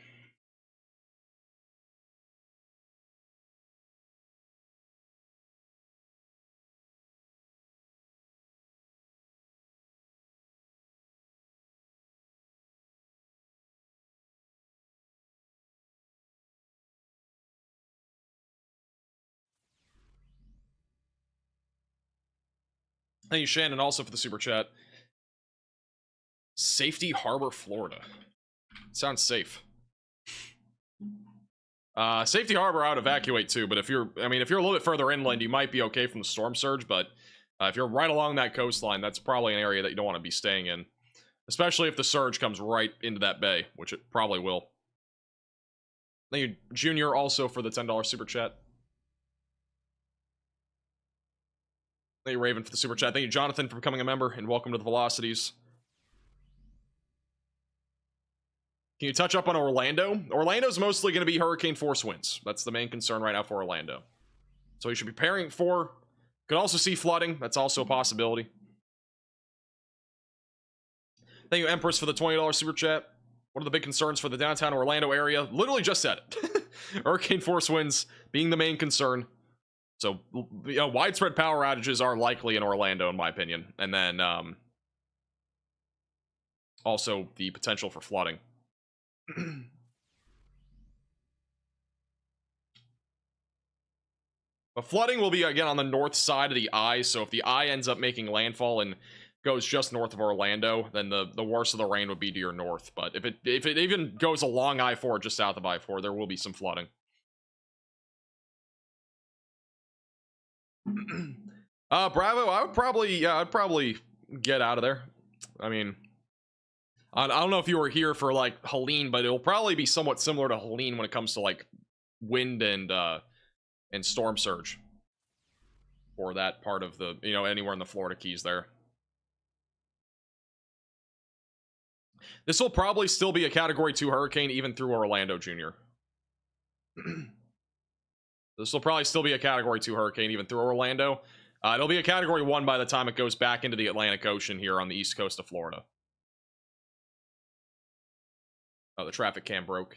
Thank you, Shannon, also for the super chat. Safety Harbor, Florida. Sounds safe. Safety Harbor, I would evacuate too, but if you're a little bit further inland, you might be okay from the storm surge, but if you're right along that coastline, that's probably an area that you don't want to be staying in. Especially if the surge comes right into that bay, which it probably will. Thank you, Junior, also for the $10 super chat. Thank you, Raven, for the super chat. Thank you, Jonathan, for becoming a member, and welcome to the Velocities. Can you touch up on Orlando? Orlando's mostly going to be hurricane force winds. That's the main concern right now for Orlando. So you should be preparing for... Could also see flooding. That's also a possibility. Thank you, Empress, for the $20 super chat. What are the big concerns for the downtown Orlando area? Literally just said it. Hurricane force winds being the main concern. So, you know, widespread power outages are likely in Orlando, in my opinion. And then, also the potential for flooding. But flooding will be, again, on the north side of the eye. So if the eye ends up making landfall and goes just north of Orlando, then the worst of the rain would be to your north. But if it even goes along I-4 just south of I-4, there will be some flooding. Bravo, I'd probably get out of there. I mean, I don't know if you were here for like Helene, but it'll probably be somewhat similar to Helene when it comes to like wind and storm surge for that part of the, you know, anywhere in the Florida Keys there. This will probably still be a Category 2 hurricane even through Orlando, Junior. This will probably still be a Category 2 hurricane even through Orlando. It'll be a Category 1 by the time it goes back into the Atlantic Ocean here on the east coast of Florida. Oh, the traffic cam broke.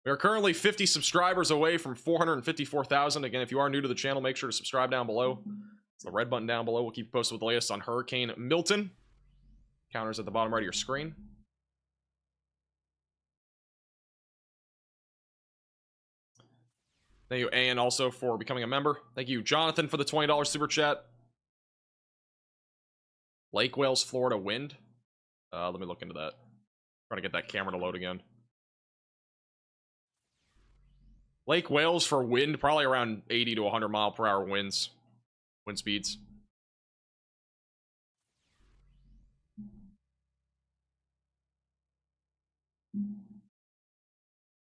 We are currently 50 subscribers away from 454,000. Again, if you are new to the channel, make sure to subscribe down below. It's the red button down below. We'll keep you posted with the latest on Hurricane Milton. Counters at the bottom right of your screen. Thank you, Ian, also for becoming a member. Thank you, Jonathan, for the $20 super chat. Lake Wales, Florida wind. Let me look into that. Trying to get that camera to load again. Lake Wales for wind, probably around 80 to 100 mile per hour winds. Wind speeds.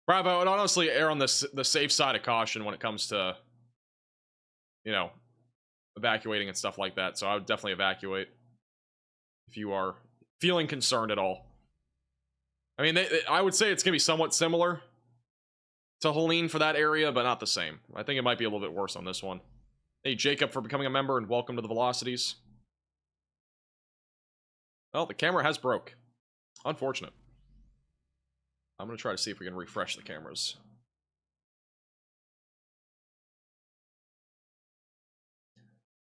Bravo, and honestly err on the safe side of caution when it comes to, you know, evacuating and stuff like that. So I would definitely evacuate if you are feeling concerned at all. I mean, I would say it's going to be somewhat similar to Helene for that area, but not the same. I think it might be a little bit worse on this one. Hey, Jacob, for becoming a member, and welcome to the Velocities. Well, the camera has broke. Unfortunate. I'm going to try to see if we can refresh the cameras.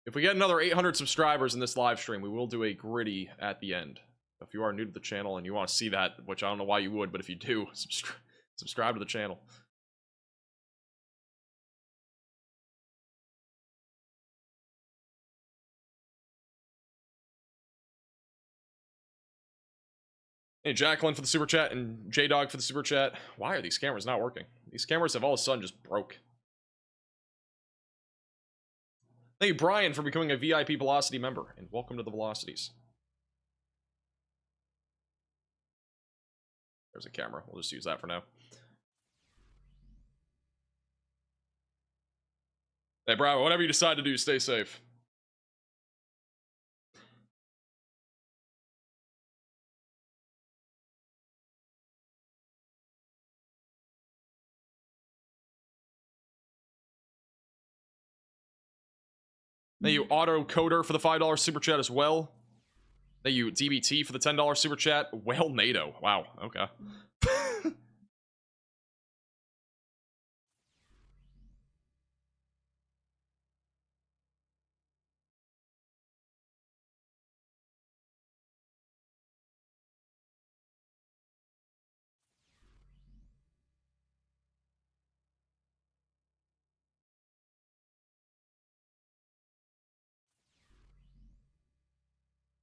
If we get another 800 subscribers in this live stream, we will do a gritty at the end. If you are new to the channel and you want to see that, which I don't know why you would, but if you do, subscribe to the channel. Hey, Jacqueline for the super chat and J-Dog for the super chat. Why are these cameras not working? These cameras have all of a sudden just broke. Thank you, Brian, for becoming a VIP Velocity member, and welcome to the Velocities. There's a camera. We'll just use that for now. Hey, Bravo, whatever you decide to do, stay safe. Thank you, Auto Coder, for the $5 super chat as well. Thank you, DBT, for the $10 super chat. Well, NATO. Wow, okay.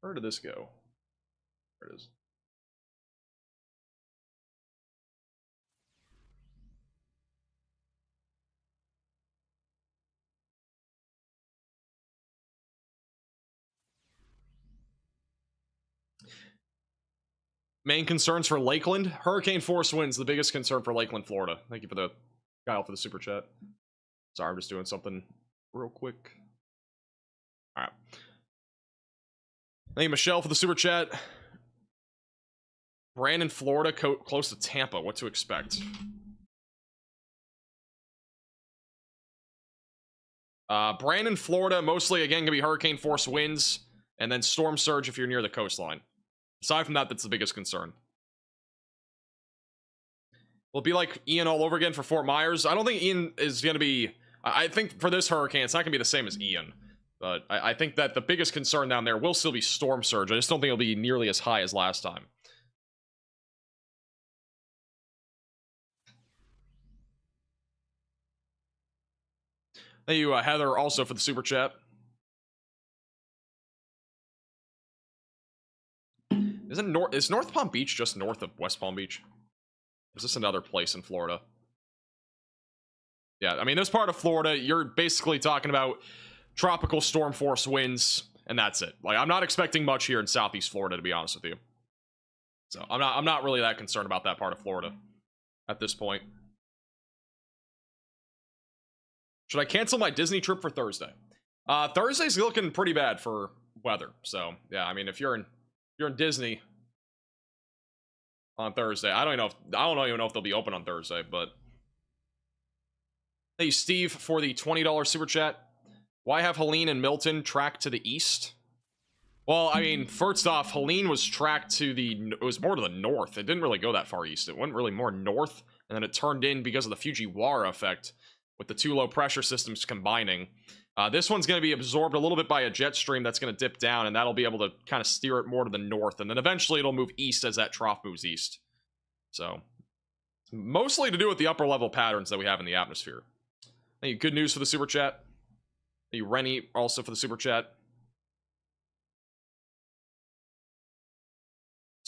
Where did this go? There it is. Main concerns for Lakeland. Hurricane force winds, the biggest concern for Lakeland, Florida. Thank you for the Kyle for the super chat. Sorry, I'm just doing something real quick. Alright. Thank you, Michelle, for the super chat. Brandon, Florida, close to Tampa. What to expect? Brandon, Florida, mostly, again, going to be hurricane force winds, and then storm surge if you're near the coastline. Aside from that, that's the biggest concern. Will it be like Ian all over again for Fort Myers? I don't think Ian is going to be... I think for this hurricane, it's not going to be the same as Ian. But I think that the biggest concern down there will still be storm surge. I just don't think it'll be nearly as high as last time. Thank you, Heather, also for the super chat. Is North Palm Beach just north of West Palm Beach? Or is this another place in Florida? Yeah, I mean, this part of Florida, you're basically talking about tropical storm force winds, and that's it. Like, I'm not expecting much here in Southeast Florida, to be honest with you. So, I'm not really that concerned about that part of Florida at this point. Should I cancel my Disney trip for Thursday? Thursday's looking pretty bad for weather. So, yeah, I mean, if you're in Disney on Thursday, I don't even know if they'll be open on Thursday, but hey, Steve, for the $20 super chat. Why have Helene and Milton tracked to the east? Well, I mean, first off, Helene was tracked to it was more to the north. It didn't really go that far east. It went really more north, and then it turned in because of the Fujiwara effect with the two low pressure systems combining. This one's going to be absorbed a little bit by a jet stream that's going to dip down, and that'll be able to kind of steer it more to the north, and then eventually it'll move east as that trough moves east. So, mostly to do with the upper level patterns that we have in the atmosphere. Hey, good news for the super chat. Hey, Rennie, also for the super chat.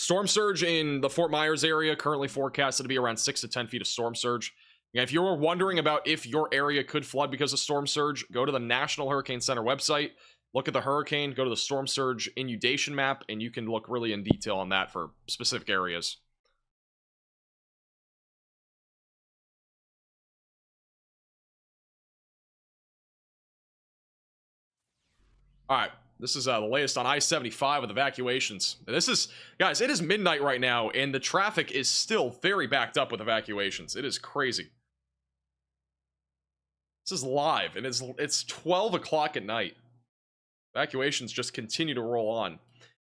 Storm surge in the Fort Myers area currently forecasted to be around 6 to 10 feet of storm surge. And if you were wondering about if your area could flood because of storm surge, go to the National Hurricane Center website, look at the hurricane, go to the storm surge inundation map, and you can look really in detail on that for specific areas. All right, this is the latest on I-75 with evacuations. This is, guys, it is midnight right now, and the traffic is still very backed up with evacuations. It is crazy. This is live, and it's 12 o'clock at night. Evacuations just continue to roll on.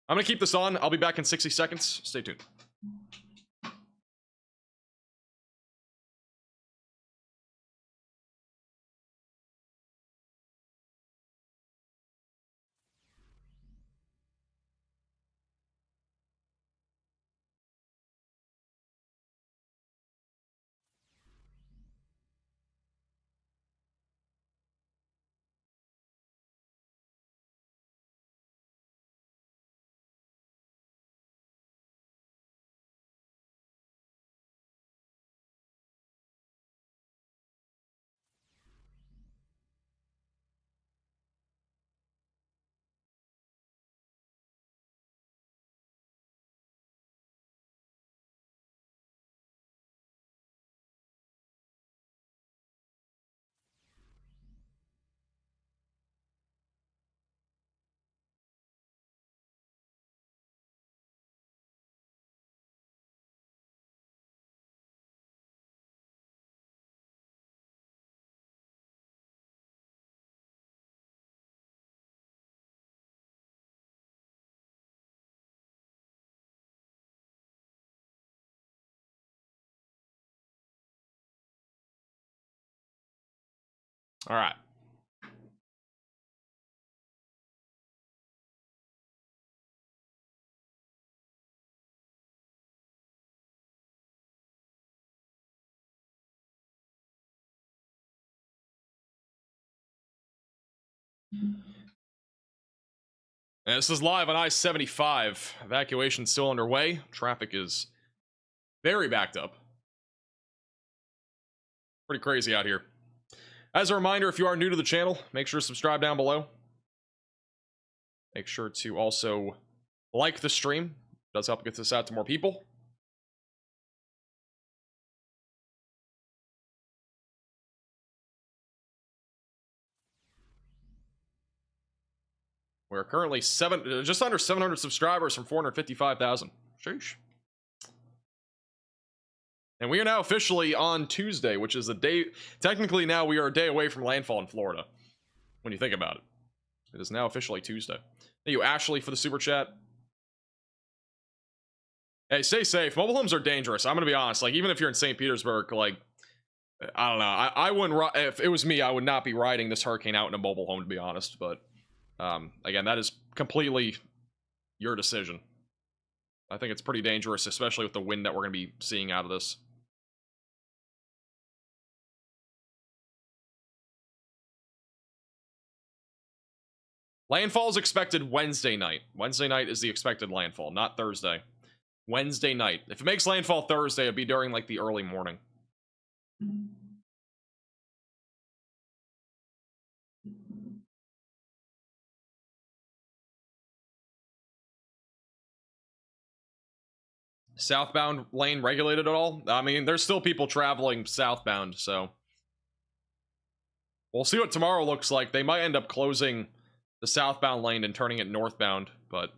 I'm going to keep this on. I'll be back in 60 seconds. Stay tuned. All right. And this is live on I-75. Evacuation still underway. Traffic is very backed up. Pretty crazy out here. As a reminder, if you are new to the channel, make sure to subscribe down below. Make sure to also like the stream. It does help get this out to more people. We're currently just under 700 subscribers from 455,000. Sheesh. And we are now officially on Tuesday, which is the day. Technically, now we are a day away from landfall in Florida. When you think about it, it is now officially Tuesday. Thank you, Ashley, for the super chat. Hey, stay safe. Mobile homes are dangerous. I'm gonna be honest. Like, even if you're in St. Petersburg, like, I don't know. I wouldn't. If it was me, I would not be riding this hurricane out in a mobile home, to be honest. But again, that is completely your decision. I think it's pretty dangerous, especially with the wind that we're gonna be seeing out of this. Landfall is expected Wednesday night. Wednesday night is the expected landfall, not Thursday. Wednesday night. If it makes landfall Thursday, it'd be during, like, the early morning. Southbound lane regulated at all? I mean, there's still people traveling southbound, so we'll see what tomorrow looks like. They might end up closing the southbound lane and turning it northbound, but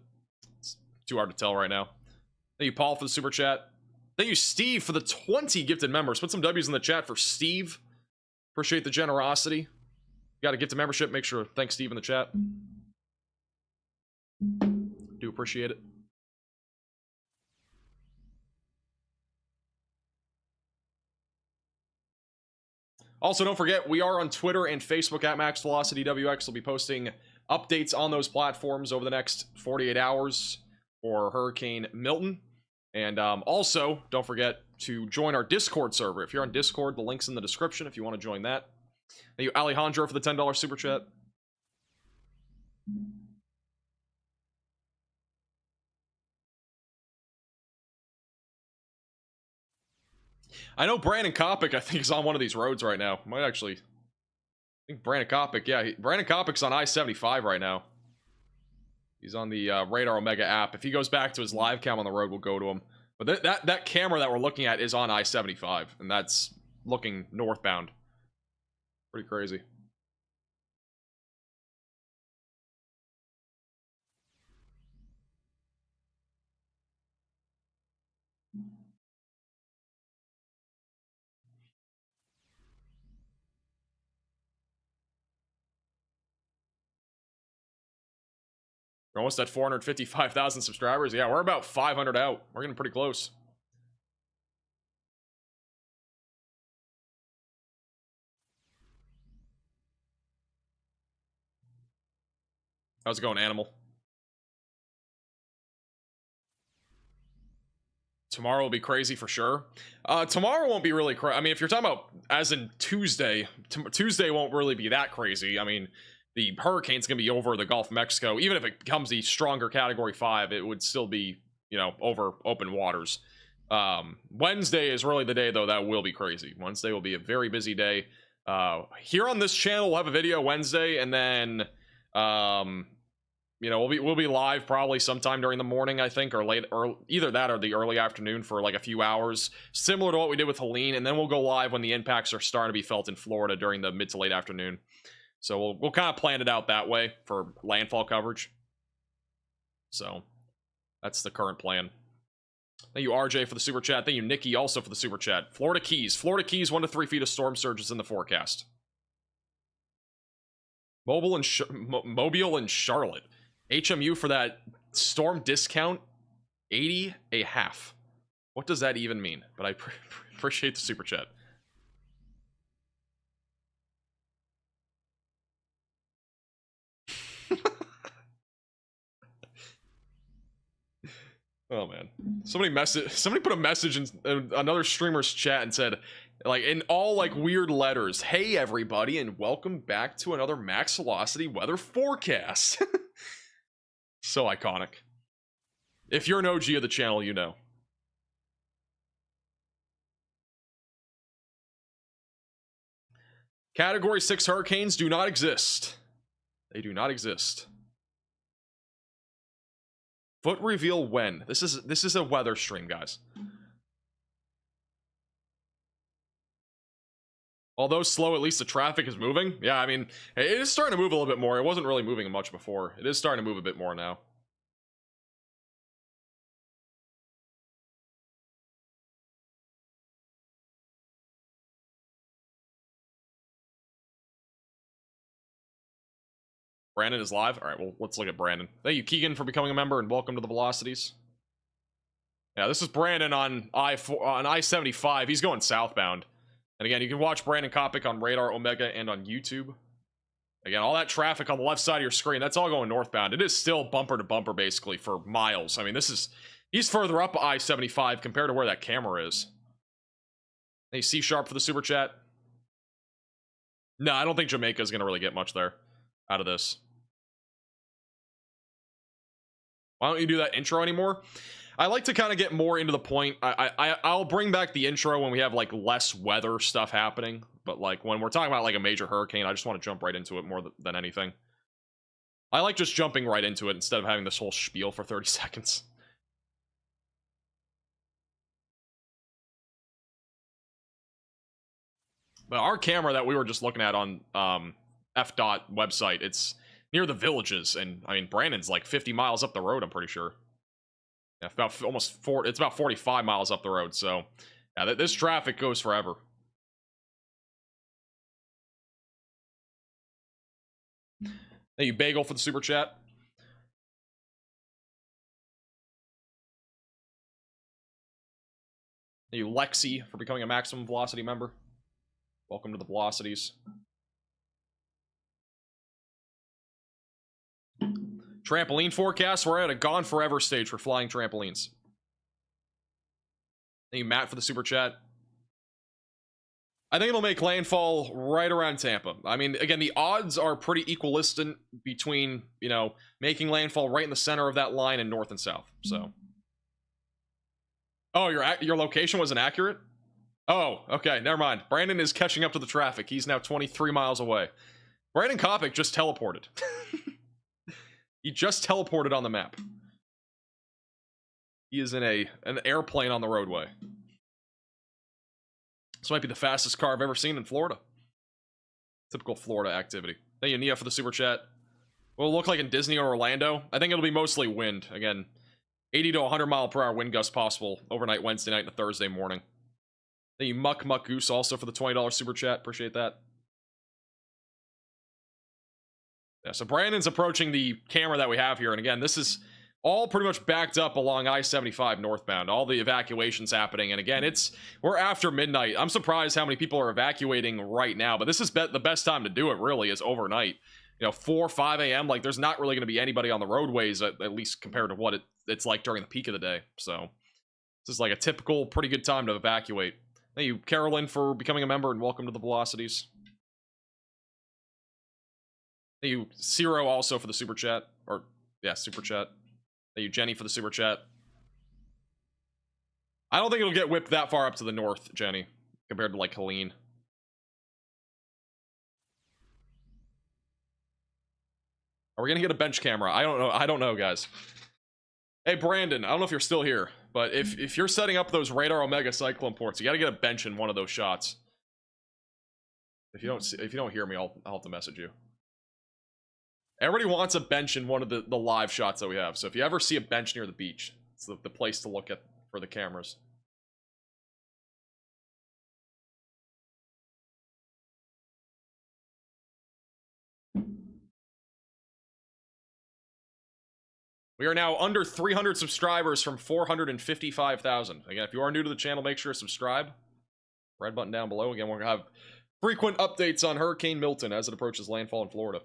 it's too hard to tell right now. Thank you, Paul, for the super chat. Thank you, Steve, for the 20 gifted members. Put some W's in the chat for Steve. Appreciate the generosity. You got to get to membership. Make sure to thank Steve in the chat. Do appreciate it. Also, don't forget, we are on Twitter and Facebook at Max Velocity WX. We'll be posting updates on those platforms over the next 48 hours for Hurricane Milton. And also, don't forget to join our Discord server. If you're on Discord, the link's in the description if you want to join that. Thank you, Alejandro, for the $10 super chat. I know Brandon Kopic, I think, is on one of these roads right now. Might actually... I think Brandon Kopic, yeah. Brandon Kopic's on I-75 right now. He's on the Radar Omega app. If he goes back to his live cam on the road, we'll go to him. But that camera that we're looking at is on I-75, and that's looking northbound. Pretty crazy. We're almost at 455,000 subscribers. Yeah, we're about 500 out. We're getting pretty close. How's it going, Animal? Tomorrow will be crazy for sure. Tomorrow won't be really crazy. I mean, if you're talking about as in Tuesday, Tuesday won't really be that crazy. I mean, the hurricane's going to be over the Gulf of Mexico. Even if it becomes the stronger Category 5, it would still be, you know, over open waters. Wednesday is really the day, though, that will be crazy. Wednesday will be a very busy day. Here on this channel, we'll have a video Wednesday, and then... you know, we'll be live probably sometime during the morning, I think, or late, or either that or the early afternoon for like a few hours, similar to what we did with Helene, and then we'll go live when the impacts are starting to be felt in Florida during the mid to late afternoon. So we'll kind of plan it out that way for landfall coverage. So that's the current plan. Thank you, RJ, for the super chat. Thank you, Nikki, also for the super chat. Florida Keys, 1 to 3 feet of storm surges in the forecast. Mobile and Charlotte. HMU for that storm discount, 80 a half. What does that even mean? But I appreciate the super chat. Oh man, somebody put a message in another streamer's chat and said, like, in all like weird letters, "Hey everybody, and welcome back to another Max Velocity weather forecast." So iconic. If you're an OG of the channel, you know. Category 6 hurricanes do not exist. They do not exist. Foot reveal when. This is a weather stream, guys. Although slow, at least the traffic is moving. Yeah, I mean, it is starting to move a little bit more. It wasn't really moving much before. It is starting to move a bit more now. Brandon is live. All right, well, let's look at Brandon. Thank you, Keegan, for becoming a member, and welcome to the Velocities. Yeah, this is Brandon on I-75. He's going southbound. And again, you can watch Brandon Kopic on Radar Omega and on YouTube. Again, all that traffic on the left side of your screen, that's all going northbound. It is still bumper to bumper, basically, for miles. I mean, he's further up I-75 compared to where that camera is. Hey, C-Sharp for the super chat. No, I don't think Jamaica's going to really get much there out of this. Why don't you do that intro anymore? I like to kind of get more into the point. I'll bring back the intro when we have like less weather stuff happening. But like when we're talking about like a major hurricane, I just want to jump right into it more than anything. I like just jumping right into it instead of having this whole spiel for 30 seconds. But our camera that we were just looking at on F.dot website, it's near the villages, and I mean Brandon's like 50 miles up the road, I'm pretty sure. Yeah, it's about 45 miles up the road, so yeah, this traffic goes forever. Thank you, Bagel, for the super chat. Thank you, Lexi, for becoming a Maximum Velocity member. Welcome to the Velocities. Trampoline forecast. We're at a gone forever stage for flying trampolines. Thank you, Matt, for the super chat. I think it'll make landfall right around Tampa. I mean, again, the odds are pretty equidistant between, you know, making landfall right in the center of that line and north and south. So, oh, your location wasn't accurate? Oh, okay, never mind. Brandon is catching up to the traffic. He's now 23 miles away. Brandon Kopic just teleported. He just teleported on the map. He is in an airplane on the roadway. This might be the fastest car I've ever seen in Florida. Typical Florida activity. Thank you, Nia, for the super chat. What will it look like in Disney or Orlando? I think it'll be mostly wind. Again, 80 to 100 mile per hour wind gusts possible overnight Wednesday night and Thursday morning. Thank you, Muck Goose, also for the $20 super chat. Appreciate that. Yeah, so Brandon's approaching the camera that we have here. And again, this is all pretty much backed up along I-75 northbound. All the evacuations happening. And again, we're after midnight. I'm surprised how many people are evacuating right now. But this is the best time to do it, really, is overnight. 4, 5 a.m. Like, there's not really going to be anybody on the roadways, at least compared to what it's like during the peak of the day. So this is like a typical, pretty good time to evacuate. Thank you, Carolyn, for becoming a member, and welcome to the Velocities. Thank you, Ciro, also for the super chat. Or, yeah, super chat. Thank you, Jenny, for the super chat. I don't think it'll get whipped that far up to the north, Jenny, compared to, like, Helene. Are we gonna get a bench camera? I don't know, guys. Hey, Brandon, I don't know if you're still here, but if you're setting up those Radar Omega Cyclone ports, you gotta get a bench in one of those shots. If you don't hear me, I'll have to message you. Everybody wants a bench in one of the live shots that we have. So if you ever see a bench near the beach, it's the place to look at for the cameras. We are now under 300 subscribers from 455,000. Again, if you are new to the channel, make sure to subscribe. Red button down below. Again, we're going to have frequent updates on Hurricane Milton as it approaches landfall in Florida.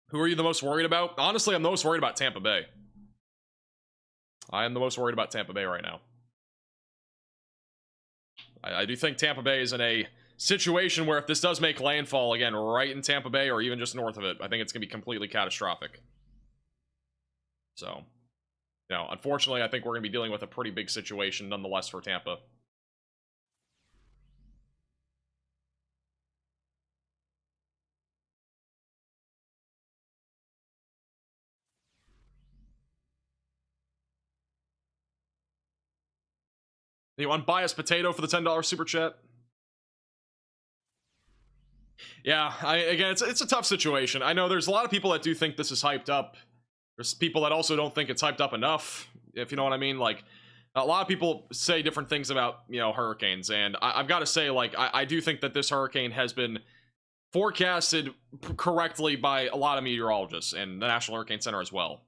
Who are you the most worried about? Honestly, I'm the most worried about Tampa Bay. I am the most worried about Tampa Bay right now. I do think Tampa Bay is in a situation where if this does make landfall, again, right in Tampa Bay or even just north of it, I think it's going to be completely catastrophic. So, unfortunately, I think we're going to be dealing with a pretty big situation nonetheless for Tampa. You unbiased potato for the $10 super chat. Yeah, again, it's a tough situation. I know there's a lot of people that do think this is hyped up. There's people that also don't think it's hyped up enough, if you know what I mean. Like, a lot of people say different things about, hurricanes, and I've got to say, like, I do think that this hurricane has been forecasted correctly by a lot of meteorologists and the National Hurricane Center as well.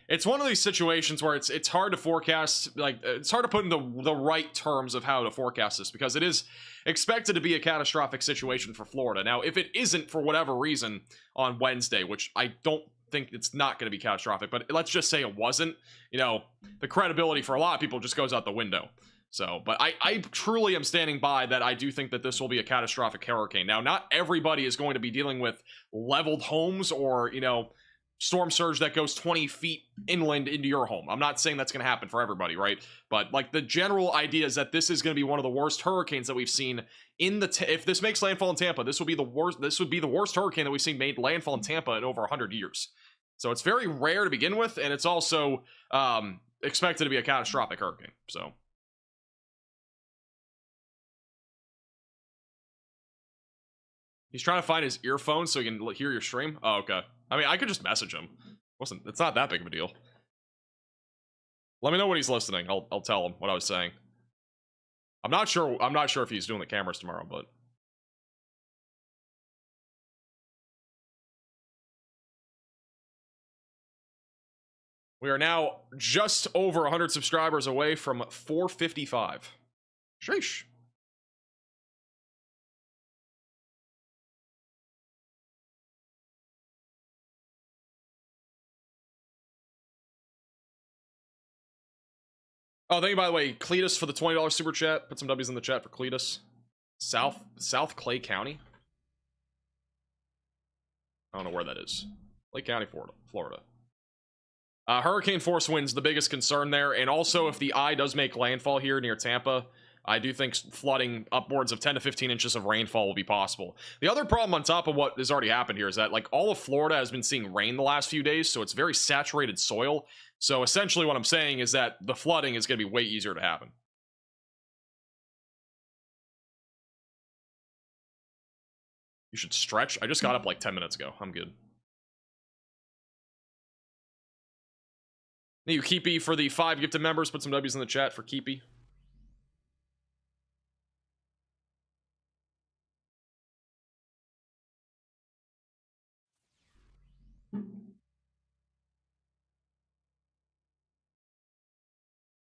It's one of these situations where it's hard to forecast, like, it's hard to put in the right terms of how to forecast this, because it is expected to be a catastrophic situation for Florida. Now, if it isn't for whatever reason on Wednesday, which I don't think it's not going to be catastrophic, but let's just say it wasn't, the credibility for a lot of people just goes out the window. So, but I truly am standing by that. I do think that this will be a catastrophic hurricane. Now, not everybody is going to be dealing with leveled homes or, storm surge that goes 20 feet inland into your home. I'm not saying that's going to happen for everybody, right? But, like, the general idea is that this is going to be one of the worst hurricanes that we've seen in if this makes landfall in Tampa, this would be the worst hurricane that we've seen made landfall in Tampa in over 100 years. So it's very rare to begin with, and it's also expected to be a catastrophic hurricane. So he's trying to find his earphone so he can hear your stream. Oh, okay. I mean, I could just message him. It's not that big of a deal. Let me know when he's listening. I'll tell him what I was saying. I'm not sure if he's doing the cameras tomorrow, but We are now just over 100 subscribers away from 455. Sheesh. Oh, thank you, by the way, Cletus, for the $20 super chat. Put some W's in the chat for Cletus. South Clay County? I don't know where that is. Clay County, Florida. Hurricane force winds, the biggest concern there. And also, if the eye does make landfall here near Tampa, I do think flooding upwards of 10 to 15 inches of rainfall will be possible. The other problem on top of what has already happened here is that, like, all of Florida has been seeing rain the last few days, so it's very saturated soil. So essentially what I'm saying is that the flooding is going to be way easier to happen. You should stretch. I just got up like 10 minutes ago. I'm good. Thank you, Keepy, for the 5 gifted members. Put some W's in the chat for Keepy.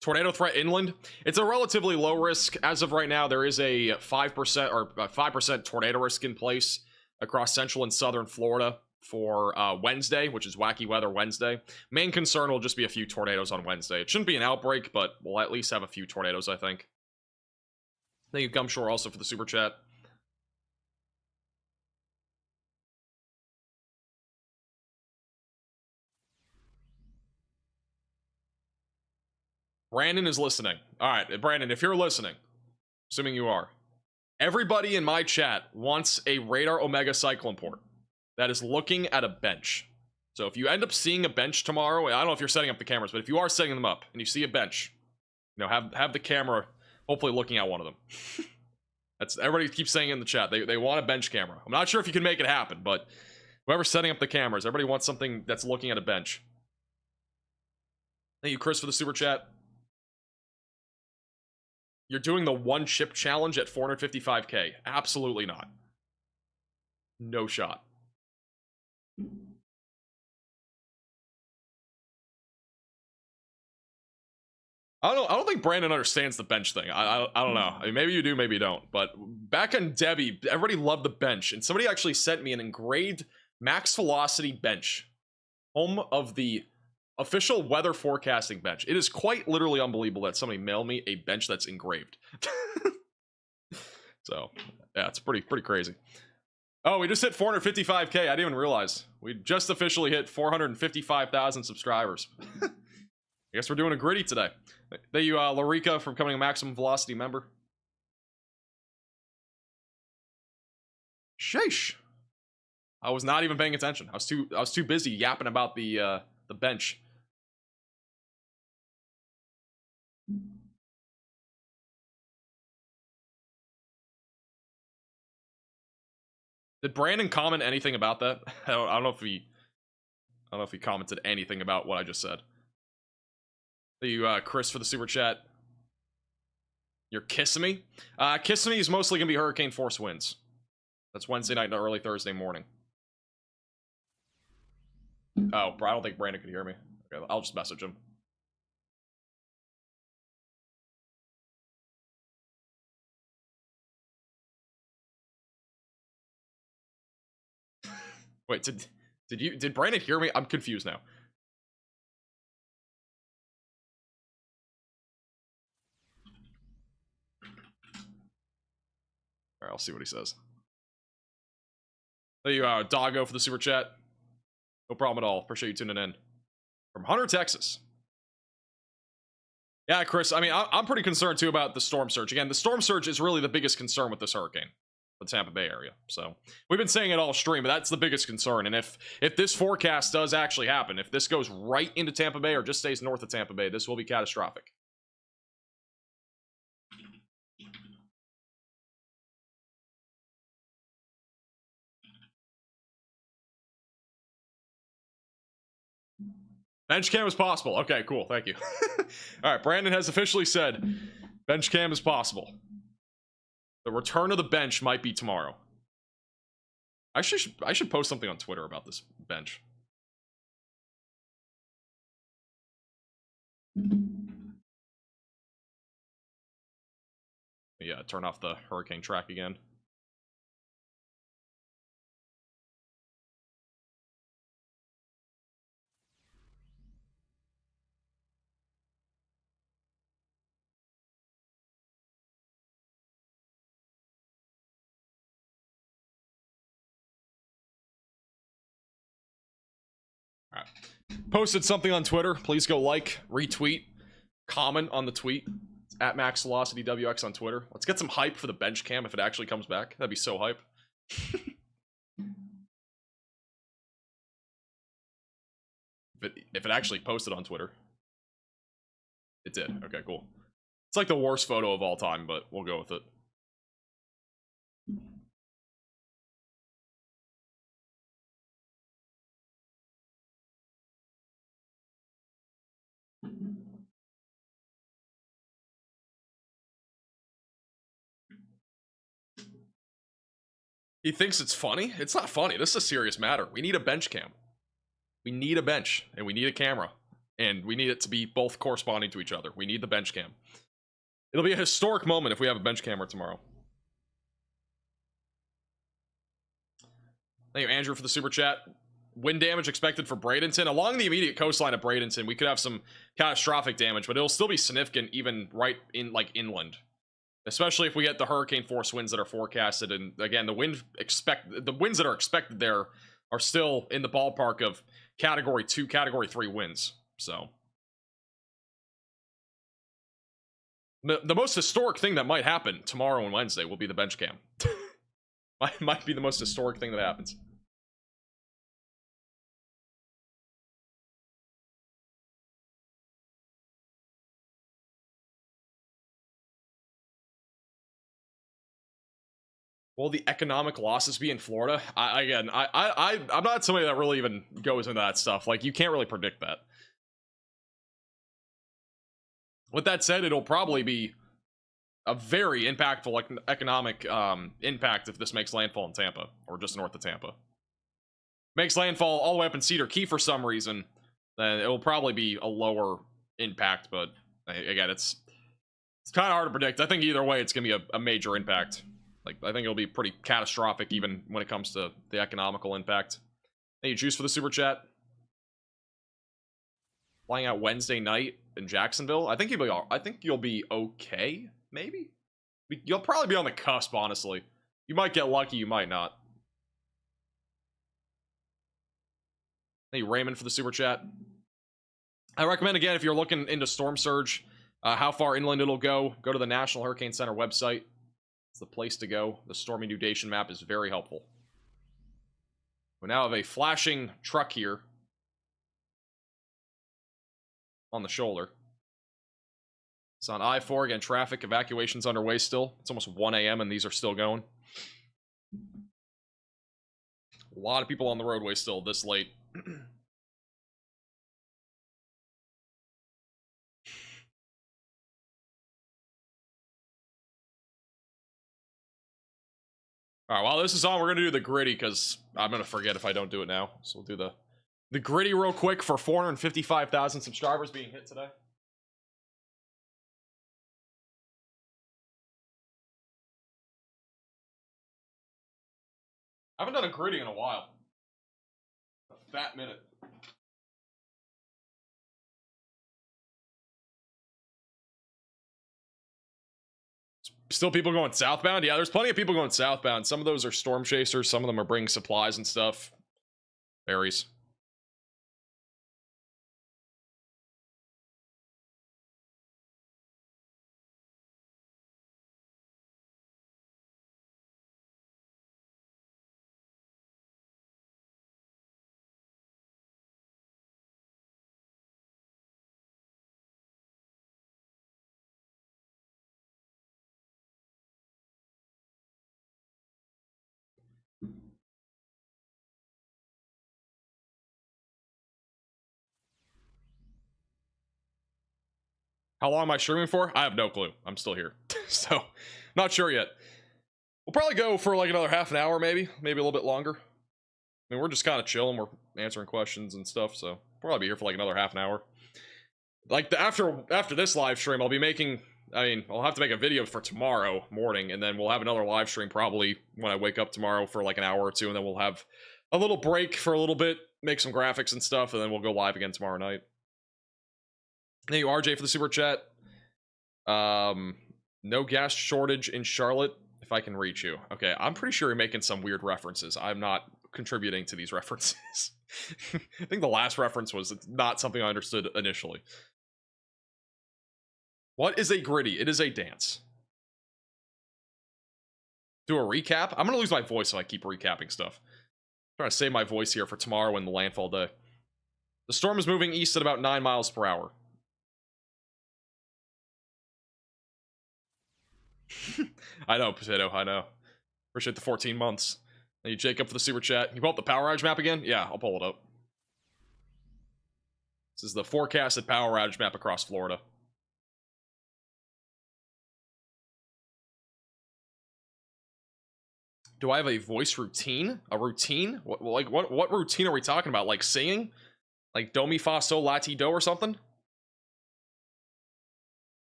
Tornado threat inland. It's a relatively low risk. As of right now, there is a 5% or 5% tornado risk in place across central and southern Florida for Wednesday, which is Wacky Weather Wednesday. Main concern will just be a few tornadoes on Wednesday. It shouldn't be an outbreak, but we'll at least have a few tornadoes, I think. Thank you, Gumshore, also for the super chat. Brandon is listening. All right, Brandon, if you're listening, assuming you are, everybody in my chat wants a Radar Omega Cyclone port that is looking at a bench. So if you end up seeing a bench tomorrow, I don't know if you're setting up the cameras, but if you are setting them up and you see a bench, you know, have the camera hopefully looking at one of them. That's everybody keeps saying in the chat. They want a bench camera. I'm not sure if you can make it happen, but whoever's setting up the cameras, everybody wants something that's looking at a bench. Thank you, Chris, for the super chat. You're doing the one chip challenge at 455k. Absolutely not. No shot. I don't think Brandon understands the bench thing. I don't know. I mean, maybe you do, maybe you don't. But back on Debbie, everybody loved the bench. And somebody actually sent me an engraved max velocity bench. Home of the official weather forecasting bench. It is quite literally unbelievable that somebody mailed me a bench that's engraved. So, yeah, it's pretty crazy. Oh, we just hit 455k. I didn't even realize. We just officially hit 455,000 subscribers. I guess we're doing a gritty today. Thank you, Larica, for becoming a Maximum Velocity member. Sheesh. I was not even paying attention. I was too busy yapping about the bench. Did Brandon comment anything about that? I don't know if he commented anything about what I just said. Thank you, Chris, for the super chat. You're kissing me? Kissing me is mostly gonna be hurricane force winds. That's Wednesday night and early Thursday morning. Oh, I don't think Brandon could hear me. Okay, I'll just message him. Wait, did Brandon hear me? I'm confused now. All right, I'll see what he says. Thank you, Doggo, for the super chat. No problem at all. Appreciate you tuning in. From Hunter, Texas. Yeah, Chris, I mean, I'm pretty concerned, too, about the storm surge. Again, the storm surge is really the biggest concern with this hurricane, the Tampa Bay area. So, we've been saying it all stream, but that's the biggest concern. And if this forecast does actually happen, if this goes right into Tampa Bay or just stays north of Tampa Bay, this will be catastrophic. Bench cam is possible. Okay, cool. Thank you. All right, Brandon has officially said bench cam is possible. The return of the bench might be tomorrow. I should post something on Twitter about this bench. Yeah, turn off the hurricane track again. All right. Posted something on Twitter. Please go like, retweet, comment on the tweet. It's at Max Velocity WX on Twitter. Let's get some hype for the bench cam if it actually comes back. That'd be so hype. If it actually posted on Twitter. It did. Okay, cool. It's like the worst photo of all time, but we'll go with it. He thinks it's funny? It's not funny. This is a serious matter. We need a bench cam. We need a bench, and we need a camera. And we need it to be both corresponding to each other. We need the bench cam. It'll be a historic moment if we have a bench camera tomorrow. Thank you, Andrew, for the super chat. Wind damage expected for Bradenton. Along the immediate coastline of Bradenton, we could have some catastrophic damage, but it'll still be significant even right in, like, inland. Especially if we get the hurricane force winds that are forecasted. And again, the winds that are expected there are still in the ballpark of category 2, category 3 winds. So the most historic thing that might happen tomorrow and Wednesday will be the bench cam. might be the most historic thing that happens. Will the economic losses be in Florida? I'm not somebody that really even goes into that stuff. Like, you can't really predict that. With that said, it'll probably be a very impactful economic impact if this makes landfall in Tampa, or just north of Tampa. Makes landfall all the way up in Cedar Key for some reason, then it will probably be a lower impact, but again, it's kind of hard to predict. I think either way, it's going to be a major impact. Like, I think it'll be pretty catastrophic even when it comes to the economical impact. Thank you, Juice, for the super chat. Flying out Wednesday night in Jacksonville. I think you'll be okay, maybe? You'll probably be on the cusp, honestly. You might get lucky, you might not. Thank you, Raymond, for the super chat. I recommend, again, if you're looking into storm surge, how far inland it'll go to the National Hurricane Center website. It's the place to go. The stormy nudation map is very helpful. We now have a flashing truck here on the shoulder. It's on I-4. Again, traffic evacuation's underway still. It's almost 1 a.m. and these are still going. A lot of people on the roadway still this late. Alright, while this is on, we're going to do the gritty, because I'm going to forget if I don't do it now. So we'll do the gritty real quick for 455,000 subscribers being hit today. I haven't done a gritty in a while. A fat minute. Still people going southbound? Yeah, there's plenty of people going southbound. Some of those are storm chasers. Some of them are bringing supplies and stuff. Varies. How long am I streaming for? I have no clue. I'm still here. So, not sure yet. We'll probably go for like another half an hour, maybe a little bit longer. I mean, we're just kind of chilling. We're answering questions and stuff, so we'll probably be here for like another half an hour. Like after this live stream, I'll be making. I mean, I'll have to make a video for tomorrow morning, and then we'll have another live stream probably when I wake up tomorrow for like an hour or two, and then we'll have a little break for a little bit, make some graphics and stuff, and then we'll go live again tomorrow night. Thank you, RJ, for the super chat. No gas shortage in Charlotte. If I can reach you, okay. I'm pretty sure you're making some weird references. I'm not contributing to these references. I think the last reference was not something I understood initially. What is a gritty? It is a dance. Do a recap? I'm gonna lose my voice if I keep recapping stuff. I'm trying to save my voice here for tomorrow and the landfall day. The storm is moving east at about 9 miles per hour. I know, Potato, I know. Appreciate the 14 months. Thank you, Jacob, for the super chat. You pull up the power outage map again? Yeah, I'll pull it up. This is the forecasted power outage map across Florida. Do I have a voice routine? A routine? What routine are we talking about? Like singing? Like do mi fa sol la ti do or something?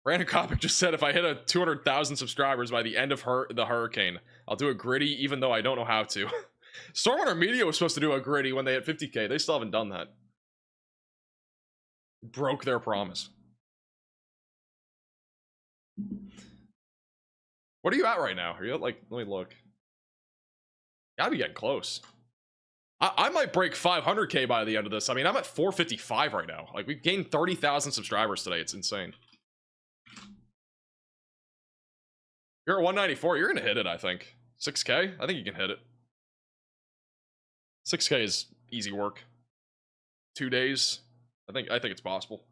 Random Copic just said if I hit a 200,000 subscribers by the end of the hurricane, I'll do a gritty even though I don't know how to. Stormwater Media was supposed to do a gritty when they hit 50k. They still haven't done that. Broke their promise. What are you at right now? Are you at, like, let me look. Gotta be getting close. I might break 500k by the end of this. I mean, I'm at 455 right now. Like, we've gained 30,000 subscribers today. It's insane. You're at 194. You're gonna hit it, I think. 6k? I think you can hit it. 6k is easy work. 2 days. I think it's possible.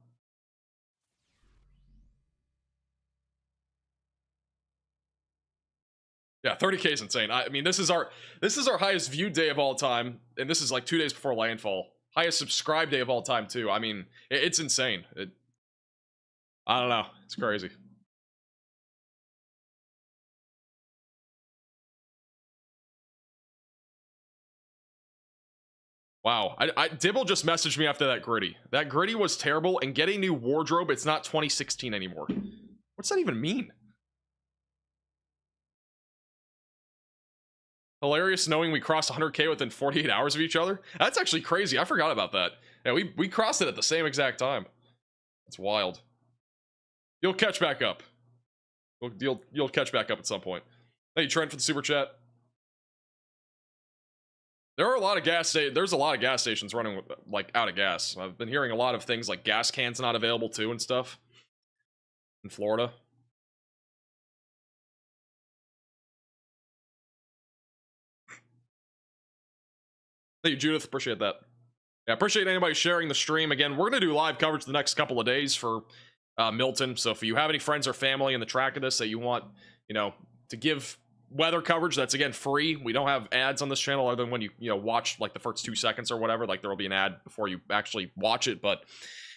Yeah, 30k is insane. I mean, this is our highest viewed day of all time, and this is like 2 days before landfall. Highest subscribed day of all time too. I mean, it's insane. I don't know. It's crazy. Wow. Dibble just messaged me after that gritty. That gritty was terrible, and get a new wardrobe. It's not 2016 anymore. What's that even mean? Hilarious knowing we crossed 100k within 48 hours of each other. That's actually crazy. I forgot about that. Yeah, we crossed it at the same exact time. That's wild. You'll catch back up. You'll catch back up at some point. Hey, Trent, for the super chat. There's a lot of gas stations running with, like, out of gas. I've been hearing a lot of things like gas cans not available too and stuff in Florida. Thank you, Judith. Appreciate that. Yeah, appreciate anybody sharing the stream. Again, we're going to do live coverage the next couple of days for Milton. So if you have any friends or family in the track of this that you want, you know, to give weather coverage, that's, again, free. We don't have ads on this channel other than when you watch like the first 2 seconds or whatever. Like, there will be an ad before you actually watch it. But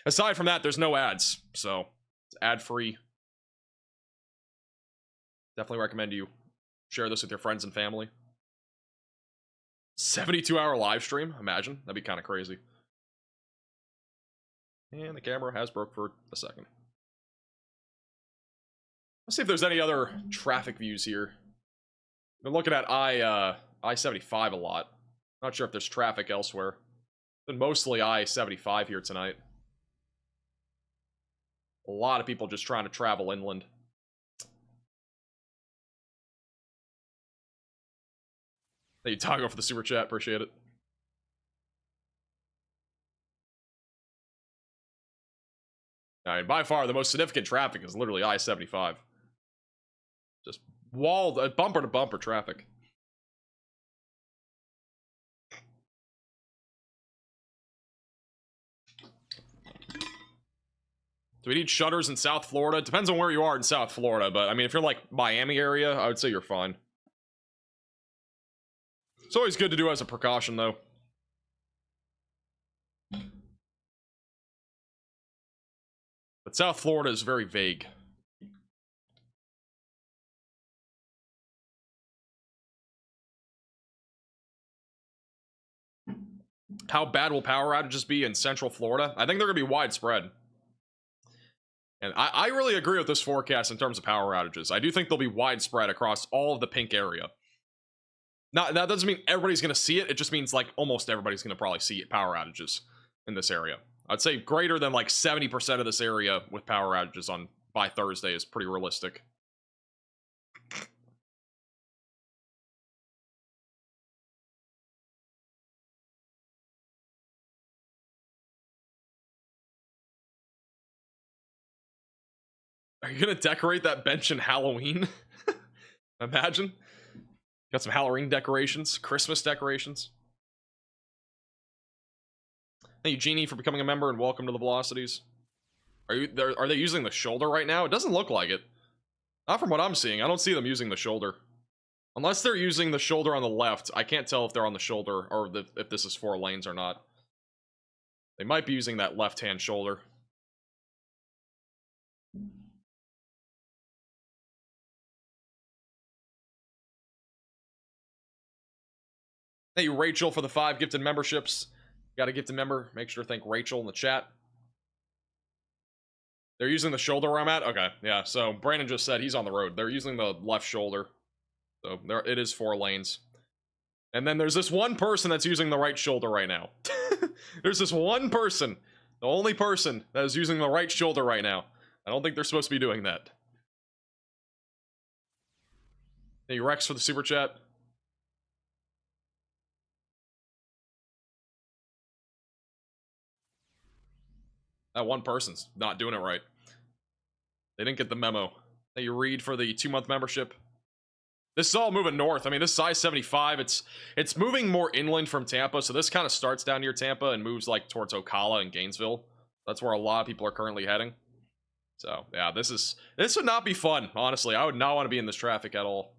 aside from that, there's no ads. So it's ad free. Definitely recommend you share this with your friends and family. 72-hour live stream, imagine. That'd be kind of crazy. And the camera has broke for a second. Let's see if there's any other traffic views here. Been looking at I-75 a lot. Not sure if there's traffic elsewhere. Been mostly I-75 here tonight. A lot of people just trying to travel inland. Thank you, Tago, for the super chat. Appreciate it. I mean, by far, the most significant traffic is literally I-75. Just walled, bumper-to-bumper traffic. Do we need shutters in South Florida? It depends on where you are in South Florida, but I mean, if you're like Miami area, I would say you're fine. It's always good to do as a precaution, though. But South Florida is very vague. How bad will power outages be in Central Florida? I think they're going to be widespread. And I really agree with this forecast in terms of power outages. I do think they'll be widespread across all of the pink area. Now, that doesn't mean everybody's going to see it. It just means like almost everybody's going to probably see power outages in this area. I'd say greater than like 70% of this area with power outages on by Thursday is pretty realistic. Are you gonna decorate that bench in Halloween? Imagine. Got some Halloween decorations, Christmas decorations. Thank you, Genie, for becoming a member, and welcome to the Velocities. Are they using the shoulder right now? It doesn't look like it. Not from what I'm seeing. I don't see them using the shoulder. Unless they're using the shoulder on the left. I can't tell if they're on the shoulder or if this is 4 lanes or not. They might be using that left-hand shoulder. Thank you, Rachel, for the 5 gifted memberships. Got a gifted member. Make sure to thank Rachel in the chat. They're using the shoulder where I'm at? Okay, yeah. So Brandon just said he's on the road. They're using the left shoulder. So there, it is 4 lanes. And then there's this one person that's using the right shoulder right now. There's this one person. The only person that is using the right shoulder right now. I don't think they're supposed to be doing that. Thank you, Rex, for the super chat. That one person's not doing it right. They didn't get the memo. Thank you, Reed, for the 2-month membership. This is all moving north. I mean, this is I-75. It's moving more inland from Tampa, so this kind of starts down near Tampa and moves like towards Ocala and Gainesville. That's where a lot of people are currently heading. So yeah, this would not be fun. Honestly, I would not want to be in this traffic at all.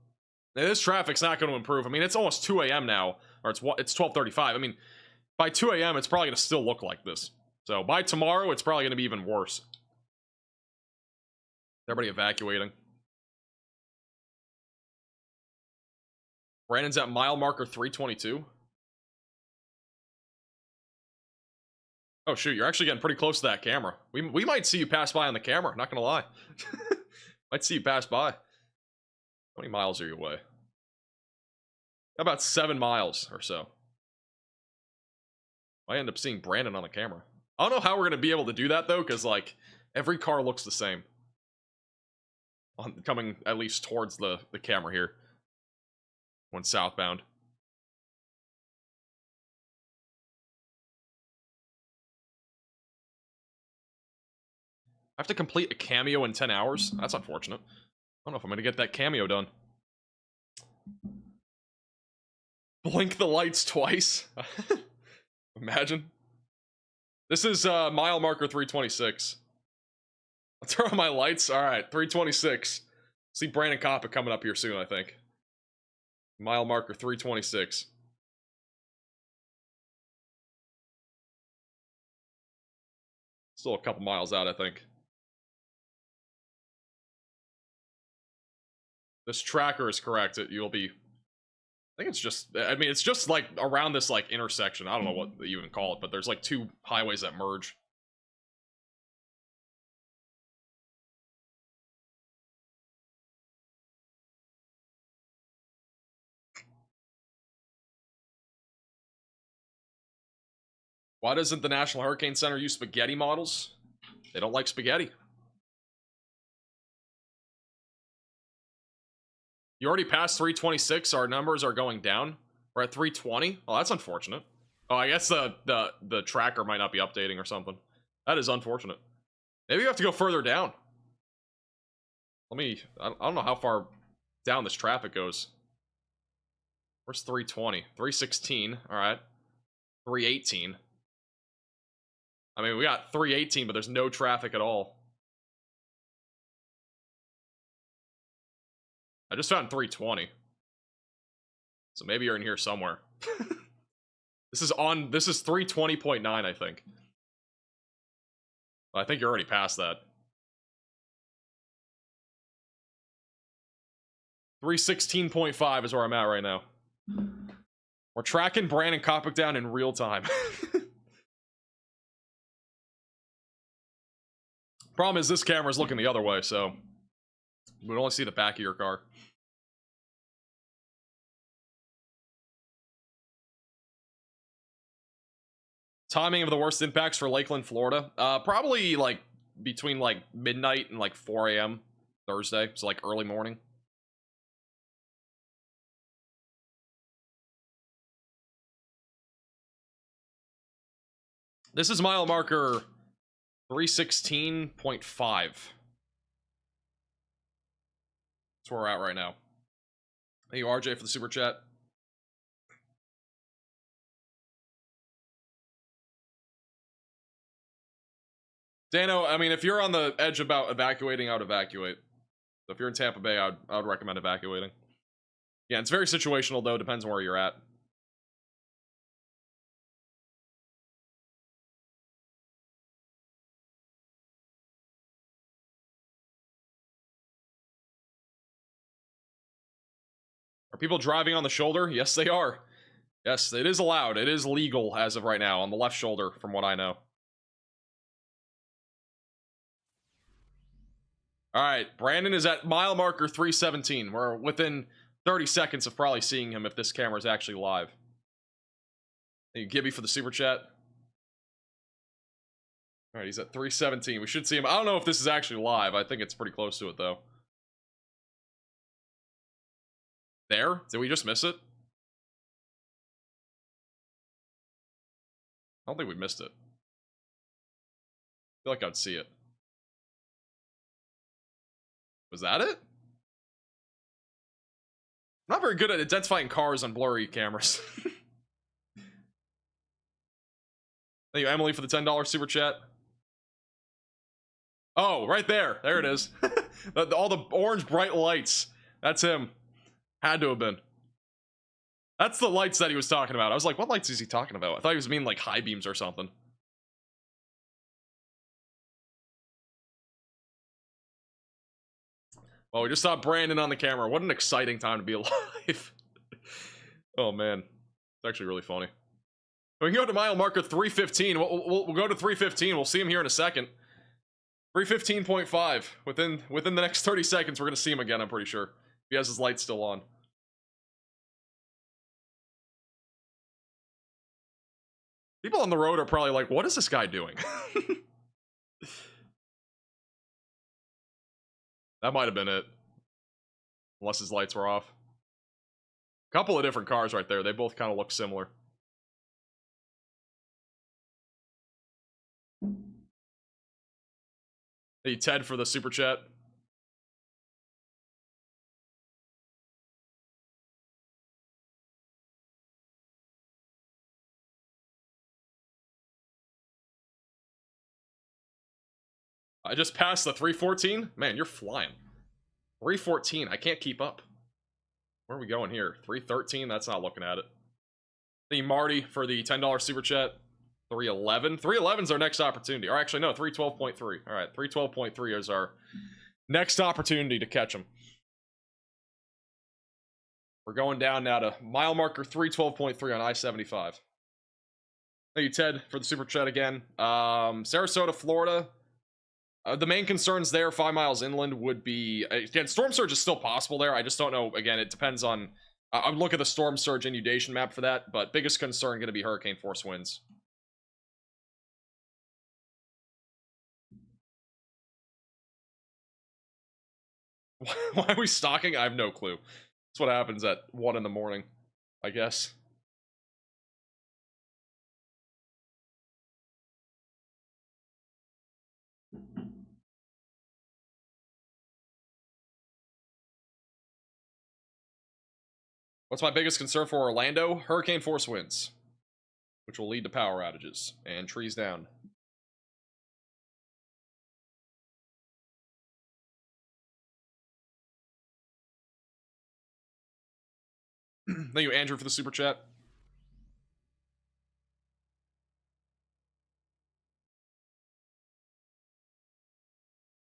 This traffic's not going to improve. I mean, it's almost 2 a.m. now, or it's 12:35. I mean, by 2 a.m. it's probably going to still look like this. So by tomorrow, it's probably going to be even worse. Everybody evacuating. Brandon's at mile marker 322. Oh shoot, you're actually getting pretty close to that camera. We might see you pass by on the camera, not gonna lie. Might see you pass by. How many miles are you away? About 7 miles or so. I end up seeing Brandon on the camera. I don't know how we're gonna be able to do that though, because like every car looks the same. Coming at least towards the camera here. When southbound. I have to complete a cameo in 10 hours? That's unfortunate. I don't know if I'm gonna get that cameo done. Blink the lights twice? Imagine. This is mile marker 326. I'll turn on my lights. Alright, 326. See Brandon Coppa coming up here soon, I think. Mile marker 326. Still a couple miles out, I think. This tracker is correct. You'll be... I think it's just... I mean, it's just like around this like intersection. I don't know what you even call it, but there's like 2 highways that merge. Why doesn't the National Hurricane Center use spaghetti models? They don't like spaghetti. You already passed 326. Our numbers are going down. We're at 320. Oh, that's unfortunate. Oh, I guess the tracker might not be updating or something. That is unfortunate. Maybe you have to go further down. Let me... I don't know how far down this traffic goes. Where's 320? 316. Alright. 318. I mean, we got 318, but there's no traffic at all. I just found 320. So maybe you're in here somewhere. This is 320.9, I think. I think you're already past that. 316.5 is where I'm at right now. We're tracking Brandon Kopic down in real time. Problem is, this camera's looking the other way, so we would only see the back of your car. Timing of the worst impacts for Lakeland, Florida. Probably like between like midnight and like 4 a.m. Thursday, so like early morning. This is mile marker 316.5. That's where we're at right now. Thank you, RJ, for the super chat. Dano, I mean, if you're on the edge about evacuating, I would evacuate. So if you're in Tampa Bay, I would recommend evacuating. Yeah, it's very situational, though. Depends on where you're at. Are people driving on the shoulder? Yes, they are. Yes, it is allowed. It is legal as of right now on the left shoulder, from what I know. All right, Brandon is at mile marker 317. We're within 30 seconds of probably seeing him if this camera is actually live. Thank you, Gibby, for the super chat. All right, he's at 317. We should see him. I don't know if this is actually live. I think it's pretty close to it, though. There? Did we just miss it? I don't think we missed it. I feel like I'd see it. Was that it? I'm not very good at identifying cars on blurry cameras. Thank you, Emily, for the $10 super chat. Oh, right there. There it is. All the orange bright lights. That's him. Had to have been. That's the lights that he was talking about. I was like, what lights is he talking about? I thought he was meaning like high beams or something. Well, we just saw Brandon on the camera. What an exciting time to be alive. Oh, man. It's actually really funny. We can go to mile marker 315. We'll go to 315. We'll see him here in a second. 315.5. Within the next 30 seconds, we're going to see him again, I'm pretty sure. If he has his lights still on. People on the road are probably like, what is this guy doing? That might have been it. Unless his lights were off. A couple of different cars right there. They both kind of look similar. Hey, Ted, for the super chat. I just passed the 314. Man, you're flying. 314. I can't keep up. Where are we going here? 313. That's not looking at it. Thank you, Marty, for the $10 super chat. 311. 311 is our next opportunity. Or actually, no, 312.3. All right, 312.3 is our next opportunity to catch him. We're going down now to mile marker 312.3 on I-75. Thank you, Ted, for the super chat again. Sarasota, Florida. The main concerns there, 5 miles inland, would be... Again, storm surge is still possible there. I just don't know. Again, it depends on... I'm looking at the storm surge inundation map for that, but biggest concern going to be hurricane force winds. Why are we stalking? I have no clue. That's what happens at 1 in the morning, I guess. What's my biggest concern for Orlando? Hurricane force winds, which will lead to power outages and trees down. Thank you, Andrew, for the super chat.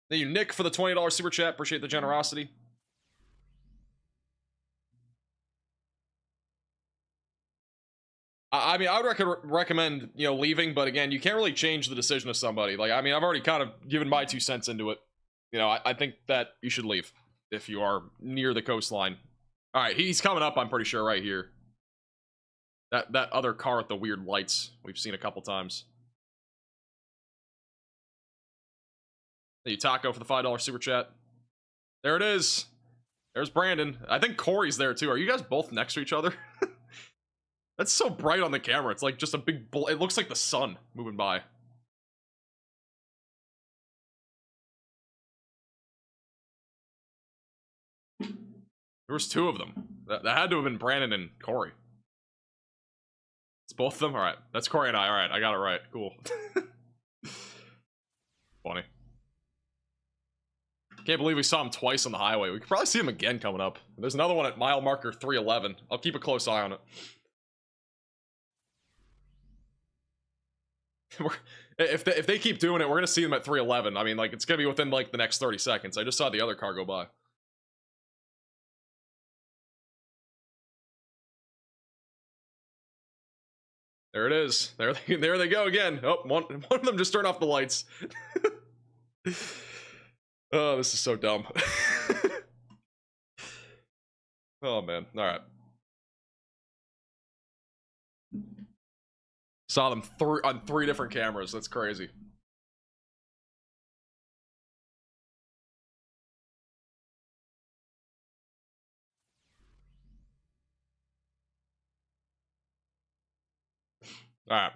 Thank you, Nick, for the $20 super chat. Appreciate the generosity. I mean, I would recommend, you know, leaving, but again, you can't really change the decision of somebody. Like, I mean, I've already kind of given my 2 cents into it. You know, I think that you should leave if you are near the coastline. All right, he's coming up, I'm pretty sure, right here. That other car with the weird lights we've seen a couple times. Thank you, Taco, for the $5 super chat. There it is. There's Brandon. I think Corey's there too. Are you guys both next to each other? That's so bright on the camera. It's like just a big... It looks like the sun moving by. There was 2 of them. That had to have been Brandon and Corey. It's both of them? Alright. That's Corey and I. Alright, I got it right. Cool. Funny. Can't believe we saw him twice on the highway. We could probably see him again coming up. There's another one at mile marker 311. I'll keep a close eye on it. If they keep doing it, we're gonna see them at 311. I mean, like, it's gonna be within, like, the next 30 seconds. I just saw the other car go by. There it is. There they go again. Oh, one of them just turned off the lights. Oh, this is so dumb. Oh, man. All right. Saw them on 3 different cameras. That's crazy. All right.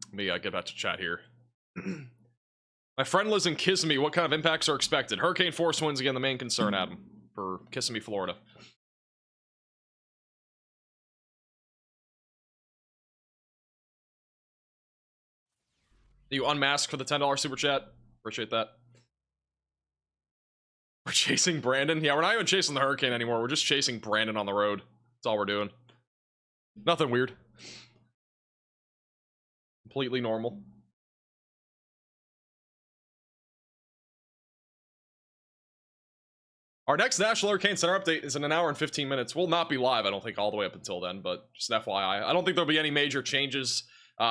Let me get back to chat here. My friend lives in Kissimmee. What kind of impacts are expected? Hurricane force winds again, the main concern, Adam, for Kissimmee, Florida. You unmask for the $10 super chat. Appreciate that. We're chasing Brandon. Yeah, we're not even chasing the hurricane anymore. We're just chasing Brandon on the road. That's all we're doing. Nothing weird. Completely normal. Our next National Hurricane Center update is in 1 hour and 15 minutes. We'll not be live, I don't think, all the way up until then, but just an FYI. I don't think there'll be any major changes.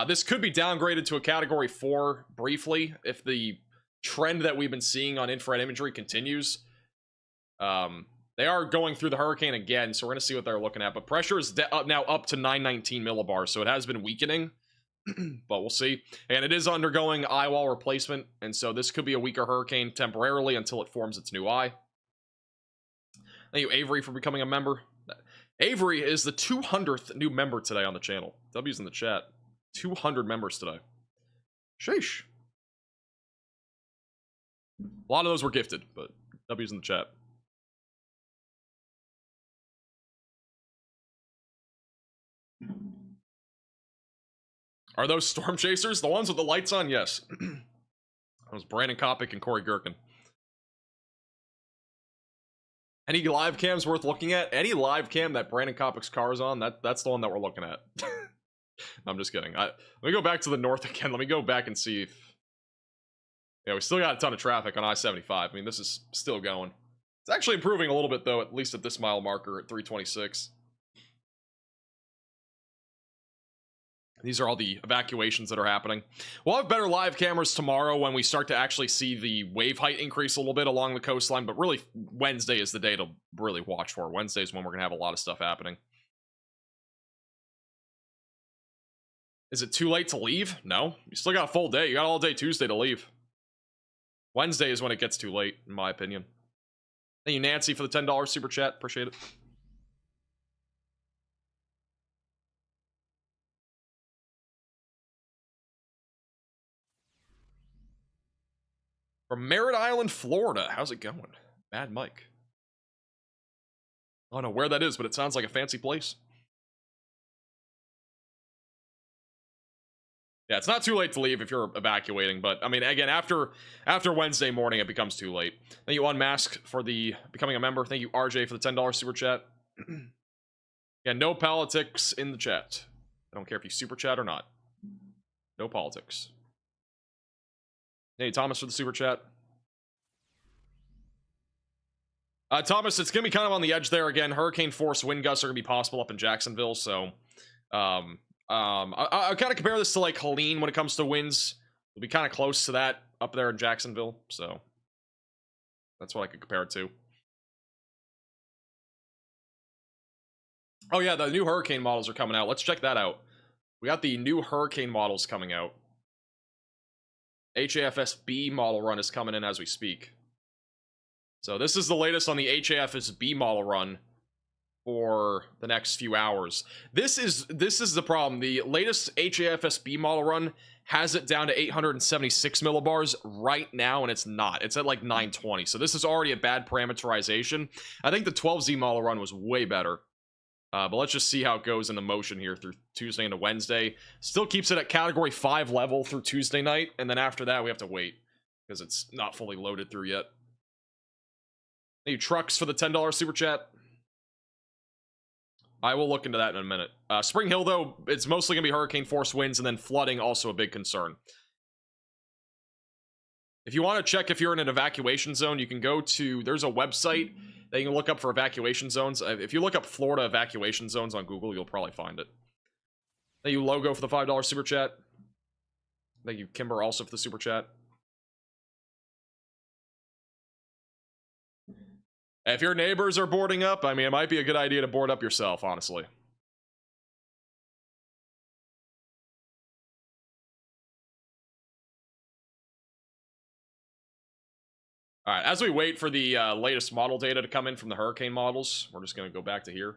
This could be downgraded to a Category 4 briefly if the trend that we've been seeing on infrared imagery continues. They are going through the hurricane again, so we're going to see what they're looking at. But pressure is now up to 919 millibars, so it has been weakening. But we'll see. And it is undergoing eye wall replacement, and so this could be a weaker hurricane temporarily until it forms its new eye. Thank you, Avery, for becoming a member. Avery is the 200th new member today on the channel. W's in the chat. 200 members today. Sheesh. A lot of those were gifted, but W's in the chat. Are those storm chasers? The ones with the lights on? Yes. That was Brandon Kopic and Corey Gherkin. Any live cams worth looking at? Any live cam that Brandon Kopic's car is on, that's the one that we're looking at. I'm just kidding. Let me go back to the north again. Let me go back and see if... Yeah, we still got a ton of traffic on I-75. I mean, this is still going. It's actually improving a little bit, though, at least at this mile marker at 326. These are all the evacuations that are happening. We'll have better live cameras tomorrow when we start to actually see the wave height increase a little bit along the coastline, but really Wednesday is the day to really watch for. Wednesday is when we're going to have a lot of stuff happening. Is it too late to leave? No. You still got a full day. You got all day Tuesday to leave. Wednesday is when it gets too late, in my opinion. Thank you, Nancy, for the $10 super chat. Appreciate it. From Merritt Island, Florida. How's it going? Mad Mike. I don't know where that is, but it sounds like a fancy place. Yeah, it's not too late to leave if you're evacuating, but I mean, again, after Wednesday morning, it becomes too late. Thank you, Unmask, for the becoming a member. Thank you, RJ, for the $10 super chat. Yeah, no politics in the chat. I don't care if you super chat or not. No politics. Hey, Thomas, for the super chat. Thomas, it's going to be kind of on the edge there again. Hurricane force wind gusts are going to be possible up in Jacksonville, so I kind of compare this to like Helene when it comes to winds. It'll be kind of close to that up there in Jacksonville, so that's what I could compare it to. Oh yeah, the new hurricane models are coming out. Let's check that out. We got the new hurricane models coming out. HAFSB model run is coming in as we speak. So this is the latest on the HAFSB model run for the next few hours. This is the problem. The latest HAFSB model run has it down to 876 millibars right now, and it's not. It's at like 920. So this is already a bad parameterization. I think the 12Z model run was way better. But let's just see how it goes in the motion here through Tuesday into Wednesday. Still keeps it at category 5 level through Tuesday night, and then after that we have to wait because it's not fully loaded through yet. Any trucks for the $10 super chat? I will look into that in a minute. Spring Hill, though, it's mostly going to be hurricane force winds, and then flooding also a big concern. If you want to check if you're in an evacuation zone, you can go to, there's a website that you can look up for evacuation zones. If you look up Florida evacuation zones on Google, you'll probably find it. Thank you, Logo, for the $5 super chat. Thank you, Kimber, also for the super chat. If your neighbors are boarding up, I mean, it might be a good idea to board up yourself, honestly. All right, as we wait for the latest model data to come in from the hurricane models, we're just going to go back to here.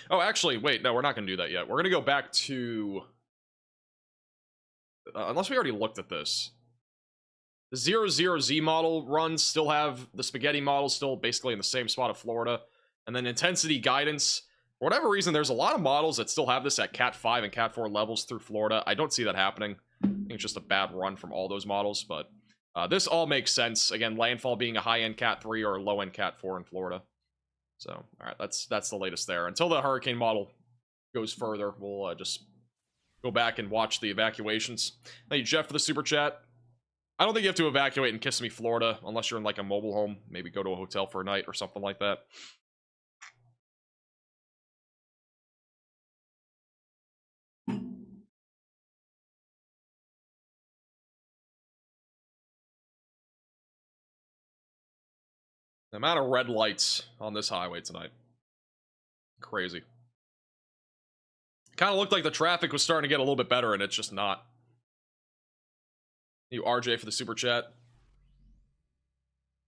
Oh, actually, wait, no, we're not going to do that yet. We're going to go back to... unless we already looked at this. The 00Z model runs still have the spaghetti model still basically in the same spot of Florida. And then intensity guidance. For whatever reason, there's a lot of models that still have this at Cat 5 and Cat 4 levels through Florida. I don't see that happening. I think it's just a bad run from all those models, but... this all makes sense. Again, landfall being a high-end Cat 3 or a low-end Cat 4 in Florida. So, all right, that's the latest there. Until the hurricane model goes further, we'll just go back and watch the evacuations. Thank you, Jeff, for the super chat. I don't think you have to evacuate in Kissimmee, Florida, unless you're in like a mobile home. Maybe go to a hotel for a night or something like that. The amount of red lights on this highway tonight. Crazy. Kind of looked like the traffic was starting to get a little bit better, and it's just not. Thank you, RJ, for the super chat.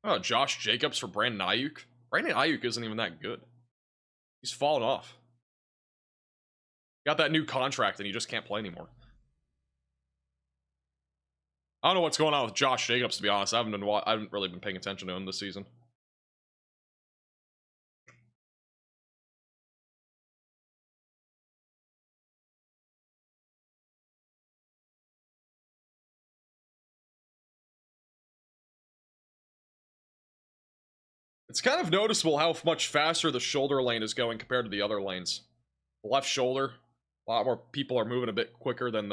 Oh, Josh Jacobs for Brandon Ayuk. Brandon Ayuk isn't even that good. He's fallen off. Got that new contract, and he just can't play anymore. I don't know what's going on with Josh Jacobs, to be honest. I haven't really been paying attention to him this season. It's kind of noticeable how much faster the shoulder lane is going compared to the other lanes. The left shoulder, a lot more people are moving a bit quicker than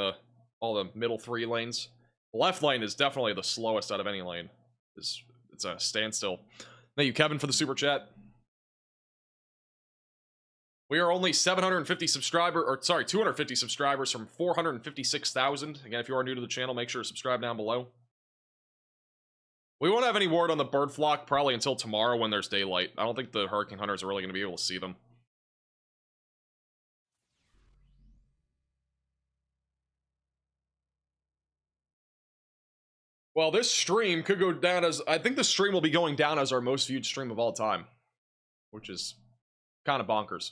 all the middle 3 lanes. The left lane is definitely the slowest out of any lane. It's a standstill. Thank you, Kevin, for the super chat. We are only 250 subscribers from 456,000. Again, if you are new to the channel, make sure to subscribe down below. We won't have any word on the bird flock probably until tomorrow when there's daylight. I don't think the hurricane hunters are really going to be able to see them. Well, this stream could go down as... I think the stream will be going down as our most viewed stream of all time. Which is kind of bonkers.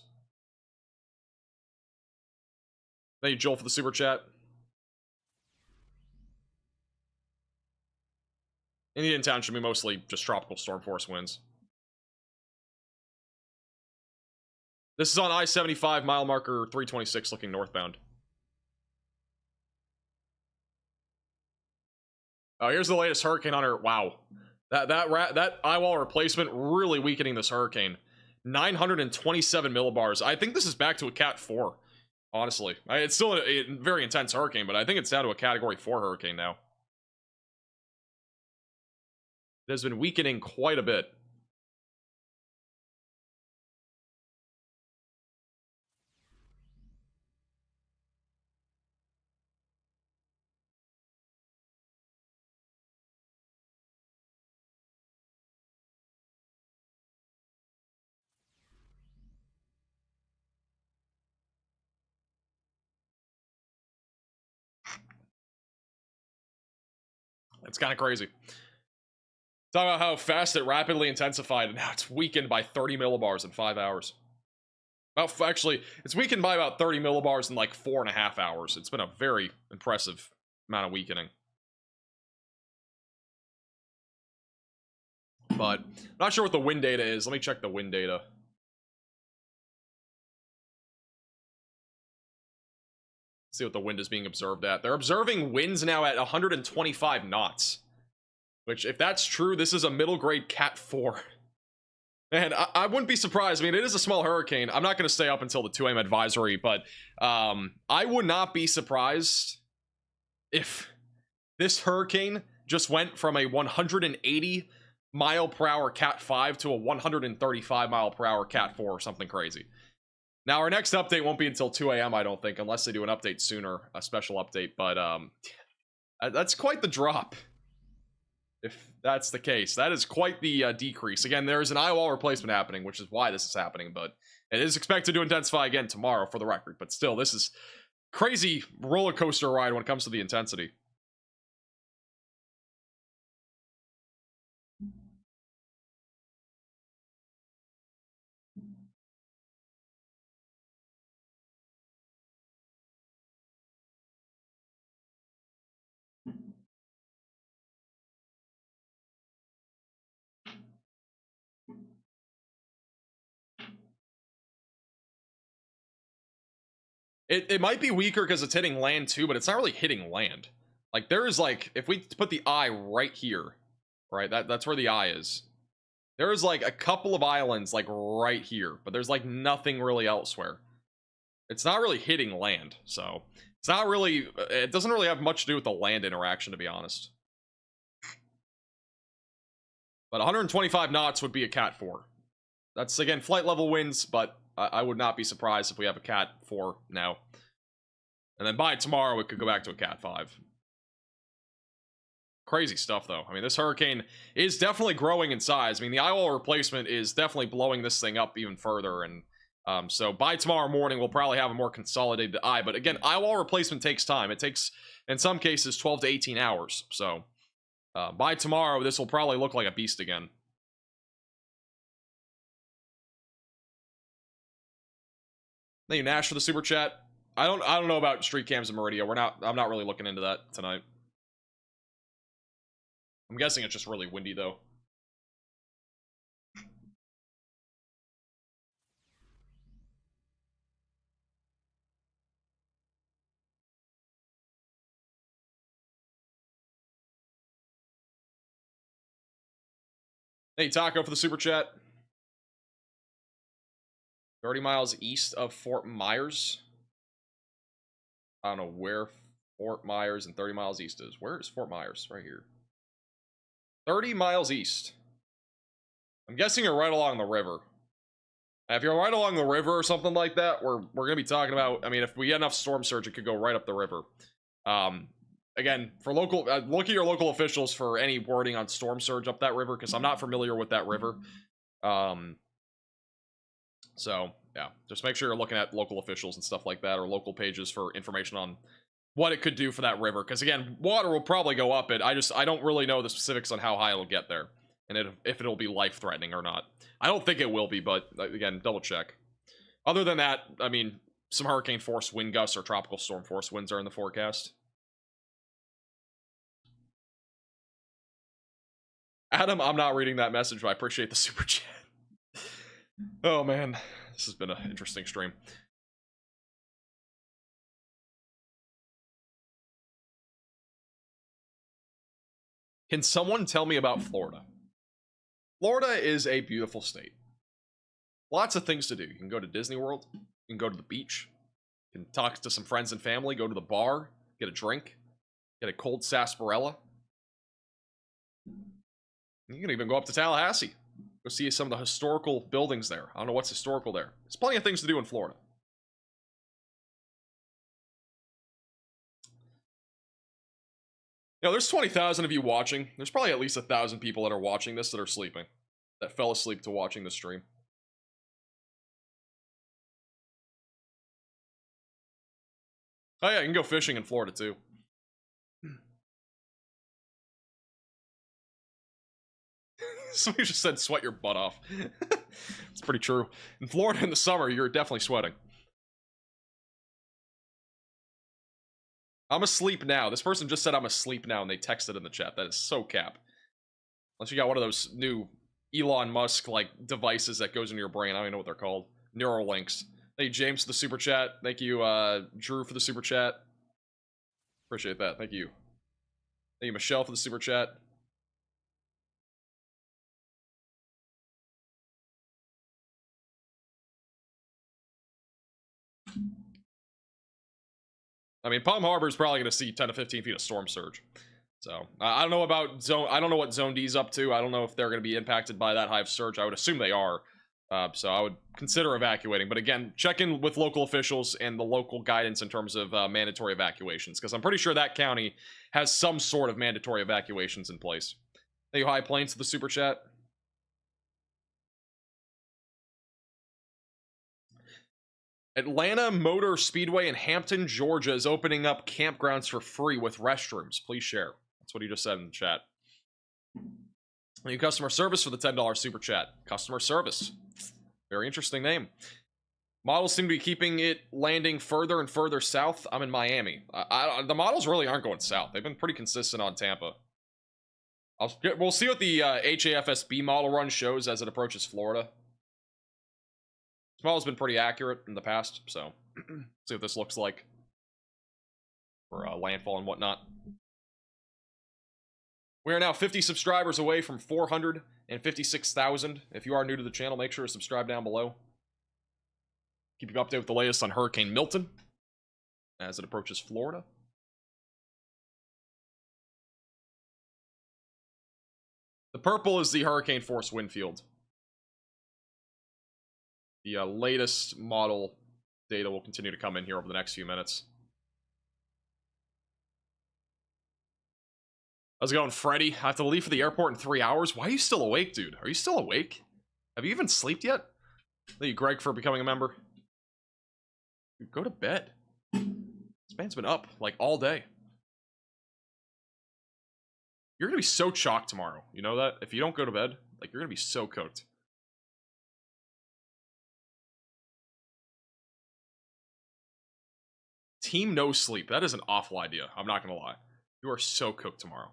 Thank you, Joel, for the super chat. Indian Town should be mostly just tropical storm force winds. This is on I-75, mile marker 326, looking northbound. Oh, here's the latest hurricane hunter. Wow. That eyewall replacement really weakening this hurricane. 927 millibars. I think this is back to a Cat 4, honestly. It's still a very intense hurricane, but I think it's down to a Category 4 hurricane now. It has been weakening quite a bit. It's kind of crazy. Talk about how fast it rapidly intensified, and now it's weakened by 30 millibars in 5 hours. Well, actually, it's weakened by about 30 millibars in like 4.5 hours. It's been a very impressive amount of weakening. But I'm not sure what the wind data is. Let me check the wind data. See what the wind is being observed at. They're observing winds now at 125 knots. Which, if that's true, this is a middle grade Cat 4. Man, I wouldn't be surprised. I mean, it is a small hurricane. I'm not going to stay up until the 2 a.m. advisory, but I would not be surprised if this hurricane just went from a 180 mile per hour Cat 5 to a 135 mile per hour Cat 4 or something crazy. Now, our next update won't be until 2 a.m., I don't think, unless they do an update sooner, a special update, but that's quite the drop. If that's the case, that is quite the decrease. Again, there is an eye wall replacement happening, which is why this is happening, but it is expected to intensify again tomorrow for the record. But still, this is crazy roller coaster ride when it comes to the intensity. It might be weaker because it's hitting land too, but it's not really hitting land. Like, there is like, if we put the eye right here, right, that's where the eye is. There is like a couple of islands like right here, but there's like nothing really elsewhere. It's not really hitting land, so it's not really, it doesn't really have much to do with the land interaction, to be honest. But 125 knots would be a Cat 4. That's, again, flight level winds, but I would not be surprised if we have a Cat 4 now. And then by tomorrow, it could go back to a Cat 5. Crazy stuff, though. I mean, this hurricane is definitely growing in size. I mean, the eye wall replacement is definitely blowing this thing up even further. And so by tomorrow morning, we'll probably have a more consolidated eye. But again, eye wall replacement takes time. It takes, in some cases, 12 to 18 hours. So by tomorrow, this will probably look like a beast again. Thank you, Nash, for the super chat. I don't know about street cams in Meridia. I'm not really looking into that tonight. I'm guessing it's just really windy though. Hey, Taco, for the super chat. 30 miles east of Fort Myers. I don't know where Fort Myers and 30 miles east is. Where is Fort Myers? Right here. 30 miles east. I'm guessing you're right along the river. If you're right along the river or something like that, we're going to be talking about, I mean, if we get enough storm surge, it could go right up the river. Again, for local, look at your local officials for any wording on storm surge up that river, because I'm not familiar with that river. So, yeah, just make sure you're looking at local officials and stuff like that, or local pages for information on what it could do for that river. Because, again, water will probably go up it. I don't really know the specifics on how high it'll get there, and if it'll be life-threatening or not. I don't think it will be, but, again, double check. Other than that, I mean, some hurricane force wind gusts or tropical storm force winds are in the forecast. Adam, I'm not reading that message, but I appreciate the super chat. Oh, man. This has been an interesting stream. Can someone tell me about Florida? Florida is a beautiful state. Lots of things to do. You can go to Disney World. You can go to the beach. You can talk to some friends and family. Go to the bar. Get a drink. Get a cold sarsaparilla. You can even go up to Tallahassee. Go see some of the historical buildings there. I don't know what's historical there. There's plenty of things to do in Florida. You know, there's 20,000 of you watching. There's probably at least 1,000 people that are watching this that are sleeping. That fell asleep to watching the stream. Oh yeah, you can go fishing in Florida too. Somebody just said sweat your butt off. It's pretty true. In Florida in the summer, you're definitely sweating. I'm asleep now. This person just said I'm asleep now, and they texted in the chat. That is so cap. Unless you got one of those new Elon Musk like devices that goes into your brain. I don't even know what they're called. Neuralinks. Thank you, James, for the super chat. Thank you, Drew, for the super chat. Appreciate that. Thank you. Thank you, Michelle, for the super chat. I mean, Palm Harbor is probably going to see 10 to 15 feet of storm surge. So I don't know about zone. I don't know what Zone D's up to. I don't know if they're going to be impacted by that high of surge. I would assume they are. So I would consider evacuating. But again, check in with local officials and the local guidance in terms of mandatory evacuations, because I'm pretty sure that county has some sort of mandatory evacuations in place. Thank you, High Plains, to the super chat. Atlanta Motor Speedway in Hampton, Georgia is opening up campgrounds for free with restrooms. Please share. That's what he just said in the chat. Thank you, Customer Service, for the $10 super chat. Customer Service. Very interesting name. Models seem to be keeping it landing further and further south. I'm in Miami. The models really aren't going south. They've been pretty consistent on Tampa. We'll see what the HAFSB model run shows as it approaches Florida. This model's been pretty accurate in the past, so see what this looks like for landfall and whatnot. We are now 50 subscribers away from 456,000. If you are new to the channel, make sure to subscribe down below. Keep you updated with the latest on Hurricane Milton as it approaches Florida. The purple is the hurricane force wind field. The latest model data will continue to come in here over the next few minutes. How's it going, Freddy? I have to leave for the airport in 3 hours. Why are you still awake, dude? Are you still awake? Have you even slept yet? Thank you, Greg, for becoming a member. Dude, go to bed. This man's been up, like, all day. You're gonna be so chalked tomorrow. You know that? If you don't go to bed, like, you're gonna be so cooked. Team no sleep. That is an awful idea. I'm not gonna lie. You are so cooked tomorrow.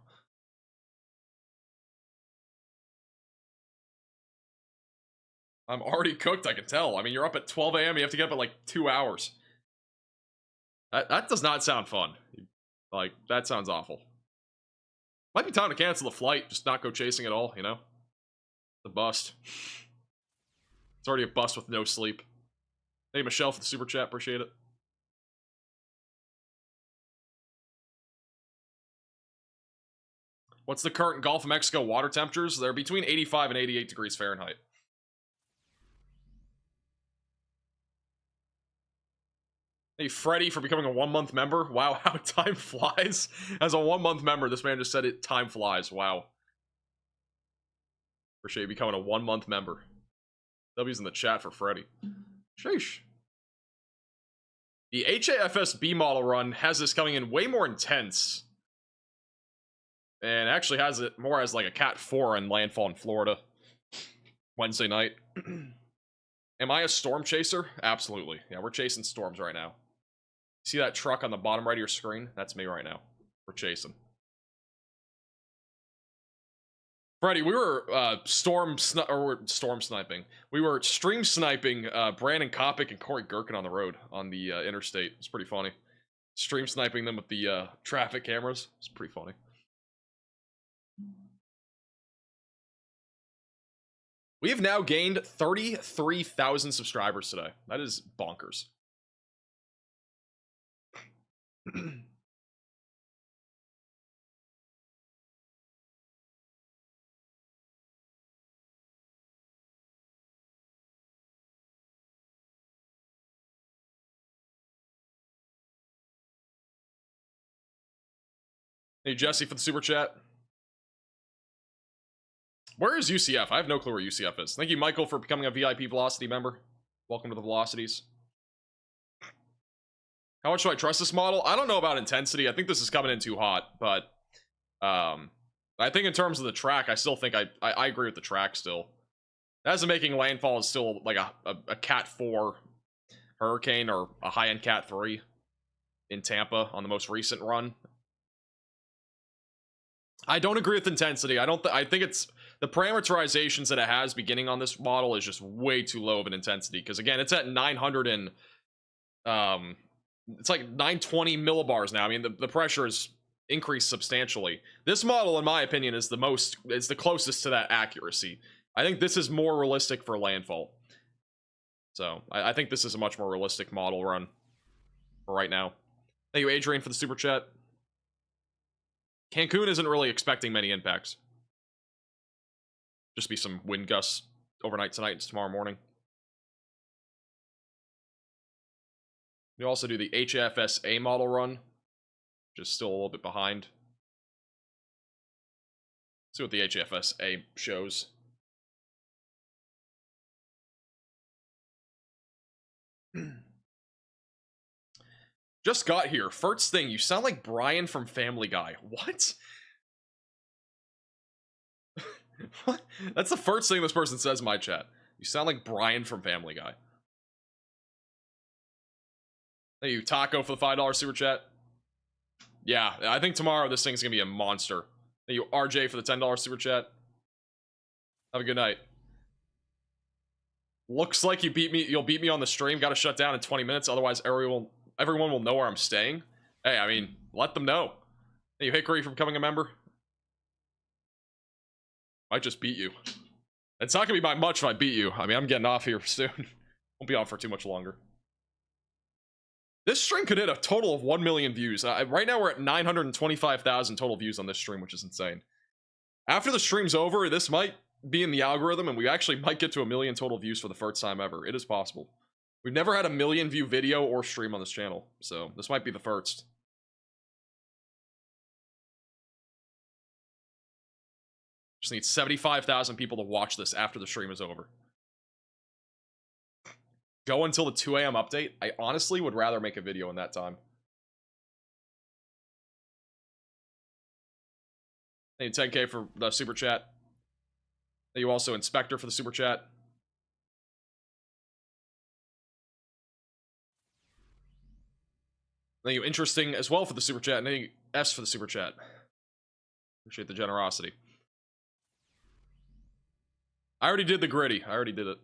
I'm already cooked, I can tell. I mean, you're up at 12 a.m. You have to get up at like 2 hours. That does not sound fun. Like, that sounds awful. Might be time to cancel the flight. Just not go chasing at all, you know? The bust. It's already a bust with no sleep. Hey, Michelle, for the super chat. Appreciate it. What's the current Gulf of Mexico water temperatures? They're between 85 and 88 degrees Fahrenheit. Hey, Freddy, for becoming a 1-month member. Wow, how time flies. As a 1-month member, this man just said it. Time flies. Wow. Appreciate you becoming a 1-month member. W's in the chat for Freddy. Sheesh. The HAFSB model run has this coming in way more intense. And actually has it more as like a Cat 4 in landfall in Florida. Wednesday night. Am I a storm chaser? Absolutely. Yeah, we're chasing storms right now. See that truck on the bottom right of your screen? That's me right now. We're chasing. Freddy, we were storm sniping. We were stream sniping Brandon Kopic and Corey Gherkin on the road on the interstate. It's pretty funny. Stream sniping them with the traffic cameras. It's pretty funny. We have now gained 33,000 subscribers today. That is bonkers. Hey, Jesse, for the super chat. Where is UCF? I have no clue where UCF is. Thank you, Michael, for becoming a VIP Velocity member. Welcome to the Velocities. How much do I trust this model? I don't know about intensity. I think this is coming in too hot, but I think in terms of the track, I still think I agree with the track still. As of making landfall is still like a Cat 4 hurricane or a high-end Cat 3 in Tampa on the most recent run. I don't agree with intensity. I think it's the parameterizations that it has beginning on this model is just way too low of an intensity, because again, it's at 900 and it's like 920 millibars now. I mean, the pressure is increased substantially. This model, in my opinion, is the closest to that accuracy. I think this is more realistic for landfall. So I think this is a much more realistic model run for right now. Thank you, Adrian, for the super chat. Cancun isn't really expecting many impacts. Just be some wind gusts overnight tonight and tomorrow morning. We also do the HFSA model run, which is still a little bit behind. See what the HFSA shows. Just got here. First thing, you sound like Brian from Family Guy. What? What? That's the first thing this person says in my chat. You sound like Brian from Family Guy. Thank you, Taco, for the $5 super chat. Yeah, I think tomorrow this thing's gonna be a monster. Thank you, RJ, for the $10 super chat. Have a good night. Looks like you'll beat me on the stream. Gotta shut down in 20 minutes, otherwise everyone will know where I'm staying. Hey, I mean, let them know. Thank you, Hickory, for becoming a member. Might just beat you. It's not gonna be by much if I beat you. I mean, I'm getting off here soon. Won't be on for too much longer. This stream could hit a total of 1 million views. Right now we're at 925,000 total views on this stream, which is insane. After the stream's over, this might be in the algorithm, and we actually might get to 1 million total views for the first time ever. It is possible. We've never had a 1 million view video or stream on this channel, so this might be the first. Just need 75,000 people to watch this after the stream is over. Go until the 2 a.m. update. I honestly would rather make a video in that time. Thank you, 10K, for the super chat. Thank you also, Inspector, for the super chat. Thank you, Interesting, as well, for the super chat. And thank you, S, for the super chat. Appreciate the generosity. I already did the gritty. I already did it.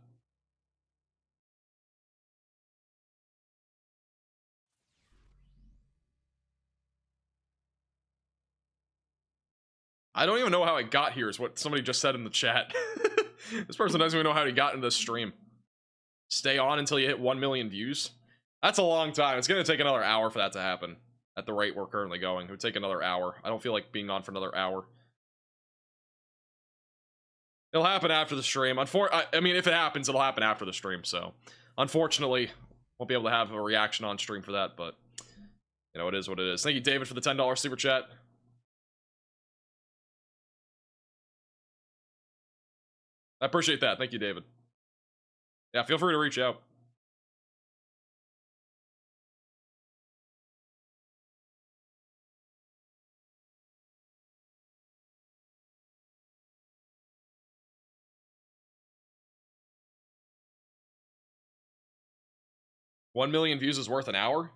I don't even know how I got here, is what somebody just said in the chat. This person doesn't even know how he got into this stream. Stay on until you hit 1 million views? That's a long time. It's going to take another hour for that to happen. At the rate we're currently going. It would take another hour. I don't feel like being on for another hour. It'll happen after the stream. I mean, if it happens, it'll happen after the stream, so... Unfortunately, won't be able to have a reaction on stream for that, but... You know, it is what it is. Thank you, David, for the $10 super chat. I appreciate that. Thank you, David. Yeah, feel free to reach out. $1 million views is worth an hour?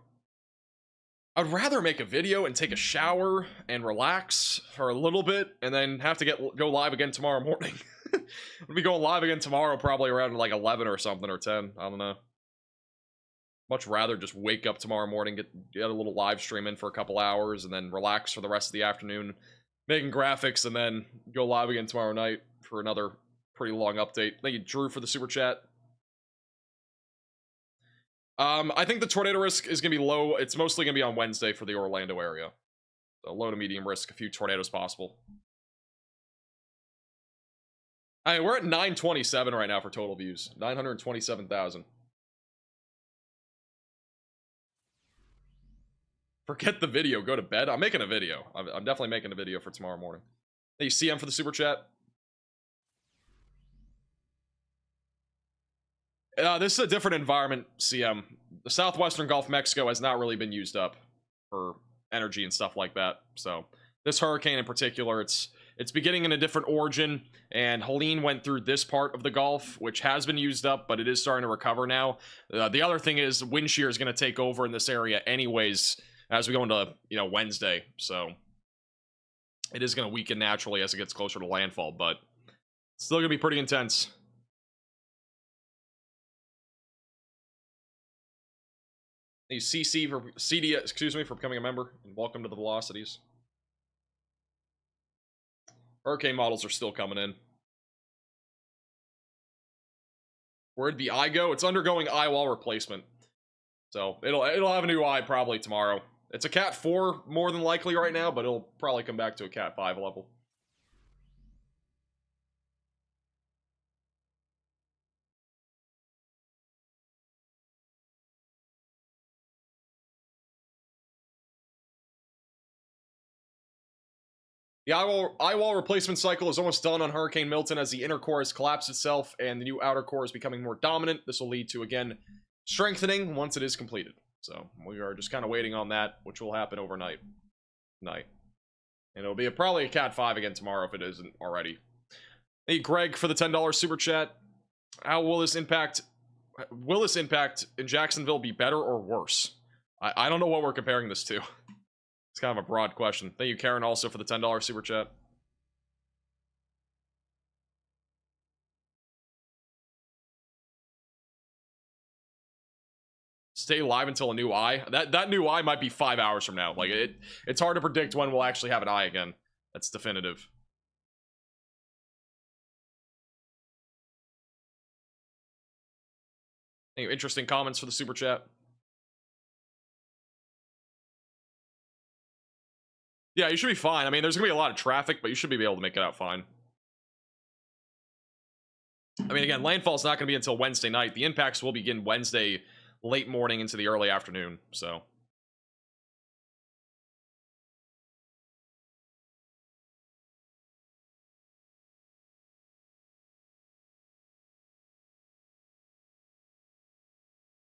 I'd rather make a video and take a shower and relax for a little bit and then have to go live again tomorrow morning. We'll be going live again tomorrow, probably around like 11 or something, or 10. I don't know. Much rather just wake up tomorrow morning, get a little live stream in for a couple hours, and then relax for the rest of the afternoon, making graphics, and then go live again tomorrow night for another pretty long update. Thank you, Drew, for the super chat. I think the tornado risk is going to be low. It's mostly going to be on Wednesday for the Orlando area. So low to medium risk, a few tornadoes possible. I mean, we're at 927 right now for total views. 927,000. Forget the video, go to bed. I'm making a video. I'm definitely making a video for tomorrow morning. Thank you, CM, for the super chat. This is a different environment, CM. The southwestern Gulf of Mexico has not really been used up for energy and stuff like that. So this hurricane in particular, it's it's beginning in a different origin, and Helene went through this part of the Gulf, which has been used up, but it is starting to recover now. The other thing is wind shear is going to take over in this area anyways as we go into, you know, Wednesday, so it is going to weaken naturally as it gets closer to landfall, but it's still going to be pretty intense. Thank you, CC for CD, excuse me, for becoming a member, and welcome to the Velocities. Hurricane models are still coming in. Where'd the eye go? It's undergoing eye wall replacement, so it'll have a new eye probably tomorrow. It's a Cat 4 more than likely right now, but it'll probably come back to a Cat 5 level. The eye wall replacement cycle is almost done on Hurricane Milton as the inner core has collapsed itself and the new outer core is becoming more dominant. This will lead to, again, strengthening once it is completed. So we are just kind of waiting on that, which will happen overnight. And it'll be probably a Cat 5 again tomorrow if it isn't already. Hey, Greg, for the $10 super chat. How will this impact in Jacksonville be better or worse? I don't know what we're comparing this to. It's kind of a broad question. Thank you, Karen, also for the $10 super chat. Stay live until a new eye. That new eye might be 5 hours from now. Like it's hard to predict when we'll actually have an eye again. That's definitive. Any interesting comments for the super chat? Yeah, you should be fine. I mean, there's gonna be a lot of traffic, but you should be able to make it out fine. I mean, again, landfall's not gonna be until Wednesday night. The impacts will begin Wednesday late morning into the early afternoon, so.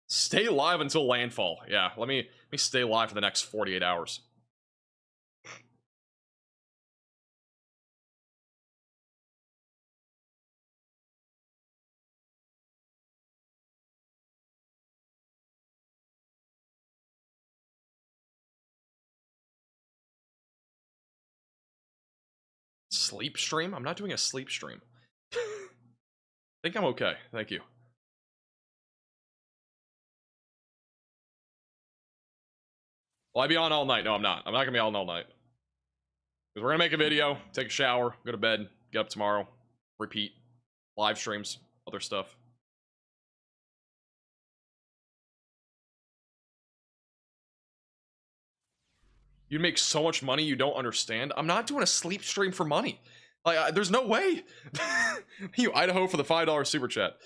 Stay live until landfall. Yeah, let me stay live for the next 48 hours. Sleep stream? I'm not doing a sleep stream. I think I'm okay. Thank you. Will I be on all night? No, I'm not. I'm not gonna be on all night. Because we're gonna make a video, take a shower, go to bed, get up tomorrow, repeat, live streams, other stuff. You'd make so much money you don't understand. I'm not doing a sleep stream for money. Like, there's no way. You, Idaho, for the $5 super chat.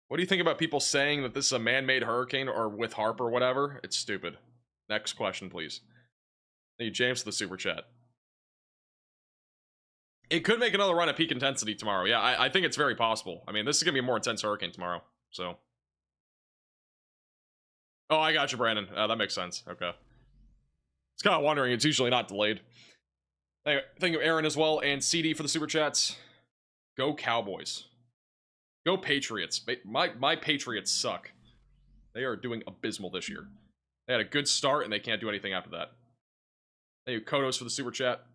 What do you think about people saying that this is a man-made hurricane or with HARP or whatever? It's stupid. Next question, please. Thank you, James, for the super chat. It could make another run at peak intensity tomorrow. Yeah, I think it's very possible. I mean, this is going to be a more intense hurricane tomorrow, so. Oh, I got you, Brandon. That makes sense. Okay. It's kind of wondering. It's usually not delayed. Thank you, Aaron, as well, and CD for the super chats. Go Cowboys. Go Patriots. My Patriots suck. They are doing abysmal this year. They had a good start, and they can't do anything after that. Thank you, Kodos, for the super chat.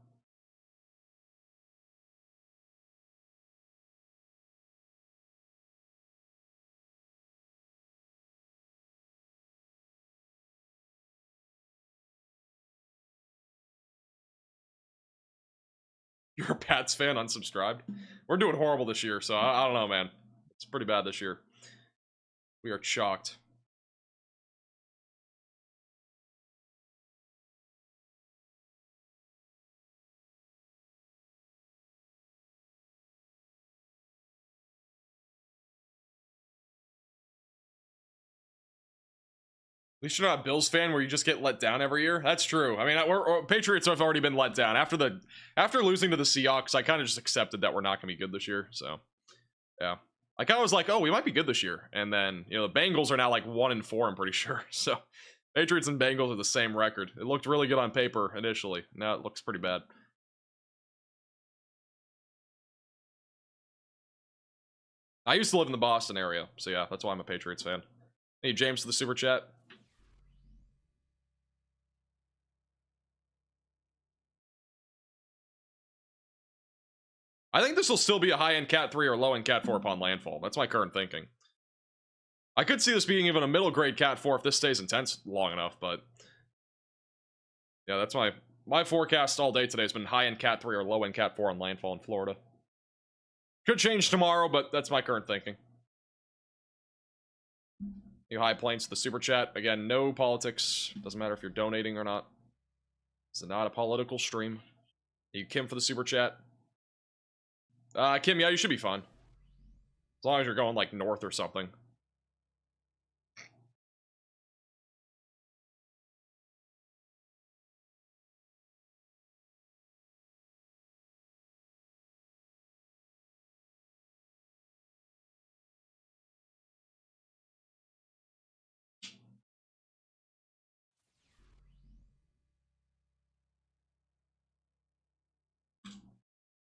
You're a Pats fan, unsubscribed. We're doing horrible this year, so I don't know, man. It's pretty bad this year. We are shocked. At least you're not a Bills fan where you just get let down every year. That's true. I mean, Patriots have already been let down after losing to the Seahawks. I kind of just accepted that we're not going to be good this year. So, yeah, like I was like, oh, we might be good this year, and then the Bengals are now like 1-4. I'm pretty sure. So, Patriots and Bengals are the same record. It looked really good on paper initially. Now it looks pretty bad. I used to live in the Boston area, so yeah, that's why I'm a Patriots fan. Hey, James, to the super chat. I think this will still be a high-end Cat 3 or low-end Cat 4 upon landfall. That's my current thinking. I could see this being even a middle-grade Cat 4 if this stays intense long enough, but... yeah, that's my forecast all day today has been high-end Cat 3 or low-end Cat 4 on landfall in Florida. Could change tomorrow, but that's my current thinking. You High Plains to the super chat. Again, no politics. Doesn't matter if you're donating or not. This is not a political stream. You Kim for the super chat. Kim, yeah, you should be fine. As long as you're going, like, north or something.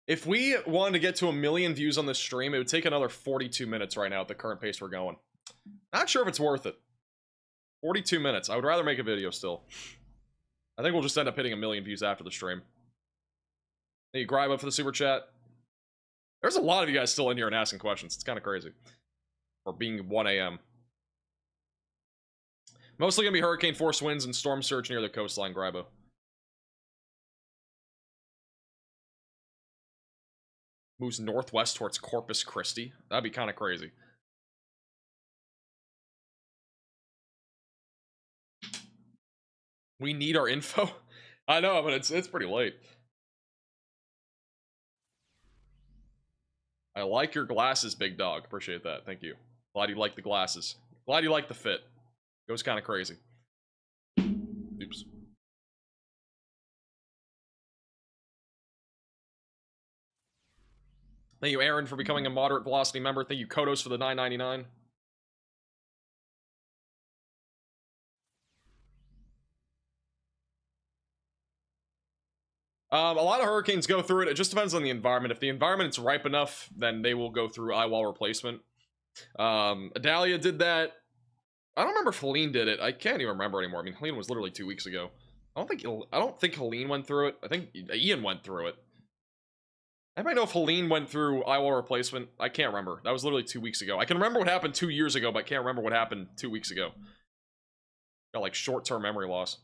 If we wanted to get to 1 million views on this stream, it would take another 42 minutes right now at the current pace we're going. Not sure if it's worth it. 42 minutes. I would rather make a video still. I think we'll just end up hitting 1 million views after the stream. Hey, you Gribe up for the super chat. There's a lot of you guys still in here and asking questions. It's kind of crazy. For being 1 a.m. Mostly gonna be hurricane force winds and storm surge near the coastline, Gribo. Moves northwest towards Corpus Christi. That'd be kind of crazy. We need our info. I know, but it's pretty late. I like your glasses, big dog. Appreciate that. Thank you. Glad you like the glasses. Glad you like the fit. Goes kind of crazy. Oops. Thank you, Aaron, for becoming a moderate velocity member. Thank you, Kodos, for the $9.99. A lot of hurricanes go through it. It just depends on the environment. If the environment's ripe enough, then they will go through eye wall replacement. Adalia did that. I don't remember if Helene did it. I can't even remember anymore. I mean, Helene was literally 2 weeks ago. I don't think Helene went through it. I think Ian went through it. I might know if Helene went through eye wall replacement. I can't remember. That was literally 2 weeks ago. I can remember what happened 2 years ago, but I can't remember what happened 2 weeks ago. Got like short-term memory loss.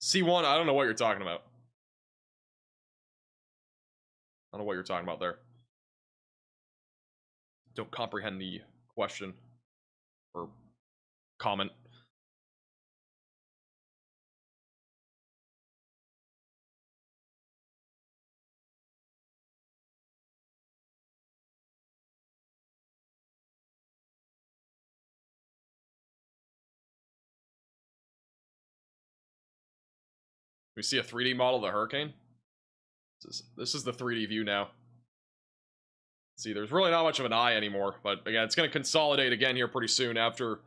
C1, I don't know what you're talking about. I don't know what you're talking about there. Don't comprehend the question or comment. We see a 3D model of the hurricane. This is the 3D view now. See, there's really not much of an eye anymore, but again, it's going to consolidate again here pretty soon after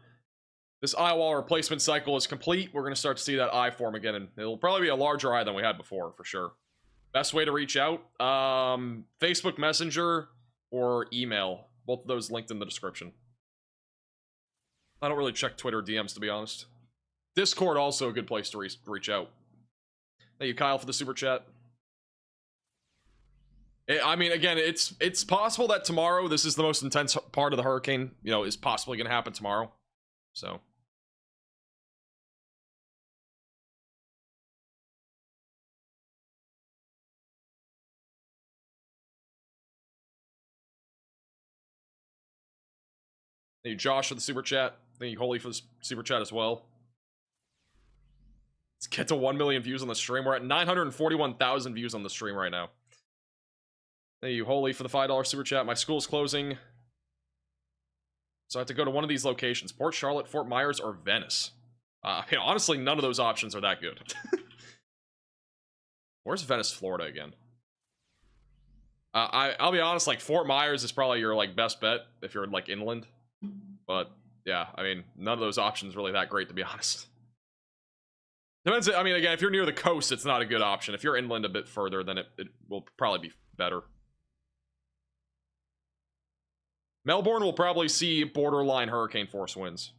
this eye wall replacement cycle is complete. We're going to start to see that eye form again, and it'll probably be a larger eye than we had before, for sure. Best way to reach out? Facebook Messenger or email. Both of those linked in the description. I don't really check Twitter DMs, to be honest. Discord also a good place to reach out. Thank you, Kyle, for the super chat. I mean, again, it's possible that tomorrow, this is the most intense part of the hurricane, you know, is possibly going to happen tomorrow. So. Thank you, Josh, for the super chat. Thank you, Holy, for the super chat as well. Let's get to 1 million views on the stream. We're at 941,000 views on the stream right now. Thank you, Holy, for the $5 super chat. My school's closing, so I have to go to one of these locations. Port Charlotte, Fort Myers, or Venice. Honestly, none of those options are that good. Where's Venice, Florida again? I'll be honest, like Fort Myers is probably your like best bet if you're like inland. But yeah, I mean, none of those options really that great, to be honest. Depends. I mean, again, if you're near the coast, it's not a good option. If you're inland a bit further, then it will probably be better. Melbourne will probably see borderline hurricane force winds.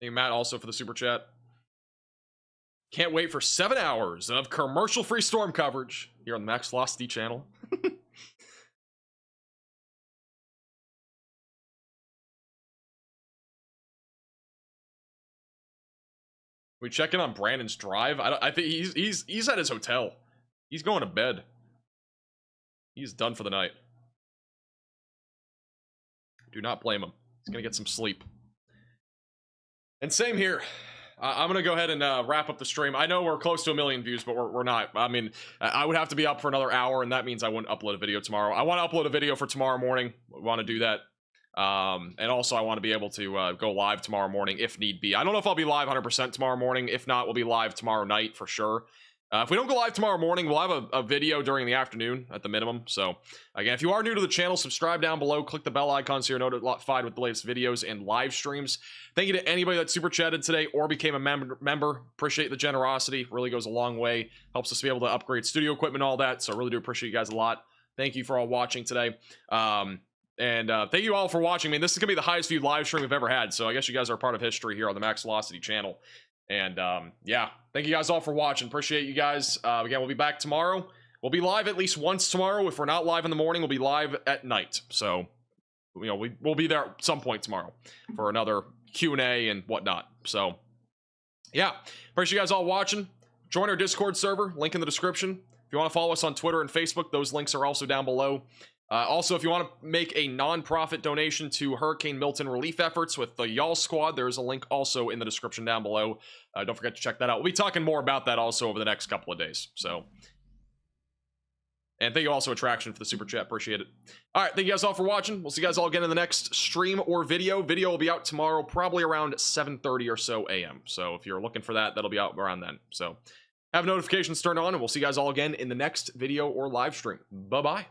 Thank you, Matt, also for the super chat. Can't wait for 7 hours of commercial-free storm coverage here on the Max Velocity channel. We check in on Brandon's drive. I think he's at his hotel. He's going to bed. He's done for the night. Do not blame him. He's gonna get some sleep. And same here. I'm gonna go ahead and wrap up the stream. I know we're close to 1 million views, but we're not. I mean, I would have to be up for another hour, and that means I wouldn't upload a video tomorrow. I want to upload a video for tomorrow morning. I want to do that. And also I want to be able to go live tomorrow morning if need be. I don't know if I'll be live 100% tomorrow morning. If not, we'll be live tomorrow night for sure. If we don't go live tomorrow morning, we'll have a video during the afternoon at the minimum. So again, if you are new to the channel, subscribe down below, click the bell icon so you're notified with the latest videos and live streams. Thank you to anybody that super chatted today or became a member. Appreciate the generosity. Really goes a long way. Helps us be able to upgrade studio equipment and all that. So I really do appreciate you guys a lot. Thank you for all watching today. And thank you all for watching. I mean, this is gonna be the highest viewed live stream we've ever had, so I guess you guys are part of history here on the Max Velocity channel. And yeah, thank you guys all for watching. Appreciate you guys. Again, we'll be back tomorrow. We'll be live at least once tomorrow. If we're not live in the morning, we'll be live at night. So, you know, we'll be there at some point tomorrow for another Q&A and whatnot. So, yeah, appreciate you guys all watching. Join our Discord server, link in the description. If you want to follow us on Twitter and Facebook, those links are also down below. Also, if you want to make a non-profit donation to Hurricane Milton relief efforts with the Y'all Squad, there's a link also in the description down below. Don't forget to check that out. We'll be talking more about that also over the next couple of days. So, and thank you also, Attraction, for the super chat. Appreciate it. All right, thank you guys all for watching. We'll see you guys all again in the next stream or video. Video will be out tomorrow, probably around 7:30 or so a.m. So if you're looking for that, that'll be out around then. So have notifications turned on, and we'll see you guys all again in the next video or live stream. Bye-bye.